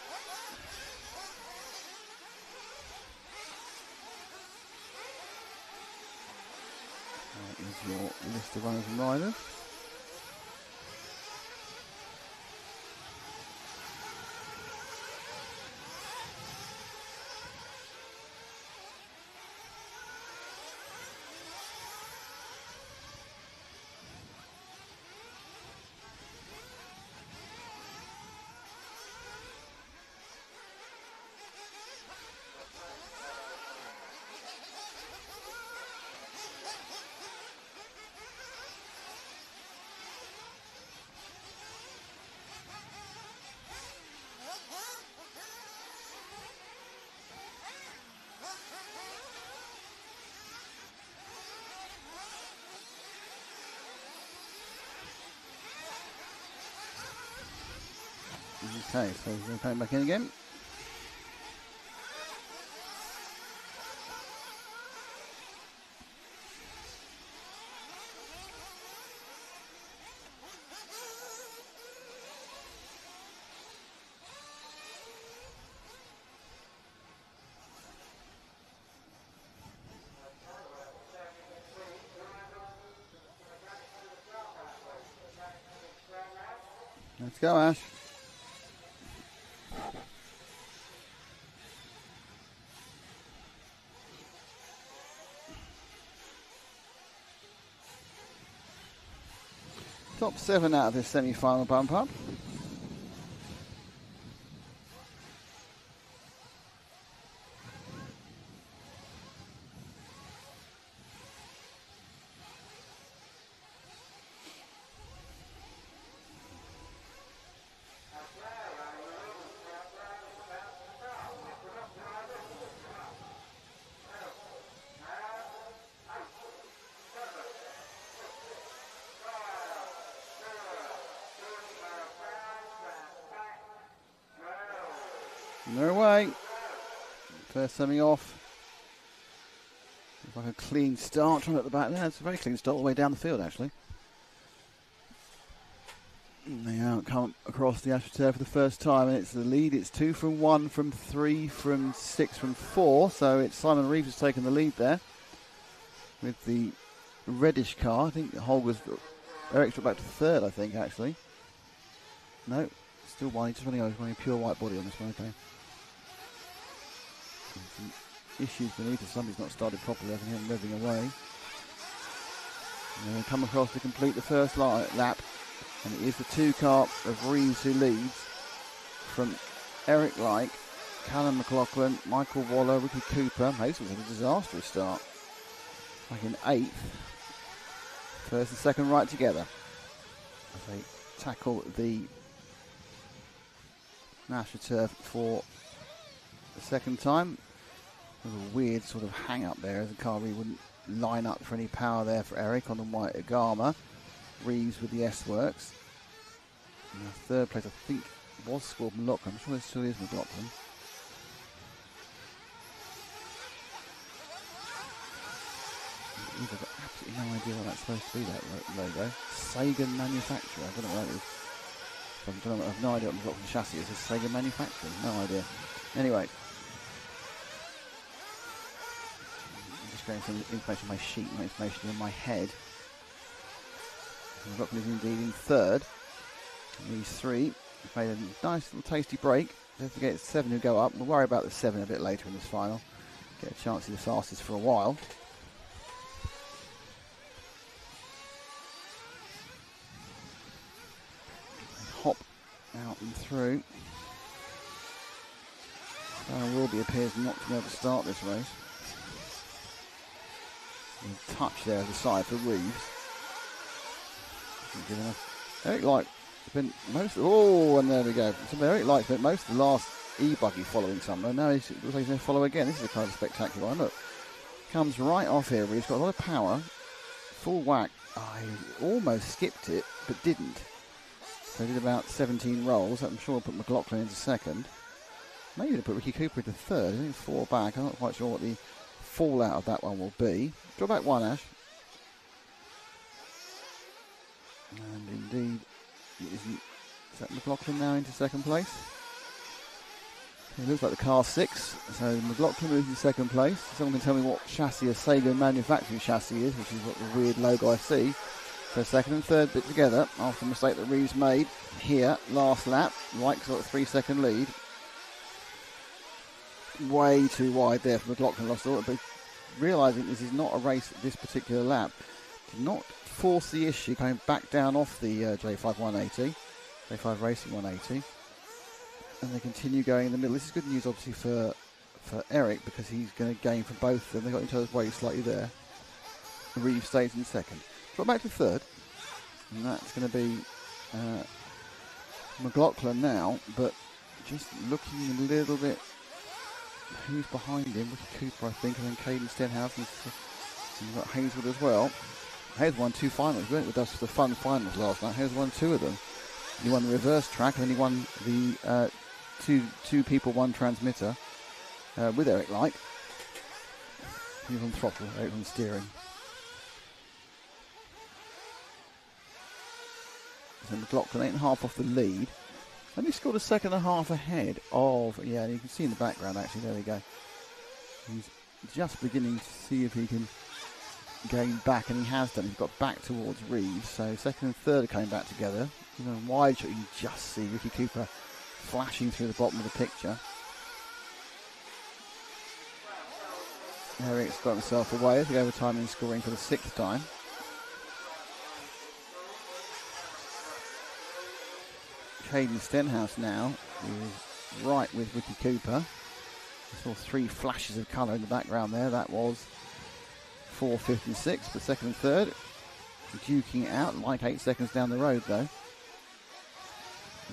That is your list of runners and riders. Okay, so we're going to come back in again. Let's go, Ash. Top 7 out of this semi-final bump up. No way. First semi off. Looks like a clean start. Trying at the back there. It's a very clean start all the way down the field, actually. And they out come across the AstroTurf for the first time, and it's the lead. It's 2 from 1, from 3, from 6, from 4. So it's Simon Reeves has taken the lead there with the reddish car. I think Holger's Eric's back to third, I think, actually. No, still one. He's just running a pure white body on this one, okay. Some issues beneath it. Somebody's not started properly. I can hear him revving away. And they come across to complete the first lap. And it is the 2 car of Reeves who leads from Eric Like, Callum McLaughlin, Michael Waller, Ricky Cooper. Mason had a disastrous start. Like in 8th. First and second right together. As they tackle the AstroTurf for the second time. There's a weird sort of hang up there as the car really wouldn't line up for any power there for Eric on the white Agama. Reeves with the S-Works. And the third place I think was scored McLaughlin. I'm sure it still is McLaughlin. I've got absolutely no idea what that's supposed to be, that logo. Sagan Manufacturer. I don't know what that is. I have no idea what McLaughlin chassis is. It's Sagan Manufacturing. No idea. Anyway. I'm just going through the information on my sheet, my information in my head. McLaughlin is indeed in third. And these 3 have made a nice little tasty break. Don't forget it's 7 who go up. We'll worry about the 7 a bit later in this final. Get a chance to be the fastest for a while. They hop out and through. Wilby appears not to be able to start this race. A touch there at the side for Reeves. Good enough. Eric Light spent most. Oh, and there we go. So Eric Light spent most of the last E-buggy following somewhere. Now he's going to follow again. This is a kind of spectacular one. Look, comes right off here. He's got a lot of power. Full whack. Oh, he almost skipped it, but didn't. So he did about 17 rolls. I'm sure we'll put McLaughlin into second. Maybe to put Ricky Cooper into third. I think 4 back. I'm not quite sure what the fallout of that one will be. Draw back 1, Ash. And indeed, it isn't Is that McLaughlin now into second place? It looks like the car 6, so McLaughlin moves into second place. Someone can tell me what chassis a Sega manufacturing chassis is, which is what the weird logo I see. So second and third bit together after a mistake that Reeves made here last lap. Right, got a 3-second lead. Way too wide there for McLaughlin, lost all, but realising this is not a race at this particular lap, did not force the issue going back down off the J5 180, J5 Racing 180. And they continue going in the middle. This is good news, obviously, for Eric, because he's going to gain from both of them. They got each other's way slightly there. Reeves stays in second. Drop back to third, and that's going to be McLaughlin now, but just looking a little bit. Who's behind him? Ricky Cooper, I think, and then Caden Stenhouse, and you've got Hazelwood as well. Hazelwood won 2 finals. He went with us for the fun finals last night. Hazelwood won 2 of them. He won the reverse track, and then he won the two people, one transmitter with Eric Light. He was on throttle, Eric on steering. So McLaughlin 8.5 off the lead. And he scored a second and a half ahead of, yeah, you can see in the background actually, there we go. He's just beginning to see if he can gain back, and he has done. He's got back towards Reeves, so second and third are coming back together. Even wide shot, you can just see Ricky Cooper flashing through the bottom of the picture. Eric's got himself away as the overtime in scoring for the 6th time. Caden Stenhouse now is right with Ricky Cooper. I saw 3 flashes of colour in the background there. That was 4th, 5th and 6th, but second and third duking it out, like 8 seconds down the road though.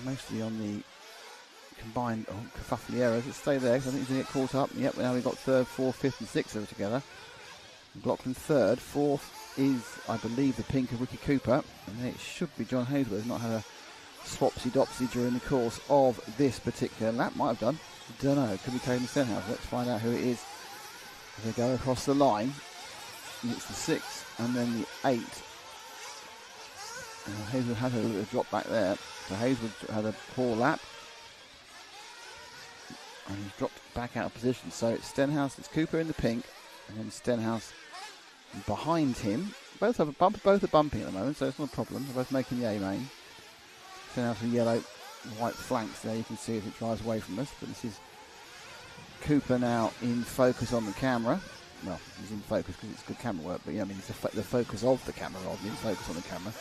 Mostly on the combined kerfuffle errors. Let's stay there because I think he's going to get caught up. Yep, now we've got 3rd, 4th, 5th and 6th over together. McLaughlin 3rd, 4th is, I believe, the pink of Ricky Cooper, and then it should be John Hazelwood. He's not had a swapsy-dopsy during the course of this particular lap. Might have done. Don't know. Could be Caden Stenhouse. Let's find out who it is as they go across the line. And it's the 6th and then the 8th. Hazelwood had a little drop back there. So Hazelwood had a poor lap. And he's dropped back out of position. So it's Stenhouse, it's Cooper in the pink, and then Stenhouse behind him. Both are bumping at the moment, so it's not a problem. They're both making the A main. Stenhouse with yellow, white flanks there. You can see as it drives away from us. But this is Cooper now in focus on the camera. Well, he's in focus because it's good camera work, but yeah, I mean, it's the focus of the camera rather than in focus on the camera.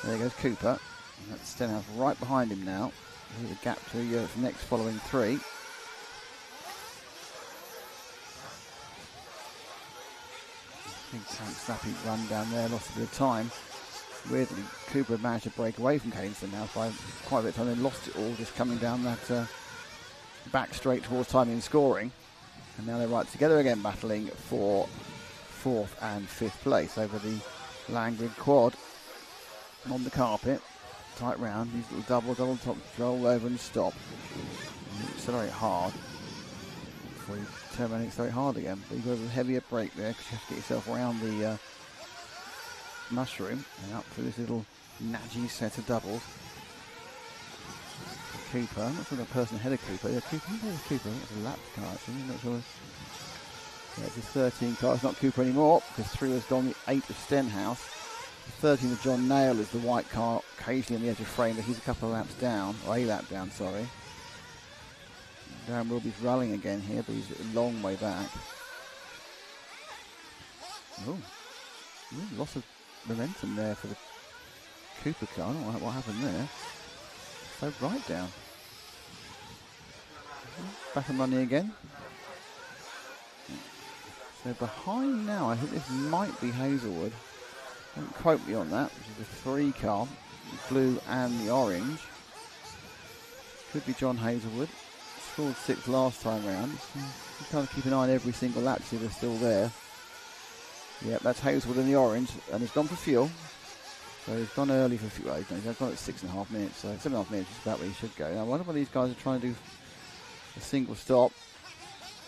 There goes Cooper. And that's Stenhouse right behind him now. Here's a gap to the next following 3. Big snappy run down there, lost a bit of time. Weirdly, Cooper managed to break away from Caden Stenhouse by quite a bit of time, then lost it all just coming down that back straight towards timing and scoring. And now they're right together again, battling for 4th and 5th place over the Langrid quad on the carpet. Tight round, these little double top, roll over and stop. And accelerate hard before you turn around and accelerate hard again. But you've got a heavier brake there because you have to get yourself around the mushroom and up for this little nudgy set of doubles. Cooper, I'm not sure the person ahead of Cooper. Yeah, Cooper, Cooper, I think it's a lap car actually, I'm not sure. Yeah, it's a 13 car, it's not Cooper anymore because 3 has gone, the 8 of Stenhouse. The 13 of John Nail is the white car, occasionally on the edge of frame, but he's a couple of laps down, or a lap down, sorry. Darren Wilby's rallying again here, but he's a long way back. Oh, lots of momentum there for the Cooper car. I don't know what happened there. So right down. Back and running again. So behind now, I think this might be Hazelwood. Don't quote me on that, which is the 3 car, the blue and the orange. Could be John Hazelwood. Scored 6th last time round. So you kind of keep an eye on every single lap to see if they're still there. Yep, that's Hazelwood in the orange, and he's gone for fuel. So he's gone early for fuel. He's gone at 6.5 minutes, so 7.5 minutes is about where he should go. Now I wonder what these guys are trying to do a single stop.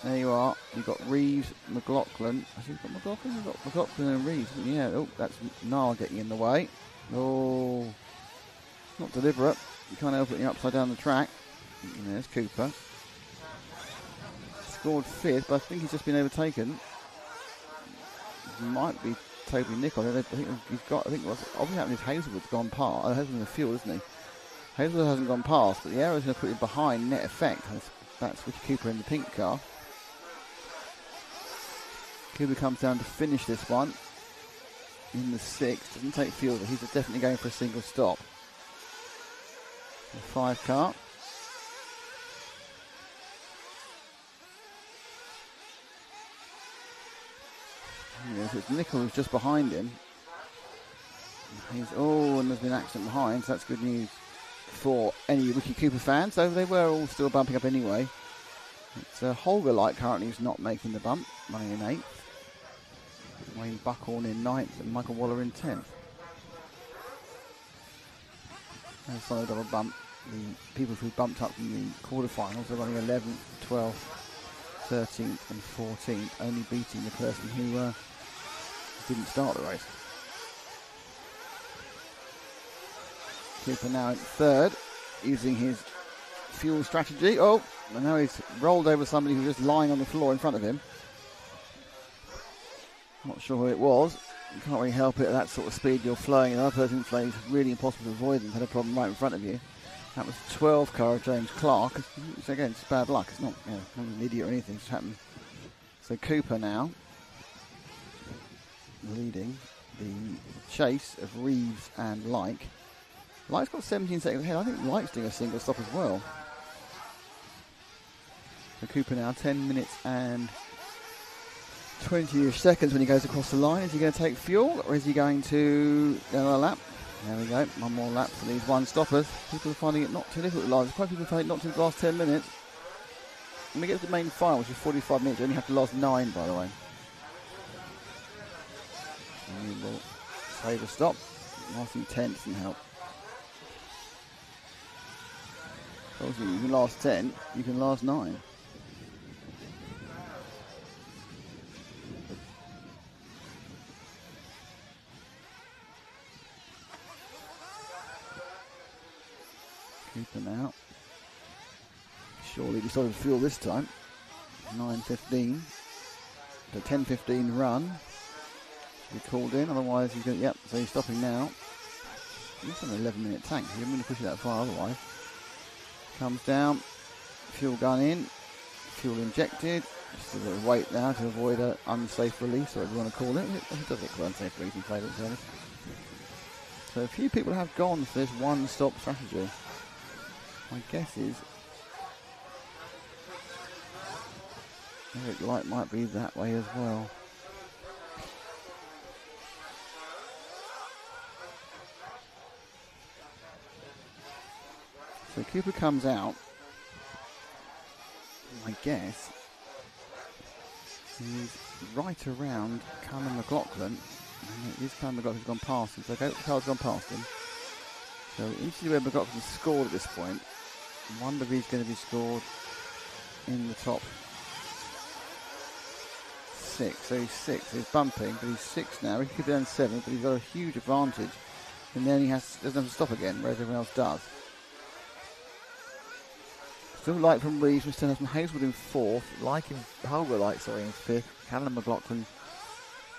There you are. You've got Reeves, McLaughlin. I think you've got McLaughlin. You've got McLaughlin and Reeves. Yeah. Oh, that's Nar getting in the way. Oh, not deliberate. You can't help it, you're upside down the track. And there's Cooper. Scored 5th, but I think he's just been overtaken. Might be Toby Nichol. I think he's got. I think what's obviously happened is Hazelwood's gone past. Hazelwood's in the field, isn't he? Hazelwood hasn't gone past, but the arrow's going to put him behind net effect. That's Ricky Cooper in the pink car. Cooper comes down to finish this one in the 6th. Doesn't take fuel, but he's definitely going for a single stop. The 5 car. Yes, it's Nichol who's just behind him. And there's been an accident behind, so that's good news for any Ricky Cooper fans. So they were all still bumping up anyway. It's Holger Light currently who's not making the bump, running in 8th. Wayne Buckhorn in 9th and Michael Waller in 10th. And a solid double bump. The people who bumped up in the quarterfinals are running 11th, 12th, 13th and 14th, only beating the person who didn't start the race. Cooper now in 3rd, using his fuel strategy. Oh, and now he's rolled over somebody who was just lying on the floor in front of him. Not sure who it was. You can't really help it at that sort of speed you're flowing. Another person flying is really impossible to avoid them. Had a problem right in front of you. That was 12 car of James Clark. Again, it's bad luck. It's not, not an idiot or anything. It's happened. So Cooper now leading the chase of Reeves and Like. Like's got 17 seconds ahead. I think Like's doing a single stop as well. So Cooper now 10 minutes and 20-ish seconds when he goes across the line. Is he going to take fuel or is he going to go another lap? There we go, one more lap for these one stoppers. People are finding it not too difficult to last. Quite people find it not too the last 10 minutes. When we get to the main final, which is 45 minutes, you only have to last 9, by the way. And we will save a stop. Lasting 10 doesn't help. Obviously, you can last 10, you can last 9. Cooper now. Surely decided to fuel this time. 9:15. The 10:15 run. Should be called in, otherwise he's going to, so he's stopping now. It's an 11-minute tank. He didn't really push it that far otherwise. Comes down. Fuel gun in. Fuel injected. Just a bit of weight now to avoid an unsafe release, or whatever you want to call it. It does look unsafe release in favour of service. So a few people have gone for this one-stop strategy. My guess is Eric Light might be that way as well. So Cooper comes out. My guess is right around Callum McLaughlin. And it is Callum McLaughlin who's gone past him. So Carl's gone past him. So into where McLaughlin's scored at this point. I wonder if he's going to be scored in the top 6. So he's 6. He's bumping, but he's 6 now. He could be down 7, but he's got a huge advantage. And then he doesn't have to stop again, whereas everyone else does. Still Light from Reeves, we still have some Hazelwood in 4th. Holger Light, in 5th. Callum McLaughlin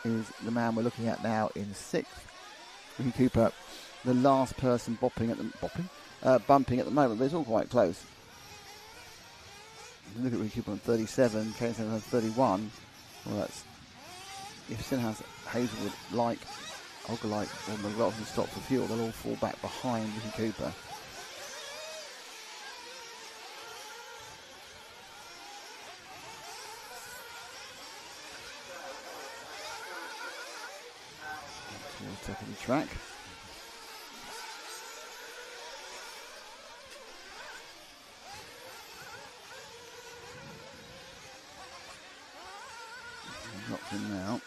is the man we're looking at now in 6th. Ricky Cooper, the last person bumping at the moment, but it's all quite close. Look at Ricky Cooper on 37, Kane on 31. Well, that's if Stenhouse, Hazelwood, Holger Light, or McLaughlin stop for fuel, they'll all fall back behind Ricky Cooper. Top of the track. Dropped him now.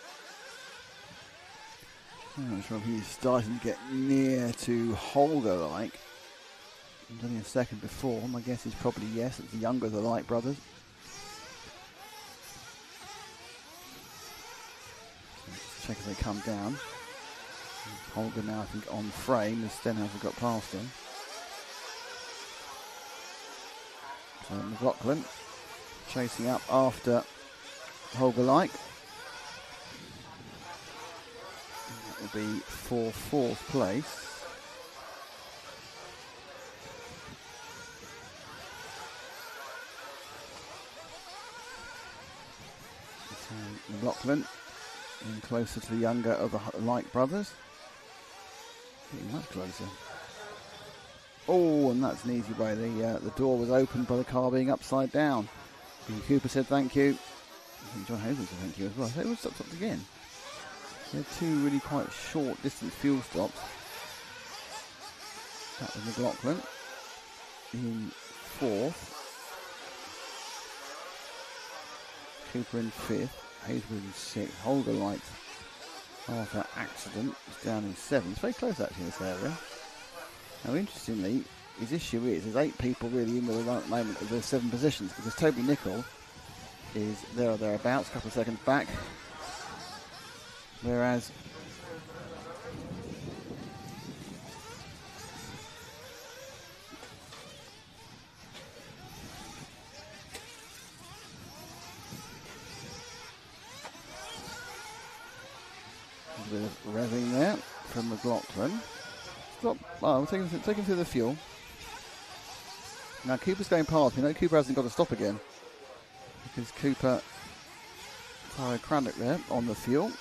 I'm not sure if he's starting to get near to Holger Light. It was only a second before. My guess is probably yes. It's the younger of the Light brothers. So just check as they come down. Holger now, I think, on frame as Stenhouse have got past him. So McLaughlin chasing up after Holger Like. That will be for 4th place. So McLaughlin in closer to the younger of the Like brothers. Getting much closer. Oh, and that's an easy way. The door was opened by the car being upside down. And Cooper said thank you. I think John Hazel said thank you as well. So it was stopped again. They had 2 really quite short distance fuel stops. That was McLaughlin in 4th. Cooper in 5th. Hazelwood in 6th. Holger Light, after accident, is down in 7th. It's very close actually in this area. Now interestingly, his issue is there's 8 people really in with the run at the moment of those 7 positions, because Toby Nicol is there or thereabouts, a couple of seconds back. Whereas a bit of revving there from McLaughlin. Stop. Oh, we're taking through the fuel. Now Cooper's going past. We know Cooper hasn't got to stop again, because Cooper Tyler Craddock there on the fuel.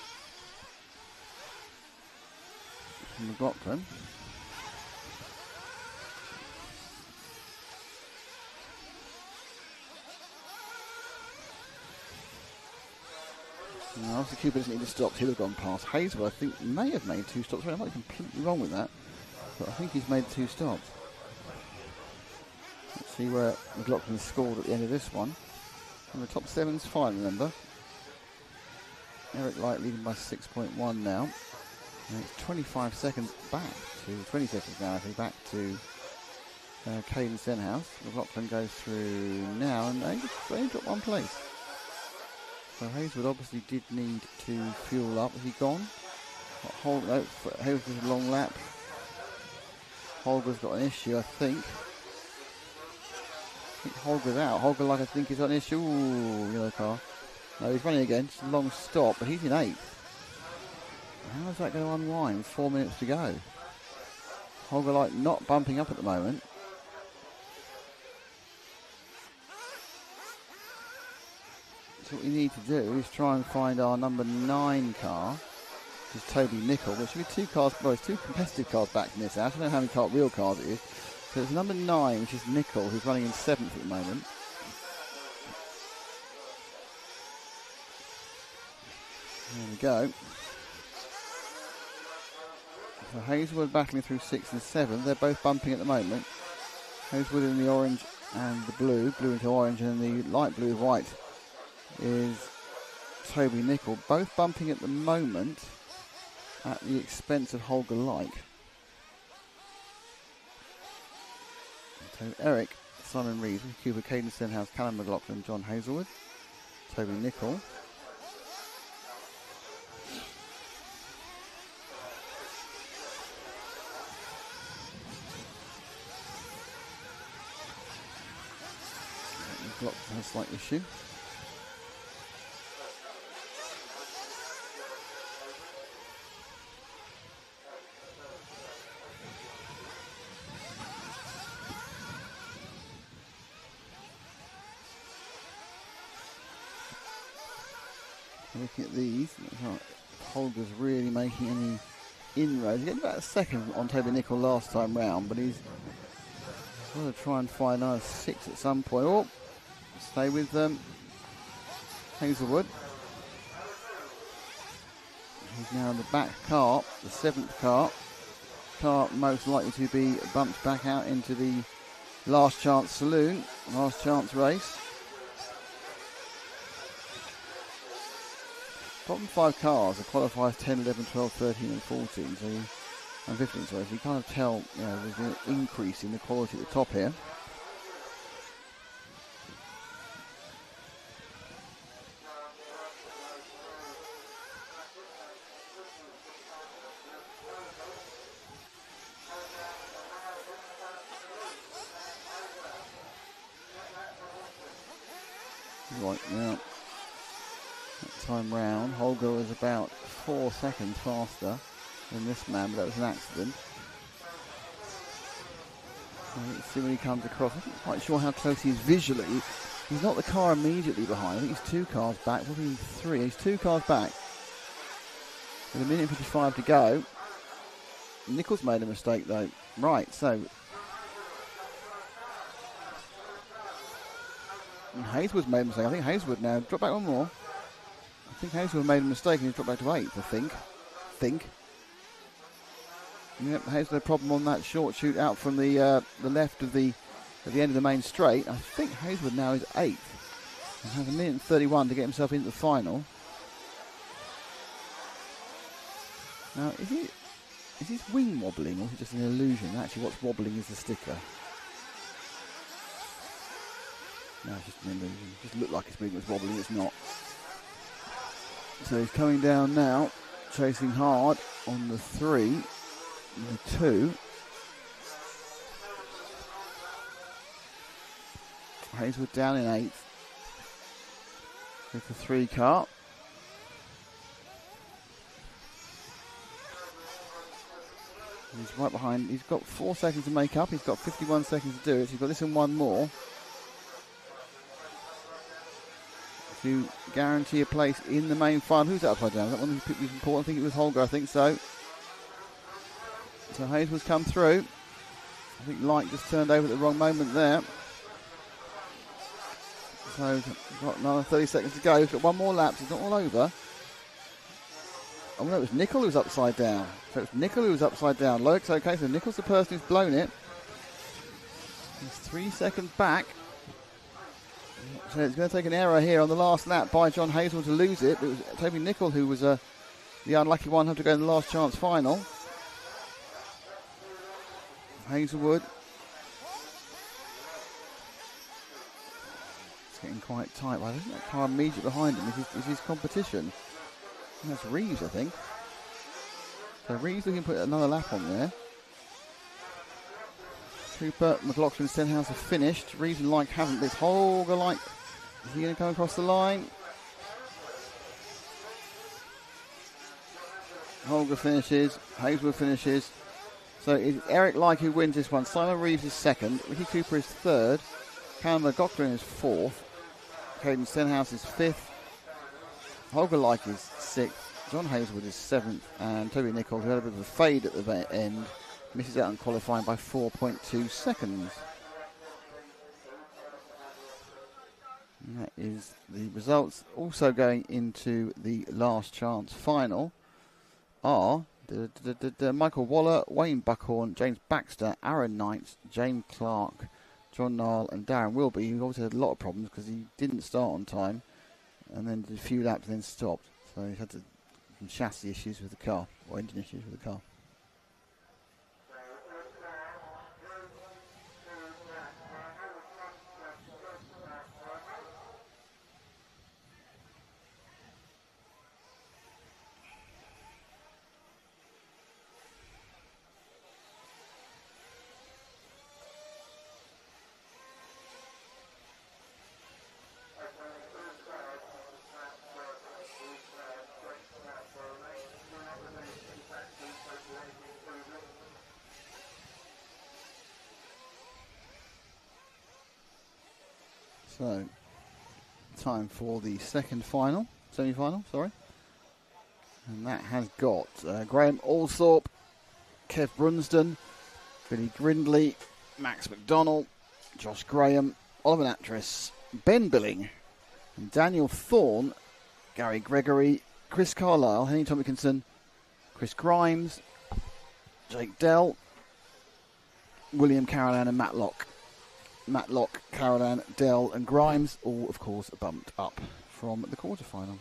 McLaughlin. Now, obviously Cooper doesn't need to stop. He'll have gone past. Hazel, I think, may have made 2 stops. I might be completely wrong with that, but I think he's made 2 stops. Let's see where McLaughlin scored at the end of this one. And the top 7's fine, remember. Eric Light leading by 6.1 now. And it's 25 seconds back to 20 seconds now, I think, back to Caden Stenhouse. McLaughlin goes through now, and they got 1 place. So Hazelwood obviously did need to fuel up. Has he gone? Hazelwood's a long lap. Holger's got an issue, I think. Holger's out. Holger, like, I think, he's got an issue. Ooh, yellow car. No, he's running again. It's a long stop, but he's in 8th. How is that going to unwind with 4 minutes to go? Holger Light not bumping up at the moment. So what we need to do is try and find our number 9 car, which is Toby Nicol. There should be 2 cars, well, it's 2 competitive cars back from this out. I don't know how many real cars it is. So it's number 9, which is Nicol, who's running in 7th at the moment. There we go. So Hazelwood battling through 6 and 7. They're both bumping at the moment. Hazelwood in the orange and the blue into orange, and the light blue with white is Toby Nicol. Both bumping at the moment at the expense of Holger Like. So Eric, Simon Reed, Cooper, Caden Stenhouse, Callum McLaughlin, John Hazelwood, Toby Nicol. McLaughlin has a slight issue. Looking at these, Holger's really making any inroads. He got about a second on Toby Nicol last time round, but he's going to try and find another 6 at some point. Oh, stay with Hazelwood. He's now in the back car, the 7th car. Car most likely to be bumped back out into the Last Chance Saloon, Last Chance race. Bottom 5 cars are qualifiers 10, 11, 12, 13 and 14, and 15, so you kind of tell, there's an increase in the quality at the top here. Right now, that time round, Holger was about 4 seconds faster than this man, but that was an accident. So let's see when he comes across. I'm not quite sure how close he is visually. He's not the car immediately behind. I think he's 2 cars back, probably 3. He's 2 cars back. With 1 minute and 55 to go. Nichols made a mistake though. Right, so. And Hazelwood's made a mistake. I think Hazelwood now drop back one more. I think Hazelwood made a mistake and he's dropped back to 8th, I think. Yep, Hazelwood had a problem on that short shoot out from the left of at the end of the main straight. I think Hazelwood now is 8th. And has 1 minute and 31 to get himself into the final. Now, is his wing wobbling or is it just an illusion? Actually, what's wobbling is the sticker. No, it's just an illusion. It just looked like his wing was wobbling, it's not. So he's coming down now, chasing hard on the 3, and the 2. Hazelwood down in 8th with the 3 car. He's right behind. He's got 4 seconds to make up. He's got 51 seconds to do it. So he's got this and one more to guarantee a place in the main final. Who's that upside down? Is that one who's important? I think it was Holger. I think so. So Hazelwood's come through. I think Light just turned over at the wrong moment there. So he's got another 30 seconds to go. He's got one more lap. He's not all over. Oh no, it was Nickel who was upside down. So it's Nickel who was upside down. Loic's okay, so Nickel's the person who's blown it. He's 3 seconds back. So it's going to take an error here on the last lap by John Hazel to lose it. It was Toby Nickel who was the unlucky one, had to go in the last chance final. Hazelwood. It's getting quite tight. I think that car immediately behind him is his competition. And that's Reeves, I think. So Reeves looking to put another lap on there. Cooper, McLaughlin, Stenhouse have finished. Reeves and Like haven't. This Holger Like, is he going to come across the line? Holger finishes. Hazelwood finishes. So it's Eric Like who wins this one. Simon Reeves is 2nd. Ricky Cooper is 3rd. Callum McLaughlin is 4th. Caden Stenhouse is 5th. Holger Like is 6th, John Hazelwood is 7th, and Toby Nichols, who had a bit of a fade at the end, misses out on qualifying by 4.2 seconds. And that is the results. Also going into the last chance final are Michael Waller, Wayne Buckhorn, James Baxter, Aaron Knight, James Clark, John Nile, and Darren Wilby, who obviously had a lot of problems because he didn't start on time. And then did a few laps and then stopped. So he had some chassis issues with the car, or engine issues with the car. So, time for the semi-final, sorry. And that has got Graham Althorpe, Kev Brunsden, Billy Grindley, Max McDonnell, Josh Graham, Oliver Natris, Ben Billing, and Daniel Thorne, Gary Gregory, Chris Carlisle, Henry Tompkinson, Chris Grimes, Jake Dell, William Carolan and Matt Locke. Matt Locke, Carolan, Dell and Grimes, all of course bumped up from the quarterfinal.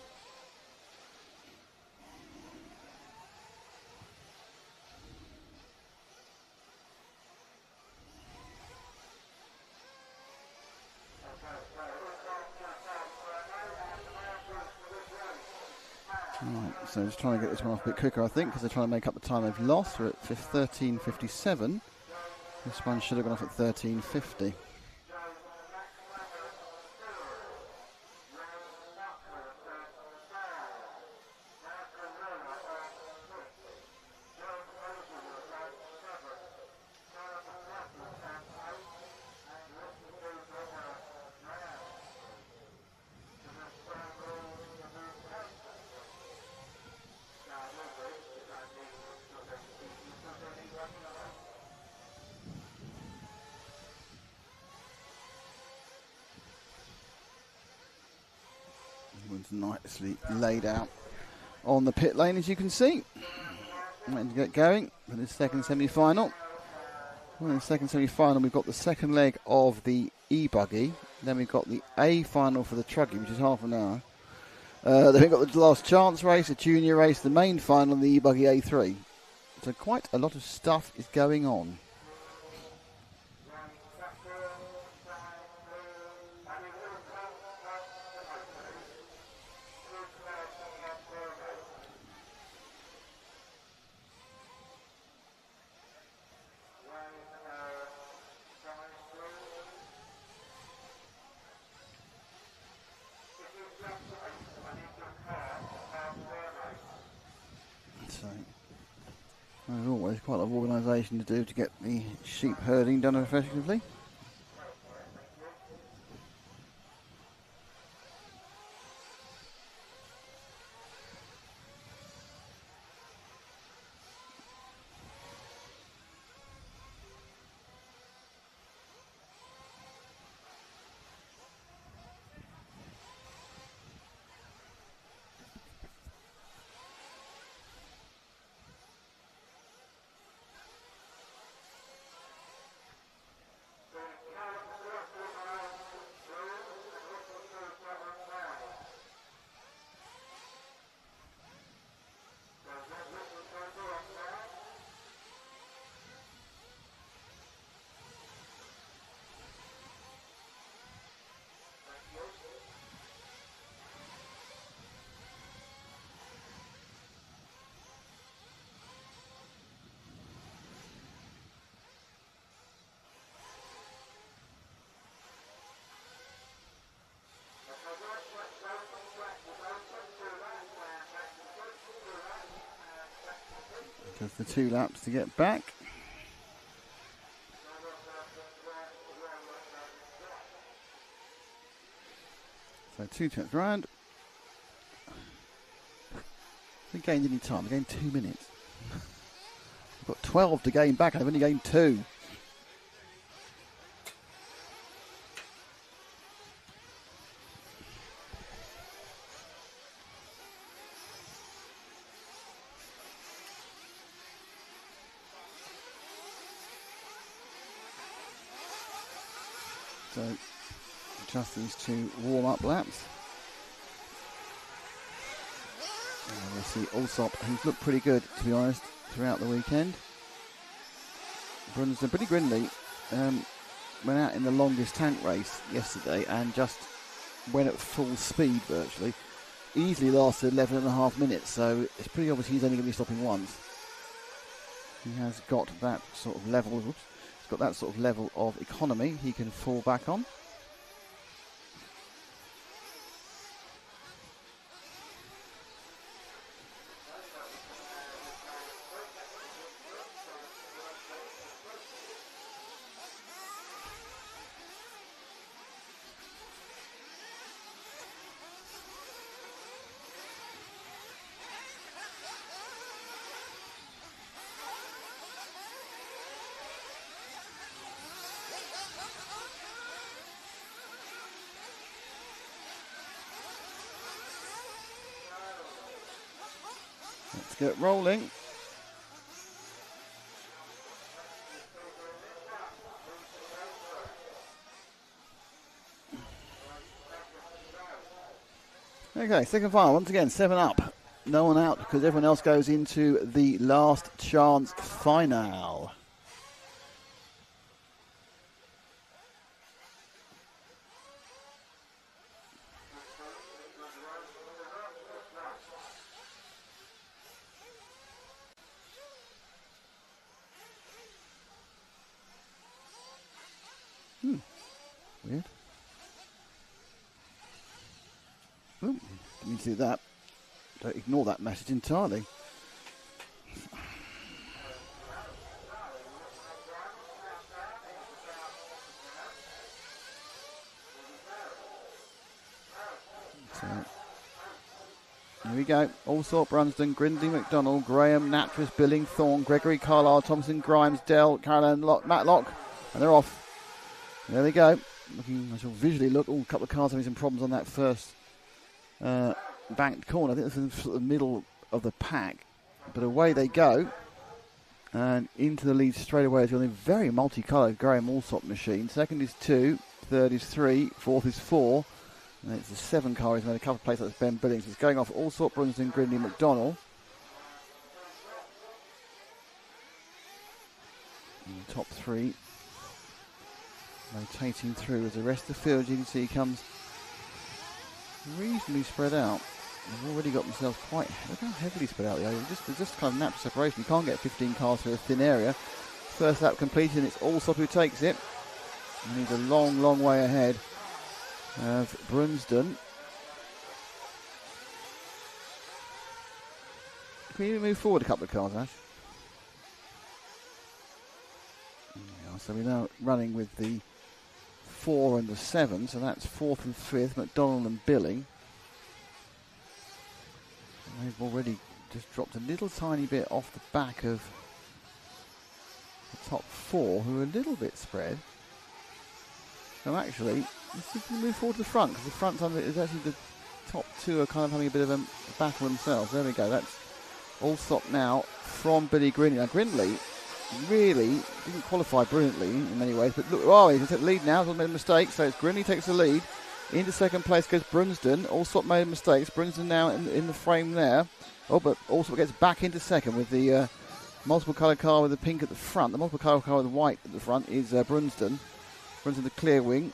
Right, so just trying to get this one off a bit quicker, I think, because they're trying to make up the time they've lost. We're at 13:57. This one should have gone off at 13:50. It's nicely laid out on the pit lane, as you can see. Waiting to get going for this second semi-final. Well, in the second semi-final, we've got the second leg of the E-buggy. Then we've got the A final for the Truggy, which is half an hour. Then we've got the last chance race, a junior race, the main final, and the E-buggy A3. So quite a lot of stuff is going on. There's always quite a lot of organisation to do to get the sheep herding done effectively. Just the 2 laps to get back. So 2 turns round. I haven't gained any time. I gained 2 minutes. I've got 12 to gain back. I've only gained 2. So, just these 2 warm-up laps. And we'll see Allsop, who's looked pretty good, to be honest, throughout the weekend. Brunsden, pretty Grindley, went out in the longest tank race yesterday and just went at full speed virtually. Easily lasted 11.5 minutes, so it's pretty obvious he's only going to be stopping once. He has got that sort of level. Oops. Got that sort of level of economy he can fall back on. Let's get rolling. Okay, second final. Once again, 7 up. No one out because everyone else goes into the last chance final. Weird. Oh, didn't see that. Don't ignore that message entirely. So, here we go. Allsop, Brunsden, Grindley, McDonald, Graham, Natras, Billing, Thorne, Gregory, Carlisle, Thompson, Grimes, Dell, Caroline, Matlock, and they're off. There we go. Looking, I shall visually look. A couple of cars having some problems on that first banked corner. I think this is sort of the middle of the pack. But away they go. And into the lead straight away is the very multicoloured Graham Allsop machine. Second is 2, third is 3, fourth is 4. And it's the 7 car. He's made a couple of places. That's Ben Billings. It's going off Allsop, Brunsden, Grindley, McDonnell. And the top 3 rotating through as the rest of the field, you can see, comes reasonably spread out. They've already got themselves quite, look how heavily spread out they are. There's just kind of natural separation. You can't get 15 cars through a thin area. First lap completed, and it's Allsop who takes it. And he's a long, long way ahead of Brunsden. Can you move forward a couple of cars, Ash? Yeah, so we're now running with the 4 and the 7, so that's 4th and 5th, McDonald and Billing. They've already just dropped a little tiny bit off the back of the top 4, who are a little bit spread. So actually, let's see if we move forward to the front, because the front is actually the top 2 are kind of having a bit of a battle themselves. There we go, that's Allsop now from Billy Grindley. Now Grindley really didn't qualify brilliantly in many ways, but look, oh, he's at the lead now, he's made a mistake, so it's Grindley takes the lead. Into second place goes Brunsden. Allsop made mistakes. Brunsden now in the frame there. Oh, but Allsop gets back into second with the multiple coloured car with the pink at the front. The multiple coloured car with the white at the front is Brunsden. Brunsden the clear wing.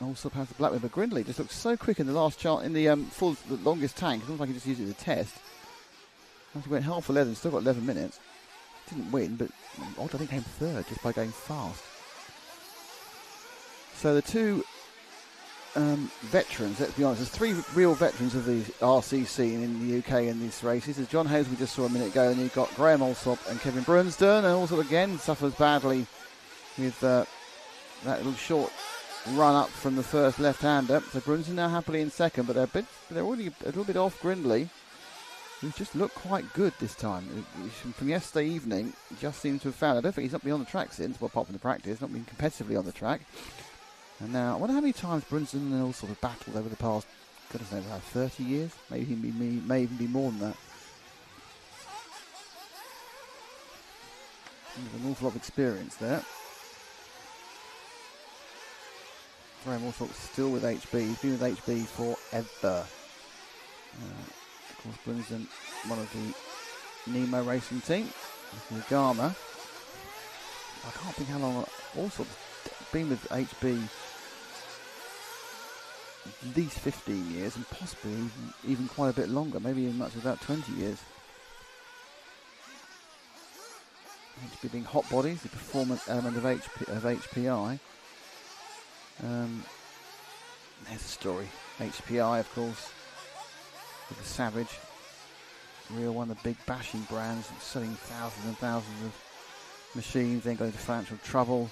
Allsop has the black wing, but Grindley just looks so quick in the last chart in the the longest tank. It looks like he just used it as a test. He went half 11, still got 11 minutes. Didn't win, but I think came third just by going fast. So the 2 veterans, let's be honest, there's 3 real veterans of the RC scene in the UK in these races. There's John Hayes we just saw a minute ago, and you've got Graham Allsop and Kevin Brunsden, and Allsop again suffers badly with that little short run up from the first left-hander. So Brunsden now happily in second, but they're already a little bit off Grindley, who's just looked quite good this time. From yesterday evening, he just seems to have found, I don't think he's not been on the track since, well, apart from the practice, not been competitively on the track. And now, I wonder how many times Brunsden and Allsop have battled over the past, goodness knows, about 30 years? May even be more than that. There's an awful lot of experience there. Graham Allsop still with HB. He's been with HB forever. Of course, Brunsden, one of the Nemo racing team. The Gama. I can't think how long Allsop's been with HB. At least 15 years, and possibly even quite a bit longer, maybe even much as about 20 years. HB being hot bodies, the performance element of HPI. There's a story. HPI, of course, with the Savage, real one of the big bashing brands, selling thousands and thousands of machines, then going into financial trouble.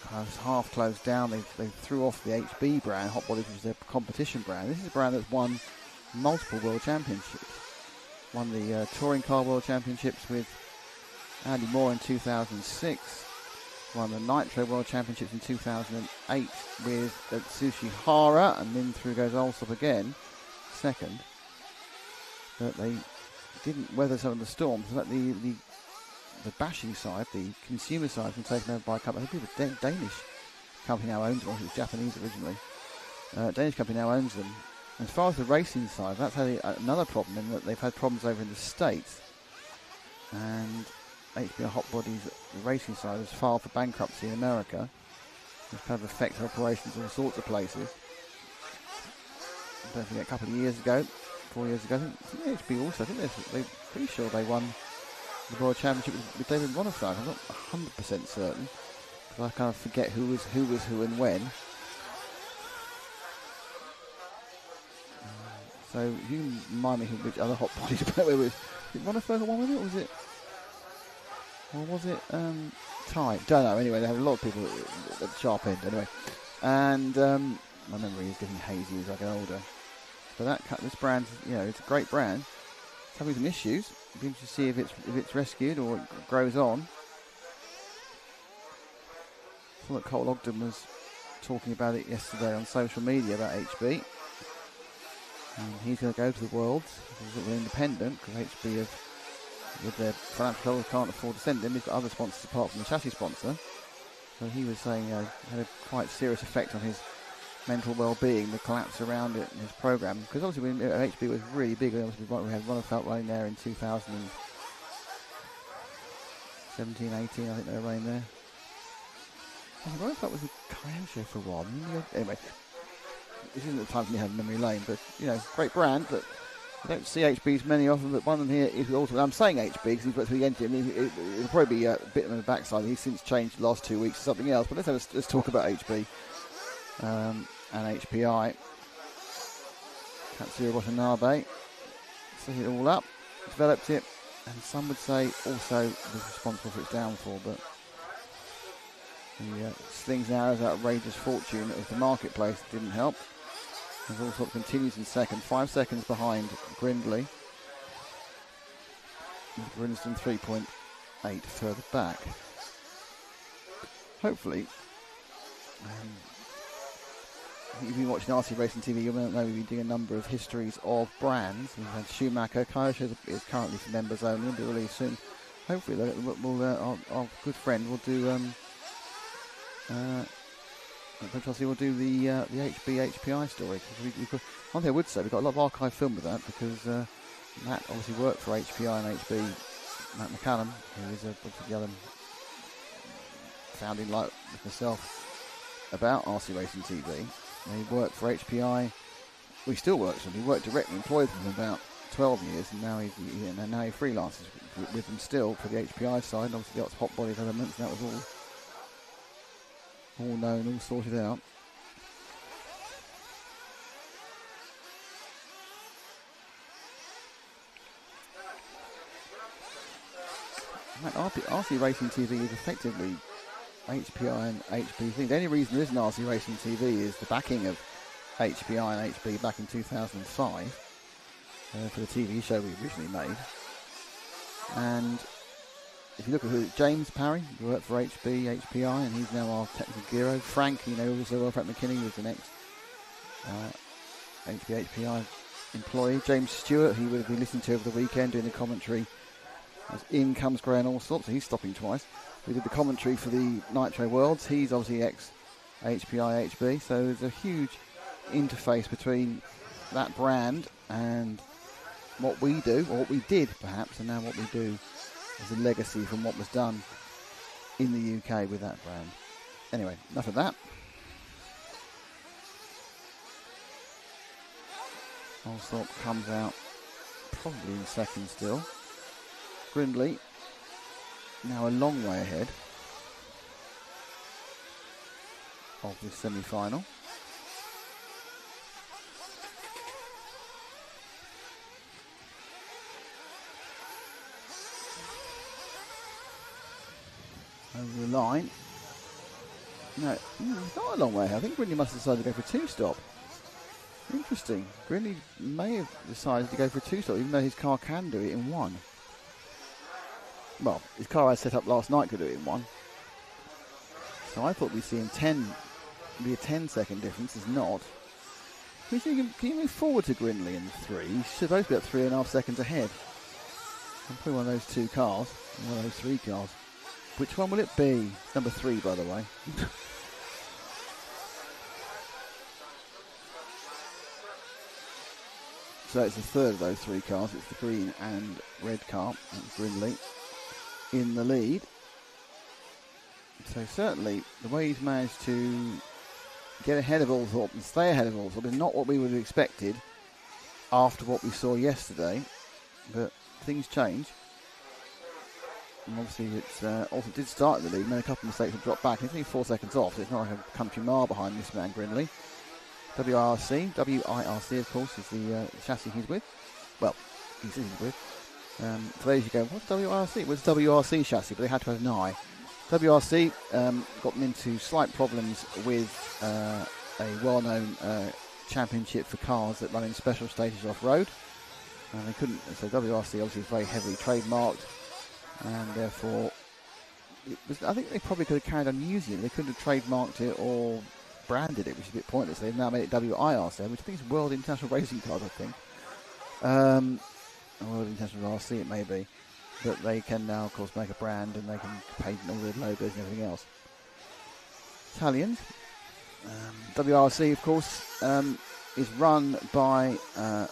Kind of half closed down. They threw off the HB brand, Hot Bodies, which is their competition brand. This is a brand that's won multiple world championships. Won the Touring Car World Championships with Andy Moore in 2006. Won the Nitro World Championships in 2008 with Tsushi Hara, and then through goes Allsop again, second. But they didn't weather some of the storms. So that the bashing side, the consumer side, has been taken over by a couple. I think the Danish company now owns them. Well, it was Japanese originally. Danish company now owns them. As far as the racing side, that's had another problem in that they've had problems over in the States. And HBR Hot Bodies, the racing side, has filed for bankruptcy in America. It's kind of affected operations in all sorts of places. Don't forget, a couple of years ago, 4 years ago, I think HB also, I think they're pretty sure they won the World Championship with David Roniflag. I'm not 100% certain, because I kind of forget who was who and when. So you can remind me which other hot bodies were with. Did Roniflag one with it, or was it Ty? Don't know. Anyway, they have a lot of people at the sharp end. Anyway, and my memory is getting hazy as I get older. But this brand, it's a great brand. It's having some issues. It'll be interesting to see if it's rescued or it grows on. I thought Cole Ogden was talking about it yesterday on social media about HB. And he's going to go to the Worlds. He's sort of independent because HB have, with their financial troubles, can't afford to send him. He's got other sponsors apart from the chassis sponsor. So he was saying had a quite serious effect on his mental well-being, the collapse around it in his program. Because obviously when HB was really big, obviously we had Runnerfelt running there in 2017, 18, I think they were running there. Runnerfelt was with Kyosho for a while. Anyway, this isn't the time for me to have memory lane, but great brand, but I don't see HBs many of them, but one of them here is also, I'm saying HB because he's got to the engine. It'll probably be a bit on the backside. He's since changed the last 2 weeks to something else, but let's talk about HB and HPI. Katsura Watanabe set it all up, developed it, and some would say also was responsible for its downfall, but the slings and arrows outrageous fortune of the marketplace didn't help. As Allsop continues in second, 5 seconds behind Grindley. Brinston 3.8 further back. Hopefully, if you've been watching RC Racing TV, you'll know we've been doing a number of histories of brands. We've had Schumacher. Kyosho is currently for members only, will be released soon. Hopefully, our good friend will do. We'll do the HB HPI story. One thing I would say, we've got a lot of archive film with that because Matt obviously worked for HPI and HB. Matt McCallum, who is the other founding like myself about RC Racing TV. He worked for HPI. Well, he still works for them. He worked directly, employed them for about 12 years, and now he freelances with them still for the HPI side. And obviously, got hot bodies elements, and that was all known, all sorted out. RC Racing TV is effectively HPI and HB. The only reason there is an RC Racing TV is the backing of HPI and HB back in 2005 for the TV show we originally made. And if you look at who, James Parry, who worked for HB, HPI, and he's now our technical hero. Frank, also worked at McKinney, was the next HB, HPI employee. James Stewart, who would have been listening to over the weekend doing the commentary as in comes Gray and all sorts, so he's stopping twice. We did the commentary for the Nitro Worlds. He's obviously ex-HPI, HB, so there's a huge interface between that brand and what we do, or what we did perhaps, and now what we do as a legacy from what was done in the UK with that brand. Anyway, enough of that. Allsop comes out probably in second still. Grindley now a long way ahead of this semi-final. Over the line. No, it's not a long way ahead. I think Grindley must have decided to go for a two-stop. Interesting. Grindley may have decided to go for a two-stop, even though his car can do it in one. Well, his car I set up last night could do it in one. So I thought we'd see him be a 10-second difference. It's not. Can you move forward to Grindley in three? He's supposed to be at 3.5 seconds ahead. I'm putting one of those two cars, one of those three cars. Which one will it be? It's number 3, by the way. So it's the third of those three cars. It's the green and red car. That's Grindley in the lead. So certainly the way he's managed to get ahead of Allsop and stay ahead of Allsop is not what we would have expected after what we saw yesterday. But things change. And obviously it's also did start in the lead, made a couple of mistakes and dropped back. He's only 4 seconds off, so it's not like a country mile behind this man Grindley. WIRC of course is the chassis he's with. Well, he's with. For those you go, what's WRC? Well, it's WRC chassis, but they had to have an I. WRC got them into slight problems with a well-known championship for cars that run in special stages off-road. And they couldn't, so WRC obviously is very heavily trademarked, and therefore, I think they probably could have carried on using it. They couldn't have trademarked it or rebranded it, which is a bit pointless. They've now made it WIRC, which I think is World International Racing Cars, I think. World International RC it may be. But they can now, of course, make a brand and they can paint all their logos and everything else. Italians. WRC, of course, is run by a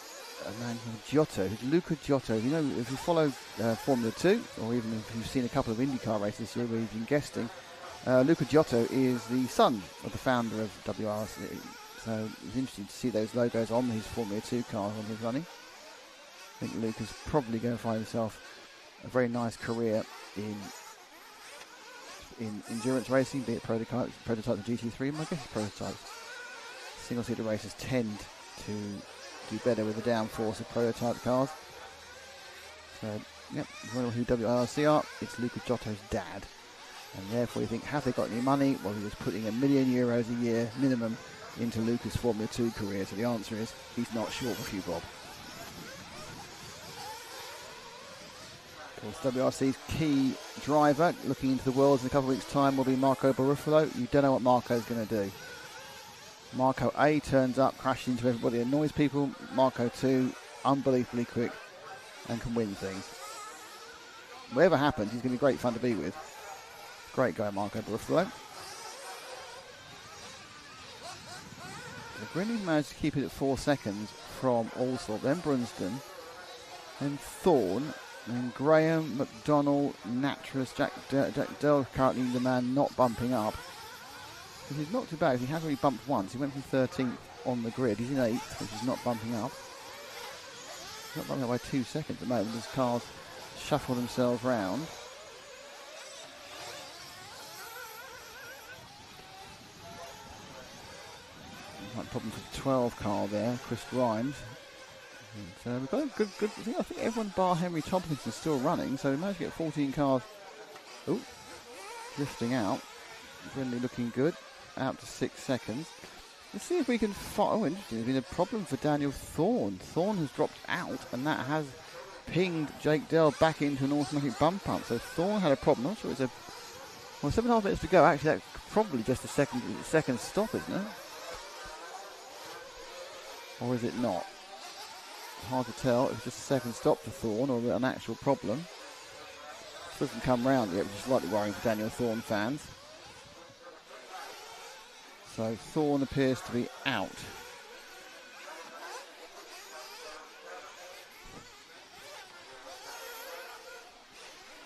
man called Giotto, who's Luca Giotto. You know, if you follow Formula 2, or even if you've seen a couple of IndyCar races this year where you've been guesting, Luca Giotto is the son of the founder of WRC. So it's interesting to see those logos on his Formula 2 cars when he's running. I think Luca's probably going to find himself a very nice career in endurance racing, be it prototypes of GT3, and I guess prototypes. Single-seater racers tend to do better with the downforce of prototype cars. So, yep, if you know who WRC are, it's Luca Giotto's dad. And therefore you think, have they got any money? Well, he was putting €1 million a year minimum into Luca's Formula 2 career. So the answer is, he's not short of a few bob. Of course, WRC's key driver, looking into the Worlds in a couple of weeks' time, will be Marco Barufalo. You don't know what Marco's going to do. Marco A turns up, crashes into everybody, annoys people. Marco 2, unbelievably quick and can win things. Whatever happens, he's going to be great fun to be with. Great guy, Marco Barufalo. So Grinley's managed to keep it at 4 seconds from Allsop, then Brunston, then Thorne, and Graham, McDonnell, Natras, Jack Dell currently the man not bumping up. Which is not too bad. He has only bumped once. He went from 13th on the grid. He's in 8th, which is not bumping up. He's not bumping up by 2 seconds at the moment. His cars shuffle themselves round. Problem for the 12 car there, Chris Grimes. And, we've got a good. I think everyone bar Henry Tompkins is still running, so we managed to get 14 cars. Oh, drifting out. Really looking good. Out to 6 seconds. Let's see if we can follow. Oh, interesting. There's been a problem for Daniel Thorne. Thorne has dropped out, and that has pinged Jake Dell back into an automatic bump up. So Thorne had a problem. I'm not sure it's 7.5 minutes to go. Actually, that's probably just a second stop, isn't it? Or is it not? Hard to tell if it's just a second stop for Thorne or an actual problem. Doesn't come round yet, which is slightly worrying for Daniel Thorne fans. So Thorne appears to be out.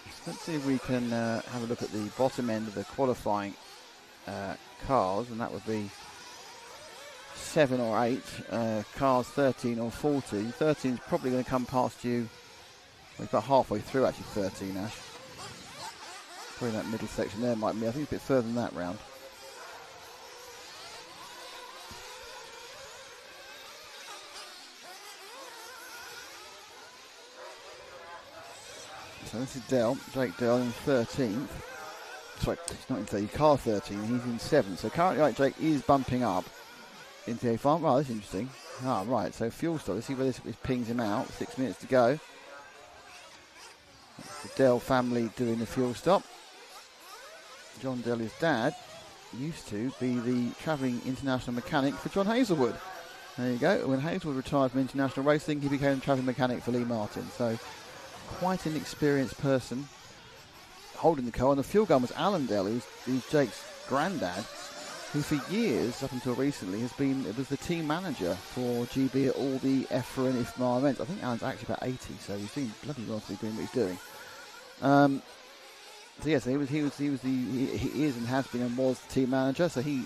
So let's see if we can have a look at the bottom end of the qualifying cars, and that would be 7 or 8, cars 13 or 14. 13 is probably going to come past you. We've got halfway through actually 13, Ash. Probably that middle section there might be. I think it's a bit further than that round. So this is Dell, Jake Dell in 13th. Sorry, he's not in 13th, car 13, he's in 7th. So currently, like, Jake is bumping up into the A5. Well, that's interesting. Ah, right, so fuel stop. Let's see where this pings him out. 6 minutes to go. That's the Dell family doing the fuel stop. John Dell, his dad, used to be the travelling international mechanic for John Hazelwood. There you go. When Hazelwood retired from international racing, he became travelling mechanic for Lee Martin. So quite an experienced person holding the car. And the fuel gun was Alan Dell, who's Jake's granddad, who for years, up until recently, was the team manager for GB at all the EFRA and IFMAR events. I think Alan's actually about 80, so he's doing bloody well to be doing what he's doing. So yes, he is and has been and was the team manager. So he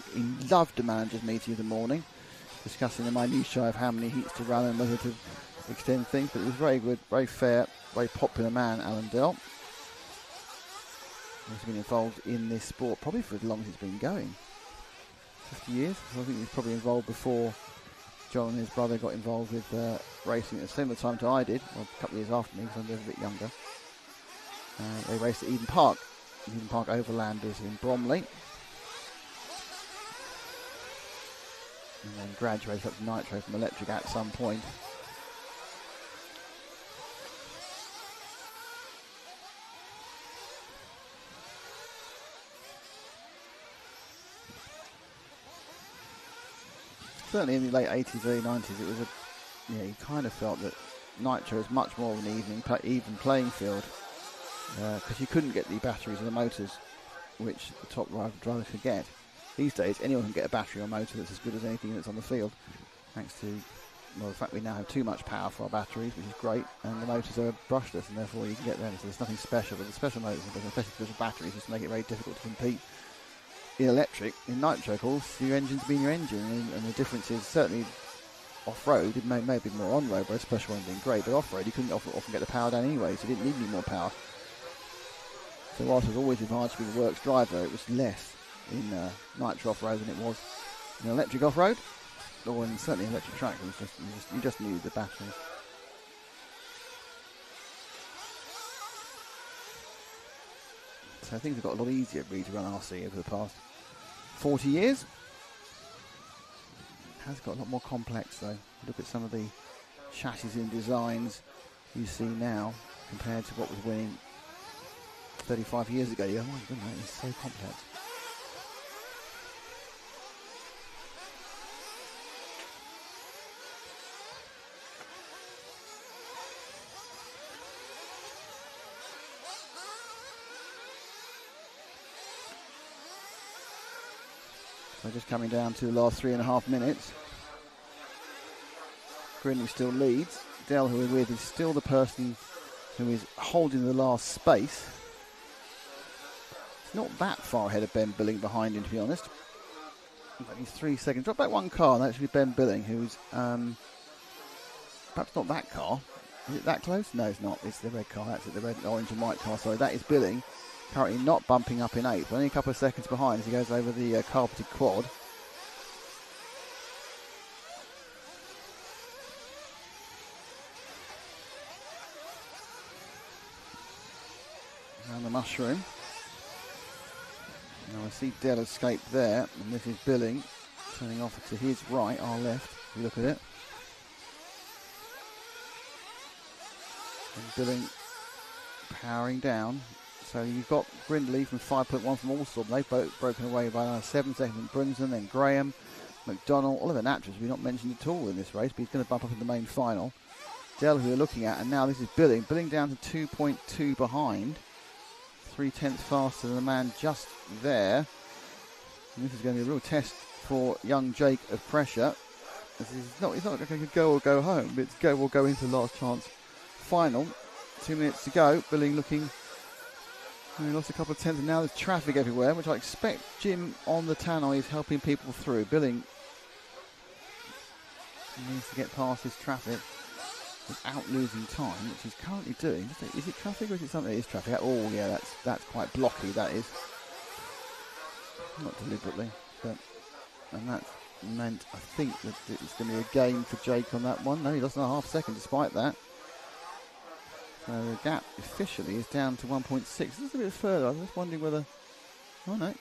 loved the managers' meeting of the morning, discussing the minutiae of how many heats to run and whether to extend things. But it was very good, very fair, very popular man, Alan Dell. He's been involved in this sport probably for as long as it's been going. 50 years. So I think he was probably involved before John and his brother got involved with racing at a similar time to I did, well, a couple of years after me because I'm a bit younger. They raced at Eden Park Overlanders in Bromley. And then graduated up to Nitro from Electric at some point. certainly in the late 80s, early 90s, it was you kind of felt that Nitro was much more of an even playing field because you couldn't get the batteries or the motors which the top drivers could get. These days, anyone can get a battery or motor that's as good as anything that's on the field, thanks to the fact we now have too much power for our batteries, which is great, and the motors are brushless, and therefore you can get them. So there's nothing special, but the special motors, especially special batteries, just make it very difficult to compete. In electric, in Nitro, of course, your engine's been your engine, and the difference is certainly off-road. It may be more on-road, but special one being great, but off-road you couldn't often get the power down anyway, so you didn't need any more power. So whilst it was always advantage to be the works driver, it was less in Nitro off-road than it was in electric off-road, or in certainly electric track. It was you just knew the batteries. So things have got a lot easier really to run RC over the past 40 years. It has got a lot more complex though. Look at some of the chassis and designs you see now compared to what was winning 35 years ago. You go, oh my goodness, it's so complex. So just coming down to the last 3.5 minutes. Grinley still leads. Dell, who we're with, is still the person who is holding the last space. It's not that far ahead of Ben Billing behind him, to be honest. In fact, he's 3 seconds. Drop back one car, and actually Ben Billing, who's perhaps not that car. Is it that close? No, it's not. It's the red car. That's it, the red, orange and white car. Sorry, that is Billing. Currently not bumping up in 8th, but only a couple of seconds behind as he goes over the carpeted quad. And the mushroom. Now I see Dell escape there, and this is Billing turning off to his right, our left, if you look at it. And Billing powering down. So you've got Brindley from 5.1 from Allstorm. They've both broken away by 7 seconds. Brunson, then Graham, McDonnell, Oliver Natras, we've not mentioned at all in this race, but he's going to bump up in the main final. Dell, who we're looking at, and now this is Billing. Billing down to 2.2 behind. 3/10 faster than the man just there. And this is going to be a real test for young Jake of pressure. It's not like a go or go home, but it's go or go into the last chance final. 2 minutes to go. Billing looking... We lost a couple of tenths, and now there's traffic everywhere, which I expect Jim on the tannoy is helping people through. Billing needs to get past this traffic without losing time, which he's currently doing. Is it traffic or is it something? It is traffic. Oh yeah, that's quite blocky. That is not deliberately, but and that's meant I think that it's going to be a gain for Jake on that one. No, he lost a half second despite that. So the gap officially is down to 1.6. This is a bit further. I was just wondering whether... Oh no,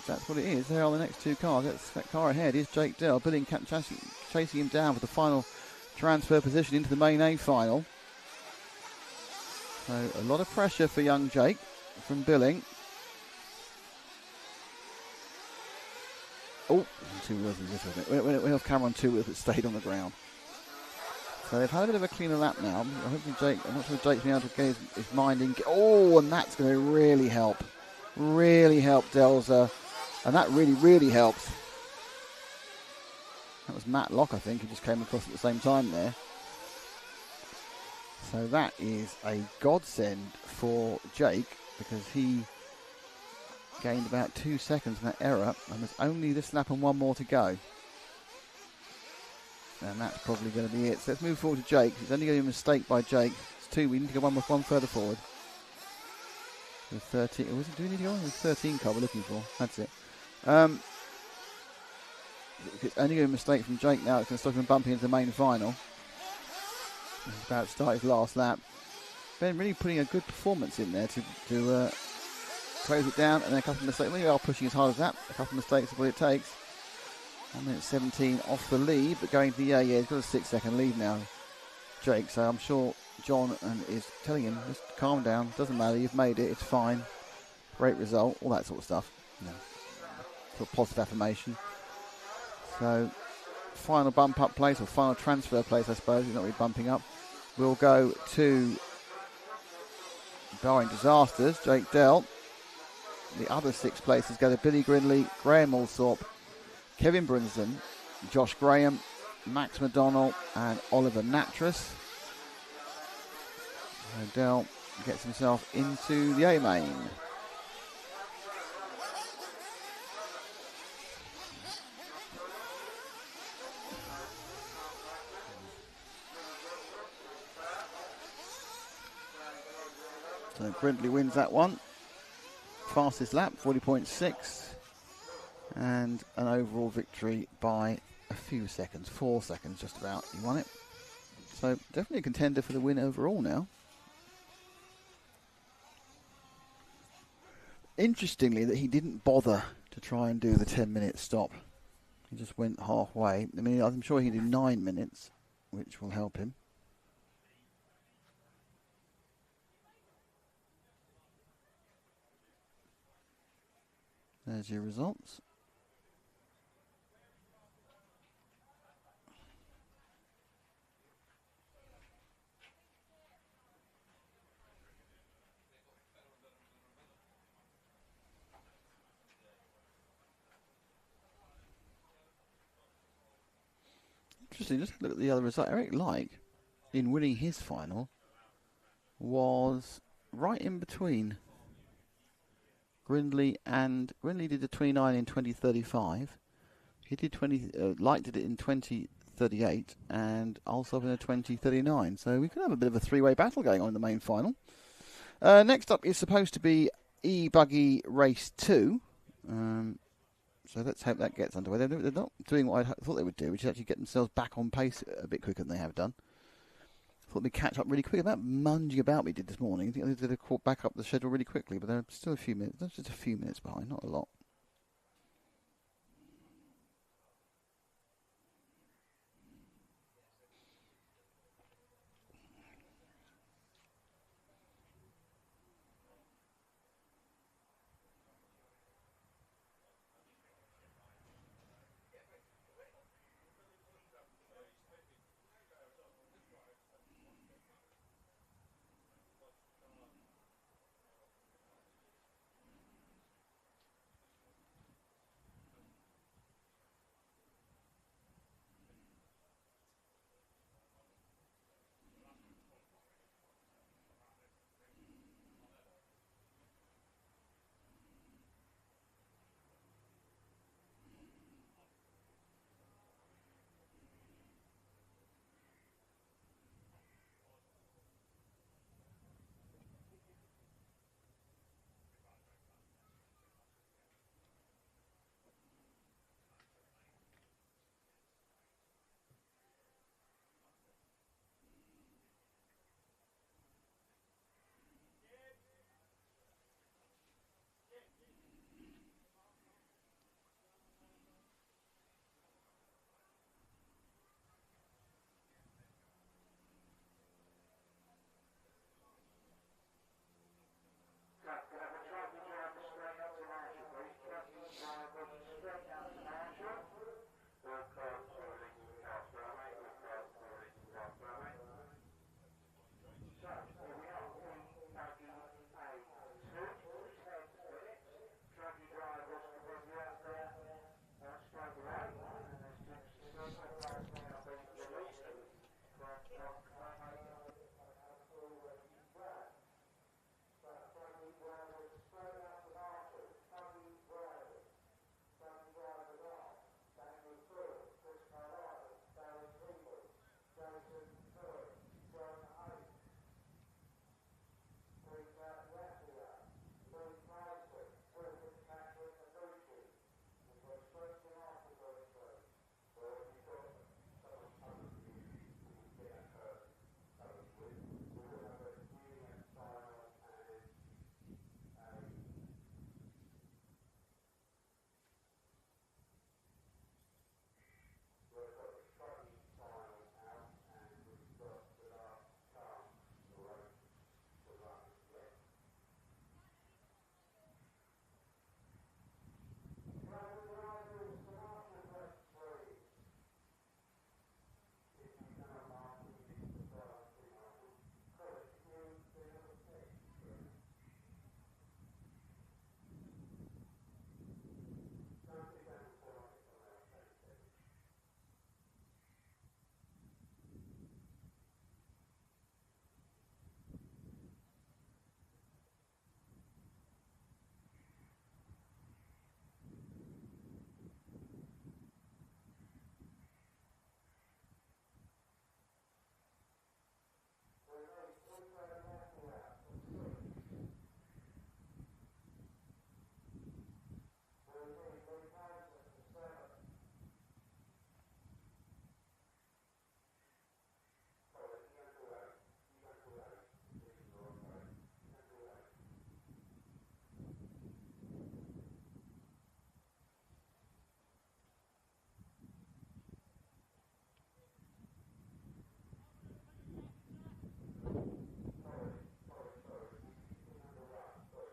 that's what it is. There are the next two cars. That car ahead is Jake Dell. Billing chasing him down for the final transfer position into the main A final. So a lot of pressure for young Jake from Billing. Oh, 2 wheels is this, wasn't it? We have camera on 2 wheels that stayed on the ground. So they've had a bit of a cleaner lap now. I'm not sure Jake's been able to get his mind in. Oh, and that's going to really help. Really help Delza. And that really, really helps. That was Matt Locke, I think, who just came across at the same time there. So that is a godsend for Jake because he gained about 2 seconds from that error. And there's only this lap and one more to go. And that's probably going to be it. So let's move forward to Jake. It's only going to be a mistake by Jake. It's 2. We need to go one further forward. The 13. Do we need to go on? The 13 car we're looking for. That's it. It's only going to be a mistake from Jake now. It's going to stop him bumping into the main final. He's about to start his last lap. Ben really putting a good performance in there to close it down. And then a couple of mistakes. We are pushing as hard as that. A couple of mistakes is what it takes. 1 minute 17 off the lead, but going to the yeah, he's got a 6 second lead now, Jake. So I'm sure John is telling him, just calm down, doesn't matter, you've made it, it's fine, great result, all that sort of stuff. You know, sort of positive affirmation. So final bump up place, or final transfer place, I suppose. He's not really bumping up. We'll go to barring disasters, Jake Dell. The other 6 places go to Billy Grindley, Graham Alsop, Kevin Brunson, Josh Graham, Max McDonnell, and Oliver Natras. Dell gets himself into the A main. So Grindley wins that one. Fastest lap, 40.6. And an overall victory by a few seconds, 4 seconds just about. He won it. So definitely a contender for the win overall now. Interestingly, that he didn't bother to try and do the 10-minute stop. He just went halfway. I mean, I'm sure he can do 9 minutes, which will help him. There's your results. Interesting, just look at the other result. Eric Lyke, in winning his final, was right in between Grindley, and Grindley did the 29 in 2035. He did Lyke did it in 2038, and also in a 2039. So we could have a bit of a 3-way battle going on in the main final. Next up is supposed to be E-buggy Race 2. So let's hope that gets underway. They're not doing what I thought they would do, which is actually get themselves back on pace a bit quicker than they have done. I thought they'd catch up really quick. About munging about we did this morning. I think they did a caught back up the schedule really quickly, but they're still a few minutes. That's just a few minutes behind, not a lot.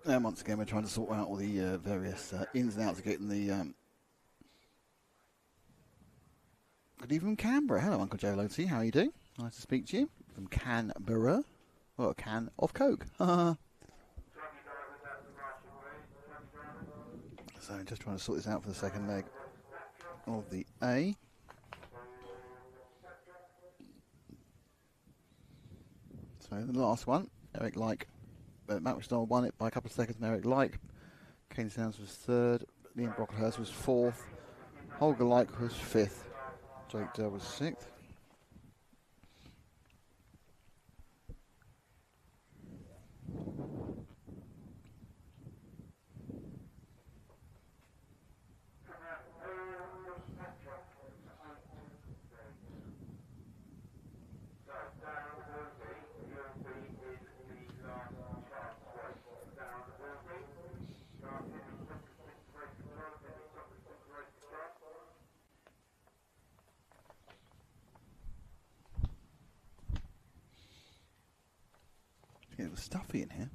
And once again, we're trying to sort out all the various ins and outs of getting the... Good evening, Canberra. Hello, Uncle Joe Loty. How are you doing? Nice to speak to you. From Canberra. Well, a can of Coke. So just trying to sort this out for the second leg of the A. So the last one, Eric Like, Matt McDonald won it by a couple of seconds. And Eric Like, Kane Sounds was third, Liam Brocklehurst was fourth, Holger Like was fifth, Jake Dell was sixth. It was stuffy in here.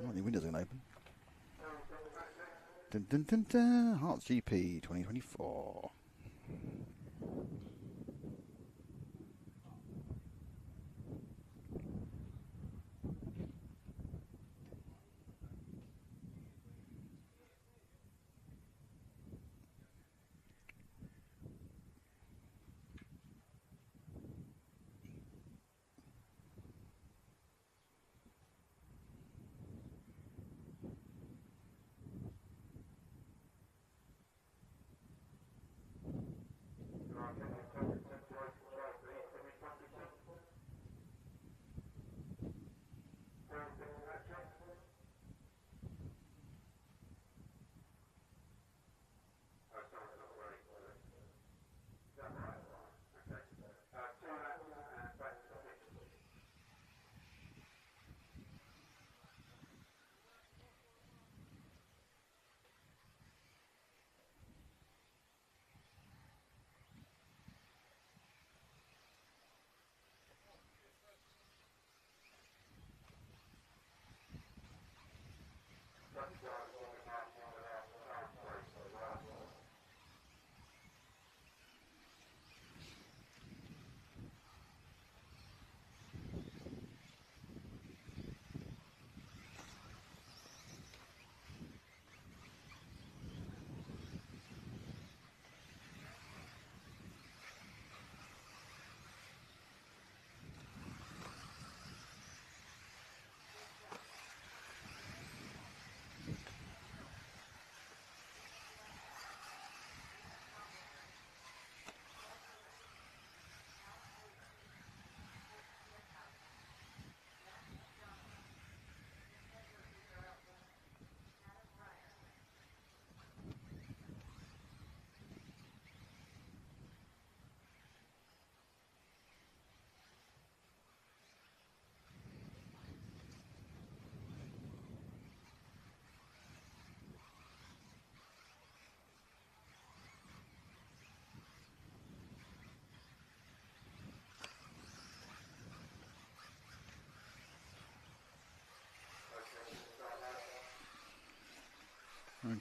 Oh, the windows are open. Dun, dun, dun, dun. Herts GP 2024.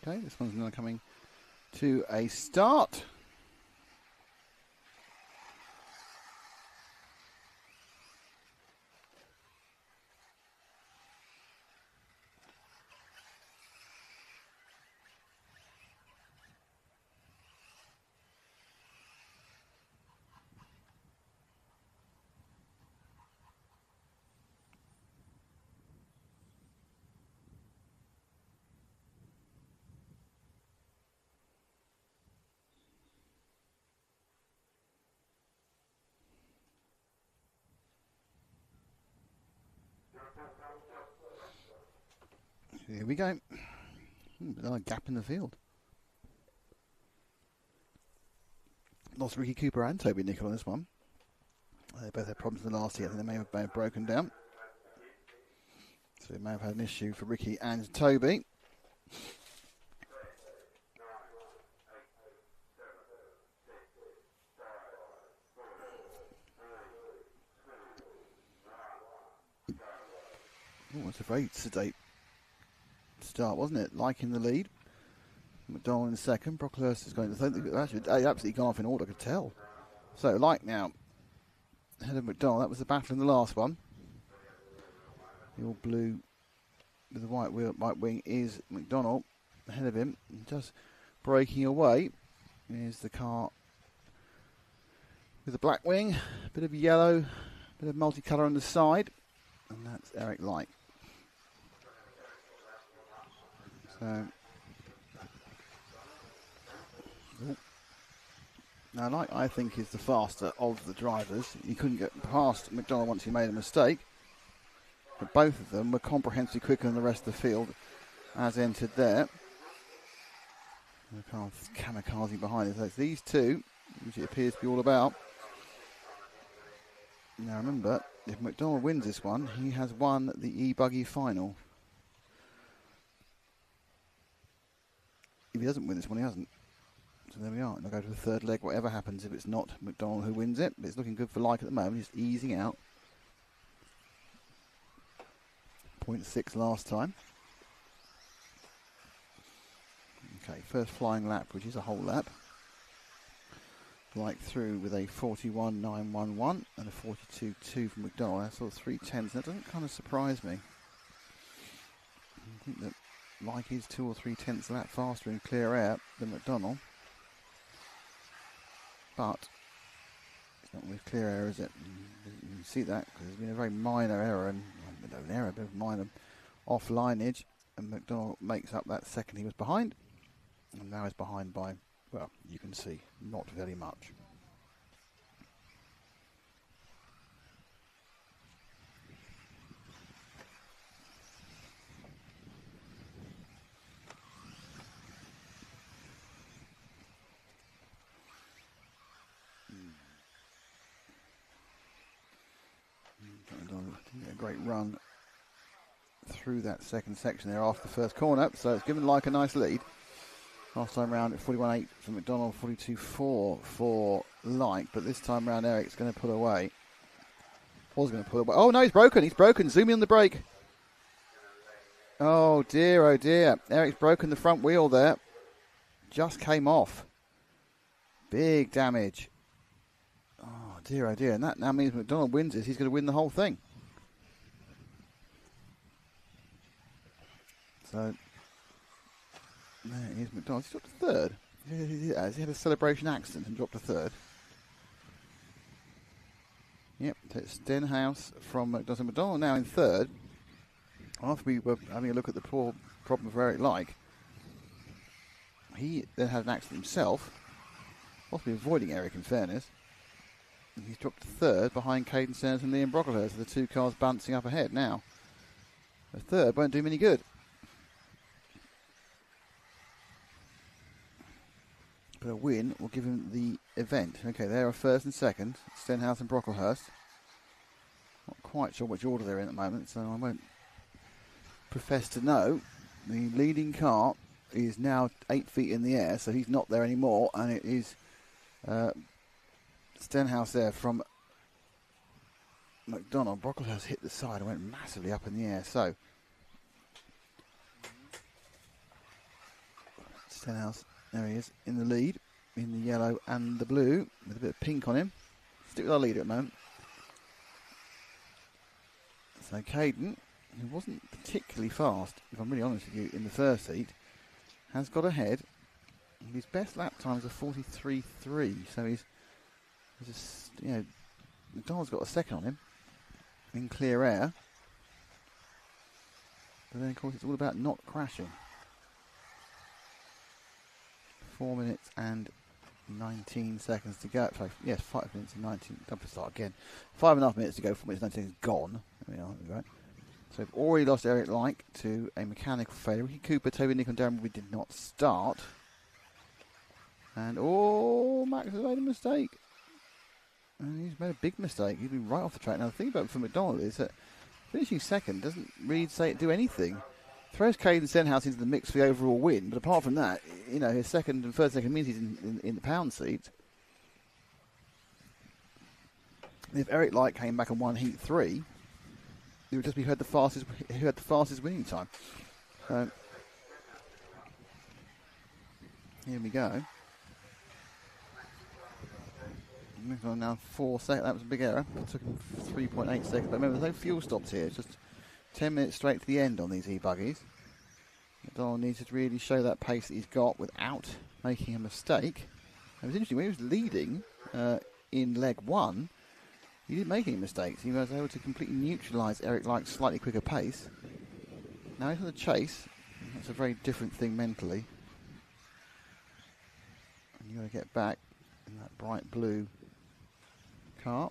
Okay, this one's now coming to a start. Here we go. Another gap in the field. Lost Ricky Cooper and Toby Nicol on this one. They both had problems in the last year. I think they may have broken down. So they may have had an issue for Ricky and Toby. Oh, it's a very sedate start, wasn't it? Like in the lead. McDonald in second. Brocklehurst is going to think they've actually absolutely gone off in order, I could tell. So, like now, ahead of McDonald. That was the battle in the last one. The all blue with the white wing is McDonald. Ahead of him, just breaking away, is the car with the black wing, a bit of yellow, a bit of multicolour on the side, and that's Eric Light. So, now Light, I think, is the faster of the drivers. He couldn't get past McDonald once he made a mistake, but both of them were comprehensively quicker than the rest of the field as entered there. The car kamikaze behind it. So it's these two, which it appears to be all about. Now remember, if McDonald wins this one, he has won the E-buggy final. If he doesn't win this one, he hasn't. So there we are. And they'll go to the third leg, whatever happens if it's not McDonald who wins it. But it's looking good for Like at the moment. He's easing out. 0.6 last time. Okay, first flying lap, which is a whole lap. Like through with a 41.911 and a 42.2 from McDonald. That's all 3.10s. That doesn't kind of surprise me. I think that Like is 2 or 3 tenths of that faster in clear air than McDonald. But it's not with clear air, is it? You can see that because there's been a very minor error, and a bit of minor off lineage, and McDonald makes up that second he was behind. And now he's behind by, well, you can see, not very much. A great run through that second section there after the first corner, so it's given Like a nice lead. Last time round at 41.8 for McDonald, 42.4 for Like, but this time round Eric's going to pull away. Was going to pull away. Oh no, he's broken. Zoom in on the brake. Oh dear, Eric's broken the front wheel there. Just came off. Big damage. Oh dear, and that now means McDonald wins this. He's going to win the whole thing. So there is McDonald. He's dropped to third. He had a celebration accident and dropped to third. Yep, so it's Stenhouse from McDonald. McDonald now in third. After we were having a look at the poor problem for Eric Like, he then had an accident himself, possibly avoiding Eric in fairness. And he's dropped to third behind Caden Stearns and Liam Brocklehurst, the two cars bouncing up ahead now. The third won't do him any good. But a win will give him the event. Okay, they are first and second, Stenhouse and Brocklehurst. Not quite sure which order they're in at the moment, so I won't profess to know. The leading car is now 8 feet in the air, so he's not there anymore, and it is Stenhouse there from McDonald. Brocklehurst hit the side and went massively up in the air, so Stenhouse, there he is, in the lead, in the yellow and the blue, with a bit of pink on him. Stick with our leader at the moment. So Caden, who wasn't particularly fast, if I'm really honest with you, in the first heat, has got ahead. His best lap times are 43.3, so he's just, McDonald's got a second on him in clear air. But then, of course, it's all about not crashing. 4 minutes and 19 seconds to go. Sorry, yes, 5 minutes and 19. Don't have to start again. 5.5 minutes to go. 4 minutes and 19 seconds gone. There we are. Right. So we've already lost Eric Like to a mechanical failure. Ricky Cooper, Toby Nick and Darren Wood did not start. And Max has made a mistake. And he's made a big mistake. He's been right off the track. Now the thing about for McDonald is that finishing second doesn't really do anything. Throws Caden Stenhouse into the mix for the overall win, but apart from that, his second and third second means he's in the pound seat. If Eric Light came back and won Heat 3, it would just be who had the fastest winning time. So here we go. Moving on now, 4 seconds. That was a big error. It took him 3.8 seconds. But remember, there's no fuel stops here. It's just 10 minutes straight to the end on these e-buggies. McDonald needs to really show that pace that he's got without making a mistake. It was interesting, when he was leading in leg 1, he didn't make any mistakes. He was able to completely neutralise Eric Lyke's slightly quicker pace. Now he's on the chase. That's a very different thing mentally. And you've got to get back in that bright blue car.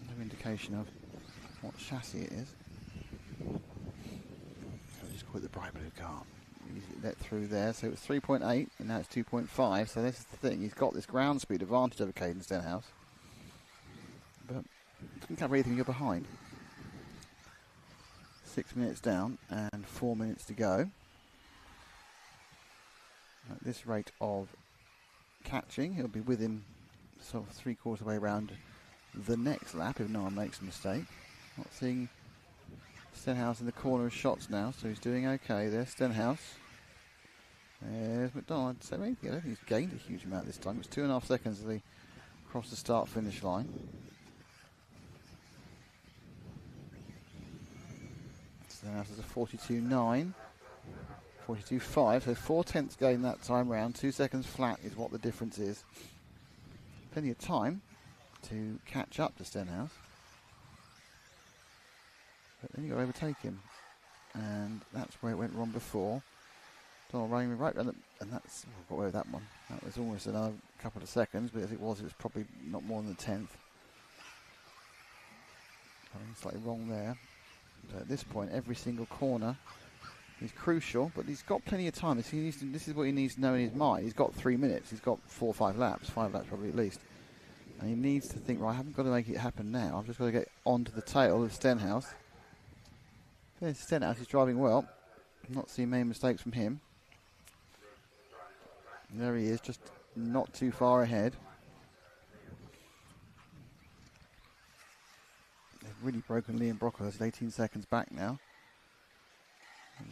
No indication of what chassis it is. I'll just call it the bright blue car. He's let through there, so it was 3.8 and now it's 2.5. So this is the thing, he's got this ground speed advantage over Caden Stenhouse, but doesn't cover anything, you're behind. 6 minutes down and 4 minutes to go. At this rate of catching, he'll be with him sort of 3/4 way around the next lap if no one makes a mistake. Not seeing Stenhouse in the corner of shots now, so he's doing okay there. Stenhouse. There's McDonald. So I don't think he's gained a huge amount this time. It's 2.5 seconds as they cross the start-finish line. Stenhouse is a 42.9. 42.5, so 4/10 gain that time round. 2 seconds flat is what the difference is. Plenty of time to catch up to Stenhouse. But then you've got to overtake him. And that's where it went wrong before. Donald running right, and that's, got away with that one. That was almost another couple of seconds, but as it was probably not more than the 10th. Slightly wrong there. But at this point, every single corner is crucial, but he's got plenty of time. This is what he needs to know in his mind. He's got 3 minutes. He's got 4 or 5 laps. 5 laps probably at least. And he needs to think, right, I haven't got to make it happen now. I've just got to get onto the tail of Stenhouse. Stenhouse is driving well. I'm not seeing many mistakes from him. And there he is, just not too far ahead. They've really broken Liam Brockhurst, 18 seconds back now.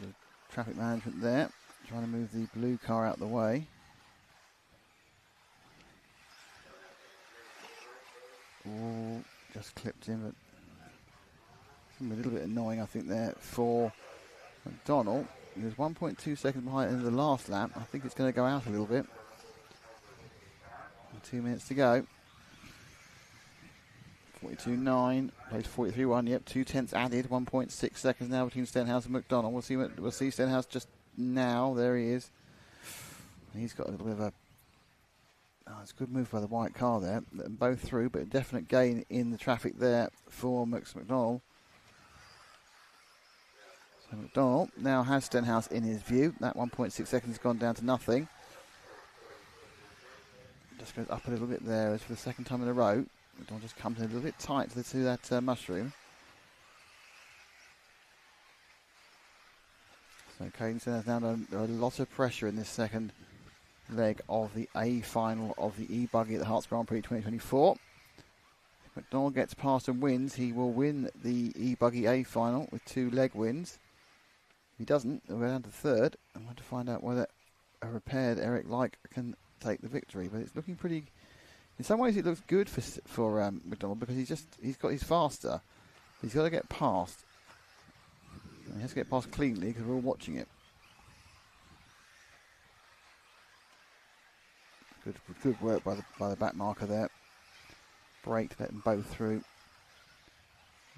The traffic management there, trying to move the blue car out of the way. Oh, just clipped him, but a little bit annoying, I think, there for McDonald. He was 1.2 seconds behind in the last lap. I think it's going to go out a little bit. And 2 minutes to go. 42.9, plays 43.1. Yep, 2/10 added. 1.6 seconds now between Stenhouse and McDonald. We'll see Stenhouse just now. There he is. He's got a little bit of a. Oh, it's a good move by the white car there. Both through, but a definite gain in the traffic there for McDonald. So McDonald now has Stenhouse in his view. That 1.6 seconds has gone down to nothing. Just goes up a little bit there as for the second time in a row. McDonald just comes in a little bit tight to that mushroom. So Caden Stenhouse now under a lot of pressure in this second leg of the A final of the E-buggy at the Herts Grand Prix 2024. If McDonald gets past and wins, he will win the E-buggy A final with 2 leg wins. If he doesn't, he'll go down to 3rd. I want to find out whether a repaired Eric Lyke can take the victory. But it's looking pretty. In some ways, it looks good for McDonald because he's faster. He's got to get past. He has to get past cleanly because we're all watching it. Good work by the back marker there. Brake to let them both through.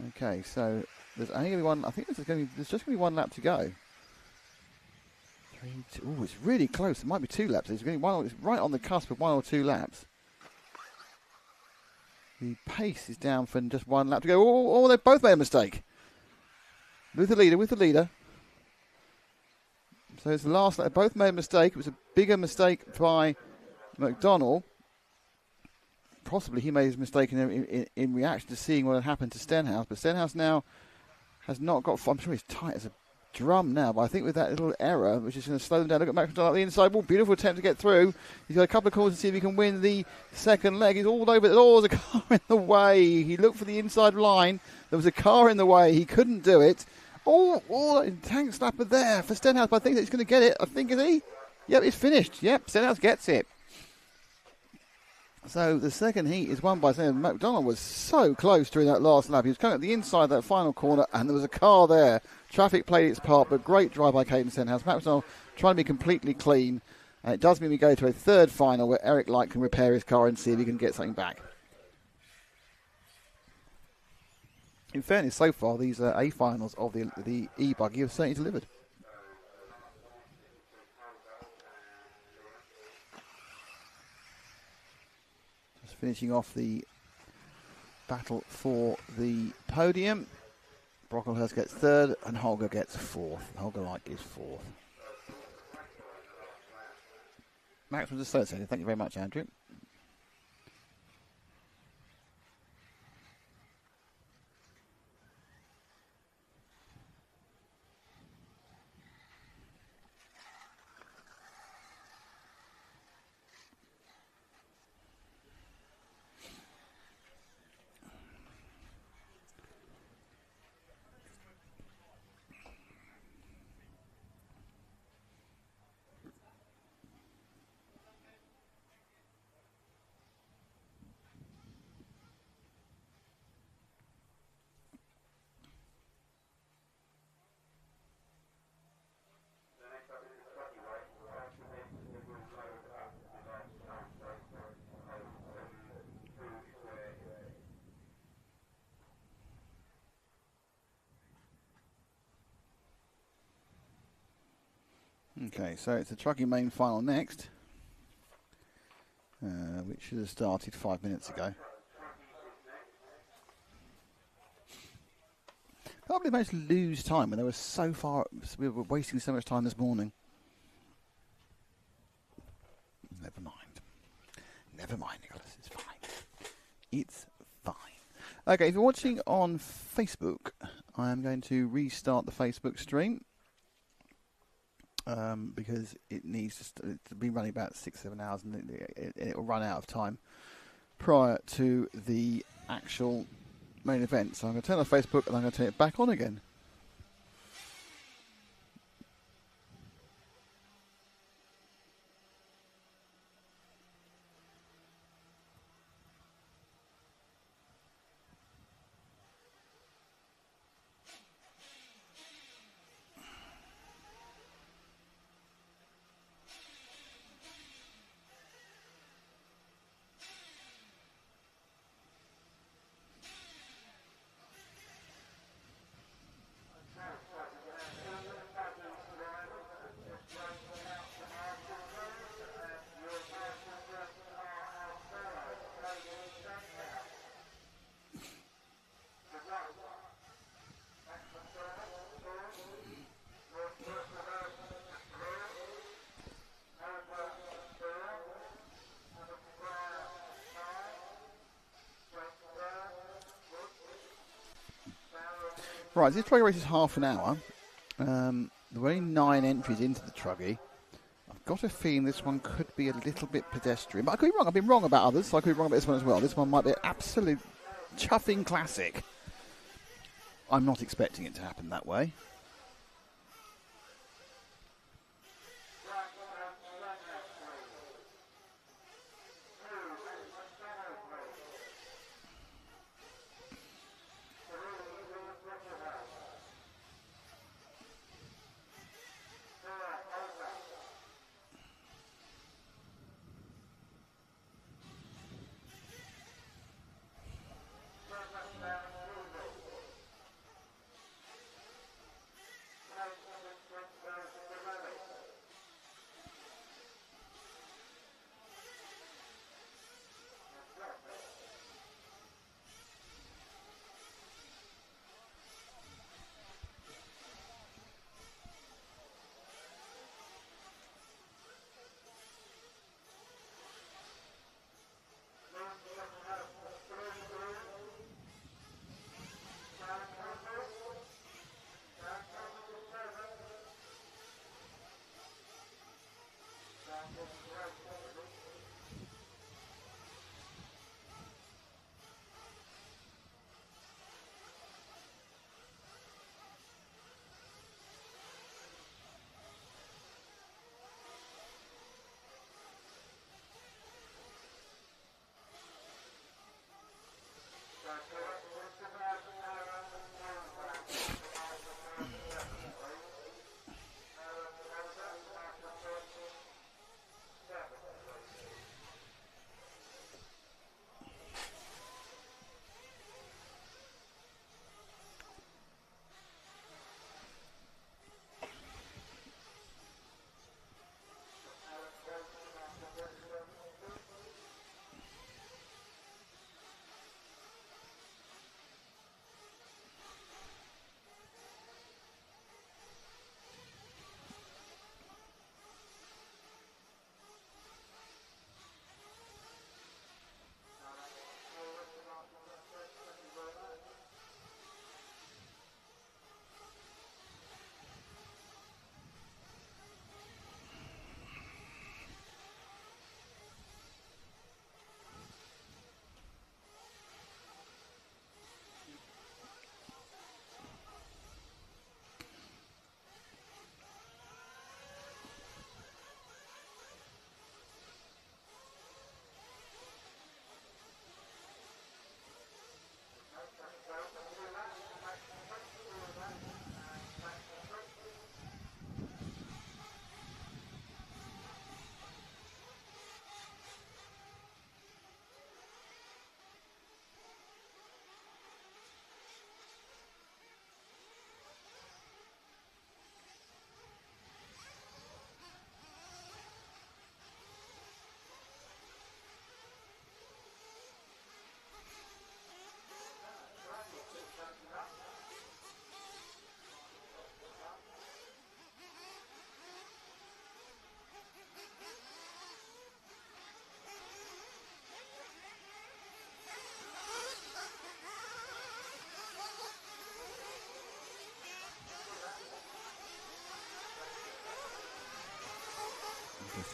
Okay, so there's only going to be one. I think there's just going to be 1 lap to go. 3, 2. Oh, it's really close. It might be 2 laps. It's right on the cusp of 1 or 2 laps. The pace is down for just 1 lap to go. Oh, they've both made a mistake. With the leader. So it's the last lap. They both made a mistake. It was a bigger mistake by McDonald. Possibly he made his mistake in reaction to seeing what had happened to Stenhouse. But Stenhouse now has not got. I'm sure he's tight as a drum now, but I think with that little error, which is going to slow them down. Look at Max on the inside ball. Beautiful attempt to get through. He's got a couple of calls to see if he can win the second leg. He's all over. Oh, there's a car in the way. He looked for the inside line. There was a car in the way. He couldn't do it. Oh, tank slapper there for Stenhouse, but I think that he's going to get it. I think, is he? Yep, it's finished. Yep, Stenhouse gets it. So the second heat is won by Stenhouse. McDonald was so close during that last lap. He was coming at the inside of that final corner, and there was a car there. Traffic played its part, but great drive by Caden Stenhouse. McDonald trying to be completely clean. And it does mean we go to a third final where Eric Light can repair his car and see if he can get something back. In fairness, so far, these A finals of the E-buggy have certainly delivered. Just finishing off the battle for the podium. Brocklehurst gets third and Holger gets fourth. Holger Light is fourth. Max was associated. Thank you very much, Andrew. Okay, so it's the Trucky main final next, which should have started 5 minutes ago. Can't believe I managed to lose time when they were so far. We were wasting so much time this morning. Never mind. Never mind, Nicholas. It's fine. It's fine. Okay, if you're watching on Facebook, I am going to restart the Facebook stream. Because it needs to be running about 6-7 hours, and it will run out of time prior to the actual main event. So I'm going to turn off Facebook and I'm going to turn it back on again. Right, this Truggy race is half an hour. There were only 9 entries into the Truggy. I've got a feeling this one could be a little bit pedestrian, but I could be wrong. I've been wrong about others, so I could be wrong about this one as well. This one might be an absolute chuffing classic. I'm not expecting it to happen that way.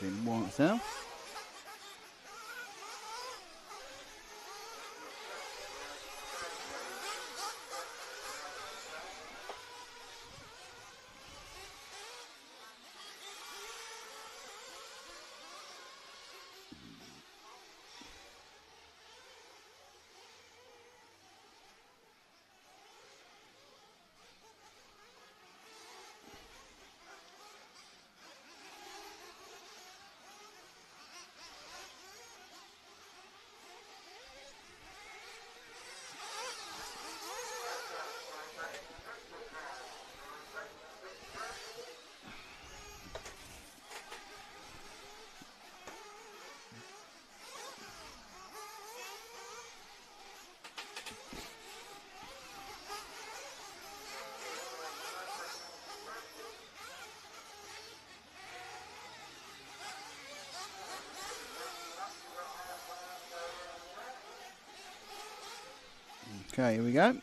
in Warrants now. Okay, here we go.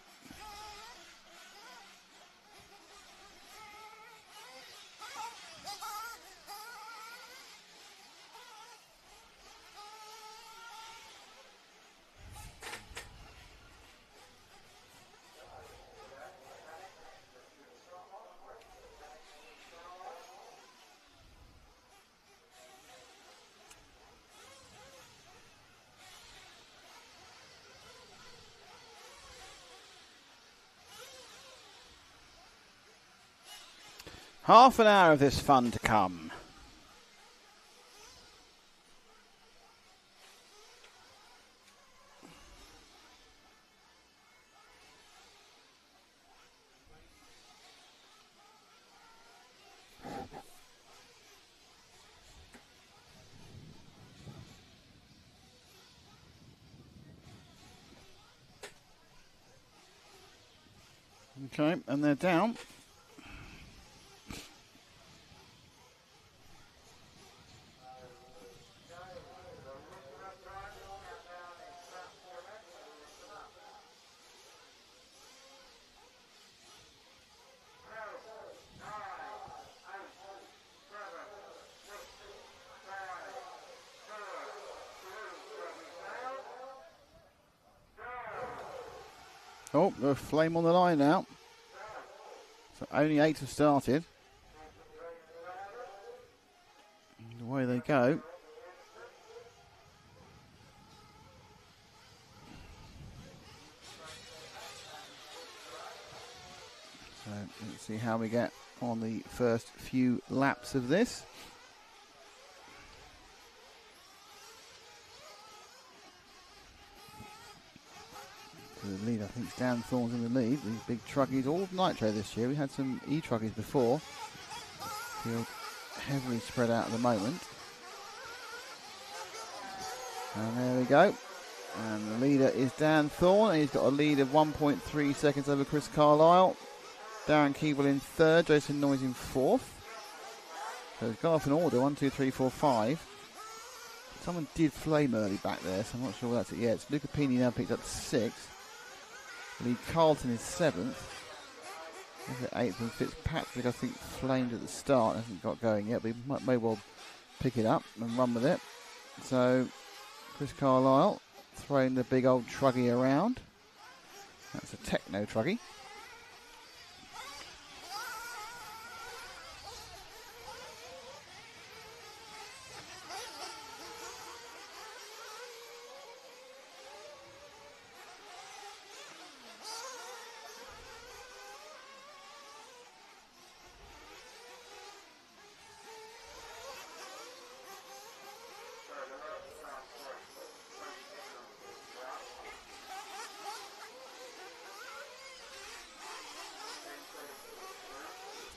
Half an hour of this fun to come. Okay, and they're down. Oh, the flame on the line now. So only 8 have started. And away they go. So let's see how we get on the first few laps of this. The lead, I think, is Dan Thorne's in the lead. These big Truggies, all Nitro this year. We had some E-Truggies before. Feel heavily spread out at the moment. And there we go. And the leader is Dan Thorne. He's got a lead of 1.3 seconds over Chris Carlisle. Darren Keeble in third. Jason Noyes in fourth. So he's gone off in order. 1, 2, 3, 4, 5. Someone did flame early back there, so I'm not sure that's it yet. It's Luca Pini now picked up 6th. Lee Carlton is 7th. There's 8th, and Fitzpatrick, I think, flamed at the start. Hasn't got going yet, but he may well pick it up and run with it. So, Chris Carlisle throwing the big old Truggy around. That's a Techno Truggy.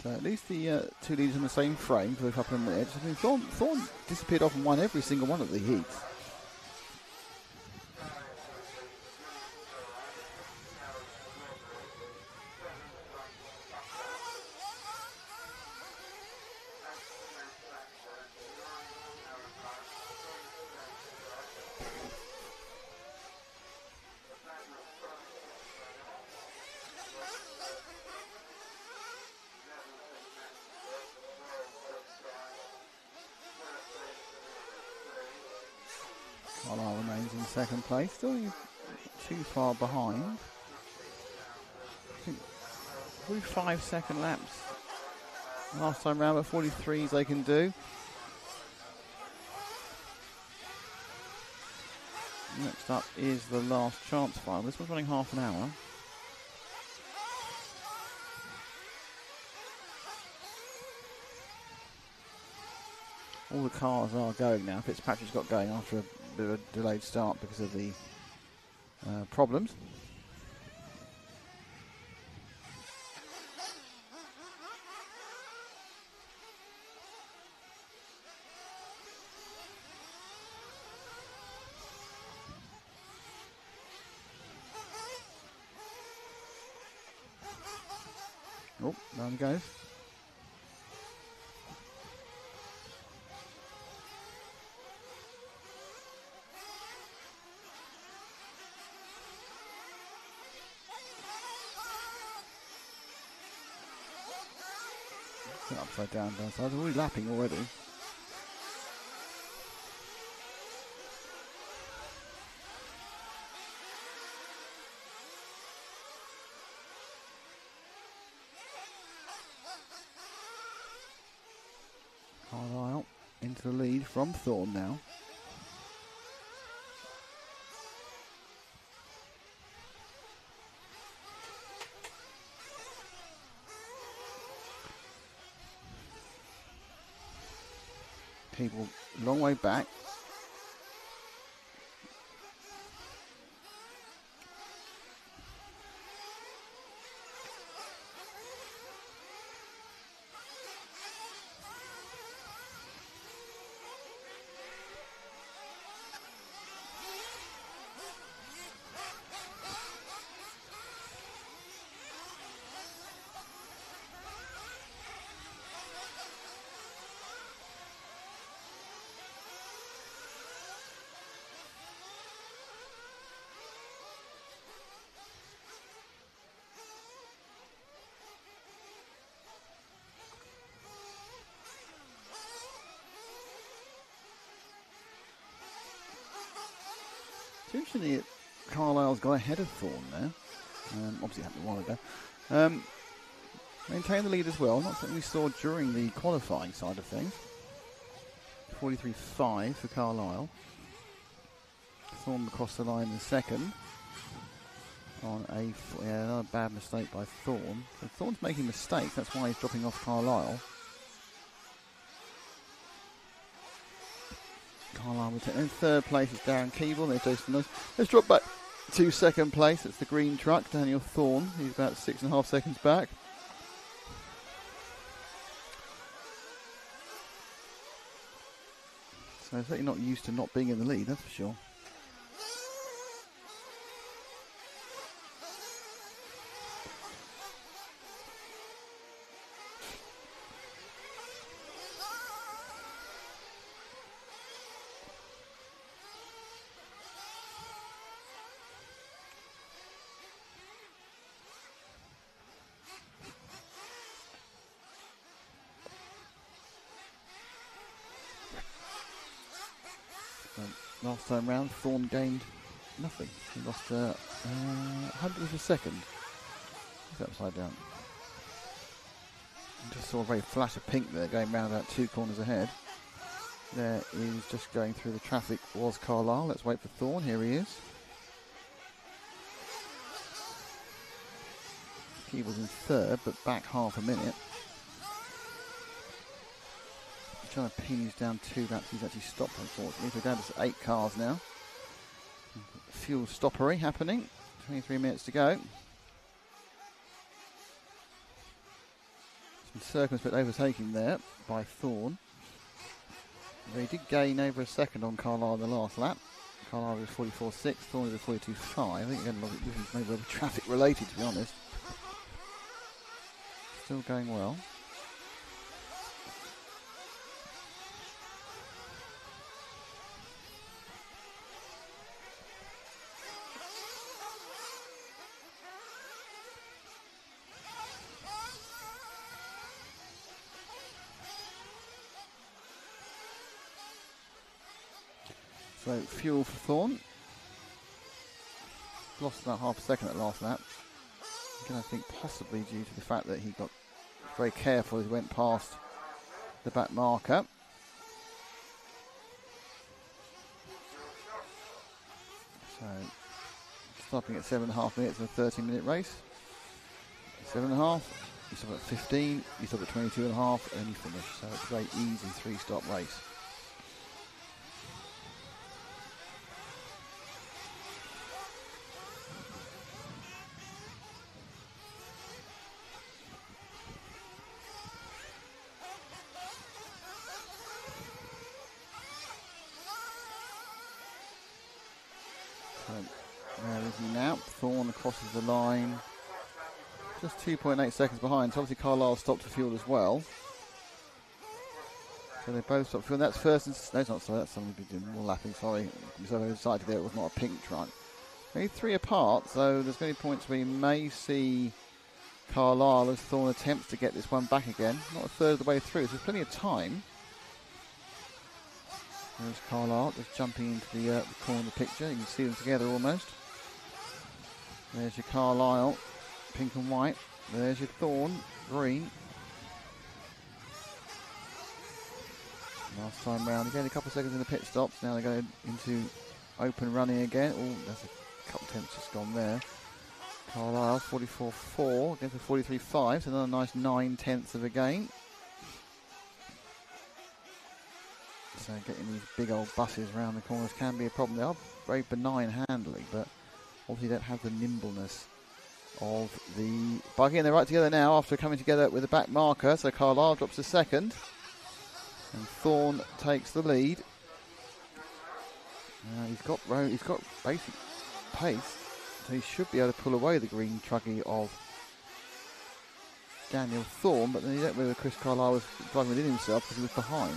So at least the two leaders in the same frame for a couple of minutes. I mean, Thorne disappeared off and won every single one of the heats. Carlisle remains in second place, still too far behind. I think 45-second laps last time round, but 43s they can do. Next up is the Last Chance final. This one's running half an hour. All the cars are going now. Fitzpatrick's got going after a bit of a delayed start because of the problems. Oh, down he goes. Upside down, downside. They're already lapping already. Carlisle into the lead from Thorne now. People a long way back. Interestingly, Carlisle's got ahead of Thorne there. Obviously, it happened a while ago. Maintain the lead as well. Not something we saw during the qualifying side of things. 43.5 for Carlisle. Thorne across the line in second. On another bad mistake by Thorne. So Thorne's making mistakes. That's why he's dropping off Carlisle. Carlisle in third place is Darren Keeble. There's Jason Noyes. Let's drop back to second place. It's the green truck, Daniel Thorne. He's about 6.5 seconds back. So he's certainly not used to not being in the lead, that's for sure. Last time round, Thorne gained nothing. He lost 100th of a second. He's upside down. I just saw a very flash of pink there going round about 2 corners ahead. There is just going through the traffic was Carlisle. Let's wait for Thorne. Here he is. He was in third, but back half a minute. Trying to pin these down 2 laps. He's actually stopped, unfortunately. So we're down to 8 cars now. Fuel stoppery happening. 23 minutes to go. Some circumspect overtaking there by Thorne. They did gain over a second on Carlisle in the last lap. Carlisle was 44.6, Thorne was 42.5. I think again, this is maybe traffic related, to be honest. Still going well. So fuel for Thorn. Lost about half a second at last lap. Again, I think possibly due to the fact that he got very careful as he went past the back marker. So stopping at 7.5 minutes of a 30-minute race. 7.5. You stop at 15. You stop at 22.5, and you finish. So it's a very easy 3-stop race. Where is he now? Thorn crosses the line. Just 2.8 seconds behind. So obviously Carlisle stopped for fuel as well. So they both stopped for fuel. That's first and... No, it's not. Sorry, that's somebody doing more lapping. Sorry. So I decided there it was not a pink truck. Only 3 apart. So there's going to be points where you may see Carlisle as Thorn attempts to get this one back again. Not a third of the way through. So there's plenty of time. There's Carlisle just jumping into the corner of the picture. You can see them together almost. There's your Carlisle, pink and white. There's your Thorn, green. Last time round again, a couple of seconds in the pit stops. Now they're going into open running again. Oh, that's a couple of attempts just gone there. Carlisle 44.4 against the 43.5, so another nice 9/10 of a gain. So getting these big old buses around the corners can be a problem. They are very benign handling, but obviously don't have the nimbleness of the buggy. And they're right together now after coming together with the back marker. So Carlisle drops to second. And Thorn takes the lead. He's got basic pace. So he should be able to pull away the green Truggy of Daniel Thorn. But then you don't know whether Chris Carlisle was driving within himself because he was behind.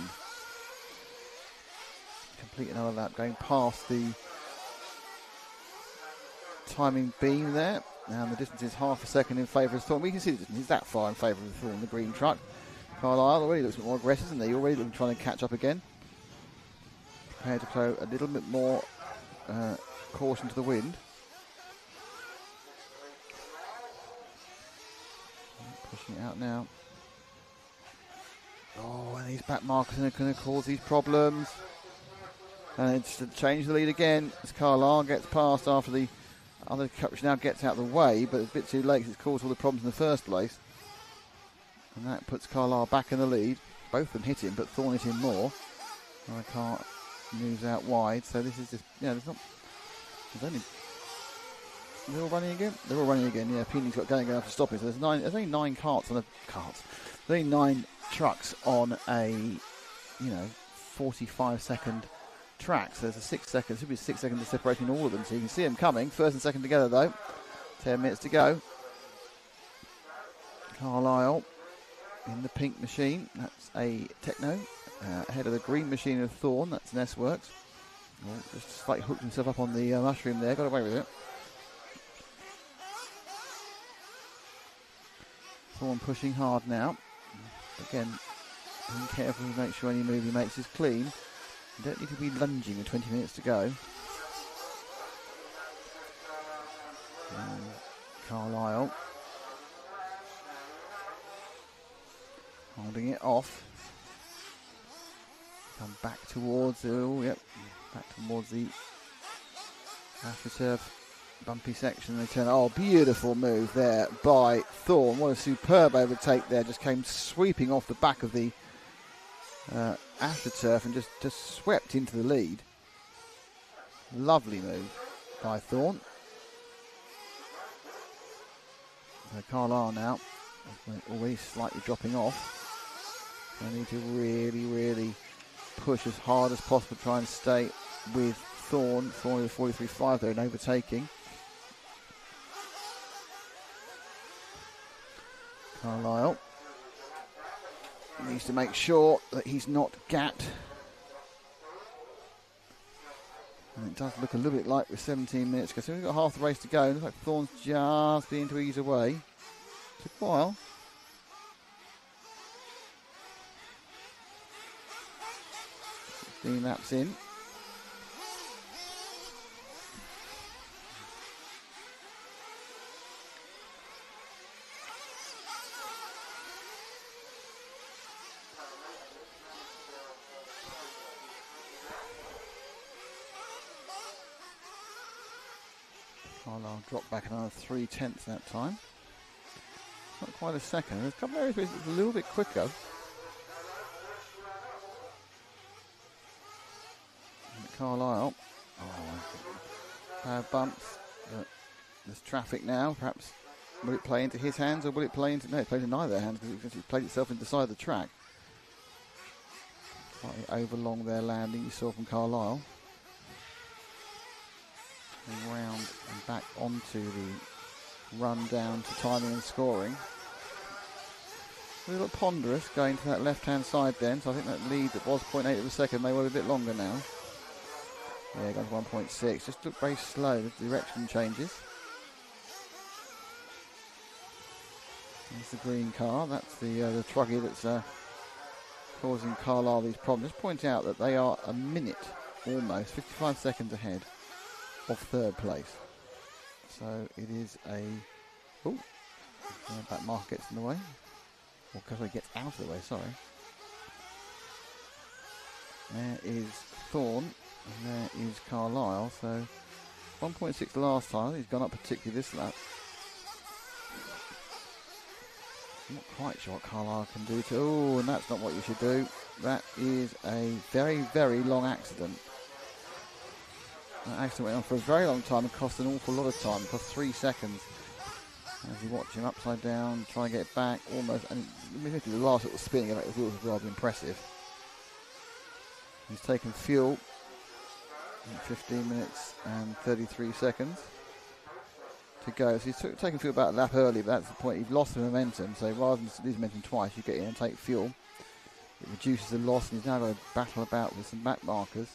Complete another lap going past the timing beam there. And the distance is half a second in favour of Thorn. We can see the distance is that far in favour of Thorn, the green truck. Carlisle already looks a bit more aggressive, isn't he? Already looking trying to catch up again. Prepared to throw a little bit more caution to the wind. Pushing it out now. Oh, and these back markers are going to cause these problems. And it's to change the lead again as Carlisle gets past after the other cup, which now gets out of the way, but it's a bit too late because it's caused all the problems in the first place. And that puts Carlisle back in the lead. Both of them hit him, but Thorn hit him more. And the car moves out wide, so this is just, there's only... They're all running again? They're all running again, yeah. Peening's got going after stopping, so there's only 9 carts on a... Carts. There's only 9 trucks on a, 45-second track, so there's a 6 seconds, should be 6 seconds of separation in all of them, so you can see them coming. First and second together though. 10 minutes to go. Carlisle in the pink machine, that's a Techno. Ahead of the green machine of Thorn, that's an S-Works. Oh, just slightly hooked himself up on the mushroom there, got away with it. Thorn pushing hard now. Again, being careful to make sure any move he makes is clean. You don't need to be lunging with 20 minutes to go. Carlisle holding it off. Come back towards back towards the AstroTurf bumpy section. They turn. Oh, beautiful move there by Thorn. What a superb overtake there. Just came sweeping off the back of the AstroTurf and just swept into the lead. Lovely move by Thorn. So Carlisle now already slightly dropping off. They need to really, really push as hard as possible to try and stay with Thorn. Thorn with 43.5 there in overtaking. Carlisle needs to make sure that he's not gapped. And it does look a little bit like with 17 minutes to go. So we've got half the race to go. Looks like Thorn's just beginning to ease away. Took a while. Laps in. Carlisle dropped back another 3/10 that time. Not quite a second. There's a couple of areas where it's a little bit quicker. And Carlisle. Bumps. There's traffic now. Perhaps will it play into his hands or will it play into... No, it plays in neither hands because it played itself into the side of the track. Slightly overlong their landing, you saw from Carlisle. And round and back onto the run down to timing and scoring. A little ponderous going to that left-hand side then, so I think that lead that was 0.8 of a second may well be a bit longer now. Yeah, going to 1.6. Just looked very slow, the direction changes. There's the green car, that's the Truggy that's causing Carlisle these problems. Just point out that they are a minute, almost, 55 seconds ahead of third place. So it is a... Oh, back marker gets in the way. Or because gets out of the way, sorry. There is Thorne, and there is Carlisle. So 1.6 last time, he's gone up particularly this lap. I'm not quite sure what Carlisle can do to... Oh, and that's not what you should do. That is a very, very long accident. That accident went on for a very long time and cost an awful lot of time. It cost 3 seconds. As you watch him upside down, try and get it back, almost... And the last little spinning of it was rather impressive. He's taken fuel in 15 minutes and 33 seconds. To go. So he's taken fuel about a lap early, but that's the point. He's lost the momentum, so rather than lose momentum twice, you get in and take fuel. It reduces the loss, and he's now got to battle about with some back markers.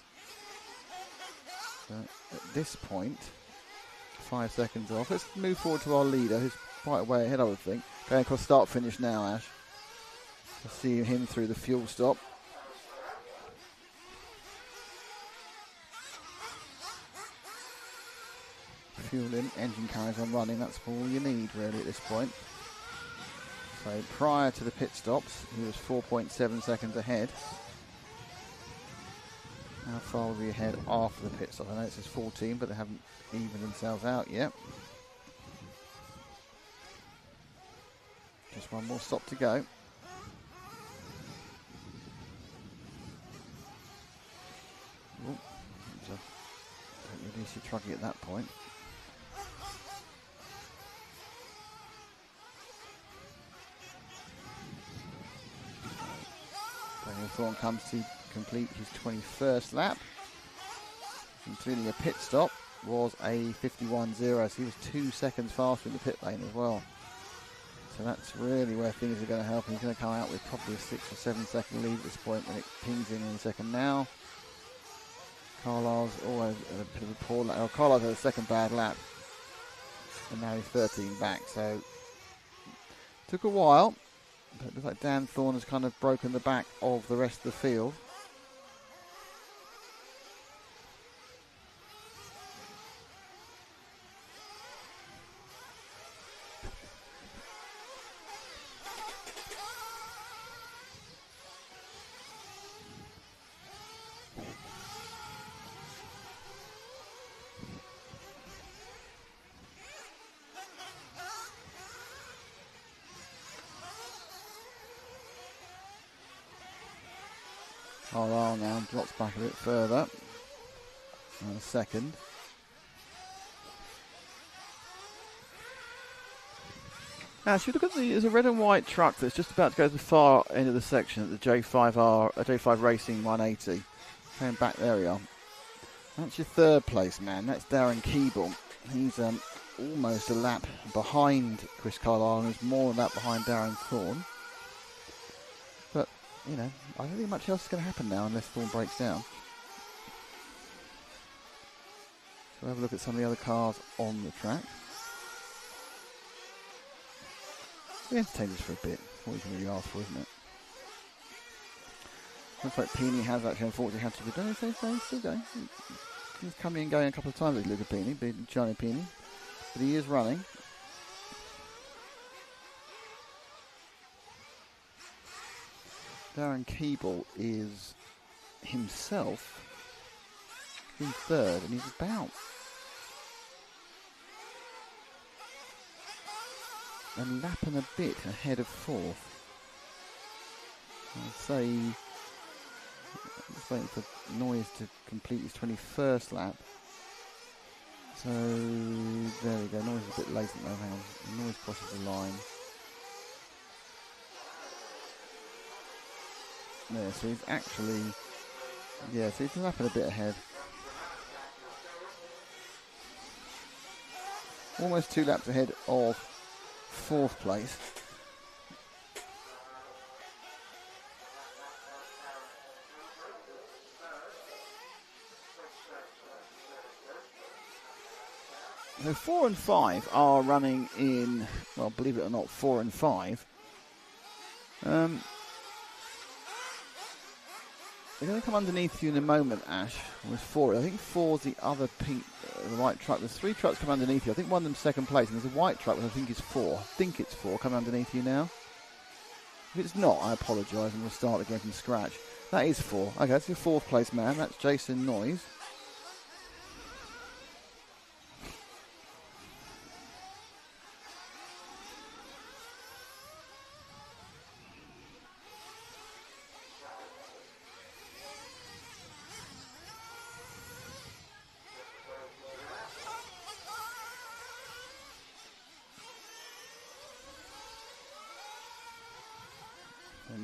So at this point, 5 seconds off. Let's move forward to our leader, who's quite a way ahead, I would think. Going across start-finish now, Ash. We'll see him through the fuel stop. Fuel in, engine carries on running, that's all you need really at this point. So prior to the pit stops, he was 4.7 seconds ahead. How far was he ahead after the pit stop? I know it says 14, but they haven't evened themselves out yet. Just one more stop to go. Ooh, don't really see Trucky at that point. Thorne comes to complete his 21st lap, including a pit stop, was a 51.0, so he was 2 seconds faster in the pit lane as well. So that's really where things are going to help. He's going to come out with probably a 6 or 7 second lead at this point when it pings in a second now. Carlisle's always a bit of a poor lap. Oh, Carlisle's had a second bad lap, and now he's 13 back, so took a while. But it looks like Dan Thorne has kind of broken the back of the rest of the field. Carlisle now drops back a bit further. And a second. Now, if you look at there's a red and white truck that's just about to go to the far end of the section at the J5 Racing 180. Going back, there we are. That's your third place man. That's Darren Keeble. He's almost a lap behind Chris Carlisle and is more than that behind Darren Thorne. But, you know, I don't think much else is going to happen now unless Thorne breaks down. So we'll have a look at some of the other cars on the track. We entertain this for a bit. That's what we can really ask for, isn't it? Looks like Peony has actually unfortunately had to be done. He's still going. He's coming and going a couple of times with Luca Peony, Johnny Peony. But he is running. Darren Keeble is himself in third, and he's about a lap and a bit ahead of fourth. I'd say, I'm just waiting for Noise to complete his 21st lap. So, there we go. Noise is a bit late now. Hang on. Noise crosses the line. There, so he's actually, yeah, so he's a lap and a bit ahead. Almost 2 laps ahead of fourth place. So 4 and 5 are running in, well, believe it or not, 4 and 5. They're going to come underneath you in a moment, Ash, with 4. I think 4's the other pink, the white truck. There's 3 trucks come underneath you. I think one of them's second place, and there's a white truck, which I think is 4. I think it's 4 coming underneath you now. If it's not, I apologise, and we'll start again from scratch. That is 4. Okay, that's your 4th place man. That's Jason Noyes.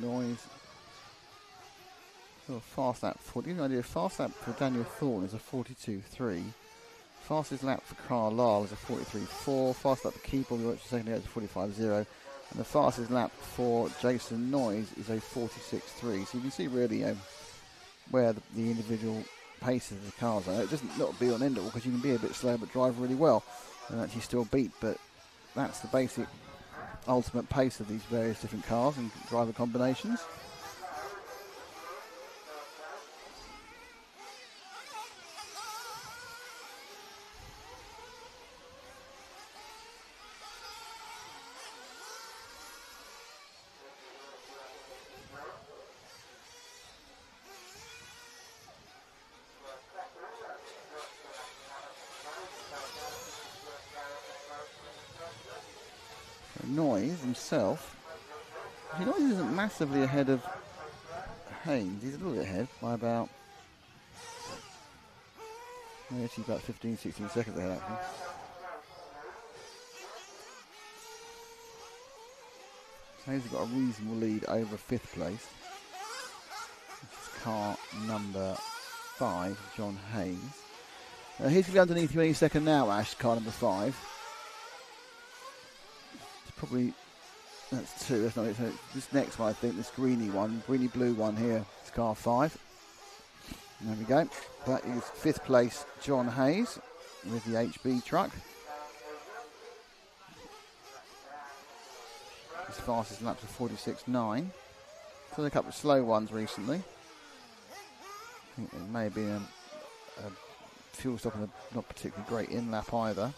Noise. So a fast lap for, give you an idea, fast lap for Daniel Thorne is a 42.3. Fastest lap for Carlisle is a 43.4. Fast lap for Keyboard, which is second is a 45.0. And the fastest lap for Jason Noyes is a 46.3. So you can see really where the individual paces of the cars are. It doesn't not be on end all because you can be a bit slow but drive really well and actually still beat. But that's the basic ultimate pace of these various different cars and driver combinations. Noyes himself, Noyes isn't massively ahead of Haynes. He's a little bit ahead by about, actually about 15, 16 seconds ahead actually. So Haynes has got a reasonable lead over 5th place. This is car number 5, John Haynes. He's going to be underneath you any second now, Ash, car number 5. Probably, that's 2, that's not it. So this next one, I think, this greeny blue one here, is car 5. There we go. That is 5th place, John Hayes, with the HB truck. His fastest laps are 46.9. So a couple of slow ones recently. I think there may have been a fuel stop and a not particularly great in-lap either.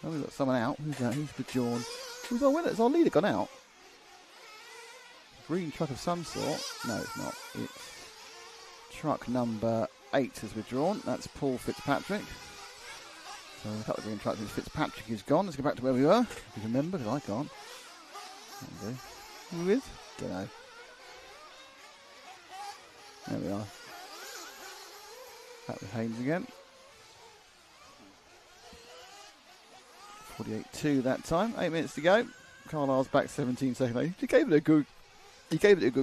Oh, we've got someone out. Who's that? Who's withdrawn? Who's our winner? Has our leader gone out? Green truck of some sort. No, it's not. It's truck number 8 has withdrawn. That's Paul Fitzpatrick. So a couple of green trucks. Fitzpatrick is gone. Let's go back to where we were. If you remember, because I can't. Okay. Who is? Don't know. There we are. Back with Haynes again. 48.2 that time. 8 minutes to go. Carlisle's back 17 seconds. He gave it a good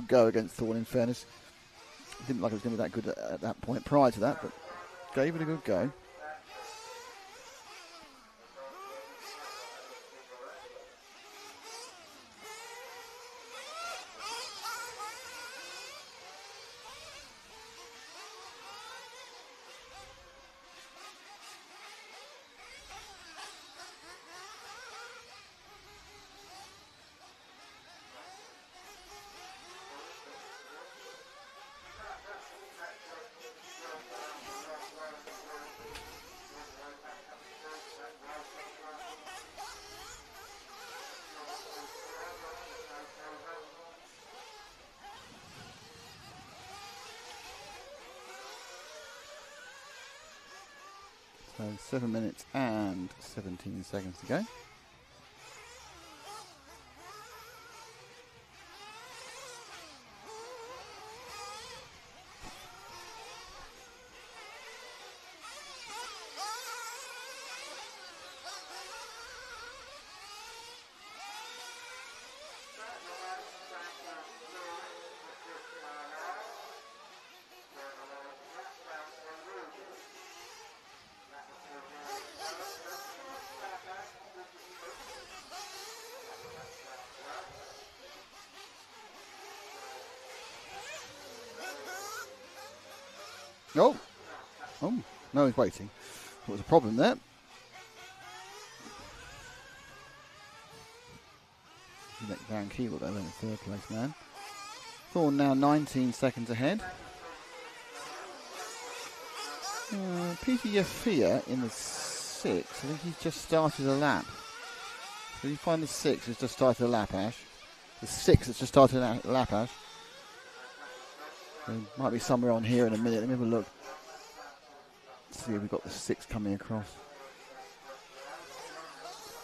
go against Thorne, in fairness. Didn't like it was going to be that good at that point prior to that, but gave it a good go. So 7 minutes and 17 seconds to go. Oh, no, he's waiting. What was a problem there? Next down Keeble though, in third place man. Thorne now 19 seconds ahead. Peter Yafia in the 6th. I think he's just started a lap. Did you find the 6 has just started a lap, Ash? The 6 has just started a lap, Ash. So might be somewhere on here in a minute. Let me have a look. Let's see if we've got the 6 coming across.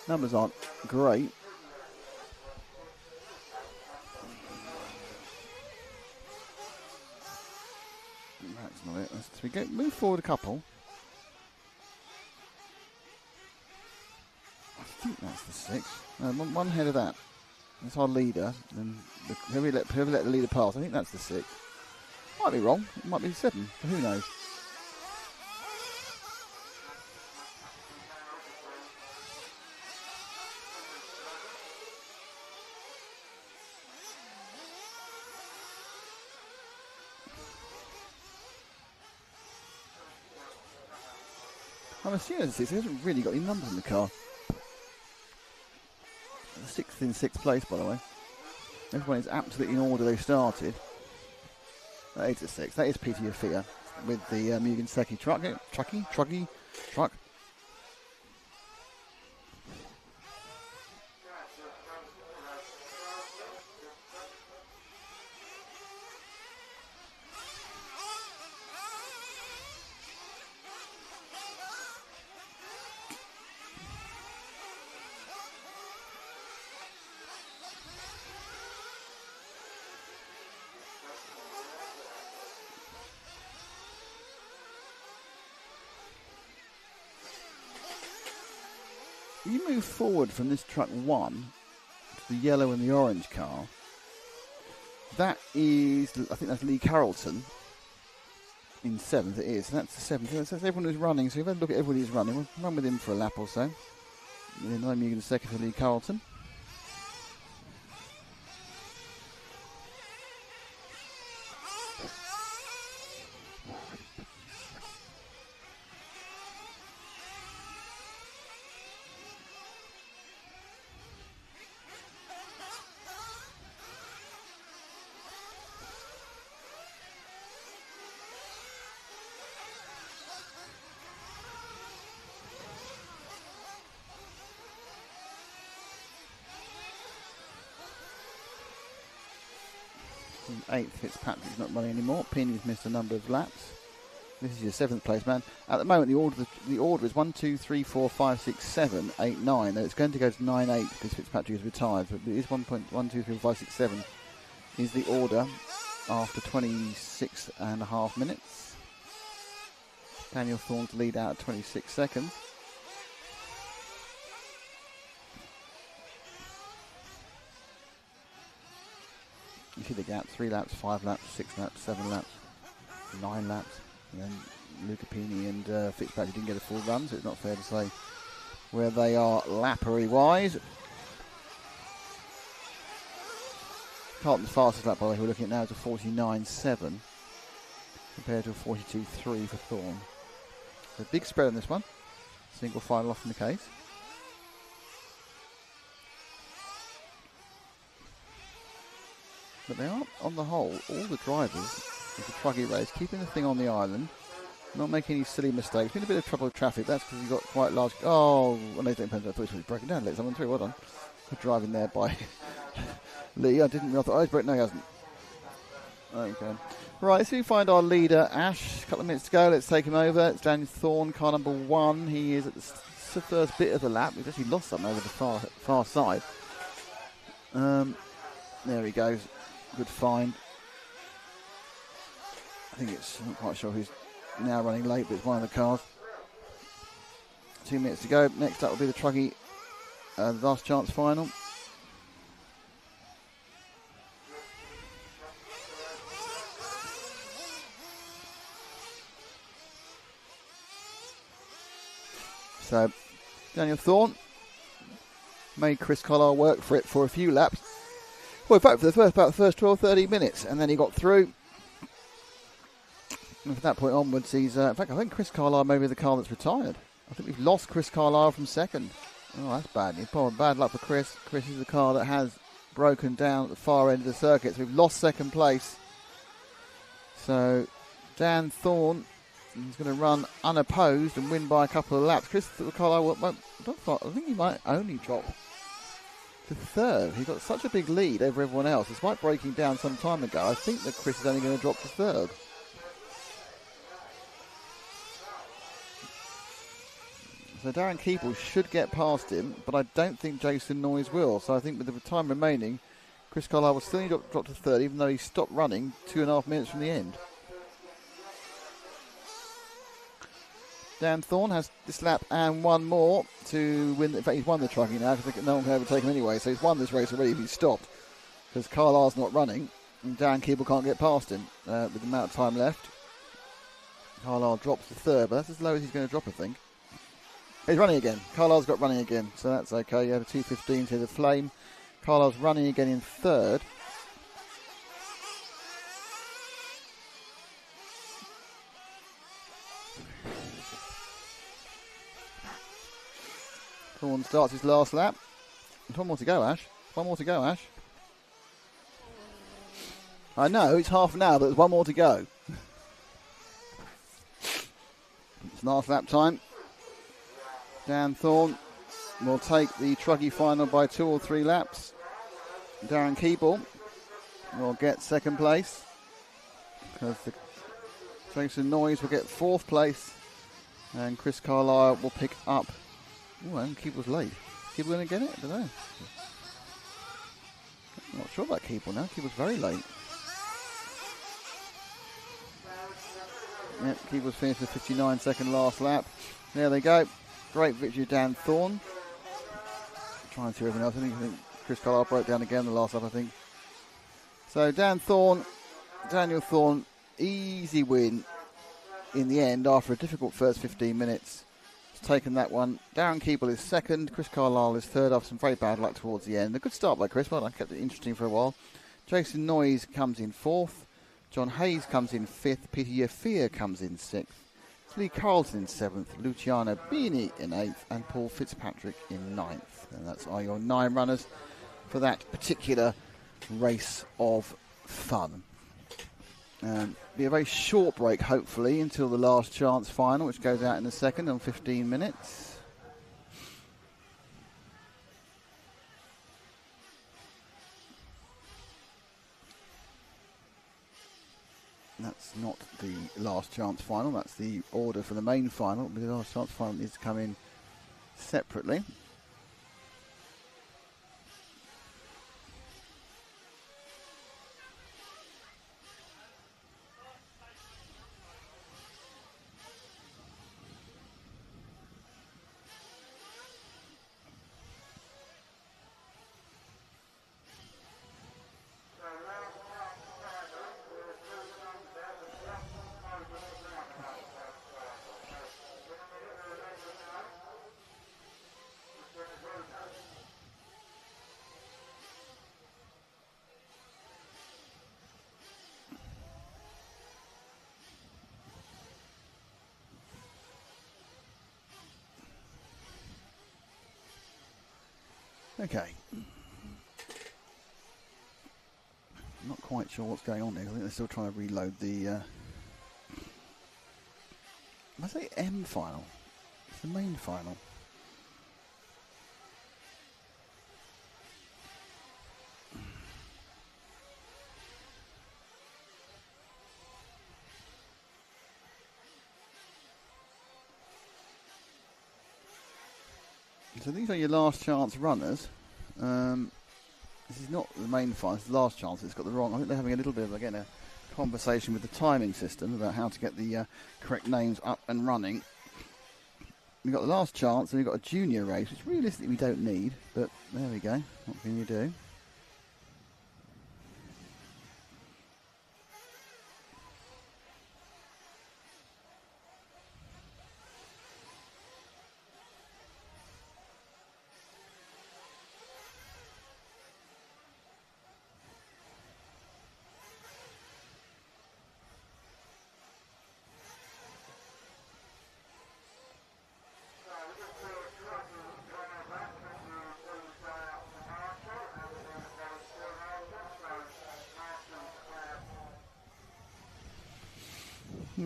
Numbers aren't great. That's not it. So we go move forward a couple. I think that's the 6. One ahead of that. That's our leader. And whoever let the leader pass, I think that's the 6. Might be wrong. It might be 7. But who knows? I'm assuming it's 6. He hasn't really got any numbers in the car. The 6th in 6th place, by the way. Everyone is absolutely in order they started. That is the 6th. That is Peter Yafia with the Mugen Seki Truggy truck. You move forward from this truck 1 to the yellow and the orange car. That is, I think that's Lee Carrollton in 7th. It is. So that's the 7th. So that's everyone who's running. So if I look at everybody who's running, we'll run with him for a lap or so. And then I'm going to second for Lee Carrollton. In 8th, Fitzpatrick's not running anymore. Pini's missed a number of laps. This is your 7th place man. At the moment, the order is 1, 2, 3, 4, 5, 6, 7, 8, 9. Now it's going to go to 9, 8 because Fitzpatrick is retired. But it is 1, 2, 3, 4, 5, 6, 7 is the order after 26 and a half minutes. Daniel Thorne to lead out at 26 seconds. You see the gap, 3 laps, 5 laps, 6 laps, 7 laps, 9 laps. And then Luca Pini and Fitzpatrick didn't get a full run, so it's not fair to say where they are lappery-wise. Carlton's fastest lap, by the way, we're looking at now is a 49.7 compared to a 42.3 for Thorne. So a big spread on this one. Single file off in the case. But they are, on the whole, all the drivers of the Truggy race keeping the thing on the island, not making any silly mistakes. Been a bit of trouble with traffic. That's because you've got quite large. Oh, well, they don't. I thought it was breaking down. Let someone through. Well done. Good driving there by Lee. I didn't realise. Oh, he's broken. No, he hasn't. Okay. Right, so we find our leader, Ash. A couple of minutes to go. Let's take him over. It's Daniel Thorne, car number 1. He is at the first bit of the lap. He's actually lost something over the far side. There he goes. Good find. I'm not quite sure who's now running late, but it's one of the cars. 2 minutes to go. Next up will be the Truggy Last Chance final. So, Daniel Thorne made Chris Carlisle work for it for a few laps. Well, in fact, for the first 12, 13 minutes, and then he got through. And from that point onwards, he's... in fact, I think Chris Carlisle may be the car that's retired. I think we've lost Chris Carlisle from second. Oh, that's bad. Bad luck for Chris. Chris is the car that has broken down at the far end of the circuit. So we've lost second place. So, Dan Thorne is going to run unopposed and win by a couple of laps. Chris Carlisle, I think he might only drop to third. He got such a big lead over everyone else. Despite breaking down some time ago, I think that Chris is only going to drop to third. So Darren Keeble should get past him, but I don't think Jason Noyes will. So I think with the time remaining, Chris Carlisle will still need to drop to third, even though he stopped running 2.5 minutes from the end. Dan Thorne has this lap and one more to win. In fact, he's won the Trucky now because no one can overtake him anyway. So he's won this race already if he's stopped, because Carlisle's not running and Darren Keeble can't get past him with the amount of time left. Carlisle drops to third, but that's as low as he's going to drop, I think. He's running again. Carlisle's got running again, so that's okay. You have a 2:15 to the flame. Carlisle's running again in third. Thorne starts his last lap. There's one more to go, Ash. One more to go, Ash. I know, it's half an hour, but there's one more to go. It's last lap time. Dan Thorne will take the Truggy final by 2 or 3 laps. Darren Keeble will get second place, because Jason Noyes will get 4th place, and Chris Carlisle will pick up. Oh, and Keeble's late. Keeble going to get it? I don't know. I'm not sure about Keeble now. Keeble's very late. Yep, Keeble's finished the 59-second last lap. There they go. Great victory, Dan Thorne. Trying to see everything else. I think Chris Carlisle broke down again the last lap, I think. So Dan Thorne, Daniel Thorne, easy win in the end after a difficult first 15 minutes. He's taken that one. Darren Keeble is second. Chris Carlisle is third after some very bad luck towards the end. A good start by Chris, but I kept it interesting for a while. Jason Noyes comes in 4th. John Hayes comes in 5th. Peter Yafia comes in 6th. Lee Carlton in 7th, Luciano Bini in 8th, and Paul Fitzpatrick in 9th. And that's are your 9 runners for that particular race of fun. Be a very short break, hopefully, until the last chance final, which goes out in a second on 15 minutes. That's not the last chance final, that's the order for the main final. The last chance final needs to come in separately. Okay. I'm not quite sure what's going on there. I think they're still trying to reload the... I say M final. It's the main final. So these are your last chance runners. This is not the main final, it's the last chance. It's got the wrong. I think they're having a little bit of, again, a conversation with the timing system about how to get the correct names up and running. We've got the last chance, and we've got a junior race, which realistically we don't need, but there we go. What can you do?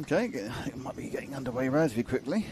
Okay, I think it might be getting underway relatively quickly.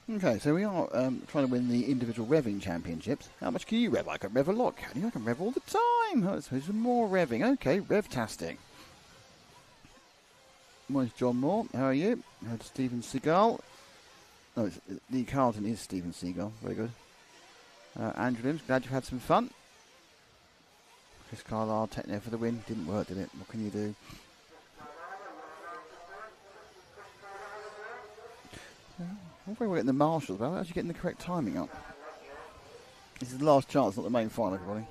Okay, so we are trying to win the individual revving championships. How much can you rev? I can rev a lot, can you? I can rev all the time. Oh, so some more revving. Okay, rev-tastic. Morning, John Moore. How are you? Heard Stephen Seagal. No, Lee Carlton is Stephen Seagal. Very good. Andrew Limbs, glad you've had some fun. Chris Carlisle, Techno for the win. Didn't work, did it? What can you do? We're getting the marshals, but how are you getting the correct timing up? This is the last chance, not the main final, everybody.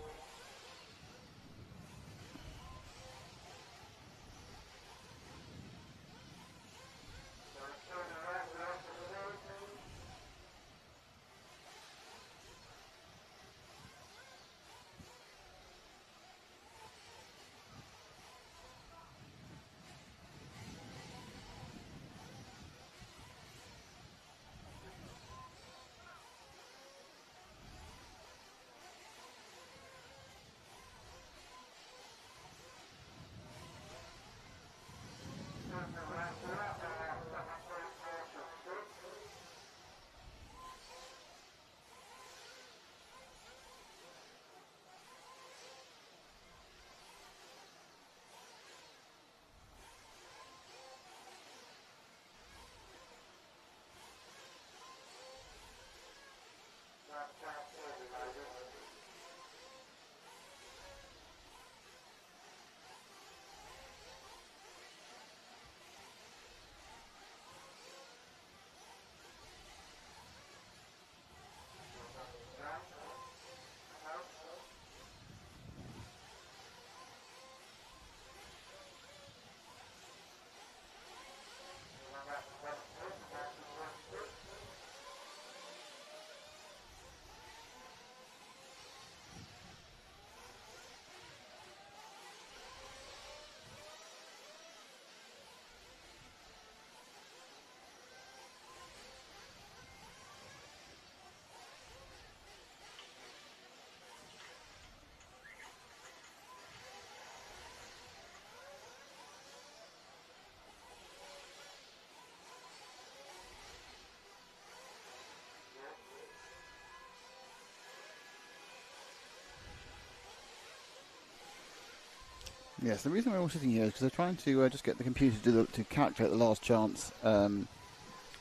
Yes, the reason we're all sitting here is because they're trying to just get the computer to calculate the last chance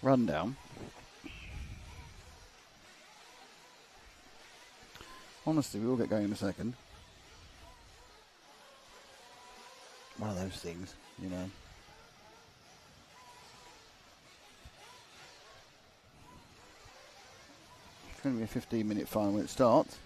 rundown. Honestly, we will get going in a second. One of those things, you know. It's going to be a 15-minute final when it starts.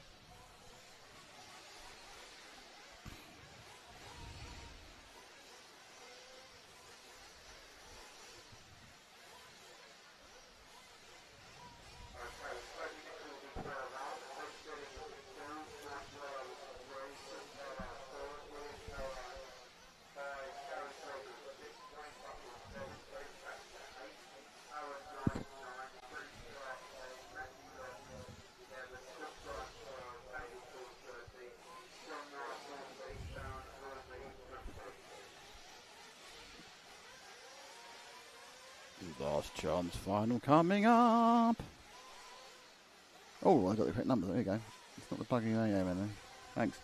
Last chance final coming up. Oh, I got the correct number. There you go. It's not the E-buggy A, man. Thanks.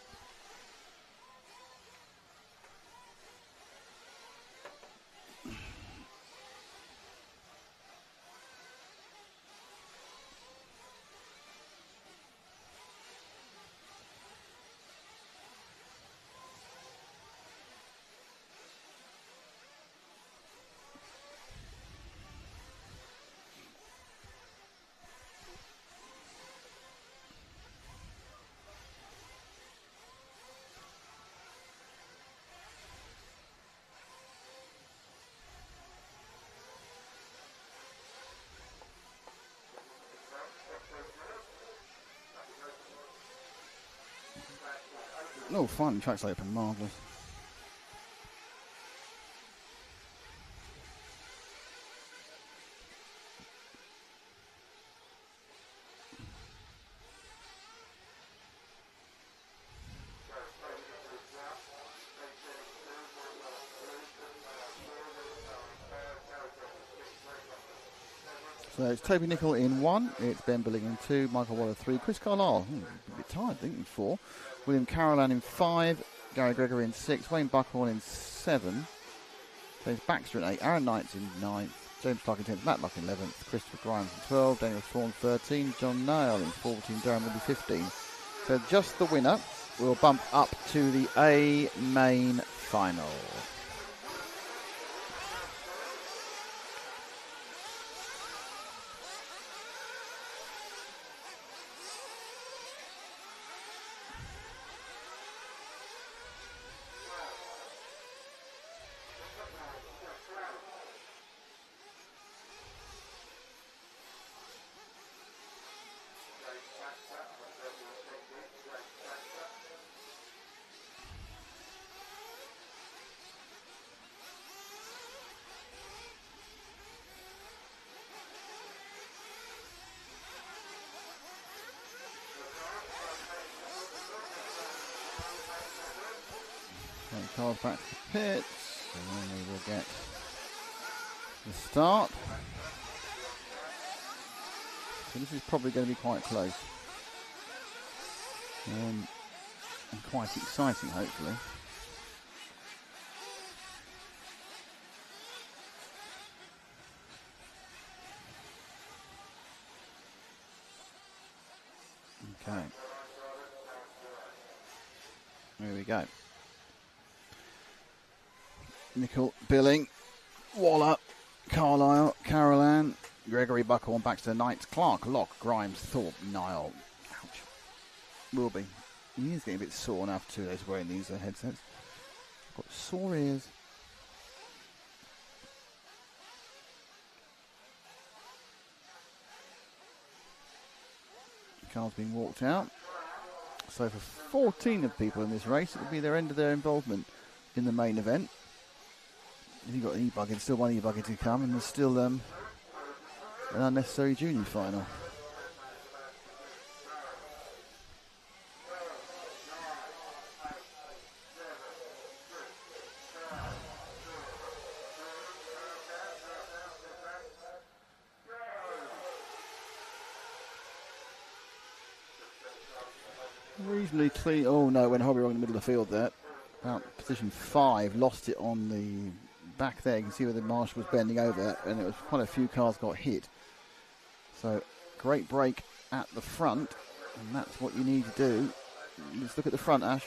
Oh, fine. The track's open. Marvellous. So it's Toby Nicol in 1, it's Ben Billing in 2, Michael Waller 3, Chris Carlisle, a bit tired, I think, in 4, William Carolan in 5, Gary Gregory in 6, Wayne Buckhorn in 7, James Baxter in 8, Aaron Knights in 9th, James Clark in 10th, Matt Luck in 11th, Christopher Grimes in 12, Daniel Thorne 13, John Nail in 14, Darren Woody 15. So just the winner will bump up to the A main final. Cars back to the pits, and then we will get the start. So this is probably going to be quite close. And quite exciting, hopefully. Okay. Here we go. Nicol, Billing, Waller, Carlisle, Carolan, Gregory, Buckhorn, Baxter, Knights, Clark, Locke, Grimes, Thorpe, Niall. Ouch. Will be. He is getting a bit sore now after 2 days wearing these headsets. Got sore ears. Car's being walked out. So for 14 of people in this race, it will be their end of their involvement in the main event. You've got an E-buggy, still one E-buggy to come, and there's still an unnecessary junior final. Reasonably clean. Oh no, went horribly wrong in the middle of the field there. about position 5, lost it on the back there. You can see where the marshal was bending over, and it was quite a few cars got hit. So great break at the front, and that's what you need to do. Let's look at the front, Ash.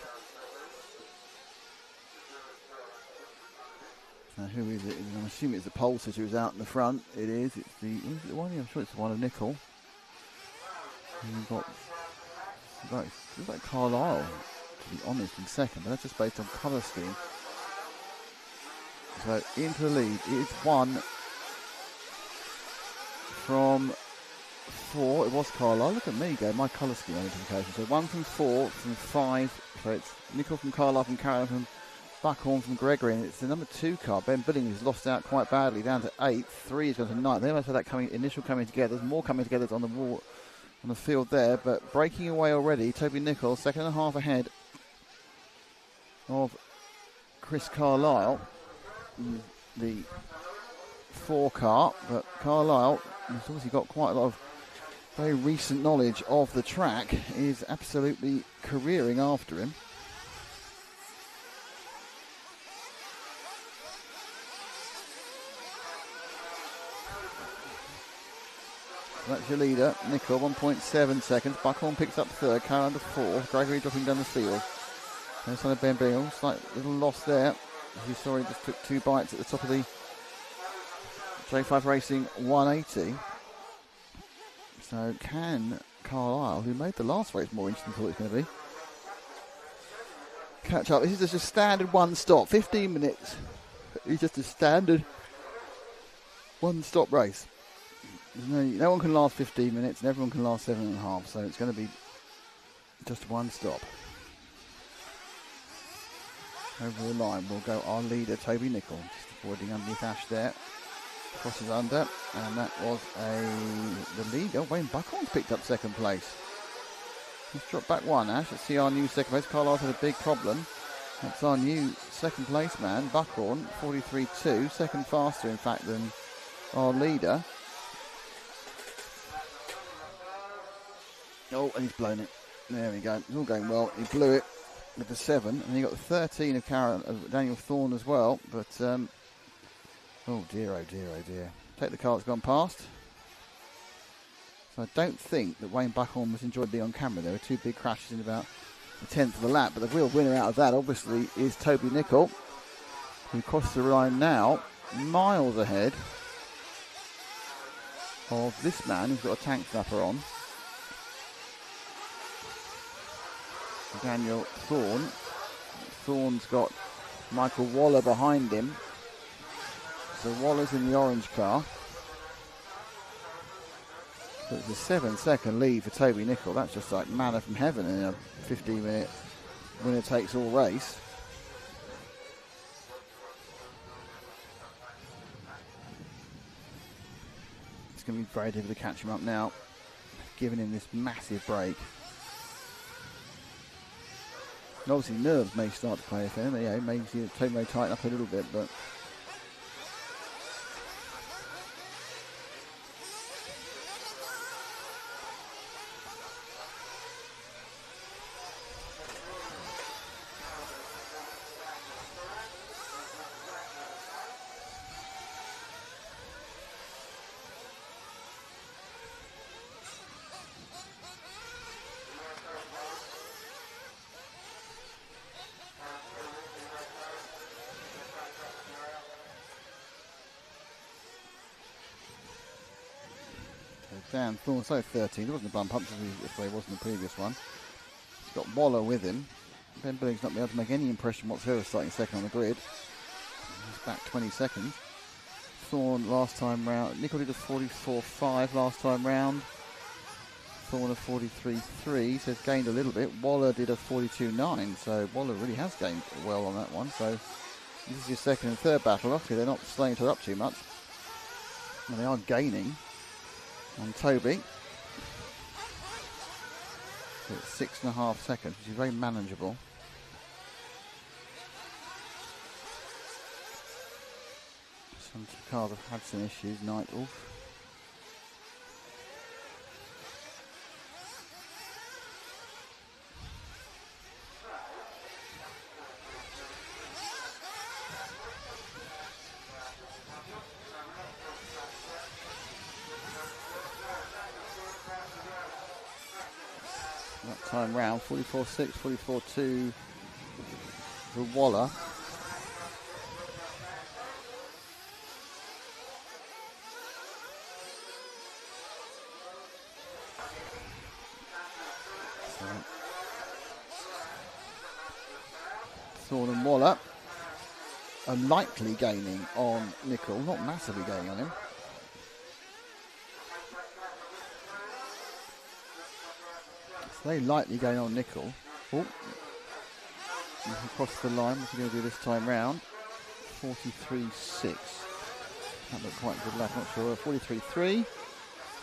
So who is it? I'm assuming it's the pole sitter who's out in the front. It is. It's the, is it the one? Yeah, I'm sure it's the one of Nickel. And we've got looks like Carlisle, to be honest, in second, but that's just based on colour scheme. So into the lead. It's 1 from 4. It was Carlisle. Look at me go. My colour scheme identification. So 1 from 4, from 5. So it's Nickel from Carlisle, from Carolyn, from Buckhorn, from Gregory, and it's the number 2 car. Ben Billing has lost out quite badly, down to 8th. 3 is going to 9th. They must have that initial coming together. There's more coming together on the wall, on the field there, but breaking away already. Toby Nickel, 2.5 ahead of Chris Carlisle, the 4 car, but Carlisle has obviously got quite a lot of very recent knowledge of the track, is absolutely careering after him. That's your leader, Nickel, 1.7 seconds. Buckhorn picks up 3rd, Carroll under 4th. Gregory dropping down the field. There's on a Ben Bingham, slight little loss there. As you saw, he just took 2 bites at the top of the J5 Racing 180. So can Carlisle, who made the last race more interesting than I thought it was going to be, catch up? This is just a standard 1 stop, 15 minutes. It's just a standard 1 stop race. No one can last 15 minutes and everyone can last 7.5, so it's going to be just 1 stop. Over the line will go our leader, Toby Nickel, just avoiding underneath Ash there. Crosses under, and that was the leader. Wayne Buckhorn's picked up 2nd place. He's dropped back 1, Ash. Let's see our new 2nd place. Carlisle's had a big problem. That's our new 2nd place man, Buckhorn, 43.2, 2nd faster in fact than our leader. Oh, and he's blown it. There we go. It's all going well. He blew it with the 7, and he got the 13 of Daniel Thorne as well. But oh dear, oh dear, oh dear. Take the car that's gone past. So I don't think that Wayne Buckhorn was enjoyed being on camera. There were 2 big crashes in about the 10th of the lap, but the real winner out of that obviously is Toby Nickel, who crosses the line now, miles ahead of this man who's got a tank flapper on. Daniel Thorne. Thorne's got Michael Waller behind him. So Waller's in the orange car. So it's a 7-second lead for Toby Nickel. That's just like manna from heaven in a 15-minute winner-takes-all race. It's going to be very difficult to catch him up now, giving him this massive break. And obviously nerves may start to play for him. Yeah, maybe the toe may tighten up a little bit, but Dan Thorne, so 13. There wasn't a bump up if there wasn't the previous one. He's got Waller with him. Ben Billing's not been able to make any impression whatsoever starting 2nd on the grid. He's back 20 seconds. Thorne last time round. Nickel did a 44.5 last time round. Thorne a 43.3, so he's gained a little bit. Waller did a 42.9, so Waller really has gained well on that one. So this is your 2nd and 3rd battle. Obviously they're not slowing each other up too much. And they are gaining on Toby. So it's 6.5 seconds, which is very manageable. Some cars have had some issues, Night Wolf. time round. 44.6, 44.2 for Waller. Thorne and Waller are lightly gaining on Nicol, not massively gaining on him. So they lightly gain on Nicol. Oh, across the line. What's he going to do this time round? 43.6. That looked quite a good lap, not sure. 43.3,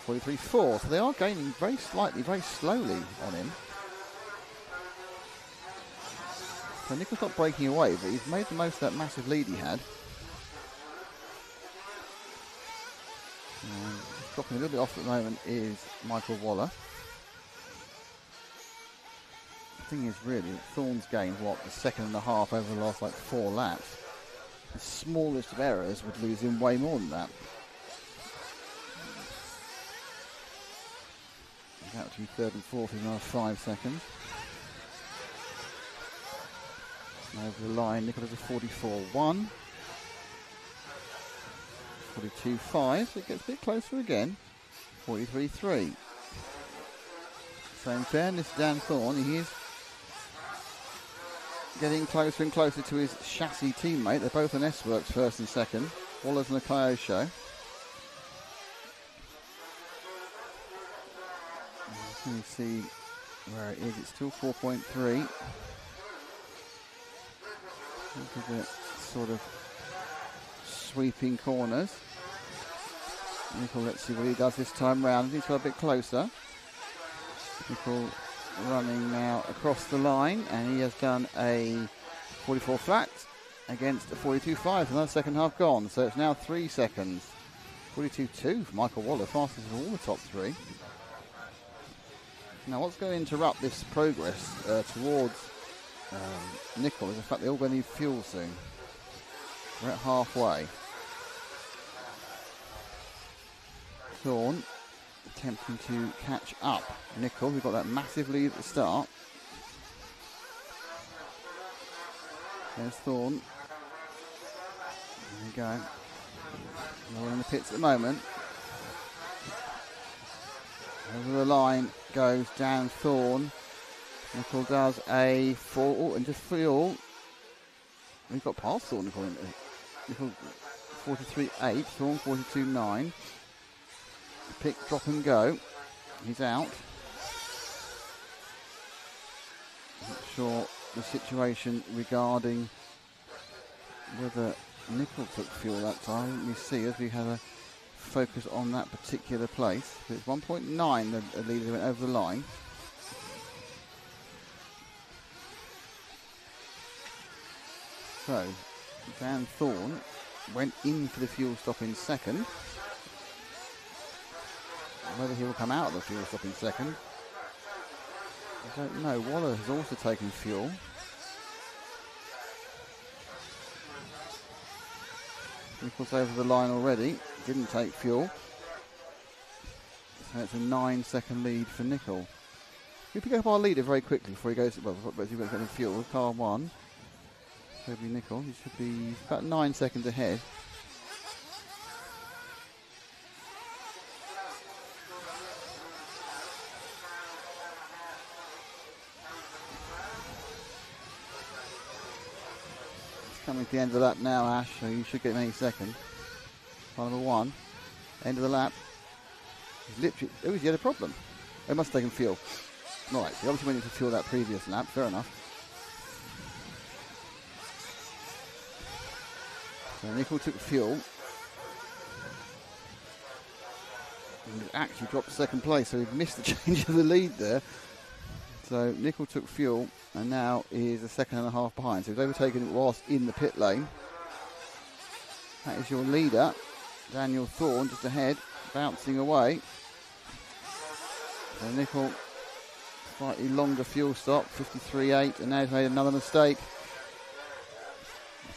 43.4. So they are gaining very slightly, very slowly on him. So Nicol's not breaking away, but he's made the most of that massive lead he had. Dropping a little bit off at the moment is Michael Waller. The thing is, really, Thorne's gained, what, a second and a half over the last, 4 laps. The smallest of errors would lose him way more than that. He's out to be third and fourth in another 5 seconds. Over the line, Nicol has a 44.1. 42.5, so it gets a bit closer again. 43.3. So in fairness to Dan Thorne, he is getting closer and closer to his chassis teammate. They're both on S-Works first and second. Waller's on the Kyosho show. You can see where it is. It's still 4.3. Look at the sort of sweeping corners. Nicol, let's see what he does this time round. He's got a bit closer. Nicol running now across the line, and he has done a 44 flat against a 42.5. Another second half gone, so it's now 3 seconds. 42.2 for Michael Waller, fastest of all the top 3. Now, what's going to interrupt this progress towards Nicol is the fact they're all going to need fuel soon. We're at halfway. Thorne attempting to catch up Nicol. We've got that massive lead at the start. There's Thorne. There we go. We're in the pits at the moment. Over the line goes Dan Thorne. Nicol does a 4 and just fuel. We've got past Thorne. Nicol 43.8, Thorne 42.9. Pick, drop and go. He's out. Not sure the situation regarding whether Nicol took fuel that time. Let me see as we have a focus on that particular place. It's 1.9 the leader went over the line. So, Dan Thorne went in for the fuel stop in second. Whether he will come out of the fuel stop in second, I don't know. Waller has also taken fuel. Nicol's over the line already, didn't take fuel. So it's a 9-second lead for Nicol. We pick up our leader very quickly before he goes, well, before he goes to fuel. Car 1. Should be Nicol. He should be about 9 seconds ahead. It's coming to the end of the lap now, Ash, so you should get him any second. Car number 1. End of the lap. He's literally, he had a problem. They must have taken fuel. Right, he obviously went into fuel that previous lap, fair enough. So Nicol took fuel and actually dropped to second place, so he missed the change of the lead there. So Nicol took fuel and now is a second and a half behind. So he's overtaken it whilst in the pit lane. That is your leader, Daniel Thorne, just ahead, bouncing away. So Nicol, slightly longer fuel stop, 53.8, and now he's made another mistake.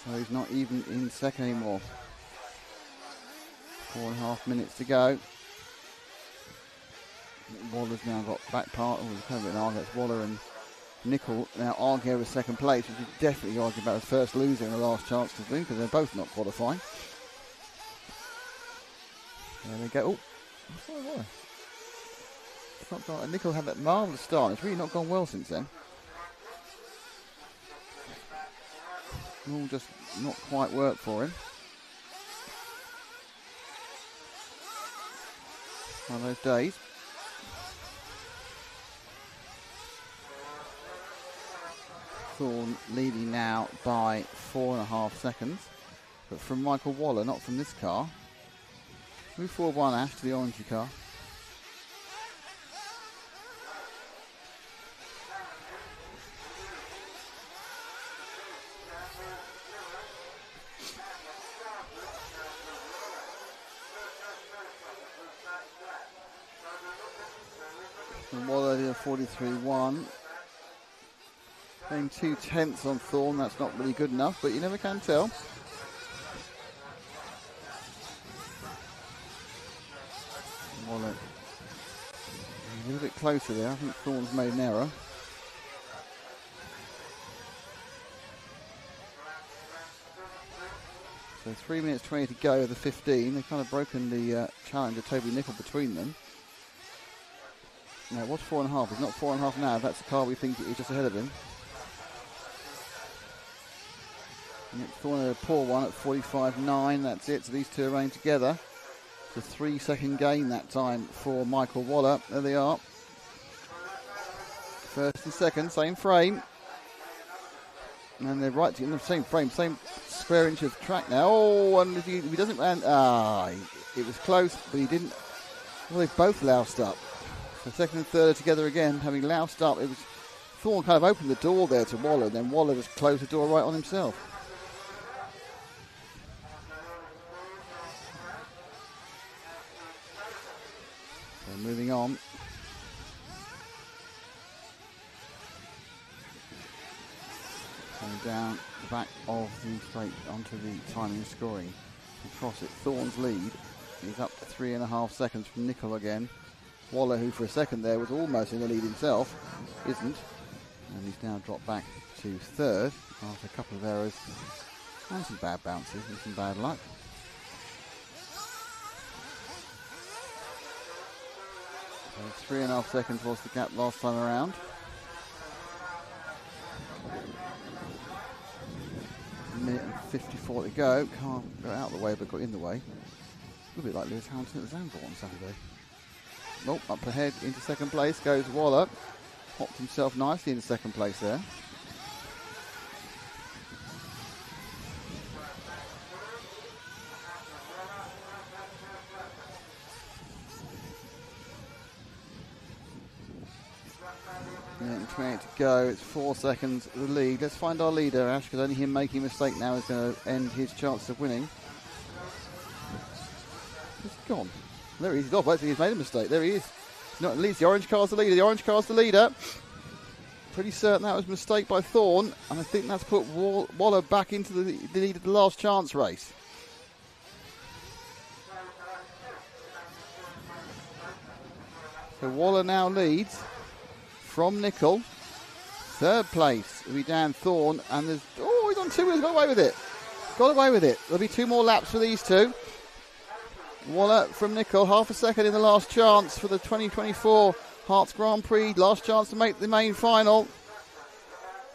So he's not even in second anymore. 4.5 minutes to go. Waller's now got back part. Oh, there's kind of an argument. It's Waller and Nickel now argue over second place, which is definitely arguing about the first loser in the last chance to win because they're both not qualifying. There we go. Oh, it's not gone. Nickel had that marvellous start. It's really not gone well since then. All just not quite worked for him. One of those days. Thorn leading now by 4.5 seconds, but from Michael Waller, not from this car. Move forward one, Ash, to the orangey car. And Waller did a 43.1. Paying 2/10 on Thorn, that's not really good enough, but you never can tell. Waller a little bit closer there. I think Thorn's made an error. So 3 minutes 20 to go of the 15. They've kind of broken the challenge of Toby Nickel between them. No, it was 4.5. It's not 4.5 now. That's the car we think is just ahead of him. Thorn had a poor one at 45.9. That's it. So these two are running together. It's a 3-second gain that time for Michael Waller. There they are. First and second, same frame. And they're right in the same frame, same square inch of track now. Oh, and if he doesn't land, it was close, but he didn't. Well, they've both loused up. So second and third are together again, having loused up. It was Thorn kind of opened the door there to Waller, and then Waller just closed the door right on himself. So moving on. Going down the back of the straight onto the timing and scoring. Across it, Thorn's lead is up to 3.5 seconds from Nickel again. Waller, who for a second there was almost in the lead himself, isn't. And he's now dropped back to third after a couple of errors and some bad bounces and some bad luck. So 3.5 seconds was the gap last time around. A minute and 54 to go. Can't go out of the way, but got in the way. A little bit like Lewis Hamilton at Zandvoort on Saturday. Nope, up ahead into second place goes Waller. Popped himself nicely into second place there. And 20 to go, it's 4 seconds of the lead. Let's find our leader, Ash, because only him making a mistake now is going to end his chance of winning. He's gone. There he is. Oh, basically he's made a mistake. There he is. Not at least the orange car's the leader. The orange car's the leader. Pretty certain that was a mistake by Thorn, and I think that's put Waller back into the lead of the last chance race. So Waller now leads from Nickel. Third place will be Dan Thorn, and there's he's on 2 wheels. Got away with it. Got away with it. There'll be 2 more laps for these two. Waller from Nickel, half a second in the last chance for the 2024 Herts Grand Prix. Last chance to make the main final.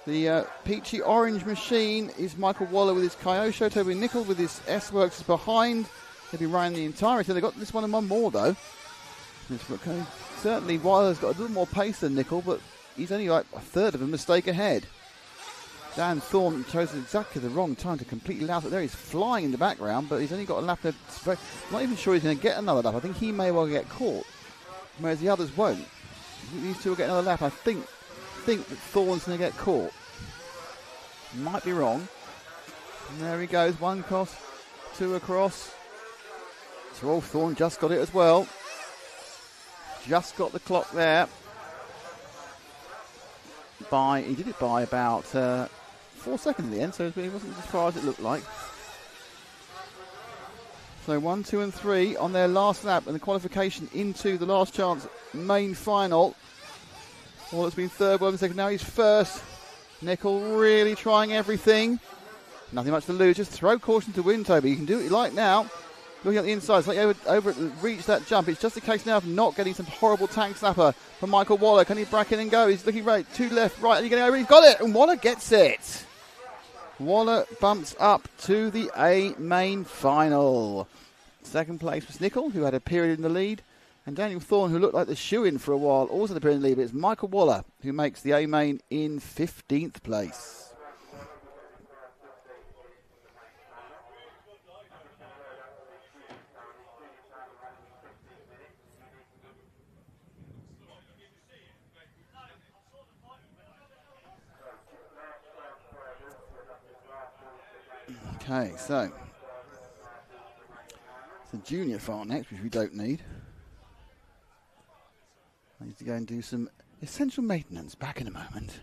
The peachy orange machine is Michael Waller with his Kyosho. Toby Nickel with his S-Works behind. They'll be running the entirety. They've got this one and one more though. Certainly Waller's got a little more pace than Nickel, but he's only like a third of a mistake ahead. Dan Thorn chose exactly the wrong time to completely louse it there. He's flying in the background, but he's only got a lap left. Not even sure he's going to get another lap. I think he may well get caught, whereas the others won't. These two will get another lap. I think that Thorn's going to get caught. Might be wrong. And there he goes. 1 across, 2 across. So Thorn just got it as well. Just got the clock there. He did it by about 4 seconds in the end, so it wasn't as far as it looked like. So 1, 2 and 3 on their last lap and the qualification into the last chance main final. Waller's been third, Williams second, now he's first. Nickel really trying everything. Nothing much to lose, just throw caution to win, Toby. You can do what you like now. Looking at the inside, it's like over reach that jump. It's just a case now of not getting some horrible tank snapper from Michael Waller. Can he bracket and go? He's looking right, two left, right, and he's getting over. He's got it, and Waller gets it. Waller bumps up to the A main final. Second place was Nickel, who had a period in the lead, and Daniel Thorne, who looked like the shoe-in for a while, also had a period in the lead. But it's Michael Waller who makes the A main in 15th place. Okay, so it's a junior file next, which we don't need. I need to go and do some essential maintenance. Back in a moment.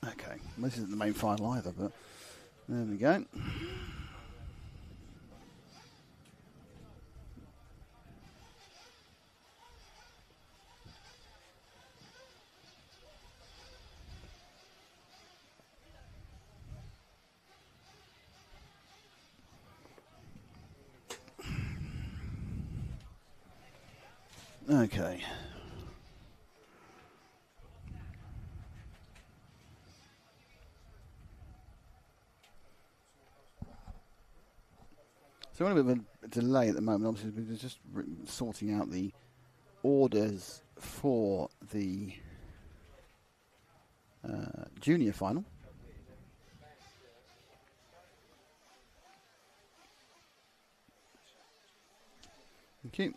Okay, well, this isn't the main final either, but there we go. Okay. So we're on a bit of a delay at the moment. Obviously, we're just sorting out the orders for the junior final. Thank you.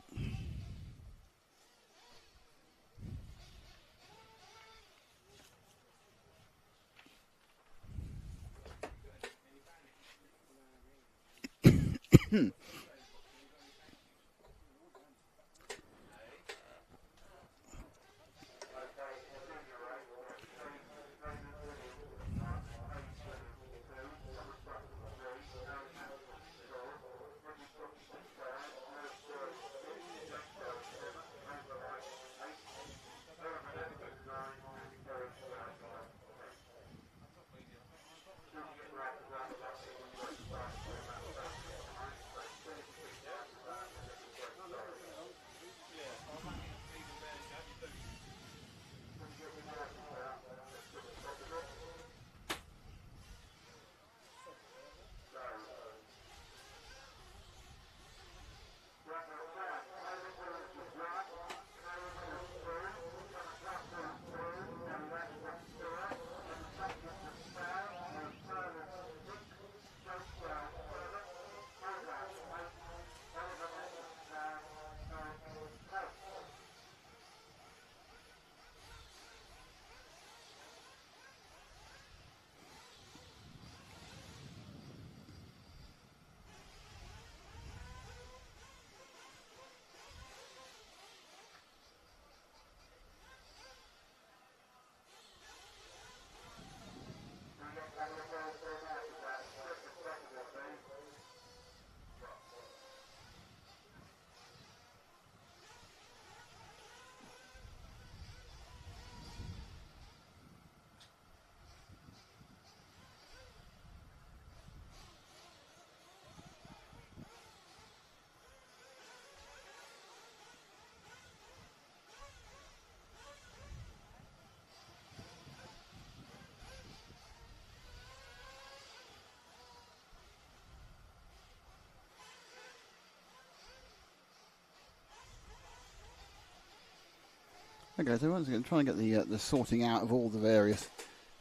Okay, so everyone's going to try and get the sorting out of all the various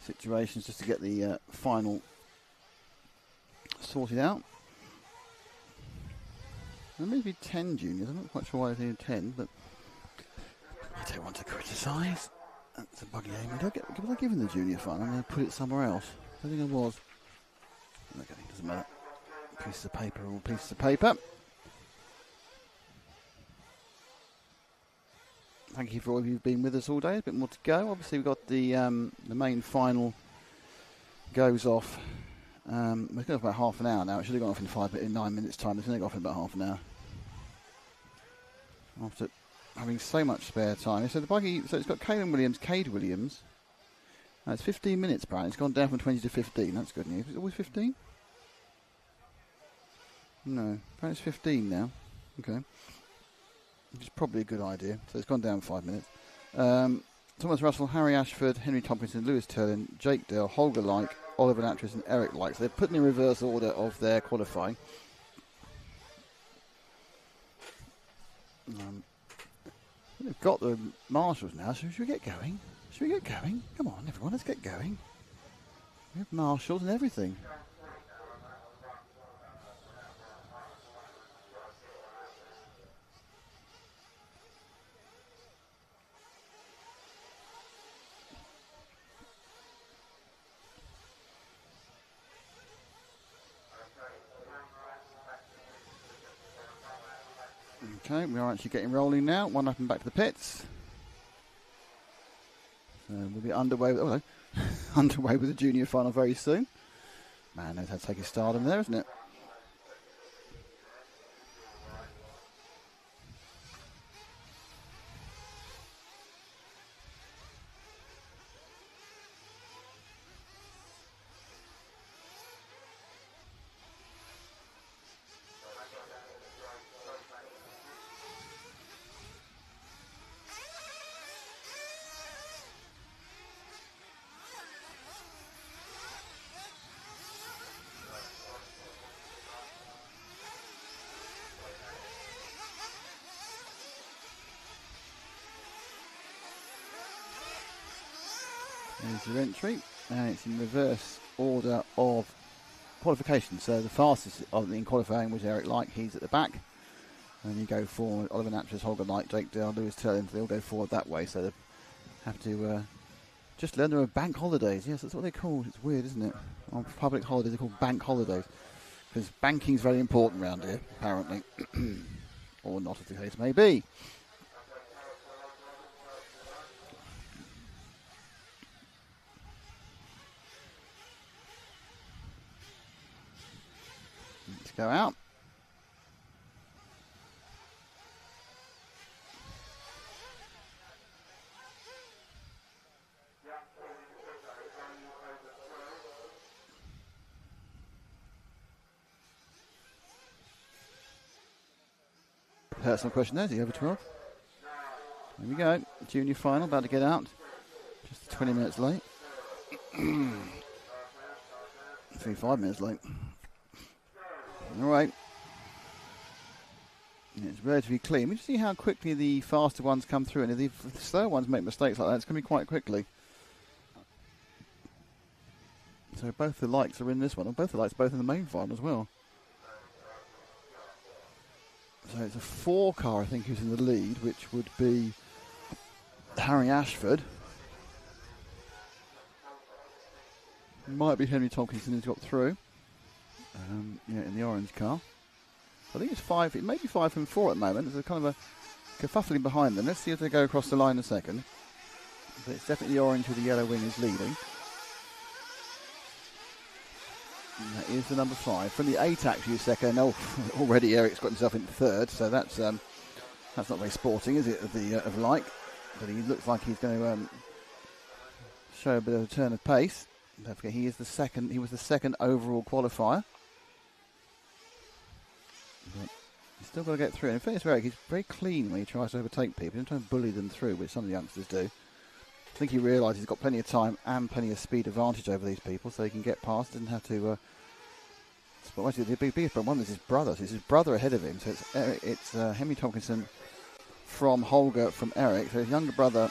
situations just to get the final sorted out. There may be 10 juniors. I'm not quite sure why there's only 10, but I don't want to criticise. That's a buggy aim. Was I given the junior final? I'm going to put it somewhere else. I think I was. Okay, doesn't matter. Pieces of paper are all pieces of paper. Thank you for all of you who've been with us all day. A bit more to go. Obviously, we've got the main final goes off. We've got about half an hour now. It should have gone off in 9 minutes' time. It's only got off in about half an hour. After having so much spare time. So the buggy, so it's got Cade Williams. It's 15 minutes, apparently. It's gone down from 20 to 15. That's good news. Is it always 15? No. Apparently it's 15 now. Okay. Which is probably a good idea. So it's gone down 5 minutes. Thomas Russell, Harry Ashford, Henry Tompkinson, Lewis Turlin, Jake Dale, Holger Like, Oliver Natras and Eric Like. So they're putting in reverse order of their qualifying. We've got the marshals now, so should we get going? Should we get going? Come on, everyone, let's get going. We have marshals and everything. Okay, we are actually getting rolling now. One up and back to the pits. So we'll be underway. Oh, hello. underway with the junior final very soon. Man knows how to take his stardom there, isn't it? There's your entry, and it's in reverse order of qualification. So the fastest in qualifying was Eric Like, he's at the back. And you go forward, Oliver Natchez, Holger Light, Jake Dale, Lewis Turlin, they all go forward that way. So they have to just learn there are bank holidays. Yes, that's what they're called. It's weird, isn't it? On public holidays, they're called bank holidays. Because banking's very important around here, apparently. Or not, as the case may be. Let's go out. Personal question there, is he over 12? Here we go, junior final, about to get out. Just 20 minutes late. 5 minutes late. Alright. Yeah, it's relatively clean. We just see how quickly the faster ones come through, and if the slower ones make mistakes like that, it's going to be quite quickly. So both the lights are in this one, and both the lights both in the main final as well. So it's a 4 car, I think, who's in the lead, which would be Harry Ashford. Might be Henry Tompkinson who's got through. Yeah, in the orange car. I think it's 5. It may be 5 from 4 at the moment. There's a kind of a kerfuffling behind them. Let's see if they go across the line in a second. But it's definitely the orange with the yellow wing is leading. And that is the number 5. From the 8 actually second. Oh, already Eric's got himself into 3rd, so that's not very sporting, is it, of like. But he looks like he's going to show a bit of a turn of pace. Don't forget, he was the second overall qualifier. But he's still got to get through. And in fairness to Eric, he's very clean when he tries to overtake people. He doesn't try and bully them through, which some of the youngsters do. I think he realises he's got plenty of time and plenty of speed advantage over these people, so he can get past and have to. But actually, the biggest one is his brother. So it's his brother ahead of him. So it's Henry Tompkinson from Holger from Eric. So his younger brother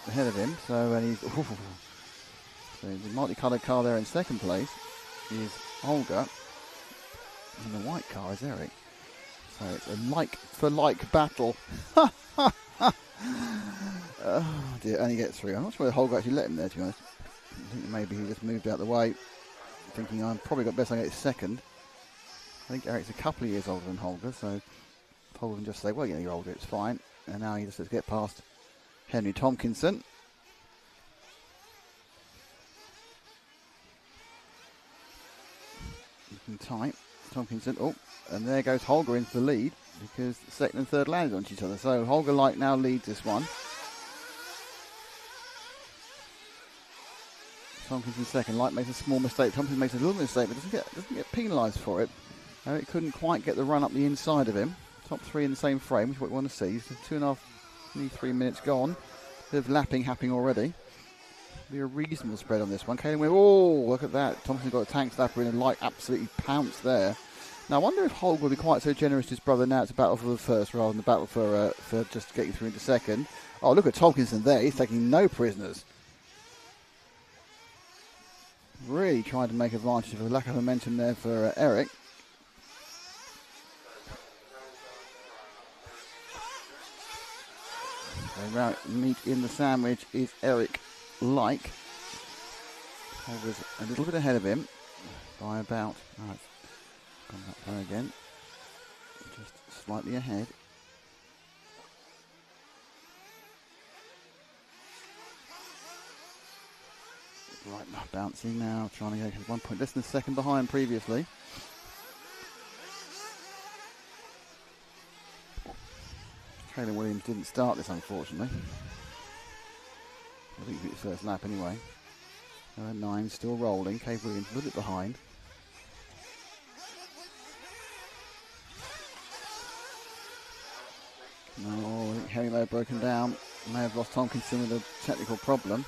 ahead of him. So and he's. So the multicoloured car there in second place is Holger, and the white car is Eric. So it's a like-for-like battle. Oh dear, and he gets through. I'm not sure whether Holger actually let him there, to be honest. I think maybe he just moved out of the way, thinking I'm probably got best I get second. I think Eric's a couple of years older than Holger, so Holger can just say, well, yeah, you're older, it's fine. And now he just has to get past Henry Tompkinson. Tight, Tompkinson. Oh, and there goes Holger into the lead because the second and third landed onto each other. So Holger Light now leads this one. Tompkinson second. Light makes a small mistake. Tompkinson makes a little mistake, but doesn't get penalised for it. Eric couldn't quite get the run up the inside of him. Top 3 in the same frame, which is what we want to see. So 2.5, nearly 3 minutes gone. Bit of lapping happening already. Be a reasonable spread on this one. Caden Webb, oh, look at that. Thompson got a tank slapper in and Light absolutely pounced there. Now, I wonder if Holger will be quite so generous to his brother now. It's a battle for the first rather than the battle for just getting through into second. Oh, look at Tompkinson there. He's taking no prisoners. Really trying to make advantage of a lack of momentum there for Eric. So, meat in the sandwich is Eric Like. Holger's a little bit ahead of him by about, right, gone that far again, just slightly ahead. Right, bouncing now, trying to go 1 point less than a second behind previously. Traylon Williams didn't start this, unfortunately. I think he hit his first lap anyway. 9 still rolling. Cave Williams a little bit behind. No, I think Harry may have broken down. May have lost Tomkinson with a technical problem.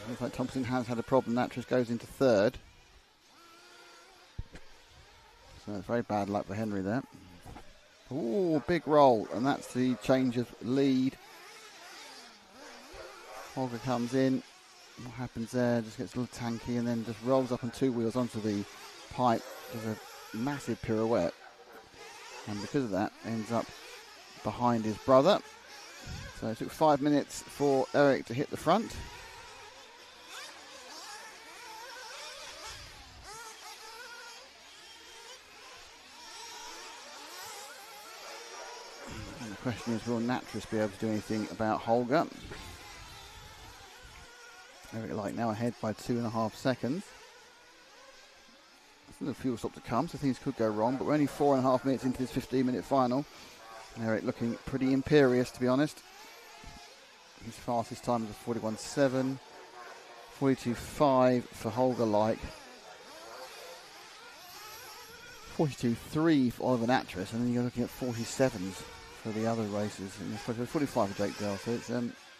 Looks like Thompson has had a problem. Natras goes into third. So it's very bad luck for Henry there. Ooh, big roll, and that's the change of lead. Holger comes in. What happens there? Just gets a little tanky and then just rolls up on 2 wheels onto the pipe. Does a massive pirouette. And because of that, ends up behind his brother. So it took 5 minutes for Eric to hit the front. And the question is, will Natras be able to do anything about Holger? Eric Light now ahead by 2.5 seconds. There's a fuel stop to come, so things could go wrong, but we're only 4.5 minutes into this 15-minute final. Eric looking pretty imperious, to be honest. His fastest time was a 41.7, 42.5 for Holger Light, 42.3 for Oliver Natras, and then you're looking at 47s for the other races, and 45 for Jake Dell. So it's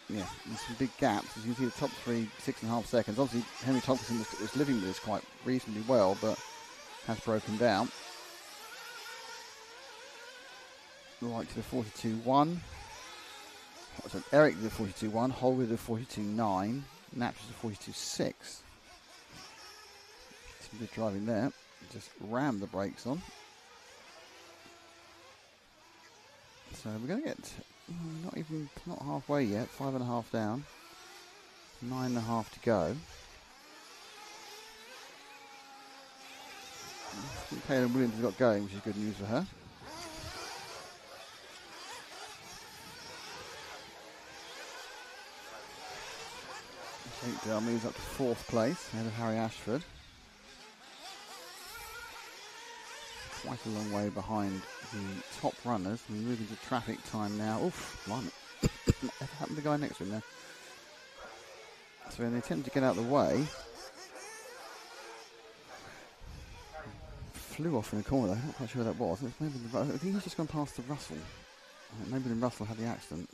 yeah, there's some big gaps. As you can see, the top 3, 6.5 seconds. Obviously, Henry Thompson was living with this quite reasonably well, but has broken down. Right to the 42.1. So Eric did the 42.1, Holger did the 42.9, Natras the 42.6. Some good driving there. Just rammed the brakes on. So we're going to get not halfway yet. 5.5 down. 9.5 to go. Taylor Williams has got going, which is good news for her. Jake Dell moves up to 4th place ahead of Harry Ashford. Quite a long way behind the top runners. We're moving to traffic time now. Oof, blimey. What happened to the guy next to him there? So in the attempt to get out of the way, flew off in the corner. I'm not quite sure who that was. Maybe I think he's just gone past the Russell. Maybe the Russell had the accident.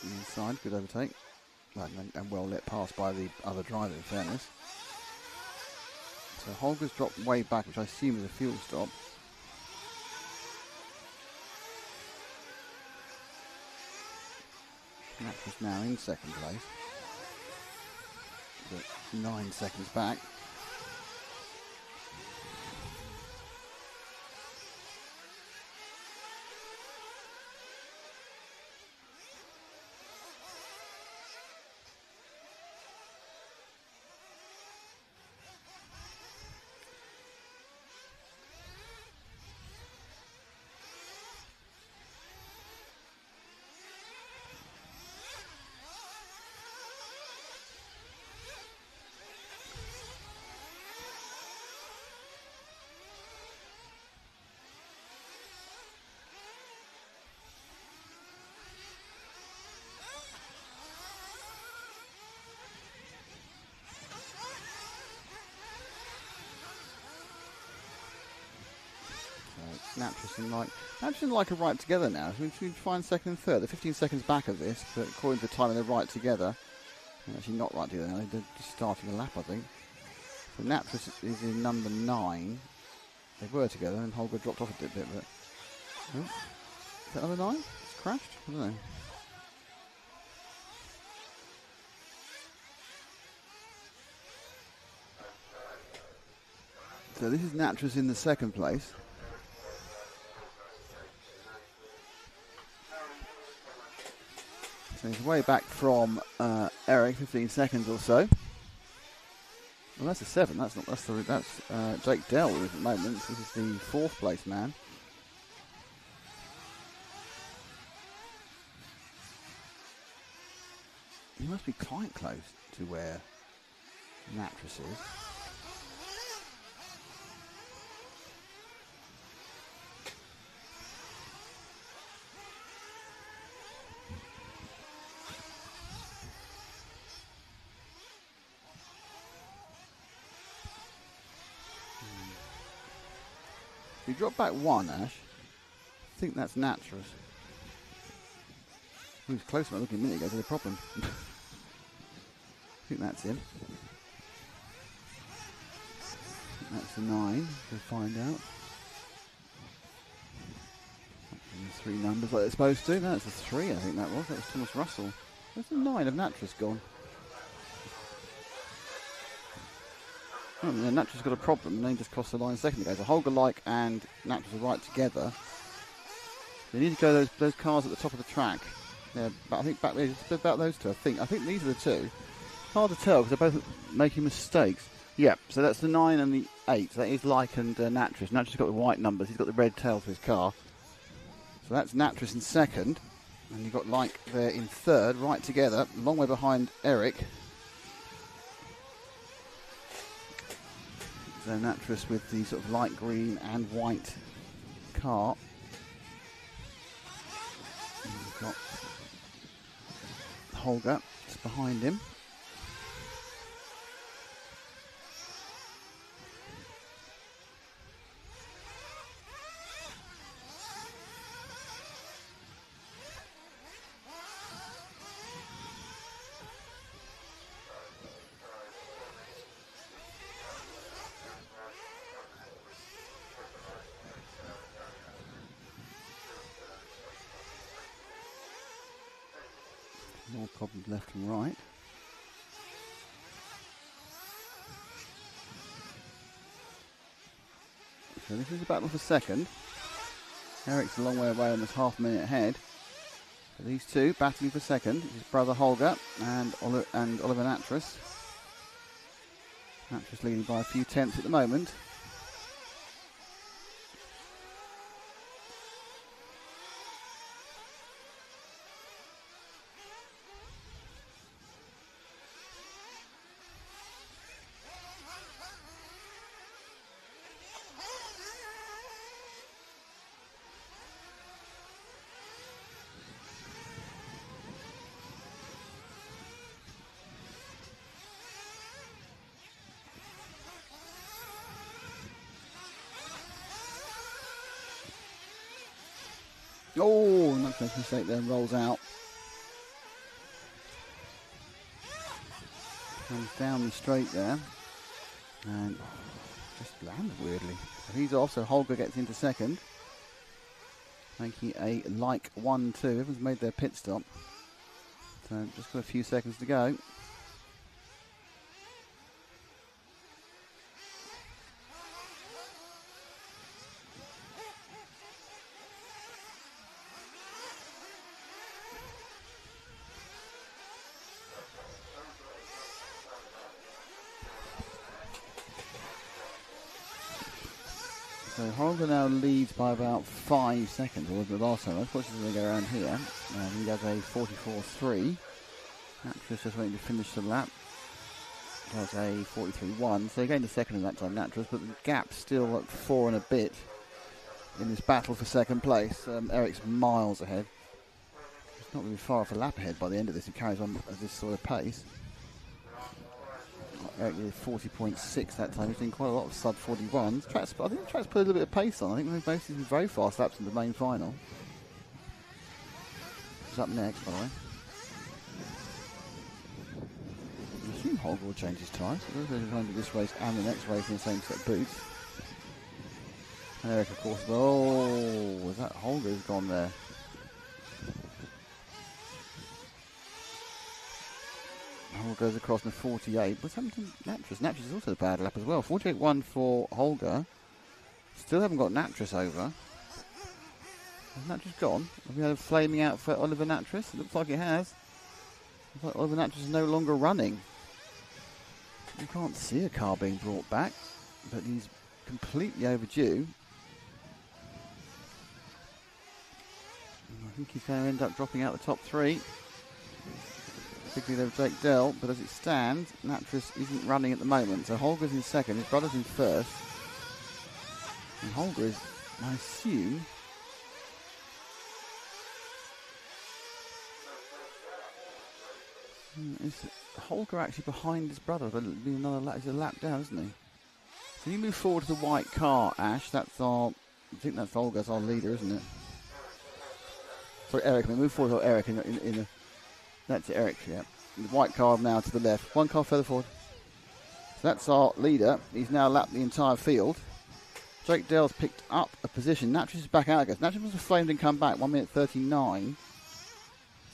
Inside, good overtake. And well let pass by the other driver, in fairness. So Holger's dropped way back, which I assume is a fuel stop. Natras now in 2nd place. But 9 seconds back. Natras and like are right together now. So we find 2nd and 3rd. They're 15 seconds back of this, but according to the time, they're right together. They're actually not right together now. They're just starting a lap, I think. So Natras is in number 9. They were together, and Holger dropped off a bit. But oh, is that number 9? It's crashed. I don't know. So this is Natras in the 2nd place. So he's way back from Eric, 15 seconds or so. Well, that's a 7. That's Jake Dell at the moment. This is the 4th place man. He must be quite close to where Natris is. You drop back one, Ash. I think that's Natris. He was close enough looking a minute ago to the problem. I think that's him. That's the 9. We'll find out. The 3 numbers like they're supposed to. No, it's a 3, I think that was. That was Thomas Russell. Where's the 9 of Natris gone? Oh, yeah, Natris got a problem and they just crossed the line a second ago. So Holger and Natris are right together. They need to go those cars at the top of the track. Yeah, but I think back there, it's about those two. I think these are the two. Hard to tell because they're both making mistakes. Yeah, so that's the 9 and the 8. So that is Like and Natris. Natris got the white numbers. He's got the red tail for his car. So that's Natris in second, and you've got Like there in third, right together, a long way behind Eric. So Natris with the sort of light green and white car. And you've got Holger just behind him. More problems left and right. So this is a battle for second. Eric's a long way away, almost half a minute ahead. So these two battling for second. His brother Holger and Oliver Natris. Natris leading by a few tenths at the moment. Oh, not makes a mistake there, rolls out. Comes down the straight there. And just landed weirdly. So he's off, so Holger gets into second. Making a like 1-2. Everyone's made their pit stop. So just got a few seconds to go. So Holger now leads by about 5 seconds, or the last time. Let's watch as they go around here. He does a 44.3. Natris just waiting to finish the lap. Does a 43.1. So he gained a second in that time, Natris, but the gap's still at 4 and a bit in this battle for second place. Eric's miles ahead. He's not going to be far off a lap ahead by the end of this. He carries on at this sort of pace. Eric did 40.6 that time. He's doing quite a lot of sub 41s. I think the track's put a little bit of pace on. I think they've both seen very fast laps in the main final. Who's up next, by the way? I assume Holger will change his tyres. So they're going to do this race and the next race in the same set of boots. And Eric, of course, was that Holger's gone there? Holger goes across in 48. What's happened to Natris? Natris is also a bad lap as well. 48.1 for Holger. Still haven't got Natris over. Has Natris gone? Have we had a flaming out for Oliver Natris? It looks like it has. Looks like Oliver Natris is no longer running. You can't see a car being brought back, but he's completely overdue. I think he's going to end up dropping out the top 3. Big lead over Jake Dell, but as it stands, Natris isn't running at the moment. So Holger's in second, his brother's in first. And Holger is, I assume, is Holger actually behind his brother? But be another lap, he's a lap down, isn't he? So you move forward to the white car, Ash. That's our, I think that's Holger's our leader, isn't it? Sorry, Eric. We move forward to Eric in the. That's Eric, yeah. The white car now to the left. One car further forward. So that's our leader. He's now lapped the entire field. Jake Dell's picked up a position. Natris is back out again. Natris must have flamed and come back. 1 minute 39.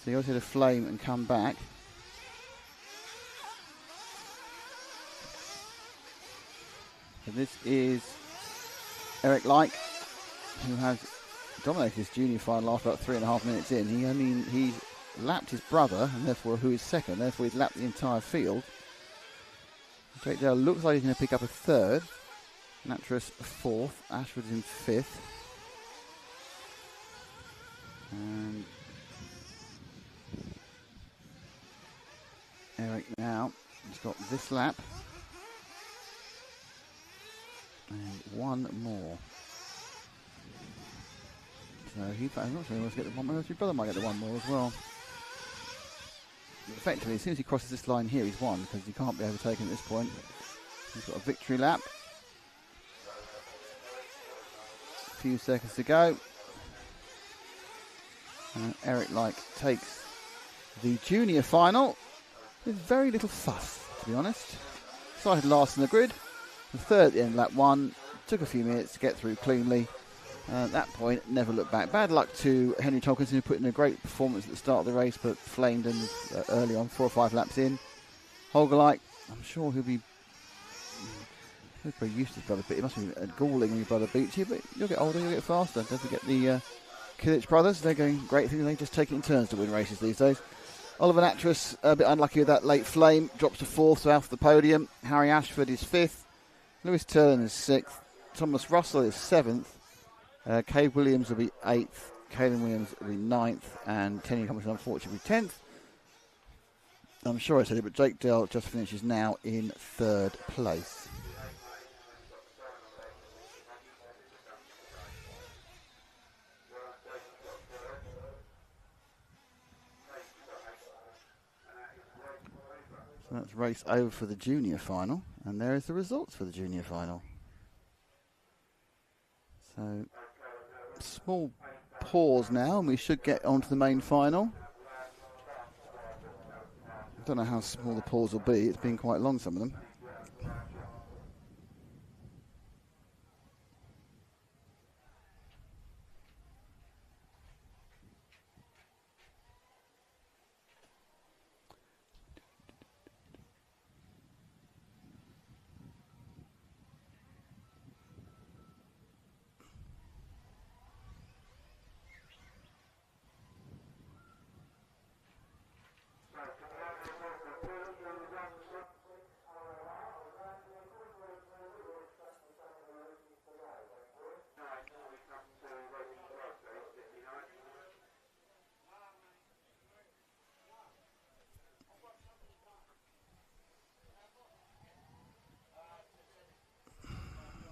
So he also had a flame and come back. So this is Eric Like, who has dominated his junior final after about 3.5 minutes in. He's lapped his brother, and therefore who is second. Therefore he's lapped the entire field. Jake Dell looks like he's going to pick up a third. Natris fourth. Ashford's in fifth. And Eric now has got this lap. And one more. So I'm not sure he wants to get the one more. His brother might get the one more as well. But effectively, as soon as he crosses this line here, he's won because he can't be overtaken at this point. He's got a victory lap. A few seconds to go. And Eric Like takes the junior final with very little fuss, to be honest. Started last in the grid. The third in lap one. Took a few minutes to get through cleanly. At that point, never looked back. Bad luck to Henry Tomkinson, who put in a great performance at the start of the race, but flamed in early on, 4 or 5 laps in. Holger Like, I'm sure he'll be pretty used to his brother, but it must be galling when your brother beats you, but you'll get older, you'll get faster. Don't forget the Kilich brothers, they're going great things. They just take it in turns to win races these days. Oliver Natris, a bit unlucky with that late flame, drops to 4th, so off the podium. Harry Ashford is 5th. Lewis Turner is 6th. Thomas Russell is 7th. Cade Williams will be 8th. Caden Williams will be 9th. And Kenny Thompson, unfortunately, 10th. I'm sure I said it, but Jake Dell just finishes now in 3rd place. So that's race over for the junior final. And there is the results for the junior final. So, small pause now, and we should get on to the main final. I don't know how small the pause will be. It's been quite long, some of them.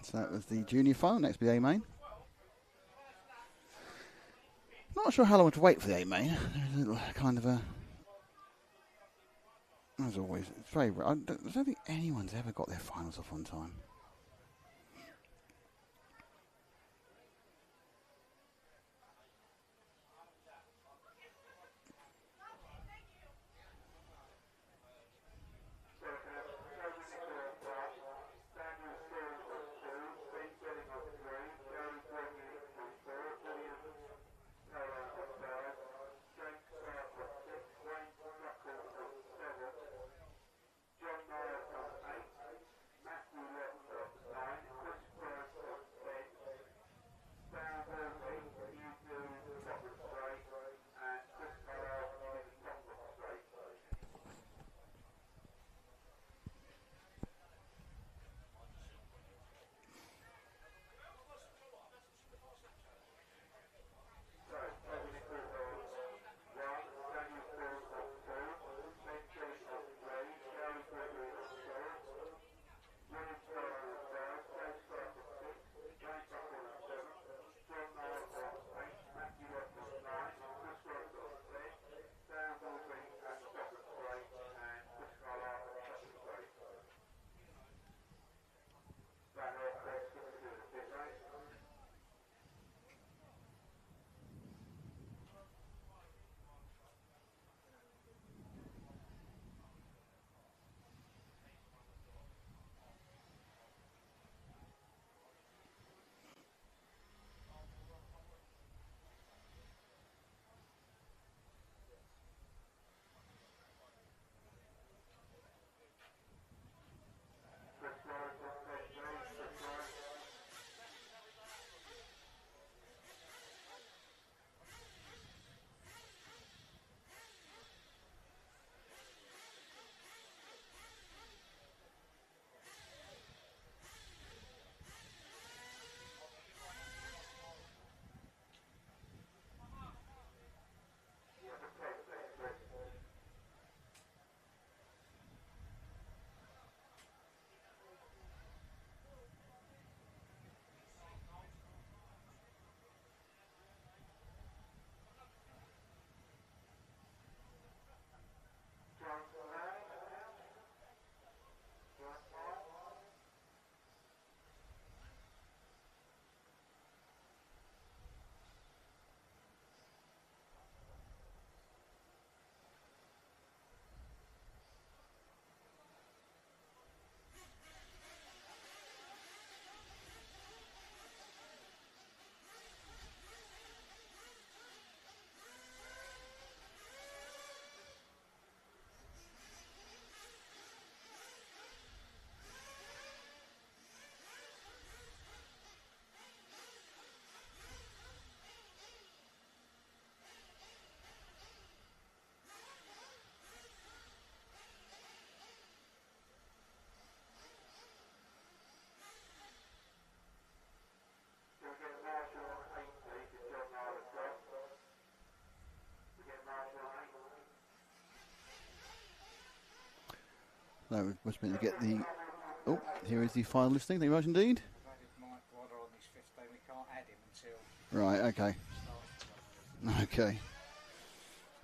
So that was the junior final. Next will be A-main. Not sure how long to wait for the A-main. There's a little kind of a... As always, it's very... I don't think anyone's ever got their finals off on time. So we must be able to get the... Oh, here is the final listing. Thank you very much indeed. Right, okay. Okay.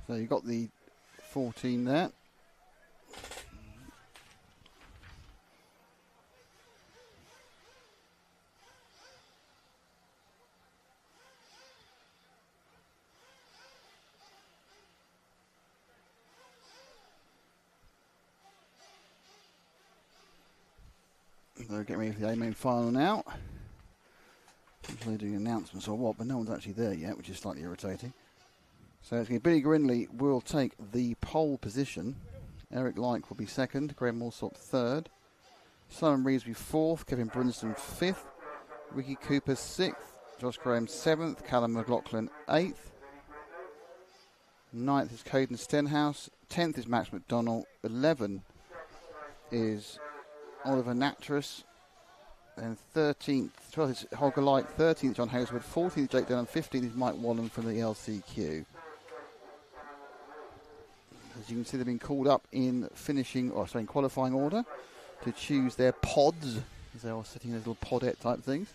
So you've got the 14 there. They're getting ready for the A-main final now. They're doing announcements or what, but no one's actually there yet, which is slightly irritating. So it's going to be Billy Grinley will take the pole position. Eric Lyke will be second. Graham Allsop third. Simon Reeves will be fourth. Kevin Brunston fifth. Ricky Cooper sixth. Josh Graham seventh. Callum McLaughlin eighth. Ninth is Caden Stenhouse. 10th is Max McDonnell. 11 is Oliver Natras. And 13th, 12th is Holger Light. 13th John Hazelwood. 14th Jake Dillon. 15th is Mike Wallen from the LCQ. As you can see, they've been called up in in qualifying order to choose their pods, as they are sitting in those little podette type things.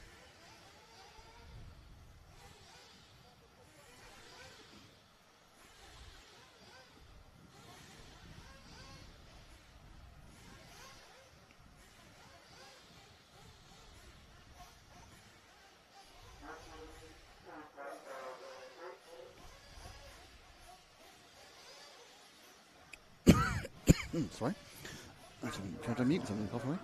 Sorry. I'm trying to mute something off me.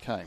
Okay.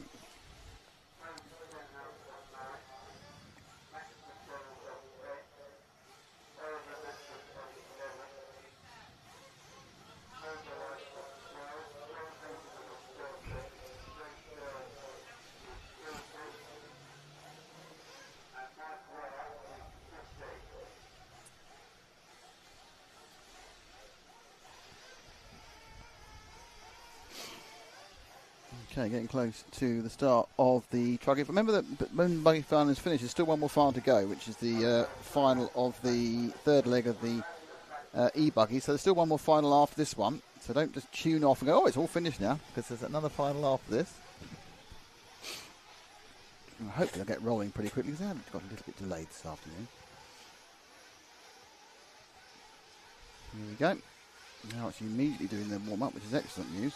Okay, getting close to the start of the Truggy. Remember that when buggy final is finished, there's still one more final to go, which is the final of the third leg of the E-buggy. So there's still one more final after this one. So don't just tune off and go, oh, it's all finished now, because there's another final after this. And I hope they'll get rolling pretty quickly, because they have got a little bit delayed this afternoon. Here we go. Now it's immediately doing their warm-up, which is excellent news.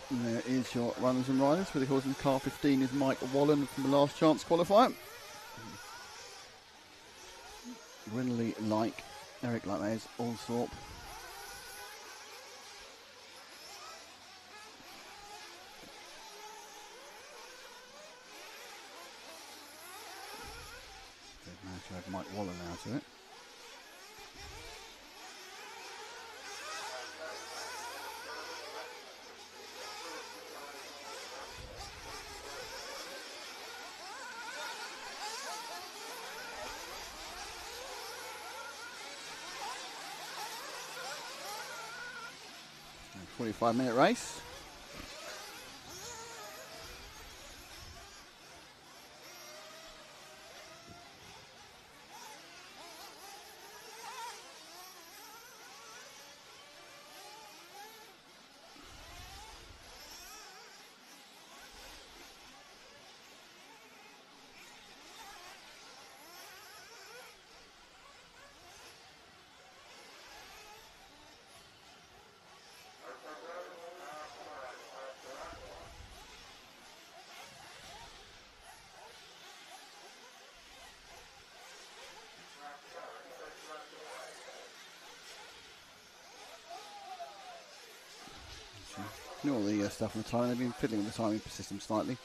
And there is your runners and riders. For the horse in car 15 is Mike Wallen from the Last Chance qualifier. Grinley, Like, Eric Lyke, Allsop. They've managed to have Mike Wallen out of it. A 45-minute race. Ignore the stuff on the timing. They've been fiddling with the timing system slightly.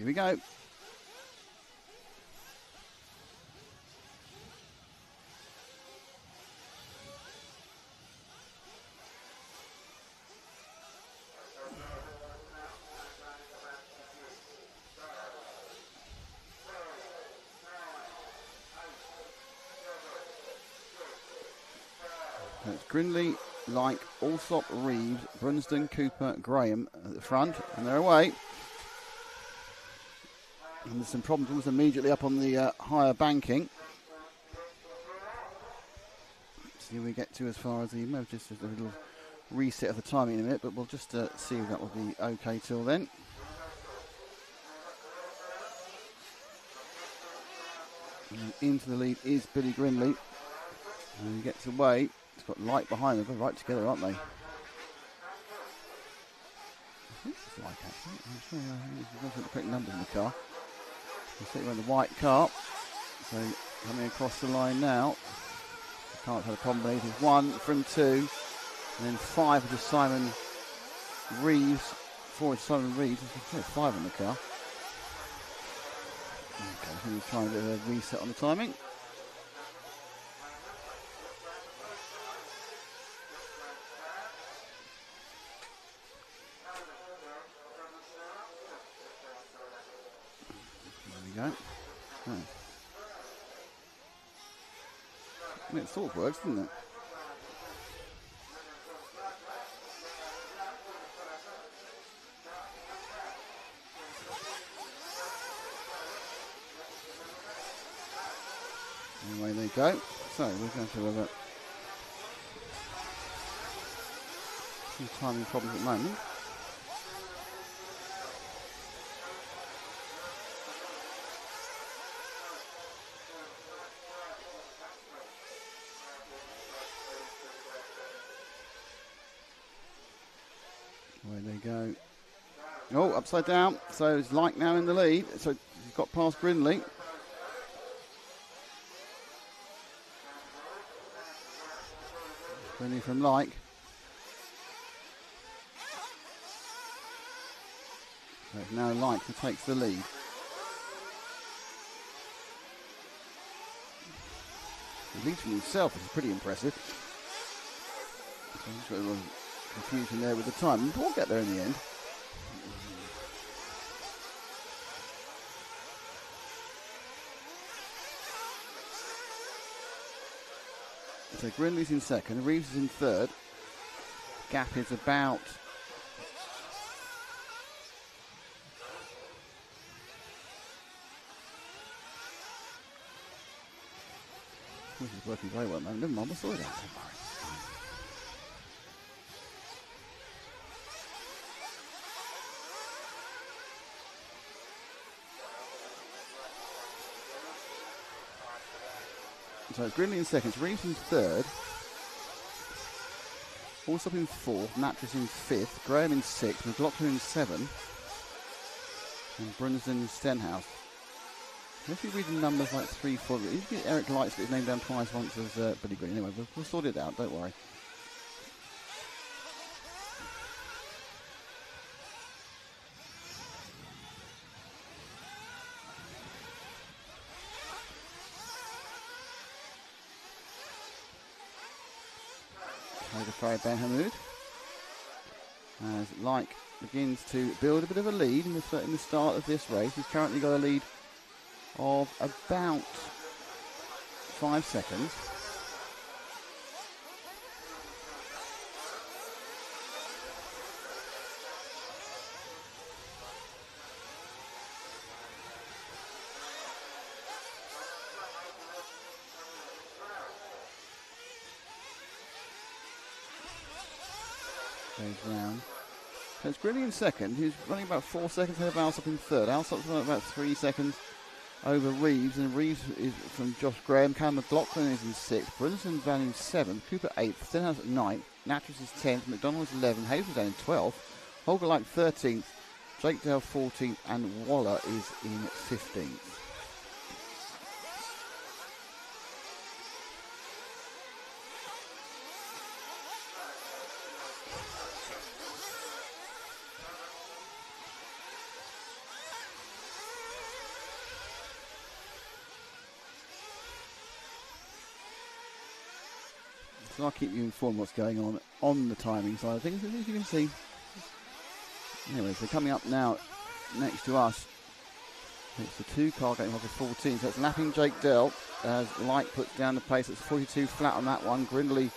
Here we go. It's Grindley, Like, Allsop, Reeves, Brunsden, Cooper, Graham at the front, and they're away. And there's some problems almost immediately up on the higher banking. See we get to as far as the just a little reset of the timing in a minute, but we'll just see if that will be okay till then. And into the lead is Billy Grindley, and he gets away. He's got Light behind them, they're right together, aren't they? I think it's Light actually. I'm sure he's got the correct numbers in the car. He's sitting on the white car, so coming across the line now. Can't have a combination. 1 from 2, and then 5 for Simon Reeves. 4 for Simon Reeves. There's 5 in the car. Okay, so he's trying to reset on the timing. There we go. Oh. It sort of works, doesn't it? Away they go. So we're going to have some timing problems at the moment. Away they go. Oh, upside down. So it's Like now in the lead. So he's got past Grindley. Grindley from Like. So it's now Like who takes the lead. The lead from himself is pretty impressive. So I'm just got a little confusion there with the time. We'll get there in the end. So Grindley's in second, Reeves is in third. Gap is about this is working very well, man. Never mind, we'll sort it out. Don't worry. So it's Grindley in second, Reeves in third, Allsop in fourth, Natras in fifth, Graham in sixth, McLaughlin in seventh, and Brunsden in Stenhouse. If you read the numbers like 3, 4, you get Eric Lights, get his name down twice once as Billy Green. Anyway, we'll sort it out, don't worry. The Farid Ben Hamoud as Like begins to build a bit of a lead in the start of this race. He's currently got a lead of about 5 seconds. Goes round. So it's Grindley in second. He's running about 4 seconds ahead of Allsop in third. Allsop's running about 3 seconds over Reeves, and Reeves is from Josh Graham. Cam McLaughlin is in sixth. Brunson Van in seventh. Cooper eighth. Stenhouse at ninth. Natras is 10th. McDonald's 11th. Hazeldown in 12th. Holger Like 13th. Jake Dale 14th. And Waller is in 15th. So I'll keep you informed what's going on the timing side of things, as you can see. Anyways, they're coming up now next to us. It's the 2 car getting off of 14, so it's lapping Jake Dell as Light puts down the pace. It's 42 flat on that one. Grindley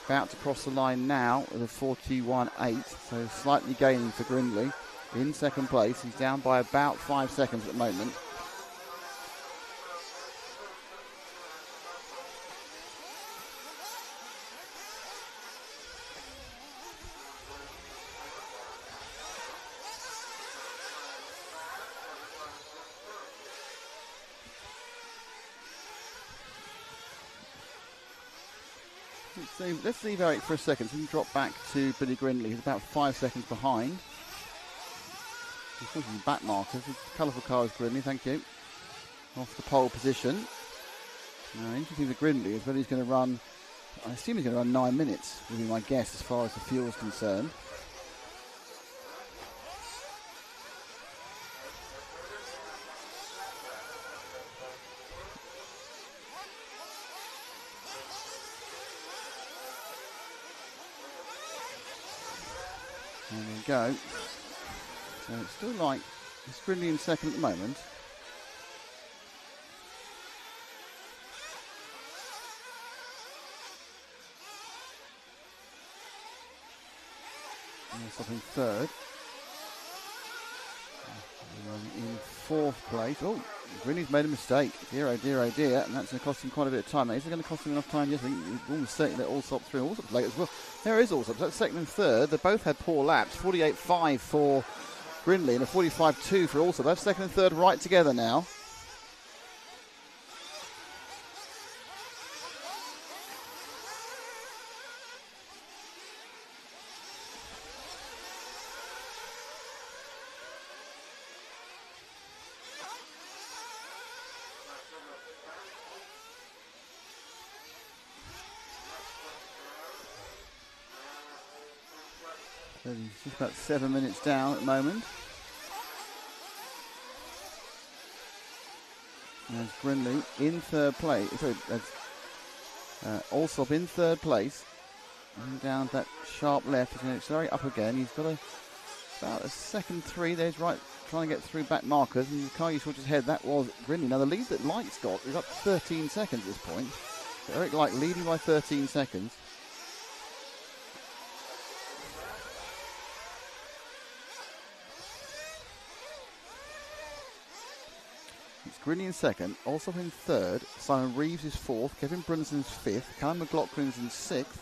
about to cross the line now with a 41.8, so slightly gaining for Grindley in second place. He's down by about 5 seconds at the moment. Let's leave Eric for a second so we can drop back to Billy Grindley. He's about 5 seconds behind. He's pushing the back markers. Colourful cars, Grindley, thank you. Off the pole position. Now, interesting for Grindley is whether he's going to run, I assume he's going to run 9 minutes, would be my guess as far as the fuel is concerned. There we go. So it's still like, it's Grindley in second at the moment. And stopping third. And in fourth place. Oh, Grindley's made a mistake. Dear, oh dear, oh dear. And that's going to cost him quite a bit of time. Now, is it going to cost him enough time? Yes, I think he's almost certainly let Allsop through. Allsop's late as well. There is Allsop. That's second and third. They both had poor laps. 48.5 for Grindley and a 45.2 for Allsop. That's second and third right together now. So he's just about 7 minutes down at the moment. There's Grindley in third place. Sorry, Allsop in third place. And down that sharp left. He's going to accelerate up again. He's got about a second 3. There's right, trying to get through back markers. And the car you saw just ahead, that was Grindley. Now the lead that Light's got is up to 13 seconds at this point. So Eric Light leading by 13 seconds. Grindley in second, Allsop in third, Simon Reeves is fourth, Kevin Brunson's fifth, Callum McLaughlin's in sixth,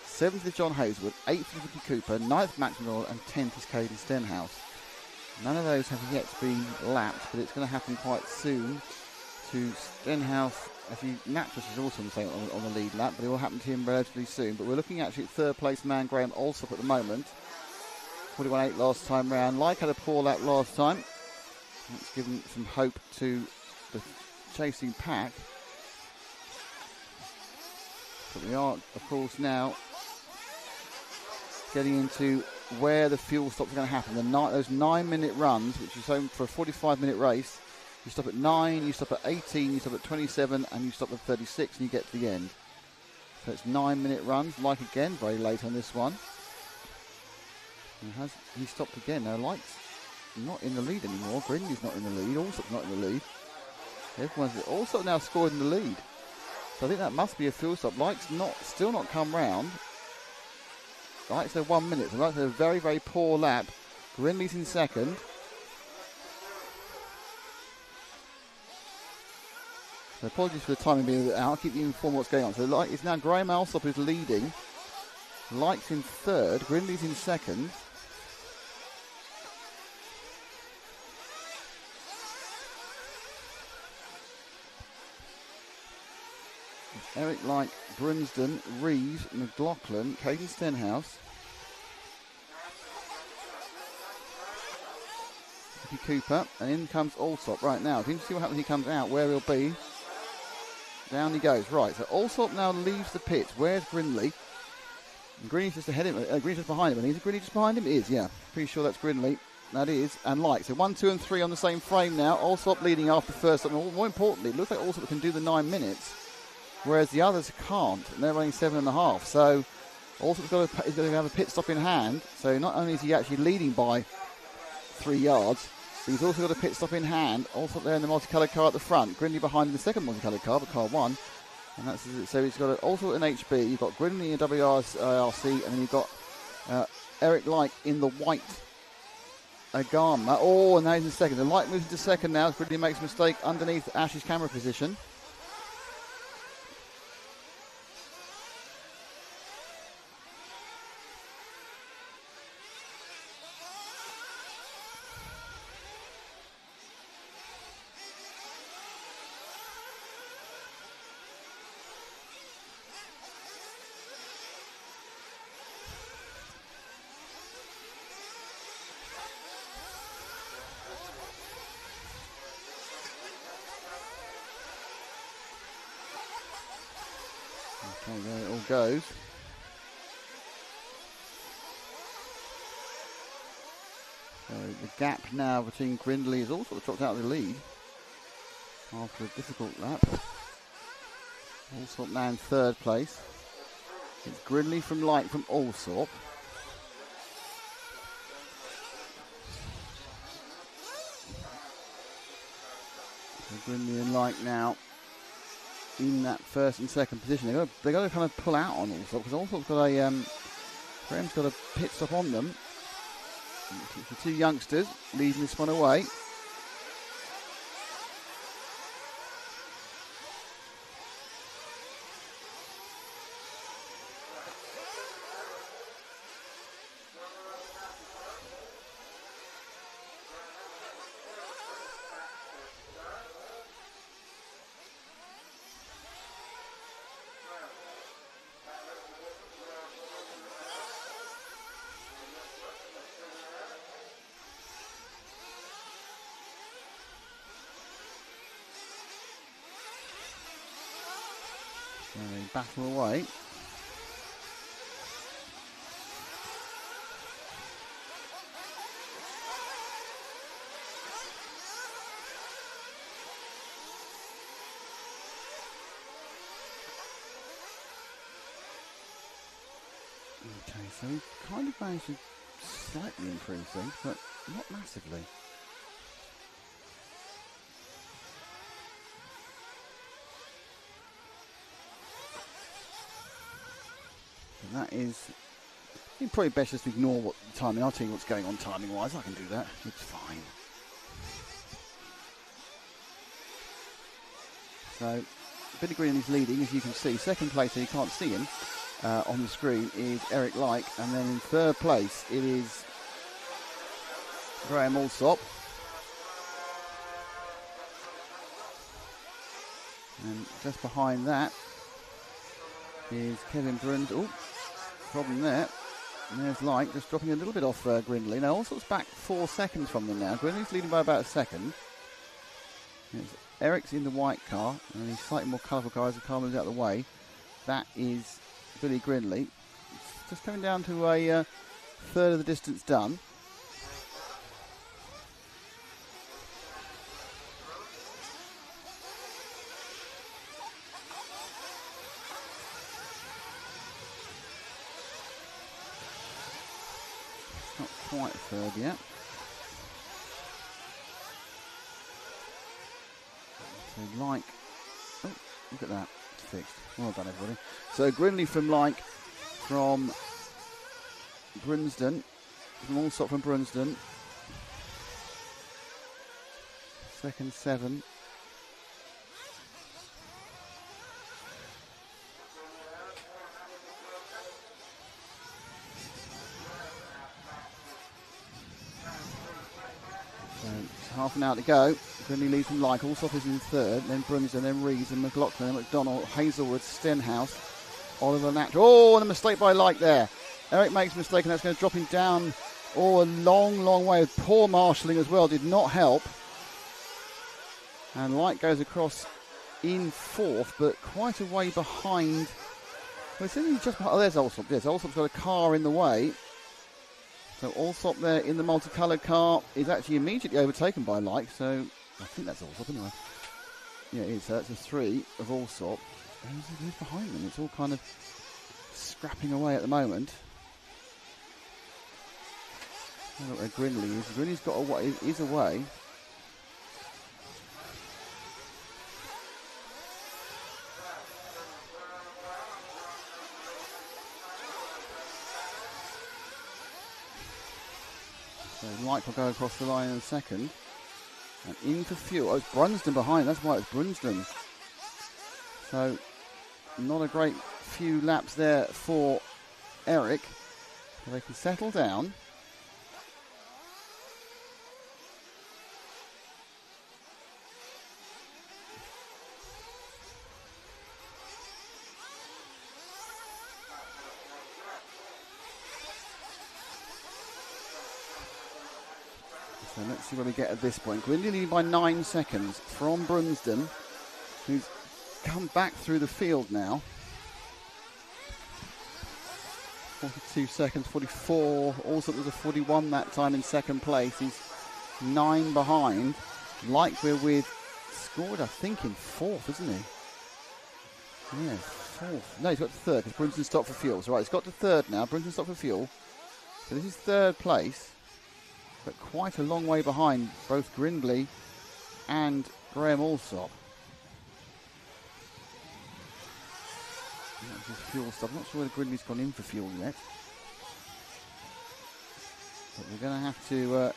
seventh is John Hazelwood, eighth is Ricky Cooper, ninth Max Miller, and 10th is Caden Stenhouse. None of those have yet been lapped, but it's going to happen quite soon to Stenhouse. Actually, Natras is also on the lead lap, but it will happen to him relatively soon. But we're looking actually at third place man Graham Allsop at the moment. 41.8 last time round. Like had a poor lap last time. That's given some hope to the chasing pack. But we are, of course, now getting into where the fuel stops are going to happen. Those 9 minute runs, which is home for a 45-minute race. You stop at 9, you stop at 18, you stop at 27, and you stop at 36, and you get to the end. So it's 9 minute runs. Like again, very late on this one. He stopped again. Now, Light's not in the lead anymore. Grindley's not in the lead. Allsop's not in the lead. Everyone's also now scored in the lead. So I think that must be a fuel stop. Light's still not come round. Light's there 1 minute. So Light's had a very, very poor lap. Grindley's in second. So apologies for the timing being a bit out. I'll keep you informed what's going on. So Light is now Graham Allsop is leading. Light's in third. Grindley's in second. Eric Light, Brunsden, Reeves, McLaughlin, Caden Stenhouse, Ricky Cooper, and in comes Allsop right now. If you can see what happens when he comes out, where he'll be. Down he goes. Right, so Allsop now leaves the pit. Where's Grindley? Grindley's just ahead of him. Grindley's just behind him. And is Grindley just behind him? It is, yeah. Pretty sure that's Grindley. That is. And Light. So 1, 2, and 3 on the same frame now. Allsop leading after first. And more importantly, it looks like Allsop can do the 9 minutes. whereas the others can't, and they're running 7.5. So Allsop's is going to have a pit stop in hand. So not only is he actually leading by 3 yards, but he's also got a pit stop in hand. Allsop there in the multicoloured car at the front. Grindley behind in the second multicoloured car, but car 1. And that's so he's got also an HB. You've got Grindley in WRC, and then you've got Eric Light in the white Agama. Oh, and now he's in second. The Light moves into second now. Grindley makes a mistake underneath Ash's camera position. Okay, there it all goes. So the gap now between Grindley is also dropped out of the lead after a difficult lap. Allsop now in third place. It's Grindley from Light from Allsop. So Grindley and Light now in that first and second position. They've got to kind of pull out on Allsop, because Allsop's got Graham's got a pit stop on them. The two youngsters leading this one away. And they battle away. Okay, so we kind of managed to slightly improve things, but not massively. And that is, you probably best just ignore what the timing. I'll tell you what's going on timing wise. I can do that. It's fine. So Billy Green is leading, as you can see. Second place, and you can't see him on the screen, is Eric Like, and then in third place it is Graham Allsop. And just behind that is Kevin Bruns. Oh, problem there. And there's Light just dropping a little bit off Grindley. Now Allsop's back 4 seconds from them now. Grindley's leading by about a second. It's Eric's in the white car, and he's slightly more colourful car as the car moves out of the way. That is Billy Grindley. It's just coming down to a third of the distance done. Not quite a third yet. So Like, oh, look at that, it's fixed. Well done, everybody. So Grindley from Like, from Brunsden, from Allsop from Brunsden. Second 7. Half an hour to go. Grindley leads from Like. Allsop is in third. Then Brunsden, then Rees, and McLaughlin, and McDonald, Hazelwood, Stenhouse, Oliver Natural. Oh, and a mistake by Like there. Eric makes a mistake, and that's going to drop him down. Oh, a long, long way. Poor marshalling as well. Did not help. And Like goes across in fourth, but quite a way behind. Well, it's only just behind. Oh, there's Allsop. Yes, Allsop's got a car in the way. So Allsop there in the multicoloured car is actually immediately overtaken by Like. So I think that's Allsop anyway. Yeah, it is. So that's a 3 of Allsop. Who's behind them? It's all kind of scrapping away at the moment. I don't know where Grinley is. Grinley's got away, is away. So Light will go across the line in a second. And in for fuel. Oh, it's Brunsden behind. That's why it's Brunsden. So not a great few laps there for Eric. But they can settle down. So let's see where we get at this point. Grinley leading by 9 seconds from Brunsden, who's come back through the field now. 42 seconds, 44. Also, there was a 41 that time in second place. He's 9 behind. Like we're with, scored, I think, in fourth, isn't he? Yeah, fourth. No, he's got to third because Brunsden stopped for fuel. So, right, he's got to third now. Brunsden stopped for fuel. So, this is third place. But quite a long way behind both Grinley and Graham Allsop. That's his fuel stuff. I'm not sure whether Grinley's gone in for fuel yet. But we're going to have to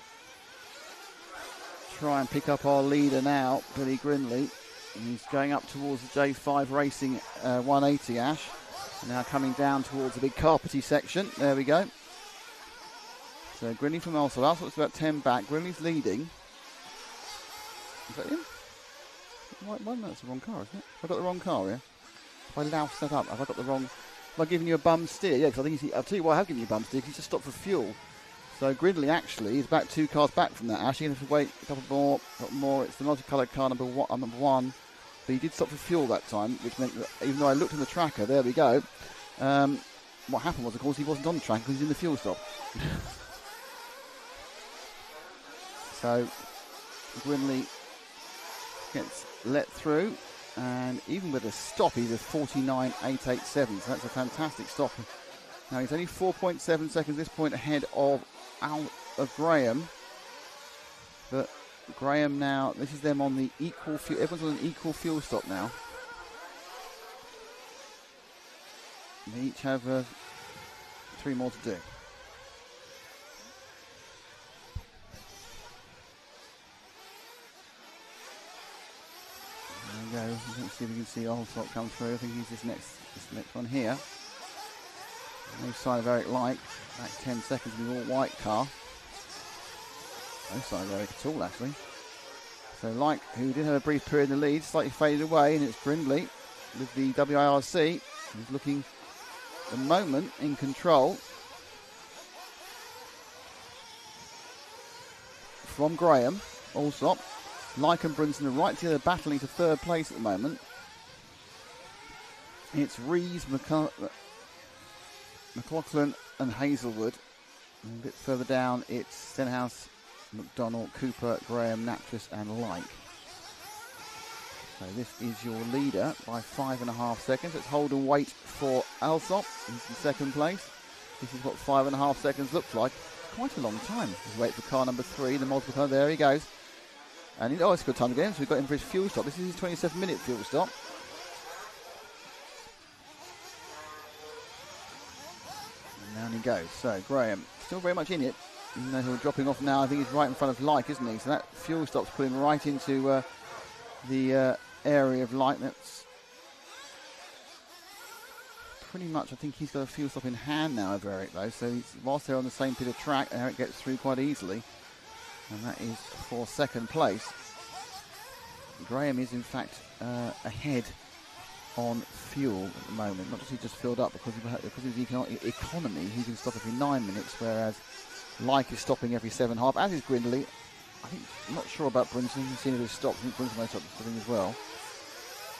try and pick up our leader now, Billy Grinley. And he's going up towards the J5 Racing 180 Ash. Now coming down towards the big carpety section. There we go. So Grinley from Allsop. Allsop's about 10 back. Grinley's leading. Is that him? That's the wrong car, isn't it? Have I got the wrong car here? Have I loused that up? Have I got the wrong... Have I given you a bum steer? Yeah, because I think I'll tell you why I have given you a bum steer, because he's just stopped for fuel. So Grinley actually is about 2 cars back from that. Actually, going to have to wait a couple more. It's the multicoloured car number one. But he did stop for fuel that time, which meant that even though I looked in the tracker, there we go. What happened was, of course, he wasn't on the track because he's in the fuel stop. So Grinley gets let through, and even with a stop, he's a 49.887. So that's a fantastic stop. Now he's only 4.7 seconds at this point ahead of Graham. But Graham now, this is them on the equal fuel. Everyone's on an equal fuel stop now. They each have 3 more to do. There we go. Let's see if we can see Allsop come through. I think he's this next one here. No sign of Eric Light. Back 10 seconds in the all-white car. No sign of Eric at all, actually. So Light, who did have a brief period in the lead, slightly faded away, and it's Grinley with the WIRC. He's looking, at the moment, in control. From Graham, Allsop. Like and Brunsden are right together, battling to third place at the moment. It's Rees, McLaughlin and Hazelwood. And a bit further down, it's Stenhouse, McDonald, Cooper, Graham, Natras and Like. So this is your leader by 5.5 seconds. Let's hold and wait for Allsop. He's in second place. This is what 5.5 seconds looks like. Quite a long time. Let's wait for car number 3, the multiple car. There he goes. And it's a good time again, so we've got him for his fuel stop. This is his 27-minute fuel stop. And down he goes. So Graham, still very much in it. Even though he's dropping off now, I think he's right in front of Like, isn't he? So that fuel stop's put him right into the area of Like. That's pretty much, I think he's got a fuel stop in hand now over Eric, though. So whilst they're on the same bit of track, Eric gets through quite easily. And that is for second place. Graham is in fact ahead on fuel at the moment. Not just he just filled up because of his economy, he can stop every 9 minutes, whereas Like is stopping every 7.5, as is Grinley. I think, I'm not sure about Brunsden. You've seen if he's stopped. I think Brunsden may stop stopping as well.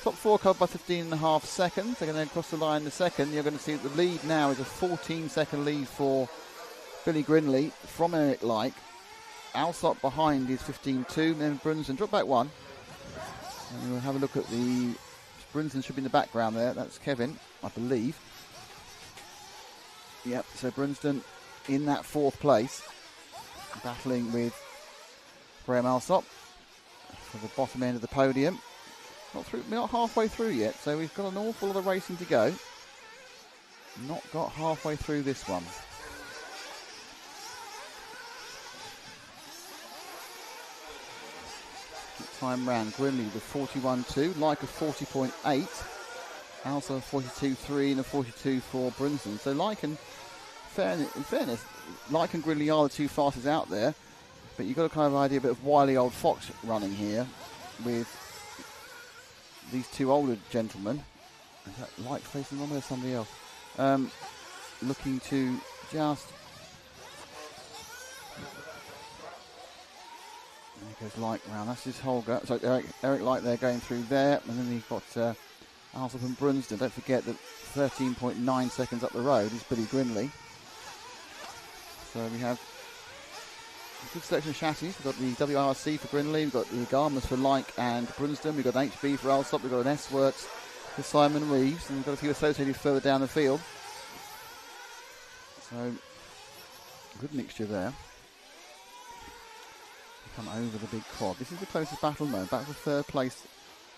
Top 4 covered by 15.5 seconds. They're going to cross the line in a second. You're going to see that the lead now is a 14-second lead for Billy Grinley from Eric Like. Allsop behind is 15.2, then Brunsden drop back 1. And we'll have a look at the Brunsden should be in the background there. That's Kevin, I believe. Yep, so Brunsden in that 4th place, battling with Graham Alsop for the bottom end of the podium. Not halfway through yet, so we've got an awful lot of racing to go. Not got halfway through this one. Time round, Grimley with 41.2, Leica 40.8, also a 42.3 and a 42.4 Brunsden. So Leica, in fairness, Leica and Grimley are the 2 fastest out there, but you've got a kind of idea, a bit of wily old fox running here with these 2 older gentlemen. Is that Light facing one or somebody else? Looking to just... There goes Light round. That's his Holger. So Eric Light there going through there. And then you've got Alsop and Brunsden. Don't forget that 13.9 seconds up the road is Billy Grinley. So we have a good selection of chassis. We've got the WRC for Grinley. We've got the Garmas for Like and Brunsden. We've got an HB for Alsop. We've got an S-Works for Simon Reeves. And we've got a few associated further down the field. So, good mixture there. Come over the big quad. This is the closest battle mode. Back to 3rd place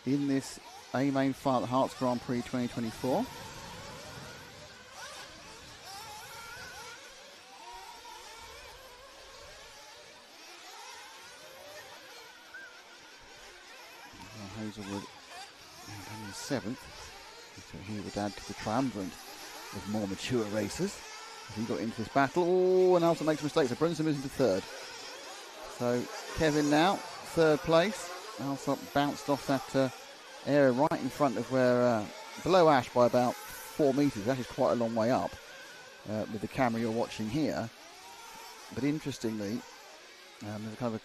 in this A-Main final at Herts Grand Prix 2024. Hazelwood in 7th. So he would add to the triumvirate of more mature racers. He got into this battle. Oh, and also makes a mistake. So Brunsden moves into 3rd. So Kevin now, 3rd place. Also bounced off that area right in front of where, below Ash by about 4 metres. That is quite a long way up with the camera you're watching here. But interestingly, there's a kind of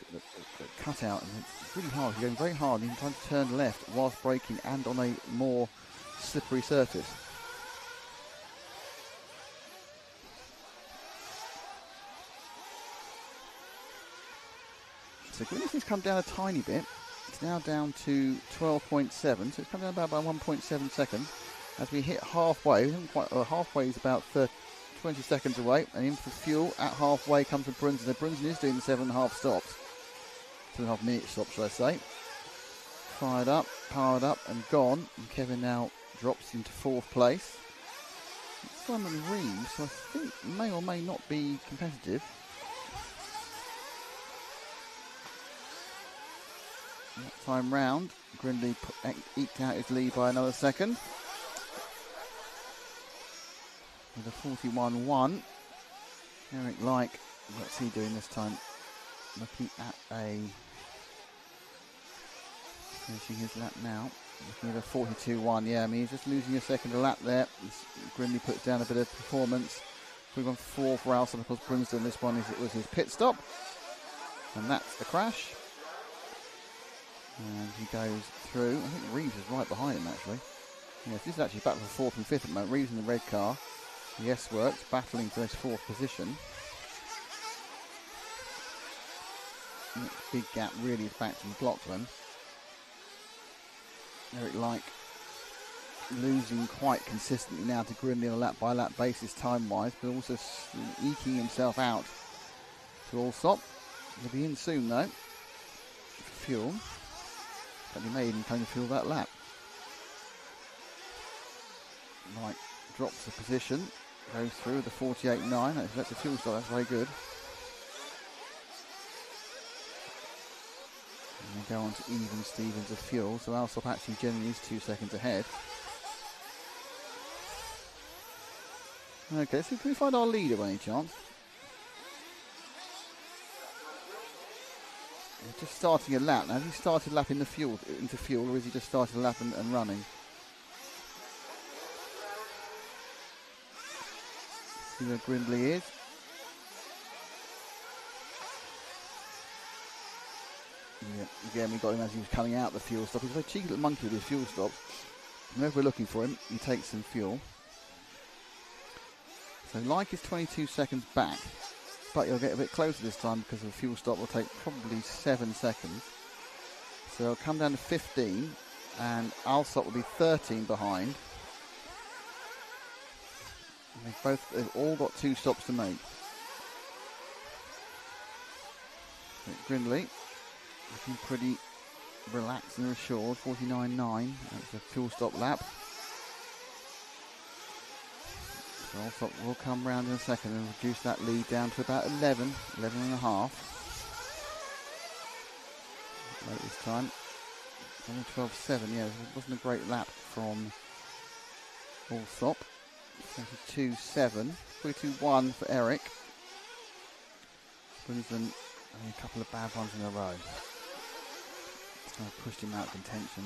a cutout, and it's really hard. You're going very hard, and you're trying to turn left whilst braking and on a more slippery surface. So Grimley's come down a tiny bit. It's now down to 12.7, so it's come down about by 1.7 seconds. As we hit halfway, halfway is about 20 seconds away, and in for fuel at halfway comes from Brunsden. Brunsden is doing the 7.5 stops. 2.5 minute stops, should I say. Fired up, powered up, and gone. And Kevin now drops into 4th place. Simon Reeves, who I think may or may not be competitive. That time round, Grinley eked out his lead by another second. With a 41.1. Eric Like, what's he doing this time? Looking at finishing his lap now. Looking at a 42.1. Yeah, I mean, he's just losing a second a lap there. Grinley puts down a bit of performance. 3.4 for Alsop, of course, Brunsden. This one was his pit stop. And that's the crash. And he goes through. I think Reeves is right behind him, actually. Yes, this is actually back for 4th and 5th at the moment. Reeves in the red car. The S-Works battling for this 4th position. Next big gap really is back to McLaughlin. Eric Like losing quite consistently now to Grinley on a lap-by-lap basis time-wise, but also eking himself out to Alsop. He'll be in soon, though, for fuel. But he may even come to fuel that lap. Like drops the position, goes through the 48.9. That's a fuel stop, that's very good. And they go on to even Stevens of fuel, so Alsop actually generally is 2 seconds ahead. Okay, so can we find our leader by any chance? He's just starting a lap. Now, has he started lapping into fuel, or is he just started a lap and running? See where Grinley is. Yeah, again, we got him as he was coming out the fuel stop. He's a very cheeky little monkey with his fuel stops. Whenever we're looking for him, he takes some fuel. So Like is 22 seconds back, but he'll get a bit closer this time because the fuel stop will take probably 7 seconds. So he'll come down to 15. and Alsop will be 13 behind. And they've all got 2 stops to make. Grindley looking pretty relaxed and assured, 49.9. That's a fuel stop lap. So Alsop will come round in a second and reduce that lead down to about 11 and a half. Late this time. Only 12.7, yeah, it wasn't a great lap from Alsop. 22.7, 22.1 for Eric. Brisbane, only a couple of bad ones in a row. Kind of pushed him out of contention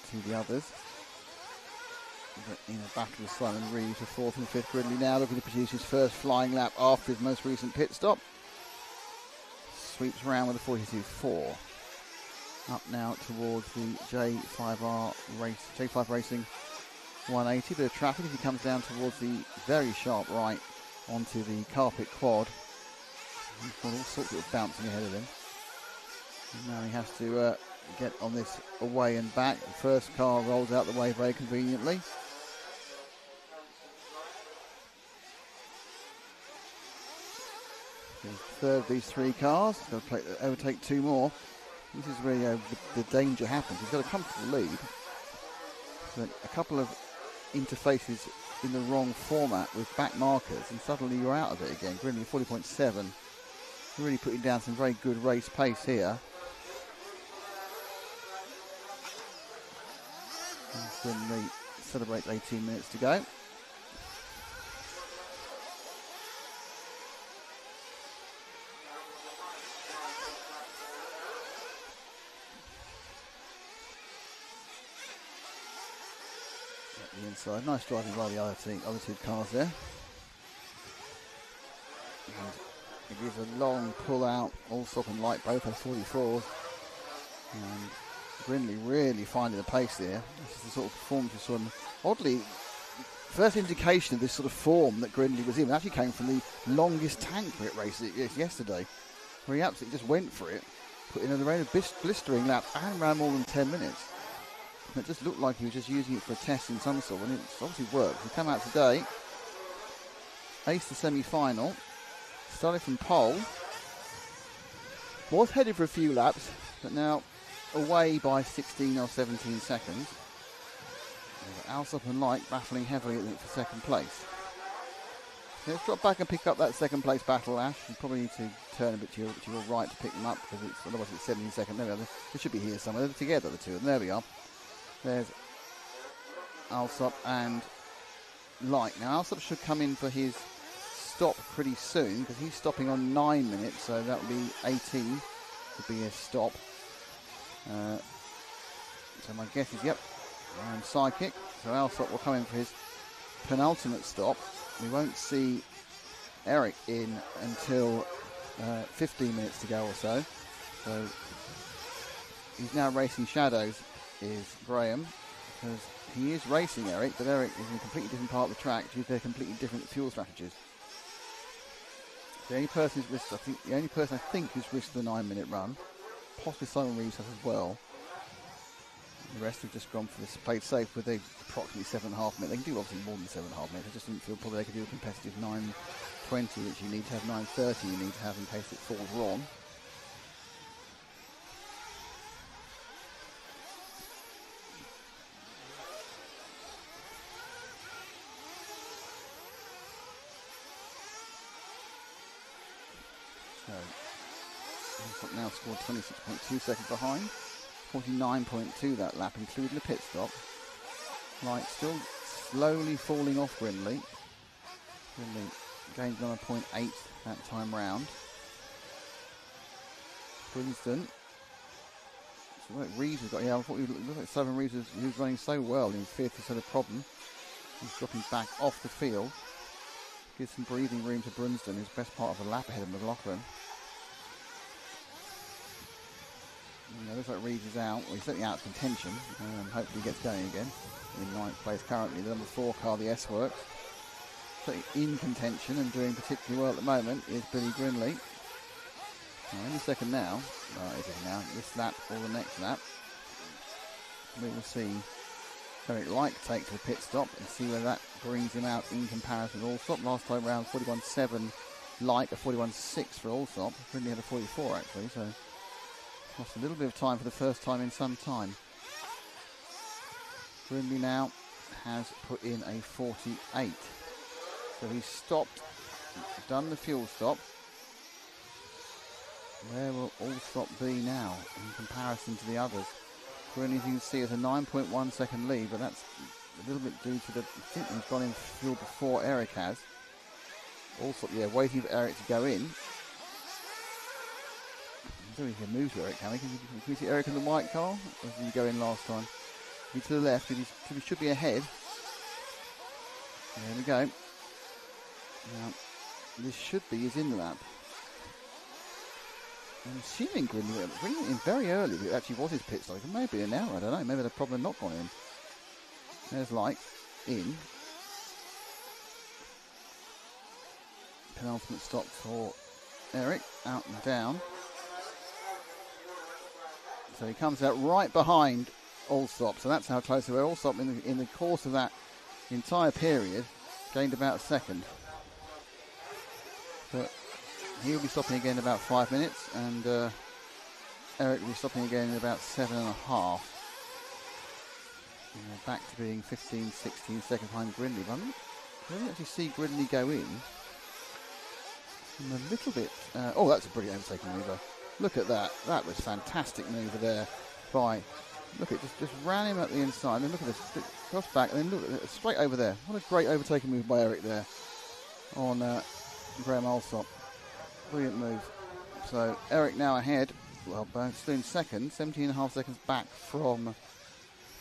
to the others. But in a battle with Simon Reeves for 4th and 5th. Gridley now looking to produce his first flying lap after his most recent pit stop. Sweeps around with a 42.4. Up now towards the J5 Racing 180. Bit of traffic as he comes down towards the very sharp right onto the carpet quad. He's got all sorts of bouncing ahead of him. And now he has to get on this away and back. The first car rolls out the way very conveniently. The third of these 3 cars. He's got to overtake 2 more. This is where the danger happens. He's got a comfortable lead. But a couple of interfaces in the wrong format with back markers, and suddenly you're out of it again. Grimley 40.7. Really putting down some very good race pace here. Grimley celebrates 18 minutes to go. The inside, nice driving by the other 2 cars there. And it is a long pull out, Alsop and Light both have 44s. And Grindley really finding the pace there. This is the sort of performance we saw him. Oddly, first indication of this sort of form that Grindley was in actually came from the longest tank crit race yesterday, where he absolutely just went for it, put in a rain of blistering lap and ran more than 10 minutes. It just looked like he was just using it for a test in some sort, and it's obviously worked. He come out today, aced the semi-final, started from pole, was headed for a few laps, but now away by 16 or 17 seconds. Alsop and Light battling heavily for second place. Let's drop back and pick up that second place battle, Ash. You probably need to turn a bit to your right to pick them up, because otherwise it's 17 seconds. There we are. They should be here somewhere. They're together, the two of them. There we are. There's Alsop and Light. Now Alsop should come in for his stop pretty soon, because he's stopping on 9 minutes, so that would be 18 would be his stop. So my guess is, yep, I'm psychic. So Alsop will come in for his penultimate stop. We won't see Eric in until 15 minutes to go or so. So he's now racing shadows, is Graham, because he is racing Eric, but Eric is in a completely different part of the track due to their completely different fuel strategies. The only person who's risked, I think who's risked the 9 minute run, possibly Simon Reeves has as well. The rest have just gone for this, played safe with approximately 7.5 minutes. They can do obviously more than 7.5 minutes. I just didn't feel probably they could do a competitive 9:20, which you need to have 9:30. You need to have in case it falls wrong. So now scored 26.2 seconds behind. 49.2 that lap, including the pit stop. Light still slowly falling off Grindley. Grindley gained 9.8 that time round. Princeton. So like Reeves has got, I thought he looked like Southern Reeves was running so well in fifth. He's had a problem. He's dropping back off the field. Gives some breathing room to Brunsden, who's best part of a lap ahead of McLaughlin. Looks like Reeves is out. Well, he's certainly out of contention. Hopefully he gets going again. In ninth place currently. The number 4 car, the S-Works. Certainly in contention and doing particularly well at the moment is Billy Grindley. Any second now. Right, is it now? This lap or the next lap. We will see Eric Light take to the pit stop and see where that brings him out in comparison to Allsop. Last time round 41.7 Light, a 41.6 for Allsop. Brindley had a 44 actually, so lost a little bit of time for the first time in some time. Brindley now has put in a 48. So he's stopped, done the fuel stop. Where will Allsop be now in comparison to the others? Brindley, as you can see, is a 9.1 second lead, but that's a little bit due to the, I think he's gone in fuel before Eric has. Allsop, yeah, waiting for Eric to go in. I don't think he can move to Eric, can we? Can we see Eric in the white car? Or did he go in last time? He's to the left, he should be ahead. There we go. Now, this should be his in lap. I'm assuming Brindley went in very early, but it actually was his pit stop. It may be an hour, I don't know. Maybe the problem not gone in. There's Light in. Penultimate stop for Eric, out and down. So he comes out right behind Allsop. So that's how close they were. Allsop in the course of that entire period gained about a second. But he'll be stopping again in about 5 minutes, and Eric will be stopping again in about 7.5. Back to being 15, 16 seconds behind Brindley. But I didn't actually see Brindley go in. I'm a little bit... oh, that's a brilliant overtaking maneuver. Look at that. That was fantastic maneuver there by... Look, it just ran him at the inside. And look at this. Cross back, and then look, straight over there. What a great overtaking move by Eric there on Graham Allsop. Brilliant move. So Eric now ahead. Well, still in second, 17.5 seconds back from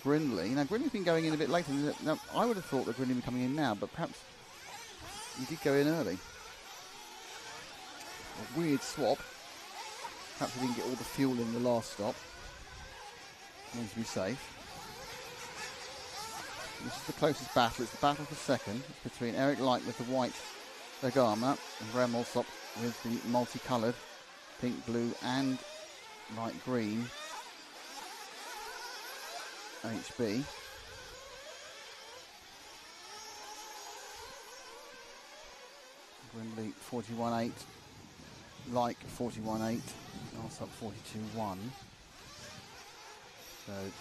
Brindley. Now Brindley's been going in a bit later. Now I would have thought that Brindley would be coming in now, but perhaps he did go in early. A weird swap. Perhaps he didn't get all the fuel in the last stop. Wants to be safe. This is the closest battle. It's the battle for second. It's between Eric Light with the white Agama and Graham Allsop with the multicoloured pink, blue and light green HB. Brindley 41.8, like 41.8, Allsop 42.1. So it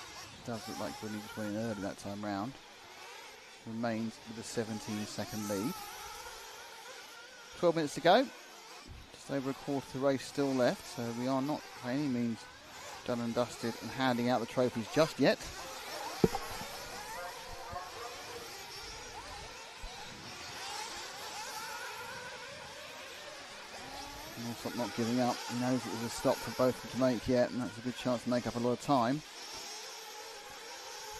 does look like Brindley just went in early that time round. Remains with a 17-second lead. 12 minutes to go. Just over a quarter of the race still left, so we are not by any means done and dusted and handing out the trophies just yet. Allsop not giving up. He knows it was a stop for both of them to make yet, and that's a good chance to make up a lot of time.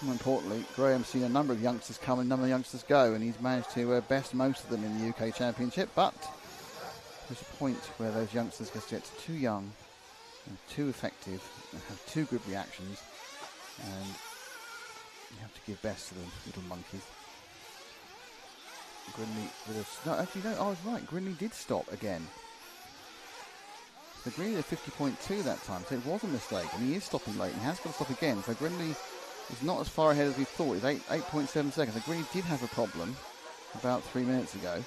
More importantly, Graham's seen a number of youngsters come and a number of youngsters go, and he's managed to best most of them in the UK Championship, but there's a point where those youngsters get too young and too effective and have too good reactions, and you have to give best to the little monkeys. Brindley with a... No, actually, no, I was right. Brindley did stop again. So Brindley did 50.2 that time, so it was a mistake, and he is stopping late. He has got to stop again, so Brindley is not as far ahead as we thought. He's 8.7 seconds. So Brindley did have a problem about 3 minutes ago.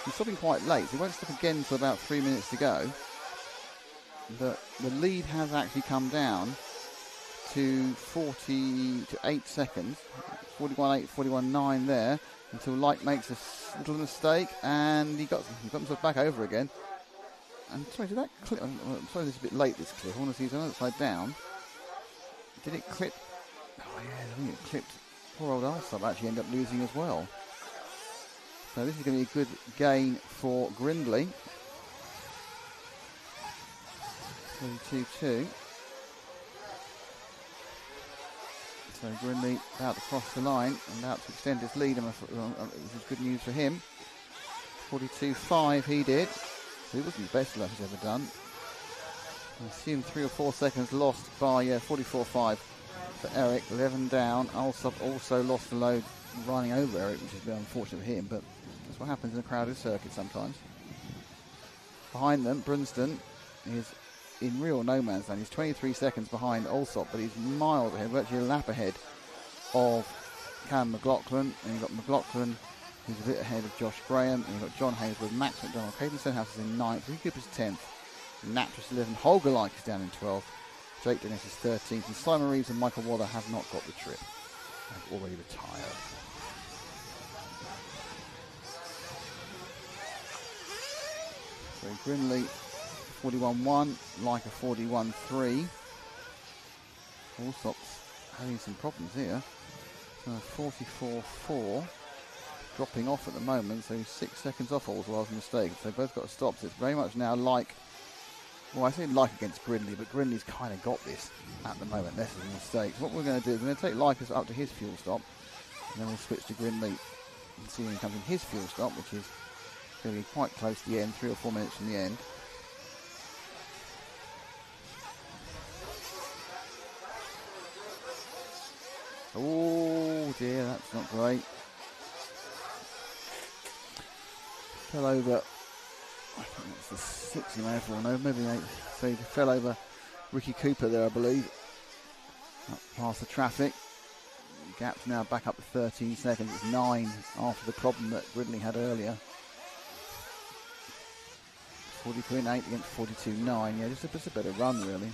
He's stopping quite late, so he won't stop again until about 3 minutes to go. But the lead has actually come down to 48 seconds. 41.8, 41.9 there, until Light makes a little mistake, and he got himself back over again. And sorry, did that clip? I'm sorry, this is a bit late. This clip. I want to see it on the side down. Did it clip? Oh yeah, I think it clipped. Poor old Allsop actually ended up losing as well. So this is going to be a good gain for Brindley. 32.2. So Brindley about to cross the line and about to extend his lead. Which is good news for him. 42.5 he did. It wasn't the best lap he's ever done. I assume 3 or 4 seconds lost by 44.5 for Eric. 11 down. Allsop also lost the load running over Eric, which is a bit unfortunate for him, but that's what happens in a crowded circuit sometimes. Behind them, Brunston is in real no man's land. He's 23 seconds behind Allsop, but he's miles ahead, virtually a lap ahead of Cam McLaughlin. And you've got McLaughlin, who's a bit ahead of Josh Graham. And you've got John Hayes with Max McDonald. Caden Stenhouse is in 9th. Ricky Cooper's 10th. Natras 11th. Holger Like is down in 12th. Jake Dennis is 13th. And Simon Reeves and Michael Waller have not got the trip. They've already retired. So Grinley 41.1, Leica 41.3. Allsop's having some problems here. So 44.4, dropping off at the moment, so 6 seconds off Allsop, I was mistaken. So they've both got to stop. So it's very much now like, well, I say like against Grinley, but Grinley's kind of got this at the moment. This is a mistake. So what we're going to do is we're going to take Leica up to his fuel stop, and then we'll switch to Grinley and see when he comes in his fuel stop, which is going to be quite close to the end, 3 or 4 minutes from the end. Oh dear, that's not great. Fell over, I think that's the 6 he may have fallen over, maybe 8. So he fell over Ricky Cooper there, I believe. Up past the traffic. The gap's now back up to 13 seconds. It's 9 after the problem that Gridley had earlier. 40.8 against 42.9. Yeah, just a better run, really.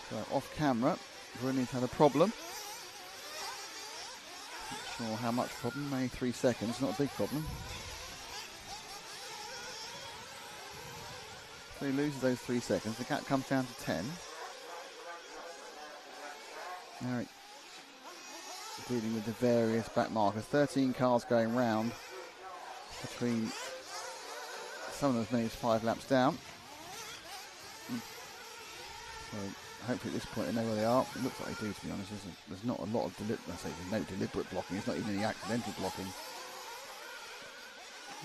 So off camera, Gridley's had a problem. Not sure how much problem, maybe 3 seconds, not a big problem. So he loses those 3 seconds. The gap comes down to 10. Eric dealing with the various back markers. 13 cars going round between some of them as many as 5 laps down. So hopefully at this point they know where they are. It looks like they do, to be honest. There's not a lot of there's no deliberate blocking. It's not even any accidental blocking.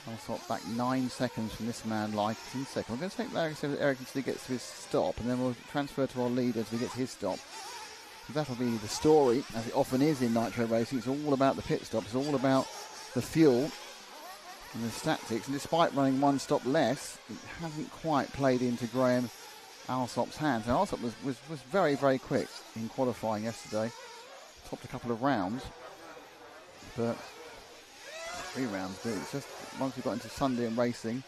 Allsop back 9 seconds from this man, like in second. We're going to take Eric until he gets to his stop, and then we'll transfer to our leader until he gets his stop. That'll be the story, as it often is in Nitro Racing. It's all about the pit stop. It's all about the fuel and the statistics. And despite running 1 stop less, it hasn't quite played into Graham Allsop's hands. And Allsop was very, very quick in qualifying yesterday. Topped a couple of rounds, but 3 rounds. But it's just once we got into Sunday and racing,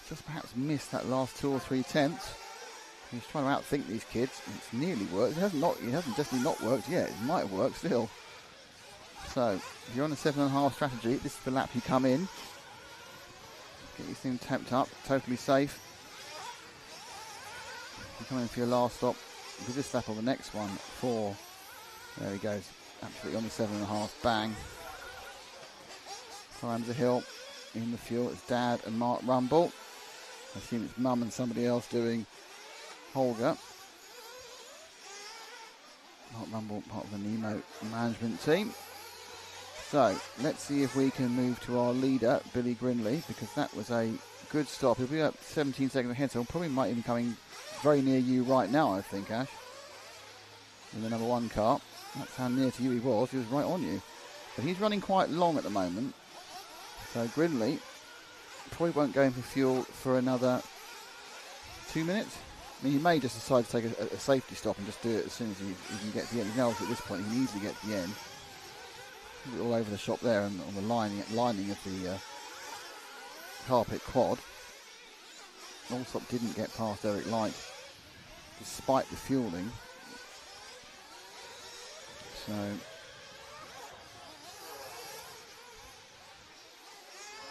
just perhaps missed that last 2 or 3 tenths. He's trying to outthink these kids. It's nearly worked. It hasn't definitely not worked yet. It might have worked still. So, if you're on a 7.5 strategy, this is the lap you come in. Get your thing tapped up, totally safe. You come in for your last stop. With this lap or the next one, 4. There he goes. Absolutely on the 7.5. Bang. Climbs the hill. In the fuel, it's Dad and Mark Rumble. I assume it's Mum and somebody else doing Holger. Mark Rumble, part of the Nemo management team. So let's see if we can move to our leader, Billy Grinley, because that was a good stop. He'll be up 17 seconds ahead, so probably might even coming very near you right now, I think, Ash. In the number 1 car. That's how near to you he was. He was right on you. But he's running quite long at the moment. So Grinley probably won't go in for fuel for another 2 minutes. I mean, he may just decide to take a safety stop and just do it as soon as he can get to the end. He knows at this point he can easily get to the end. All over the shop there and on the lining of the carpet quad. Allsop didn't get past Eric Light despite the fueling. So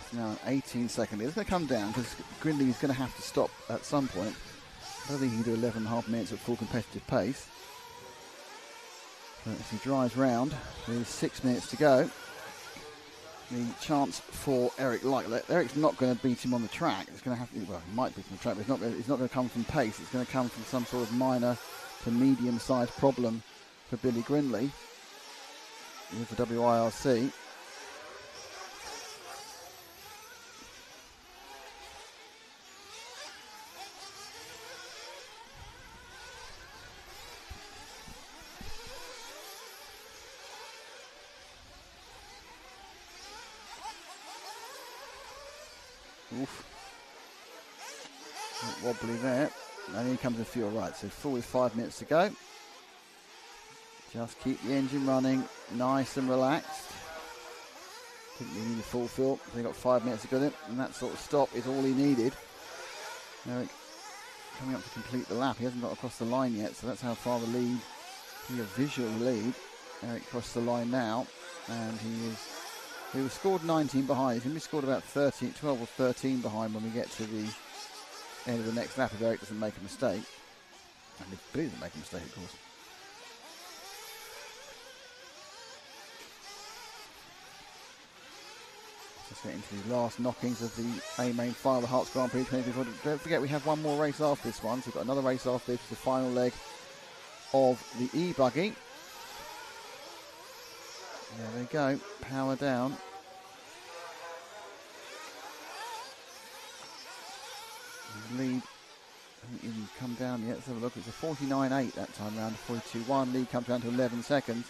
it's now an 18-second lead. It's going to come down because Grinley is going to have to stop at some point. I don't think he can do 11.5 minutes at full competitive pace. But as he drives round, with 6 minutes to go, the chance for Eric Light. Eric's not going to beat him on the track. It's going to have to, well, he might beat him on the track, but it's not going to come from pace. It's going to come from some sort of minor to medium-sized problem for Billy Grinley with the WIRC. Oof. Wobbly there. And here comes the fuel. Right, so 45 minutes to go. Just keep the engine running, nice and relaxed. Didn't really need a full fill. They got 5 minutes to go in, and that sort of stop is all he needed. Eric coming up to complete the lap. He hasn't got across the line yet, so that's how far the lead, a visual lead. Eric crossed the line now, and he was scored 19 behind. He's going to be scored about 12 or 13 behind when we get to the end of the next lap if Eric doesn't make a mistake. And if Billy doesn't make a mistake, of course. Let's get into the last knockings of the A main final, the Herts Grand Prix 2024. Don't forget we have one more race after this one, so we've got another race after this, the final leg of the E-buggy. There they go, power down. The lead hasn't even come down yet. Let's have a look. It's a 49.8 that time round, 42.1. Lead comes down to 11 seconds.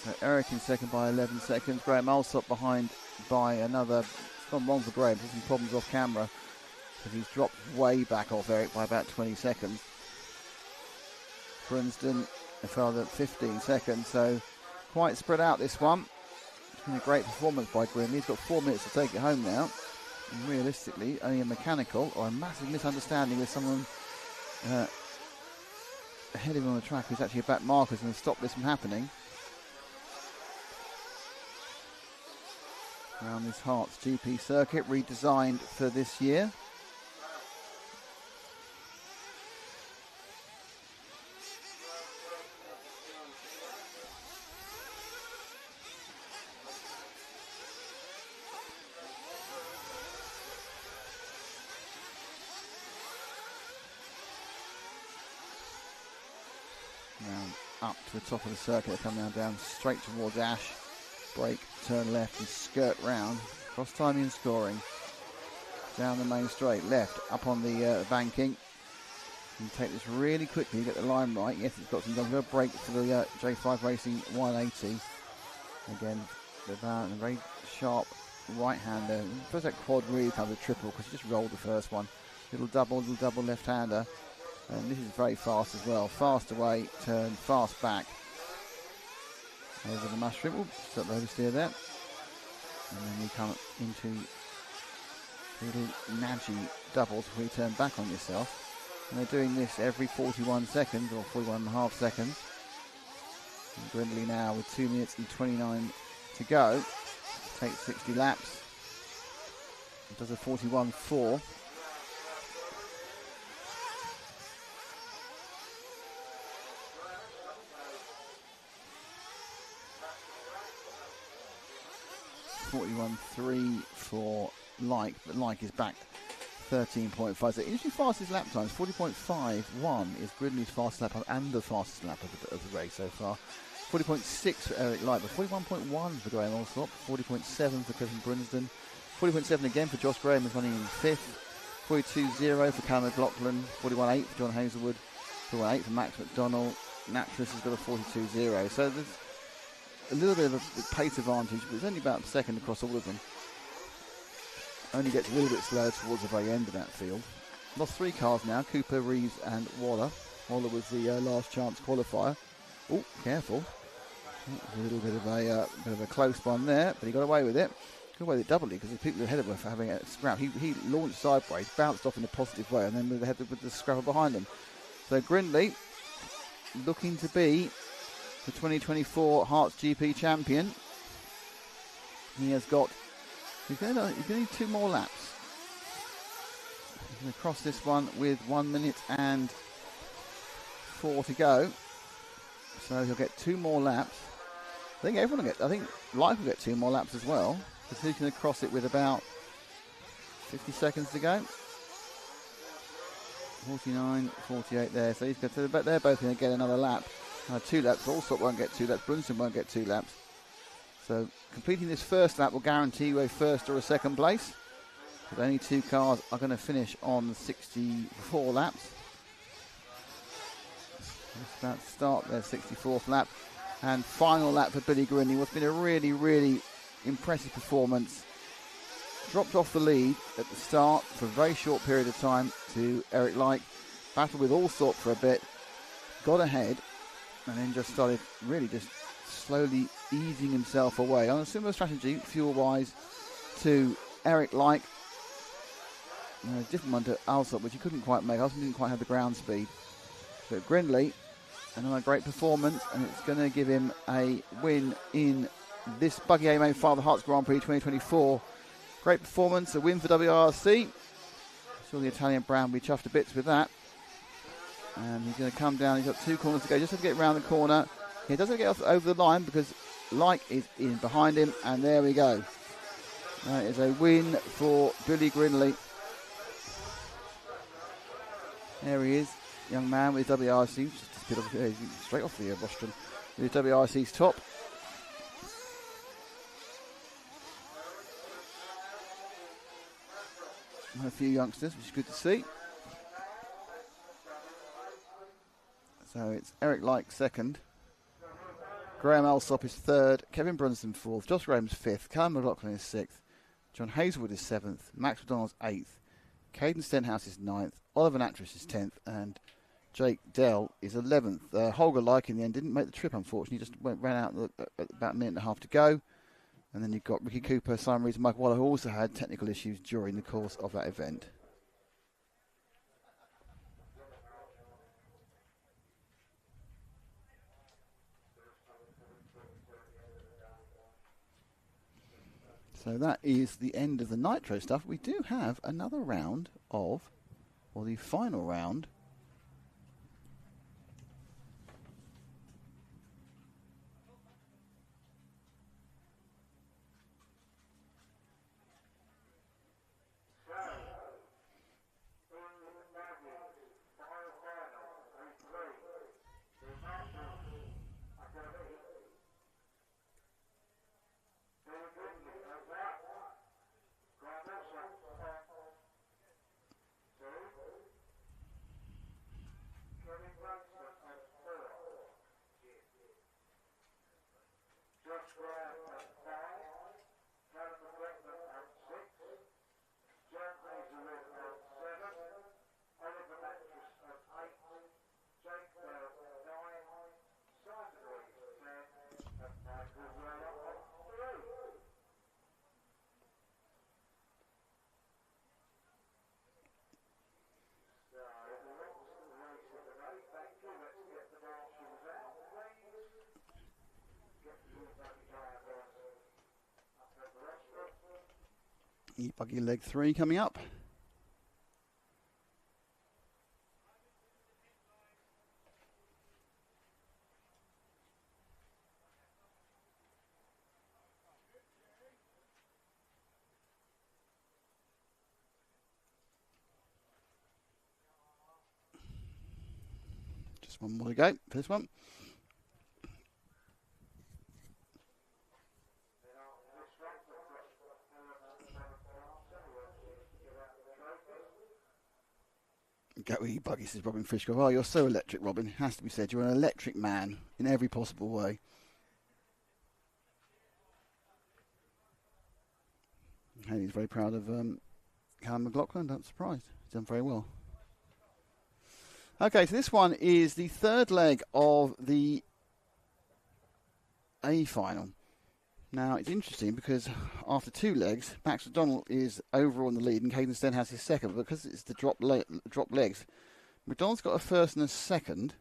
So Eric in second by 11 seconds. Graham Alsop behind by another. It's gone wrong for Graham. There's some problems off camera because he's dropped way back off Eric by about 20 seconds. Brunsden a further 15 seconds. So quite spread out this one. It's been a great performance by Grim. He's got 4 minutes to take it home now. And realistically, only a mechanical or a massive misunderstanding with someone ahead of him on the track who's actually a back marker is going to stop this from happening. Around this Herts GP circuit, redesigned for this year. Now up to the top of the circuit, they come down straight towards Ash. Brake, turn left and skirt round. Cross timing and scoring. Down the main straight, left, up on the banking. You take this really quickly, get the line right. Yes, it's got some longer brake for the J5 Racing 180. Again, a very sharp right-hander. First that quad really comes a triple because he just rolled the first one. Little double left-hander. And this is very fast as well. Fast away, turn, fast back. Over the mushroom. Oops, stop the oversteer there. And then you come into little nudgy doubles before you turn back on yourself. And they're doing this every 41 seconds or 41.5 seconds. And Brindley now with 2 minutes and 29 to go. Takes 60 laps. Does a 41.4. .41.3 for Like, but Like is back 13.5. So industry fastest lap times, 40.51 is Gridley's fastest lap time and the fastest lap of the race so far. 40.6 for Eric Light, but 41.1 for Graham Alsop, 40.7 for Kevin Brunsden, 40.7 again for Josh Graham is running in fifth, 42.0 for Callum McLaughlin, 41.8 for John Hazelwood, 41.8 for Max McDonald. Natras has got a 42.0. So there's a little bit of a pace advantage, but it's only about a second across all of them. Only gets a little bit slower towards the very end of that field. Lost 3 cars now, Cooper, Reeves and Waller. Waller was the last chance qualifier. Oh, careful. A little bit of a close one there, but he got away with it. Got away with it doubly because the people ahead of him were having a scrap. He launched sideways, bounced off in a positive way, and then with the scrapper behind him. So Grindley looking to be the 2024 Herts GP champion. He's going to need 2 more laps. He's going to cross this one with 1 minute and 4 to go. So he'll get 2 more laps. I think everyone will get. I think Life will get 2 more laps as well, because he's going to cross it with about 50 seconds to go. 49, 48 there. So he's got to, but they're both going to get another lap. 2 laps. Alsop won't get 2 laps. Brunson won't get 2 laps. So completing this first lap will guarantee you a first or a second place. But only 2 cars are going to finish on 64 laps. Just about to start their 64th lap. And final lap for Billy Grindley. What's been a really, really impressive performance. dropped off the lead at the start for a very short period of time to Eric Like. Battled with Allsop for a bit, got ahead, and then just started really just slowly easing himself away on a similar strategy, fuel-wise, to Eric Like. A different one to Allsop, which he couldn't quite make. Allsop didn't quite have the ground speed. But Grindley, another great performance, and it's going to give him a win in this Buggy A main final, the Herts Grand Prix 2024. Great performance, a win for WRC. Saw the Italian Brown be chuffed to bits with that. And he's going to come down. He's got 2 corners to go. Just have to get around the corner. He doesn't get off over the line because Like is in behind him. And there we go. That is a win for Billy Grindley. There he is, young man with WRC. Just a bit off, straight off the rostrum with WRC's top. A few youngsters, which is good to see. So it's Eric Like second, Graham Alsop is third, Kevin Brunson fourth, Josh Graham's fifth, Callum McLaughlin is sixth, John Hazelwood is seventh, Max McDonald's eighth, Caden Stenhouse is ninth, Oliver Natras is 10th, and Jake Dell is 11th. Holger Like in the end didn't make the trip, unfortunately, just ran out at about a minute and a half to go. And then you've got Ricky Cooper, Simon Rees, and Mike Waller, who also had technical issues during the course of that event. So that is the end of the Nitro stuff. We do have another round of, or the final round, E-buggy leg 3 coming up. Just one more to go for this one. Go E-buggy, says Robin Fishko. Oh, you're so electric, Robin. It has to be said. You're an electric man in every possible way. And he's very proud of Callum McLaughlin. Don't be surprised. He's done very well. Okay, so this one is the third leg of the A final. Now, it's interesting because after 2 legs, Max McDonald is overall in the lead and Caden Stenhouse is second. But because it's the drop legs, McDonald's got a first and a second.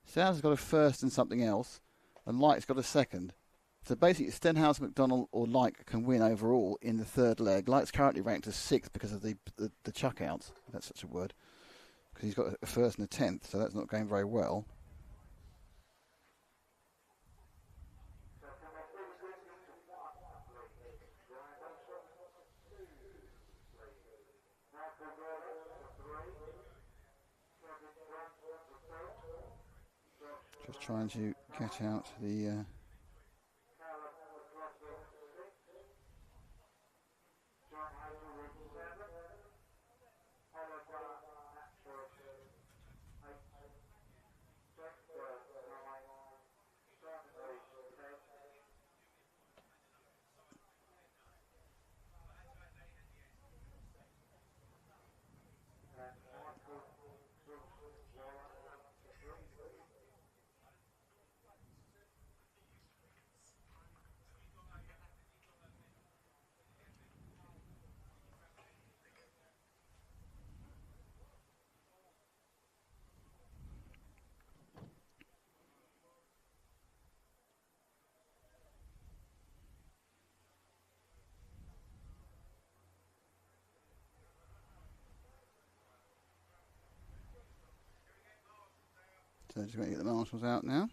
Stenhouse has got a first and something else. And Light's got a second. So basically, Stenhouse, McDonald or Light can win overall in the third leg. Light's currently ranked as 6th because of the chuck-outs. If that's such a word. Because he's got a first and a 10th, so that's not going very well. Just trying to get out the... So just going to get the marshals out now.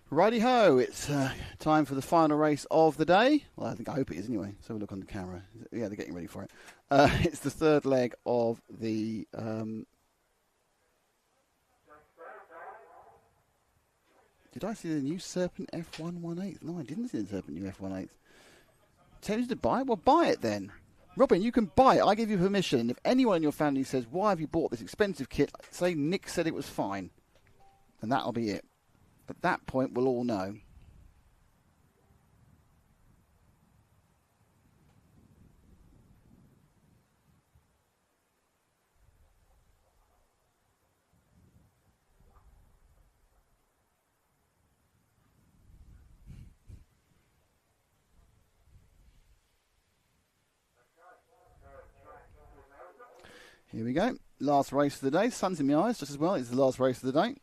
Righty-ho, it's time for the final race of the day. Well, I hope it is anyway. So we'll look on the camera. Yeah, they're getting ready for it. It's the third leg of the... Did I see the new Serpent F118? No, I didn't see the Serpent new F118. Tell you to buy it? Well, buy it then. Robin, you can buy it. I give you permission. And if anyone in your family says, why have you bought this expensive kit? Say Nick said it was fine. And that'll be it. At that point, we'll all know. Here we go. Last race of the day. Sun's in my eyes just as well. It's the last race of the day.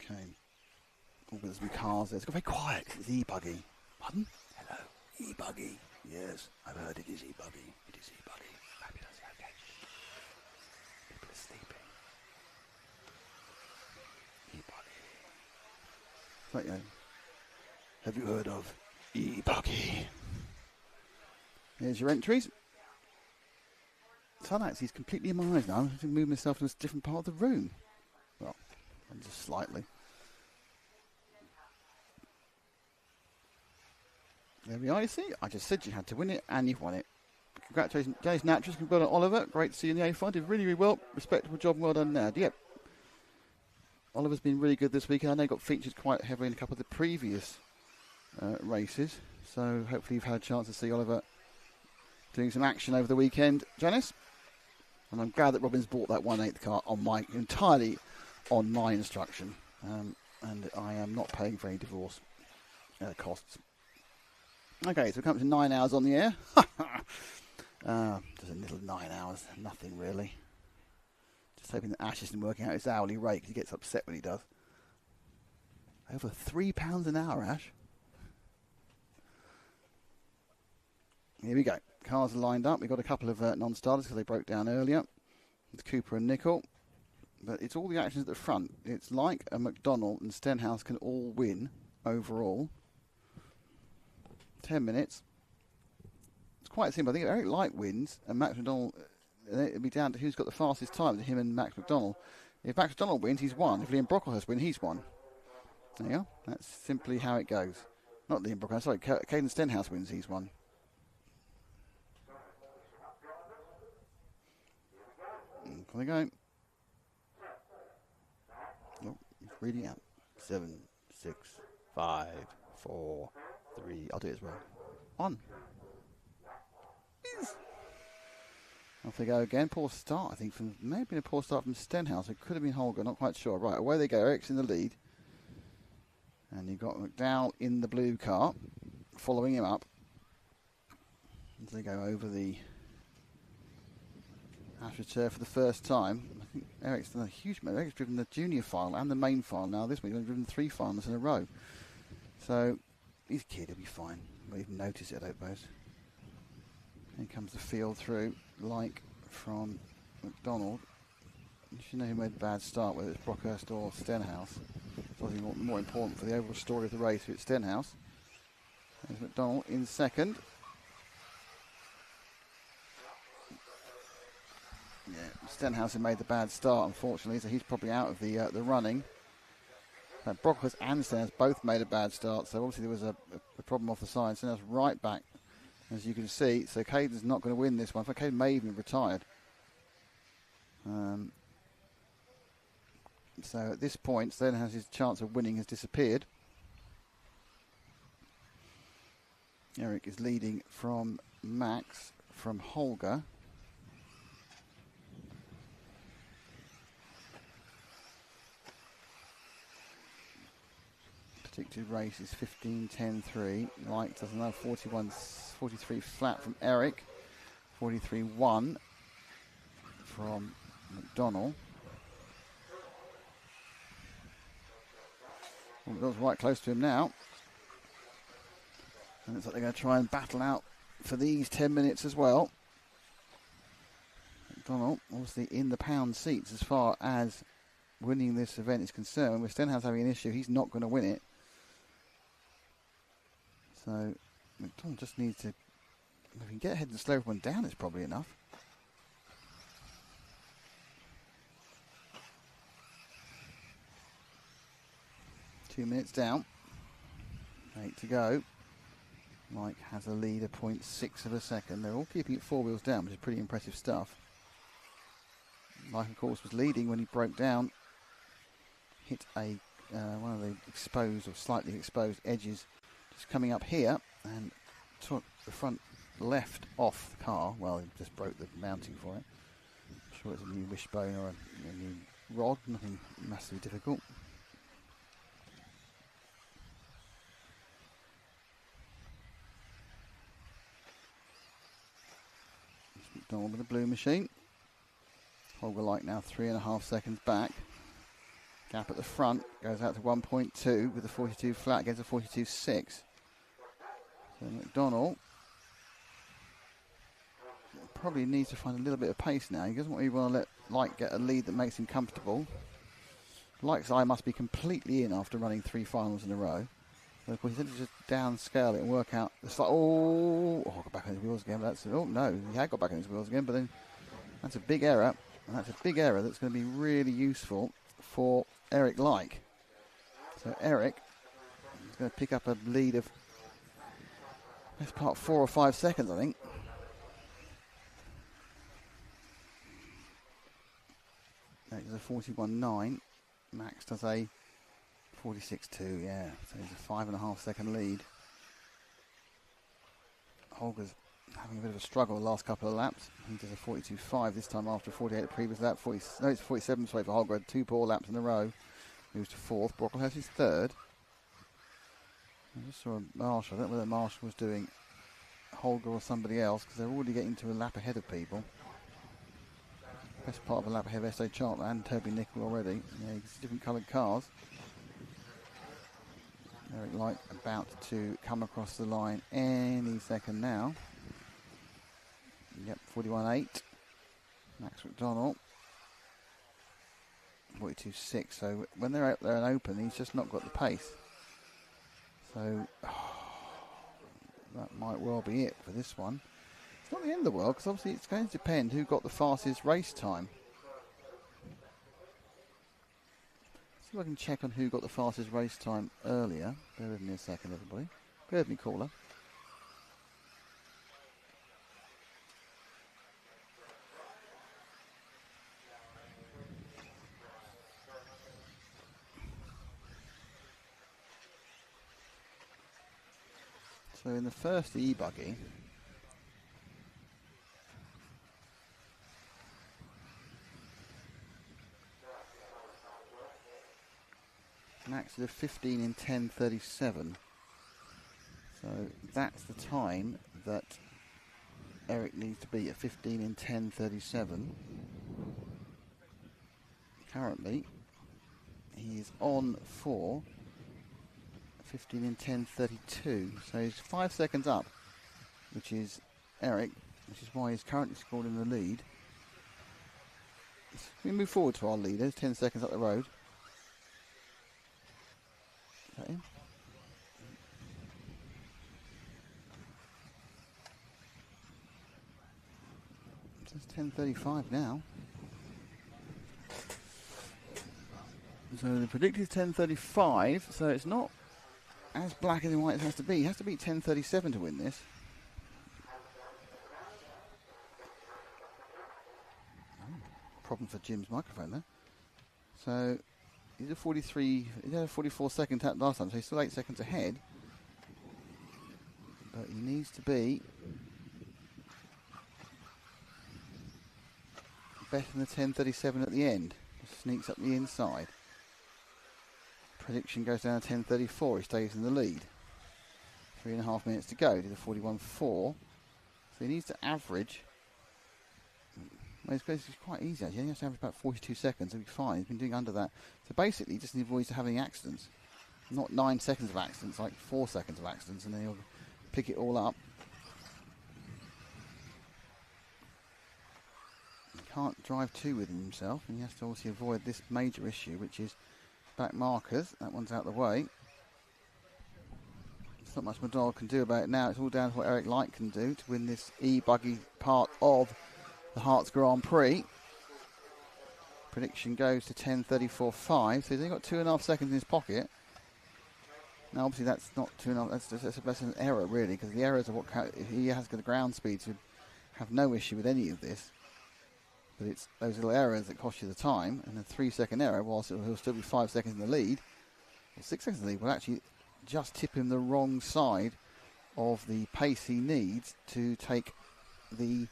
Okay. Oh, there's some cars there. It's got very quiet. It's E-buggy. Pardon? Hello. E-buggy. Yes, I've heard it is E-buggy. It is E-buggy. Fabulous. Okay. People are sleeping. E-buggy. Right, yeah. Have you heard of E-buggy? Here's your entries. Sun actually is completely in my eyes now. I have to move myself to a different part of the room. Well, just slightly. There we are, you see. I just said you had to win it, and you've won it. Congratulations, James Natras. Well done, Oliver. Great to see you in the A5. Did really, really well. Respectable job, and well done there. Yep. Oliver's been really good this weekend. I know he got featured quite heavily in a couple of the previous races. So hopefully you've had a chance to see Oliver doing some action over the weekend, Janice. And I'm glad that Robin's bought that 1/8 car entirely on my instruction. And I am not paying for any divorce costs. Okay, so we come to 9 hours on the air. Just a little 9 hours, nothing really. Just hoping that Ash isn't working out his hourly rate because he gets upset when he does. Over £3 an hour, Ash. Here we go. Cars are lined up. We've got a couple of non-starters because they broke down earlier. It's Cooper and Nickel. But it's all the actions at the front. It's like a McDonnell and Stenhouse can all win overall. 10 minutes. It's quite simple. I think if Eric Light wins and Max McDonnell, it'll be down to who's got the fastest time, him and Max McDonnell. If Max McDonnell wins, he's won. If Liam Brocklehurst wins, he's won. There you go. That's simply how it goes. Not Liam Brocklehurst, sorry, Caden Stenhouse wins, he's won. There we go. Oh, he's reading out. 7, 6, 5, 4, 3. I'll do it as well. 1. Off they go again. Poor start, I think. May have been a poor start from Stenhouse. It could have been Holger. Not quite sure. Right, away they go. Eric's in the lead. And you've got McDowell in the blue car, following him up as they go over the AstroTurf for the first time. I think Eric's done a huge amount. Eric's driven the junior final and the main final now. This week he's driven 3 finals in a row. So he's a kid, he'll be fine. Won't even notice it, I don't suppose. Here comes the field through, like from McDonald. You should know who made a bad start, whether it's Brockhurst or Stenhouse. It's obviously more important for the overall story of the race, it's Stenhouse. There's McDonald in second. Yeah, Stenhouse had made the bad start, unfortunately, so he's probably out of the running. Brockhurst and Stenhouse both made a bad start, so obviously there was a problem off the side. Stenhouse right back, as you can see. So Caden's not going to win this one. In fact, Caden may even have retired. So at this point, Stenhouse's chance of winning has disappeared. Eric is leading from Max, from Holger. Predicted race is 15.10.3. Light doesn't know, 43 flat from Eric. 43.1 from McDonald. McDonald's right close to him now. And it's like they're going to try and battle out for these 10 minutes as well. McDonald obviously in the pound seats as far as winning this event is concerned. With Stenhouse having an issue, he's not going to win it. So McDonald just needs to, if he can get ahead and slow everyone down, it's probably enough. Two minutes down. 8 to go. Mike has a lead of 0.6 of a second. They're all keeping it 4 wheels down, which is pretty impressive stuff. Mike, of course, was leading when he broke down. Hit a one of the exposed or slightly exposed edges just coming up here and took the front left off the car. Well, he just broke the mounting for it. I'm sure it's a new wishbone or a new rod, nothing massively difficult. McDonald with the blue machine. Holger Light now 3.5 seconds back. Gap at the front goes out to 1.2 with the 42 flat against the 42.6. So McDonald probably needs to find a little bit of pace now. He doesn't really want to let Light get a lead that makes him comfortable. Light's eye must be completely in after running 3 finals in a row. So of course he's just downscale it and work out. It's like, got back on his wheels again. No, he had got back on his wheels again, but then that's a big error. And that's a big error that's going to be really useful for Eric Like. So Eric is going to pick up a lead of best part 4 or 5 seconds, I think. That is a 41.9. Max does a 46.2, yeah. So he's a 5.5 second lead. Holger's having a bit of a struggle the last couple of laps. He does a 42.5 this time after a 48 the previous lap. It's 47 straight for Holger. Had 2 poor laps in a row. Moves to 4th. Brocklehurst is 3rd. I just saw Marshall. I don't know whether Marshall was doing Holger or somebody else because they're already getting to a lap ahead of people. Best part of a lap ahead of S.A. Chartler and Toby Nickel already. Yeah, it's different coloured cars. Eric Light about to come across the line any second now. Yep, 41.8. Max McDonald. 42.6. So when they're out there and open, he's just not got the pace. So that might well be it for this one. It's not the end of the world because obviously it's going to depend who got the fastest race time. See if I can check on who got the fastest race time earlier. Bear with me a second, everybody. Bear with me, caller. So in the first E-buggy, An exit of 15 in 10:37. So that's the time that Eric needs to be at, 15 in 10:37. Currently, he is on for 15 in 10:32. So he's 5 seconds up, which is Eric, which is why he's currently scored in the lead. We move forward to our leaders, 10 seconds up the road. Is that him? It's 10:35 now. So the predicted is 10:35, so it's not as black and white as it has to be. He has to beat 10:37 to win this. Problem for Jim's microphone there. So he's at 43, he had a 44-second tap last time, so he's still 8 seconds ahead. But he needs to be better than the 10:37 at the end. Just sneaks up the inside. Prediction goes down to 10:34. He stays in the lead. 3.5 minutes to go. Did a 41.4. So he needs to average. Well, it's quite easy actually. He has to average about 42 seconds. He'll be fine. He's been doing under that. So basically, he just avoids having accidents. Not 9 seconds of accidents, like 4 seconds of accidents, and then he'll pick it all up. He can't drive too with himself, and he has to obviously avoid this major issue, which is back markers. That one's out of the way. There's not much Madonna can do about it now. It's all down to what Eric Light can do to win this E-buggy part of the Herts Grand Prix. Prediction goes to 10:34.5, so he's only got 2.5 seconds in his pocket. Now, obviously, that's not 2.5. That's an error, really, because the errors are what if he has got the ground speed to have no issue with any of this. But it's those little errors that cost you the time, and a 3-second error, whilst he'll still be 5 seconds in the lead, or 6 seconds in the lead, will actually just tip him the wrong side of the pace he needs to take the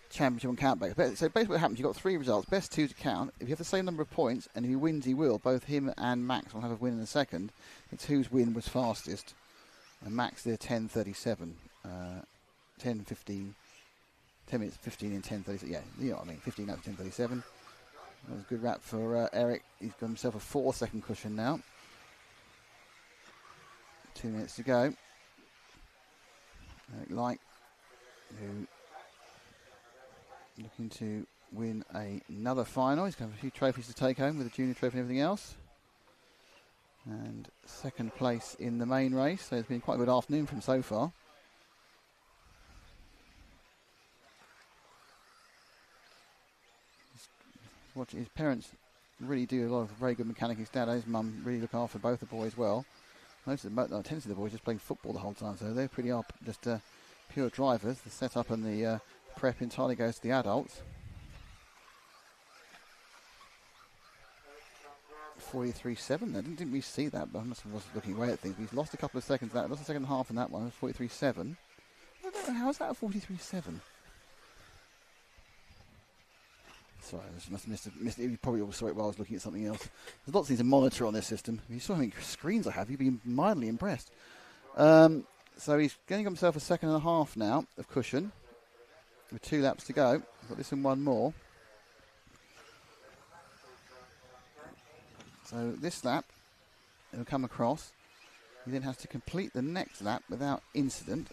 championship on countback. So basically what happens, you've got 3 results, best 2 to count. If you have the same number of points, and if he wins, he will. Both him and Max will have a win in a second. It's whose win was fastest. And Max did 10:37, 10:15. 10 minutes, 15 in 10:37. Yeah, you know what I mean. 15 out of 10:37. That was a good wrap for Eric. He's got himself a 4-second cushion now. 2 minutes to go. Eric Light, who looking to win another final. He's got a few trophies to take home with the junior trophy and everything else. And second place in the main race. So it's been quite a good afternoon for him so far. His parents really do a lot of very good mechanic. His dad and his mum really look after both the boys well. Most of the tendency of the boys just playing football the whole time, so they're pretty just pure drivers. The setup and the prep entirely goes to the adults. 43.7. I didn't really see that, but I must have was looking away at things. He's lost a couple of seconds. Lost a second and a half in that one. 43.7. I don't know, how is that a 43.7? Sorry, I just must have missed it. You probably all saw it while I was looking at something else. There's lots of things to monitor on this system. If you saw how many screens I have, you'd be mildly impressed. So he's getting himself a second and a half now of cushion, with 2 laps to go. We've got this and one more. So this lap, he'll come across. He then has to complete the next lap without incident.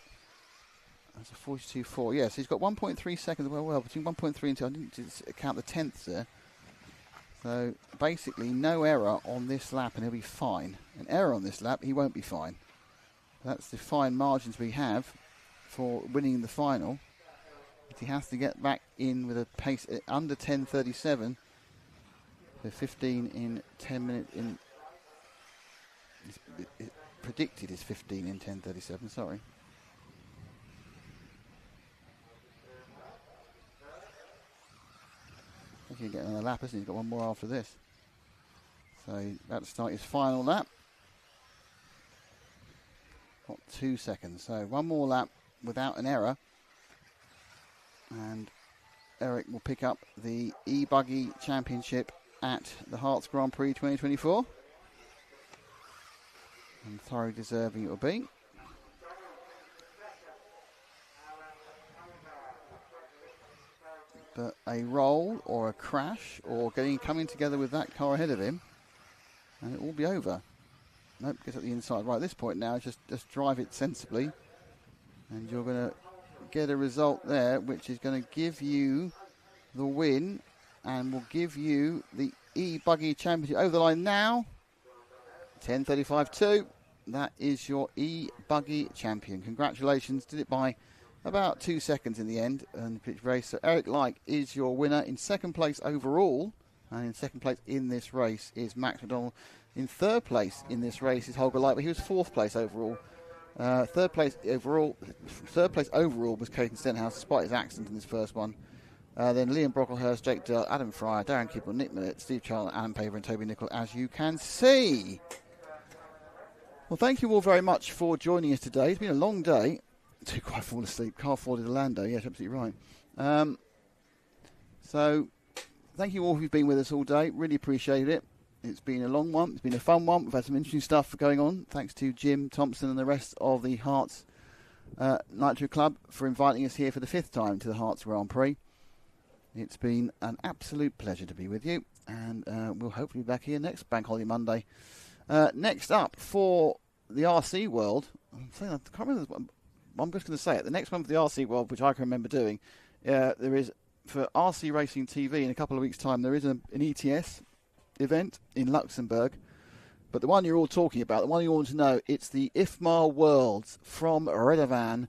That's a 42.4. Yes, he's got 1.3 seconds. Well, between 1.3 and 2. I didn't count the tenths there. So basically, no error on this lap, and he'll be fine. An error on this lap, he won't be fine. That's the fine margins we have for winning the final. But he has to get back in with a pace under 10:37. So 15 in 10 minutes. Predicted is 15 in 10:37. Sorry. He's getting another lap, isn't he? He's got one more after this. So that's start his final lap. Got 2 seconds. So one more lap without an error. And Eric will pick up the E-buggy championship at the Herts Grand Prix 2024. And thoroughly deserving it will be. But a roll or a crash or coming together with that car ahead of him, and it will be over. Nope, gets at the inside. Right, at this point now, just drive it sensibly, and you're going to get a result there, which is going to give you the win, and will give you the E-buggy championship over the line now. 10:35.2. That is your E-buggy champion. Congratulations. Did it by about 2 seconds in the end and pitch race. So Eric Like is your winner in second place overall, and in second place in this race is Max McDonald. In third place in this race is Holger Light, but he was fourth place overall. Third place overall was Caden Stenhouse, despite his accident in this first one. Then Liam Brocklehurst, Jake Dell, Adam Fryer, Darren Kibble, Nick Millett, Steve Charles, Alan Paver, and Toby Nicol, as you can see. Well, thank you all very much for joining us today. It's been a long day. Too quite fall asleep. Can't afford it, Orlando. Yes, absolutely right. So, thank you all who've been with us all day. Really appreciate it. It's been a long one. It's been a fun one. We've had some interesting stuff going on. Thanks to Jim Thompson and the rest of the Herts Nitro Club for inviting us here for the 5th time to the Herts Grand Prix. It's been an absolute pleasure to be with you, and we'll hopefully be back here next Bank Holiday Monday. Next up for the RC World, I can't remember. I'm just going to say it. The next one for the RC World, which I can remember doing, there is for rcracingtv in a couple of weeks' time. There is an ETS event in Luxembourg, but the one you're all talking about, the one you want to know, it's the IFMAR Worlds from Redovan.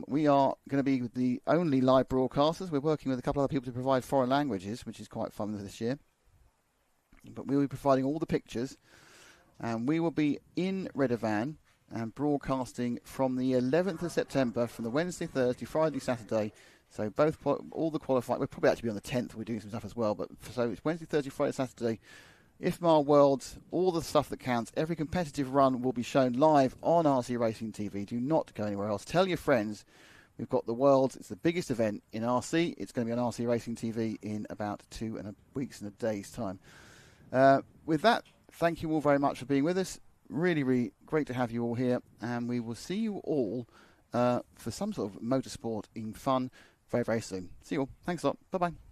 We are going to be the only live broadcasters. We're working with a couple of other people to provide foreign languages, which is quite fun this year. But we'll be providing all the pictures, and we will be in Redovan and broadcasting from the 11th of September, from the Wednesday, Thursday, Friday, Saturday. So all the qualifying, we'll probably actually be on the 10th, we're doing some stuff as well, but so it's Wednesday, Thursday, Friday, Saturday, IFMAR Worlds, all the stuff that counts. Every competitive run will be shown live on RC Racing TV. Do not go anywhere else. Tell your friends. We've got the Worlds. It's the biggest event in RC. It's going to be on RC Racing TV in about 2 weeks and a day's time. With that, thank you all very much for being with us. Really, really great to have you all here, and we will see you all for some sort of motorsport in fun very, very soon. See you all. Thanks a lot. Bye-bye.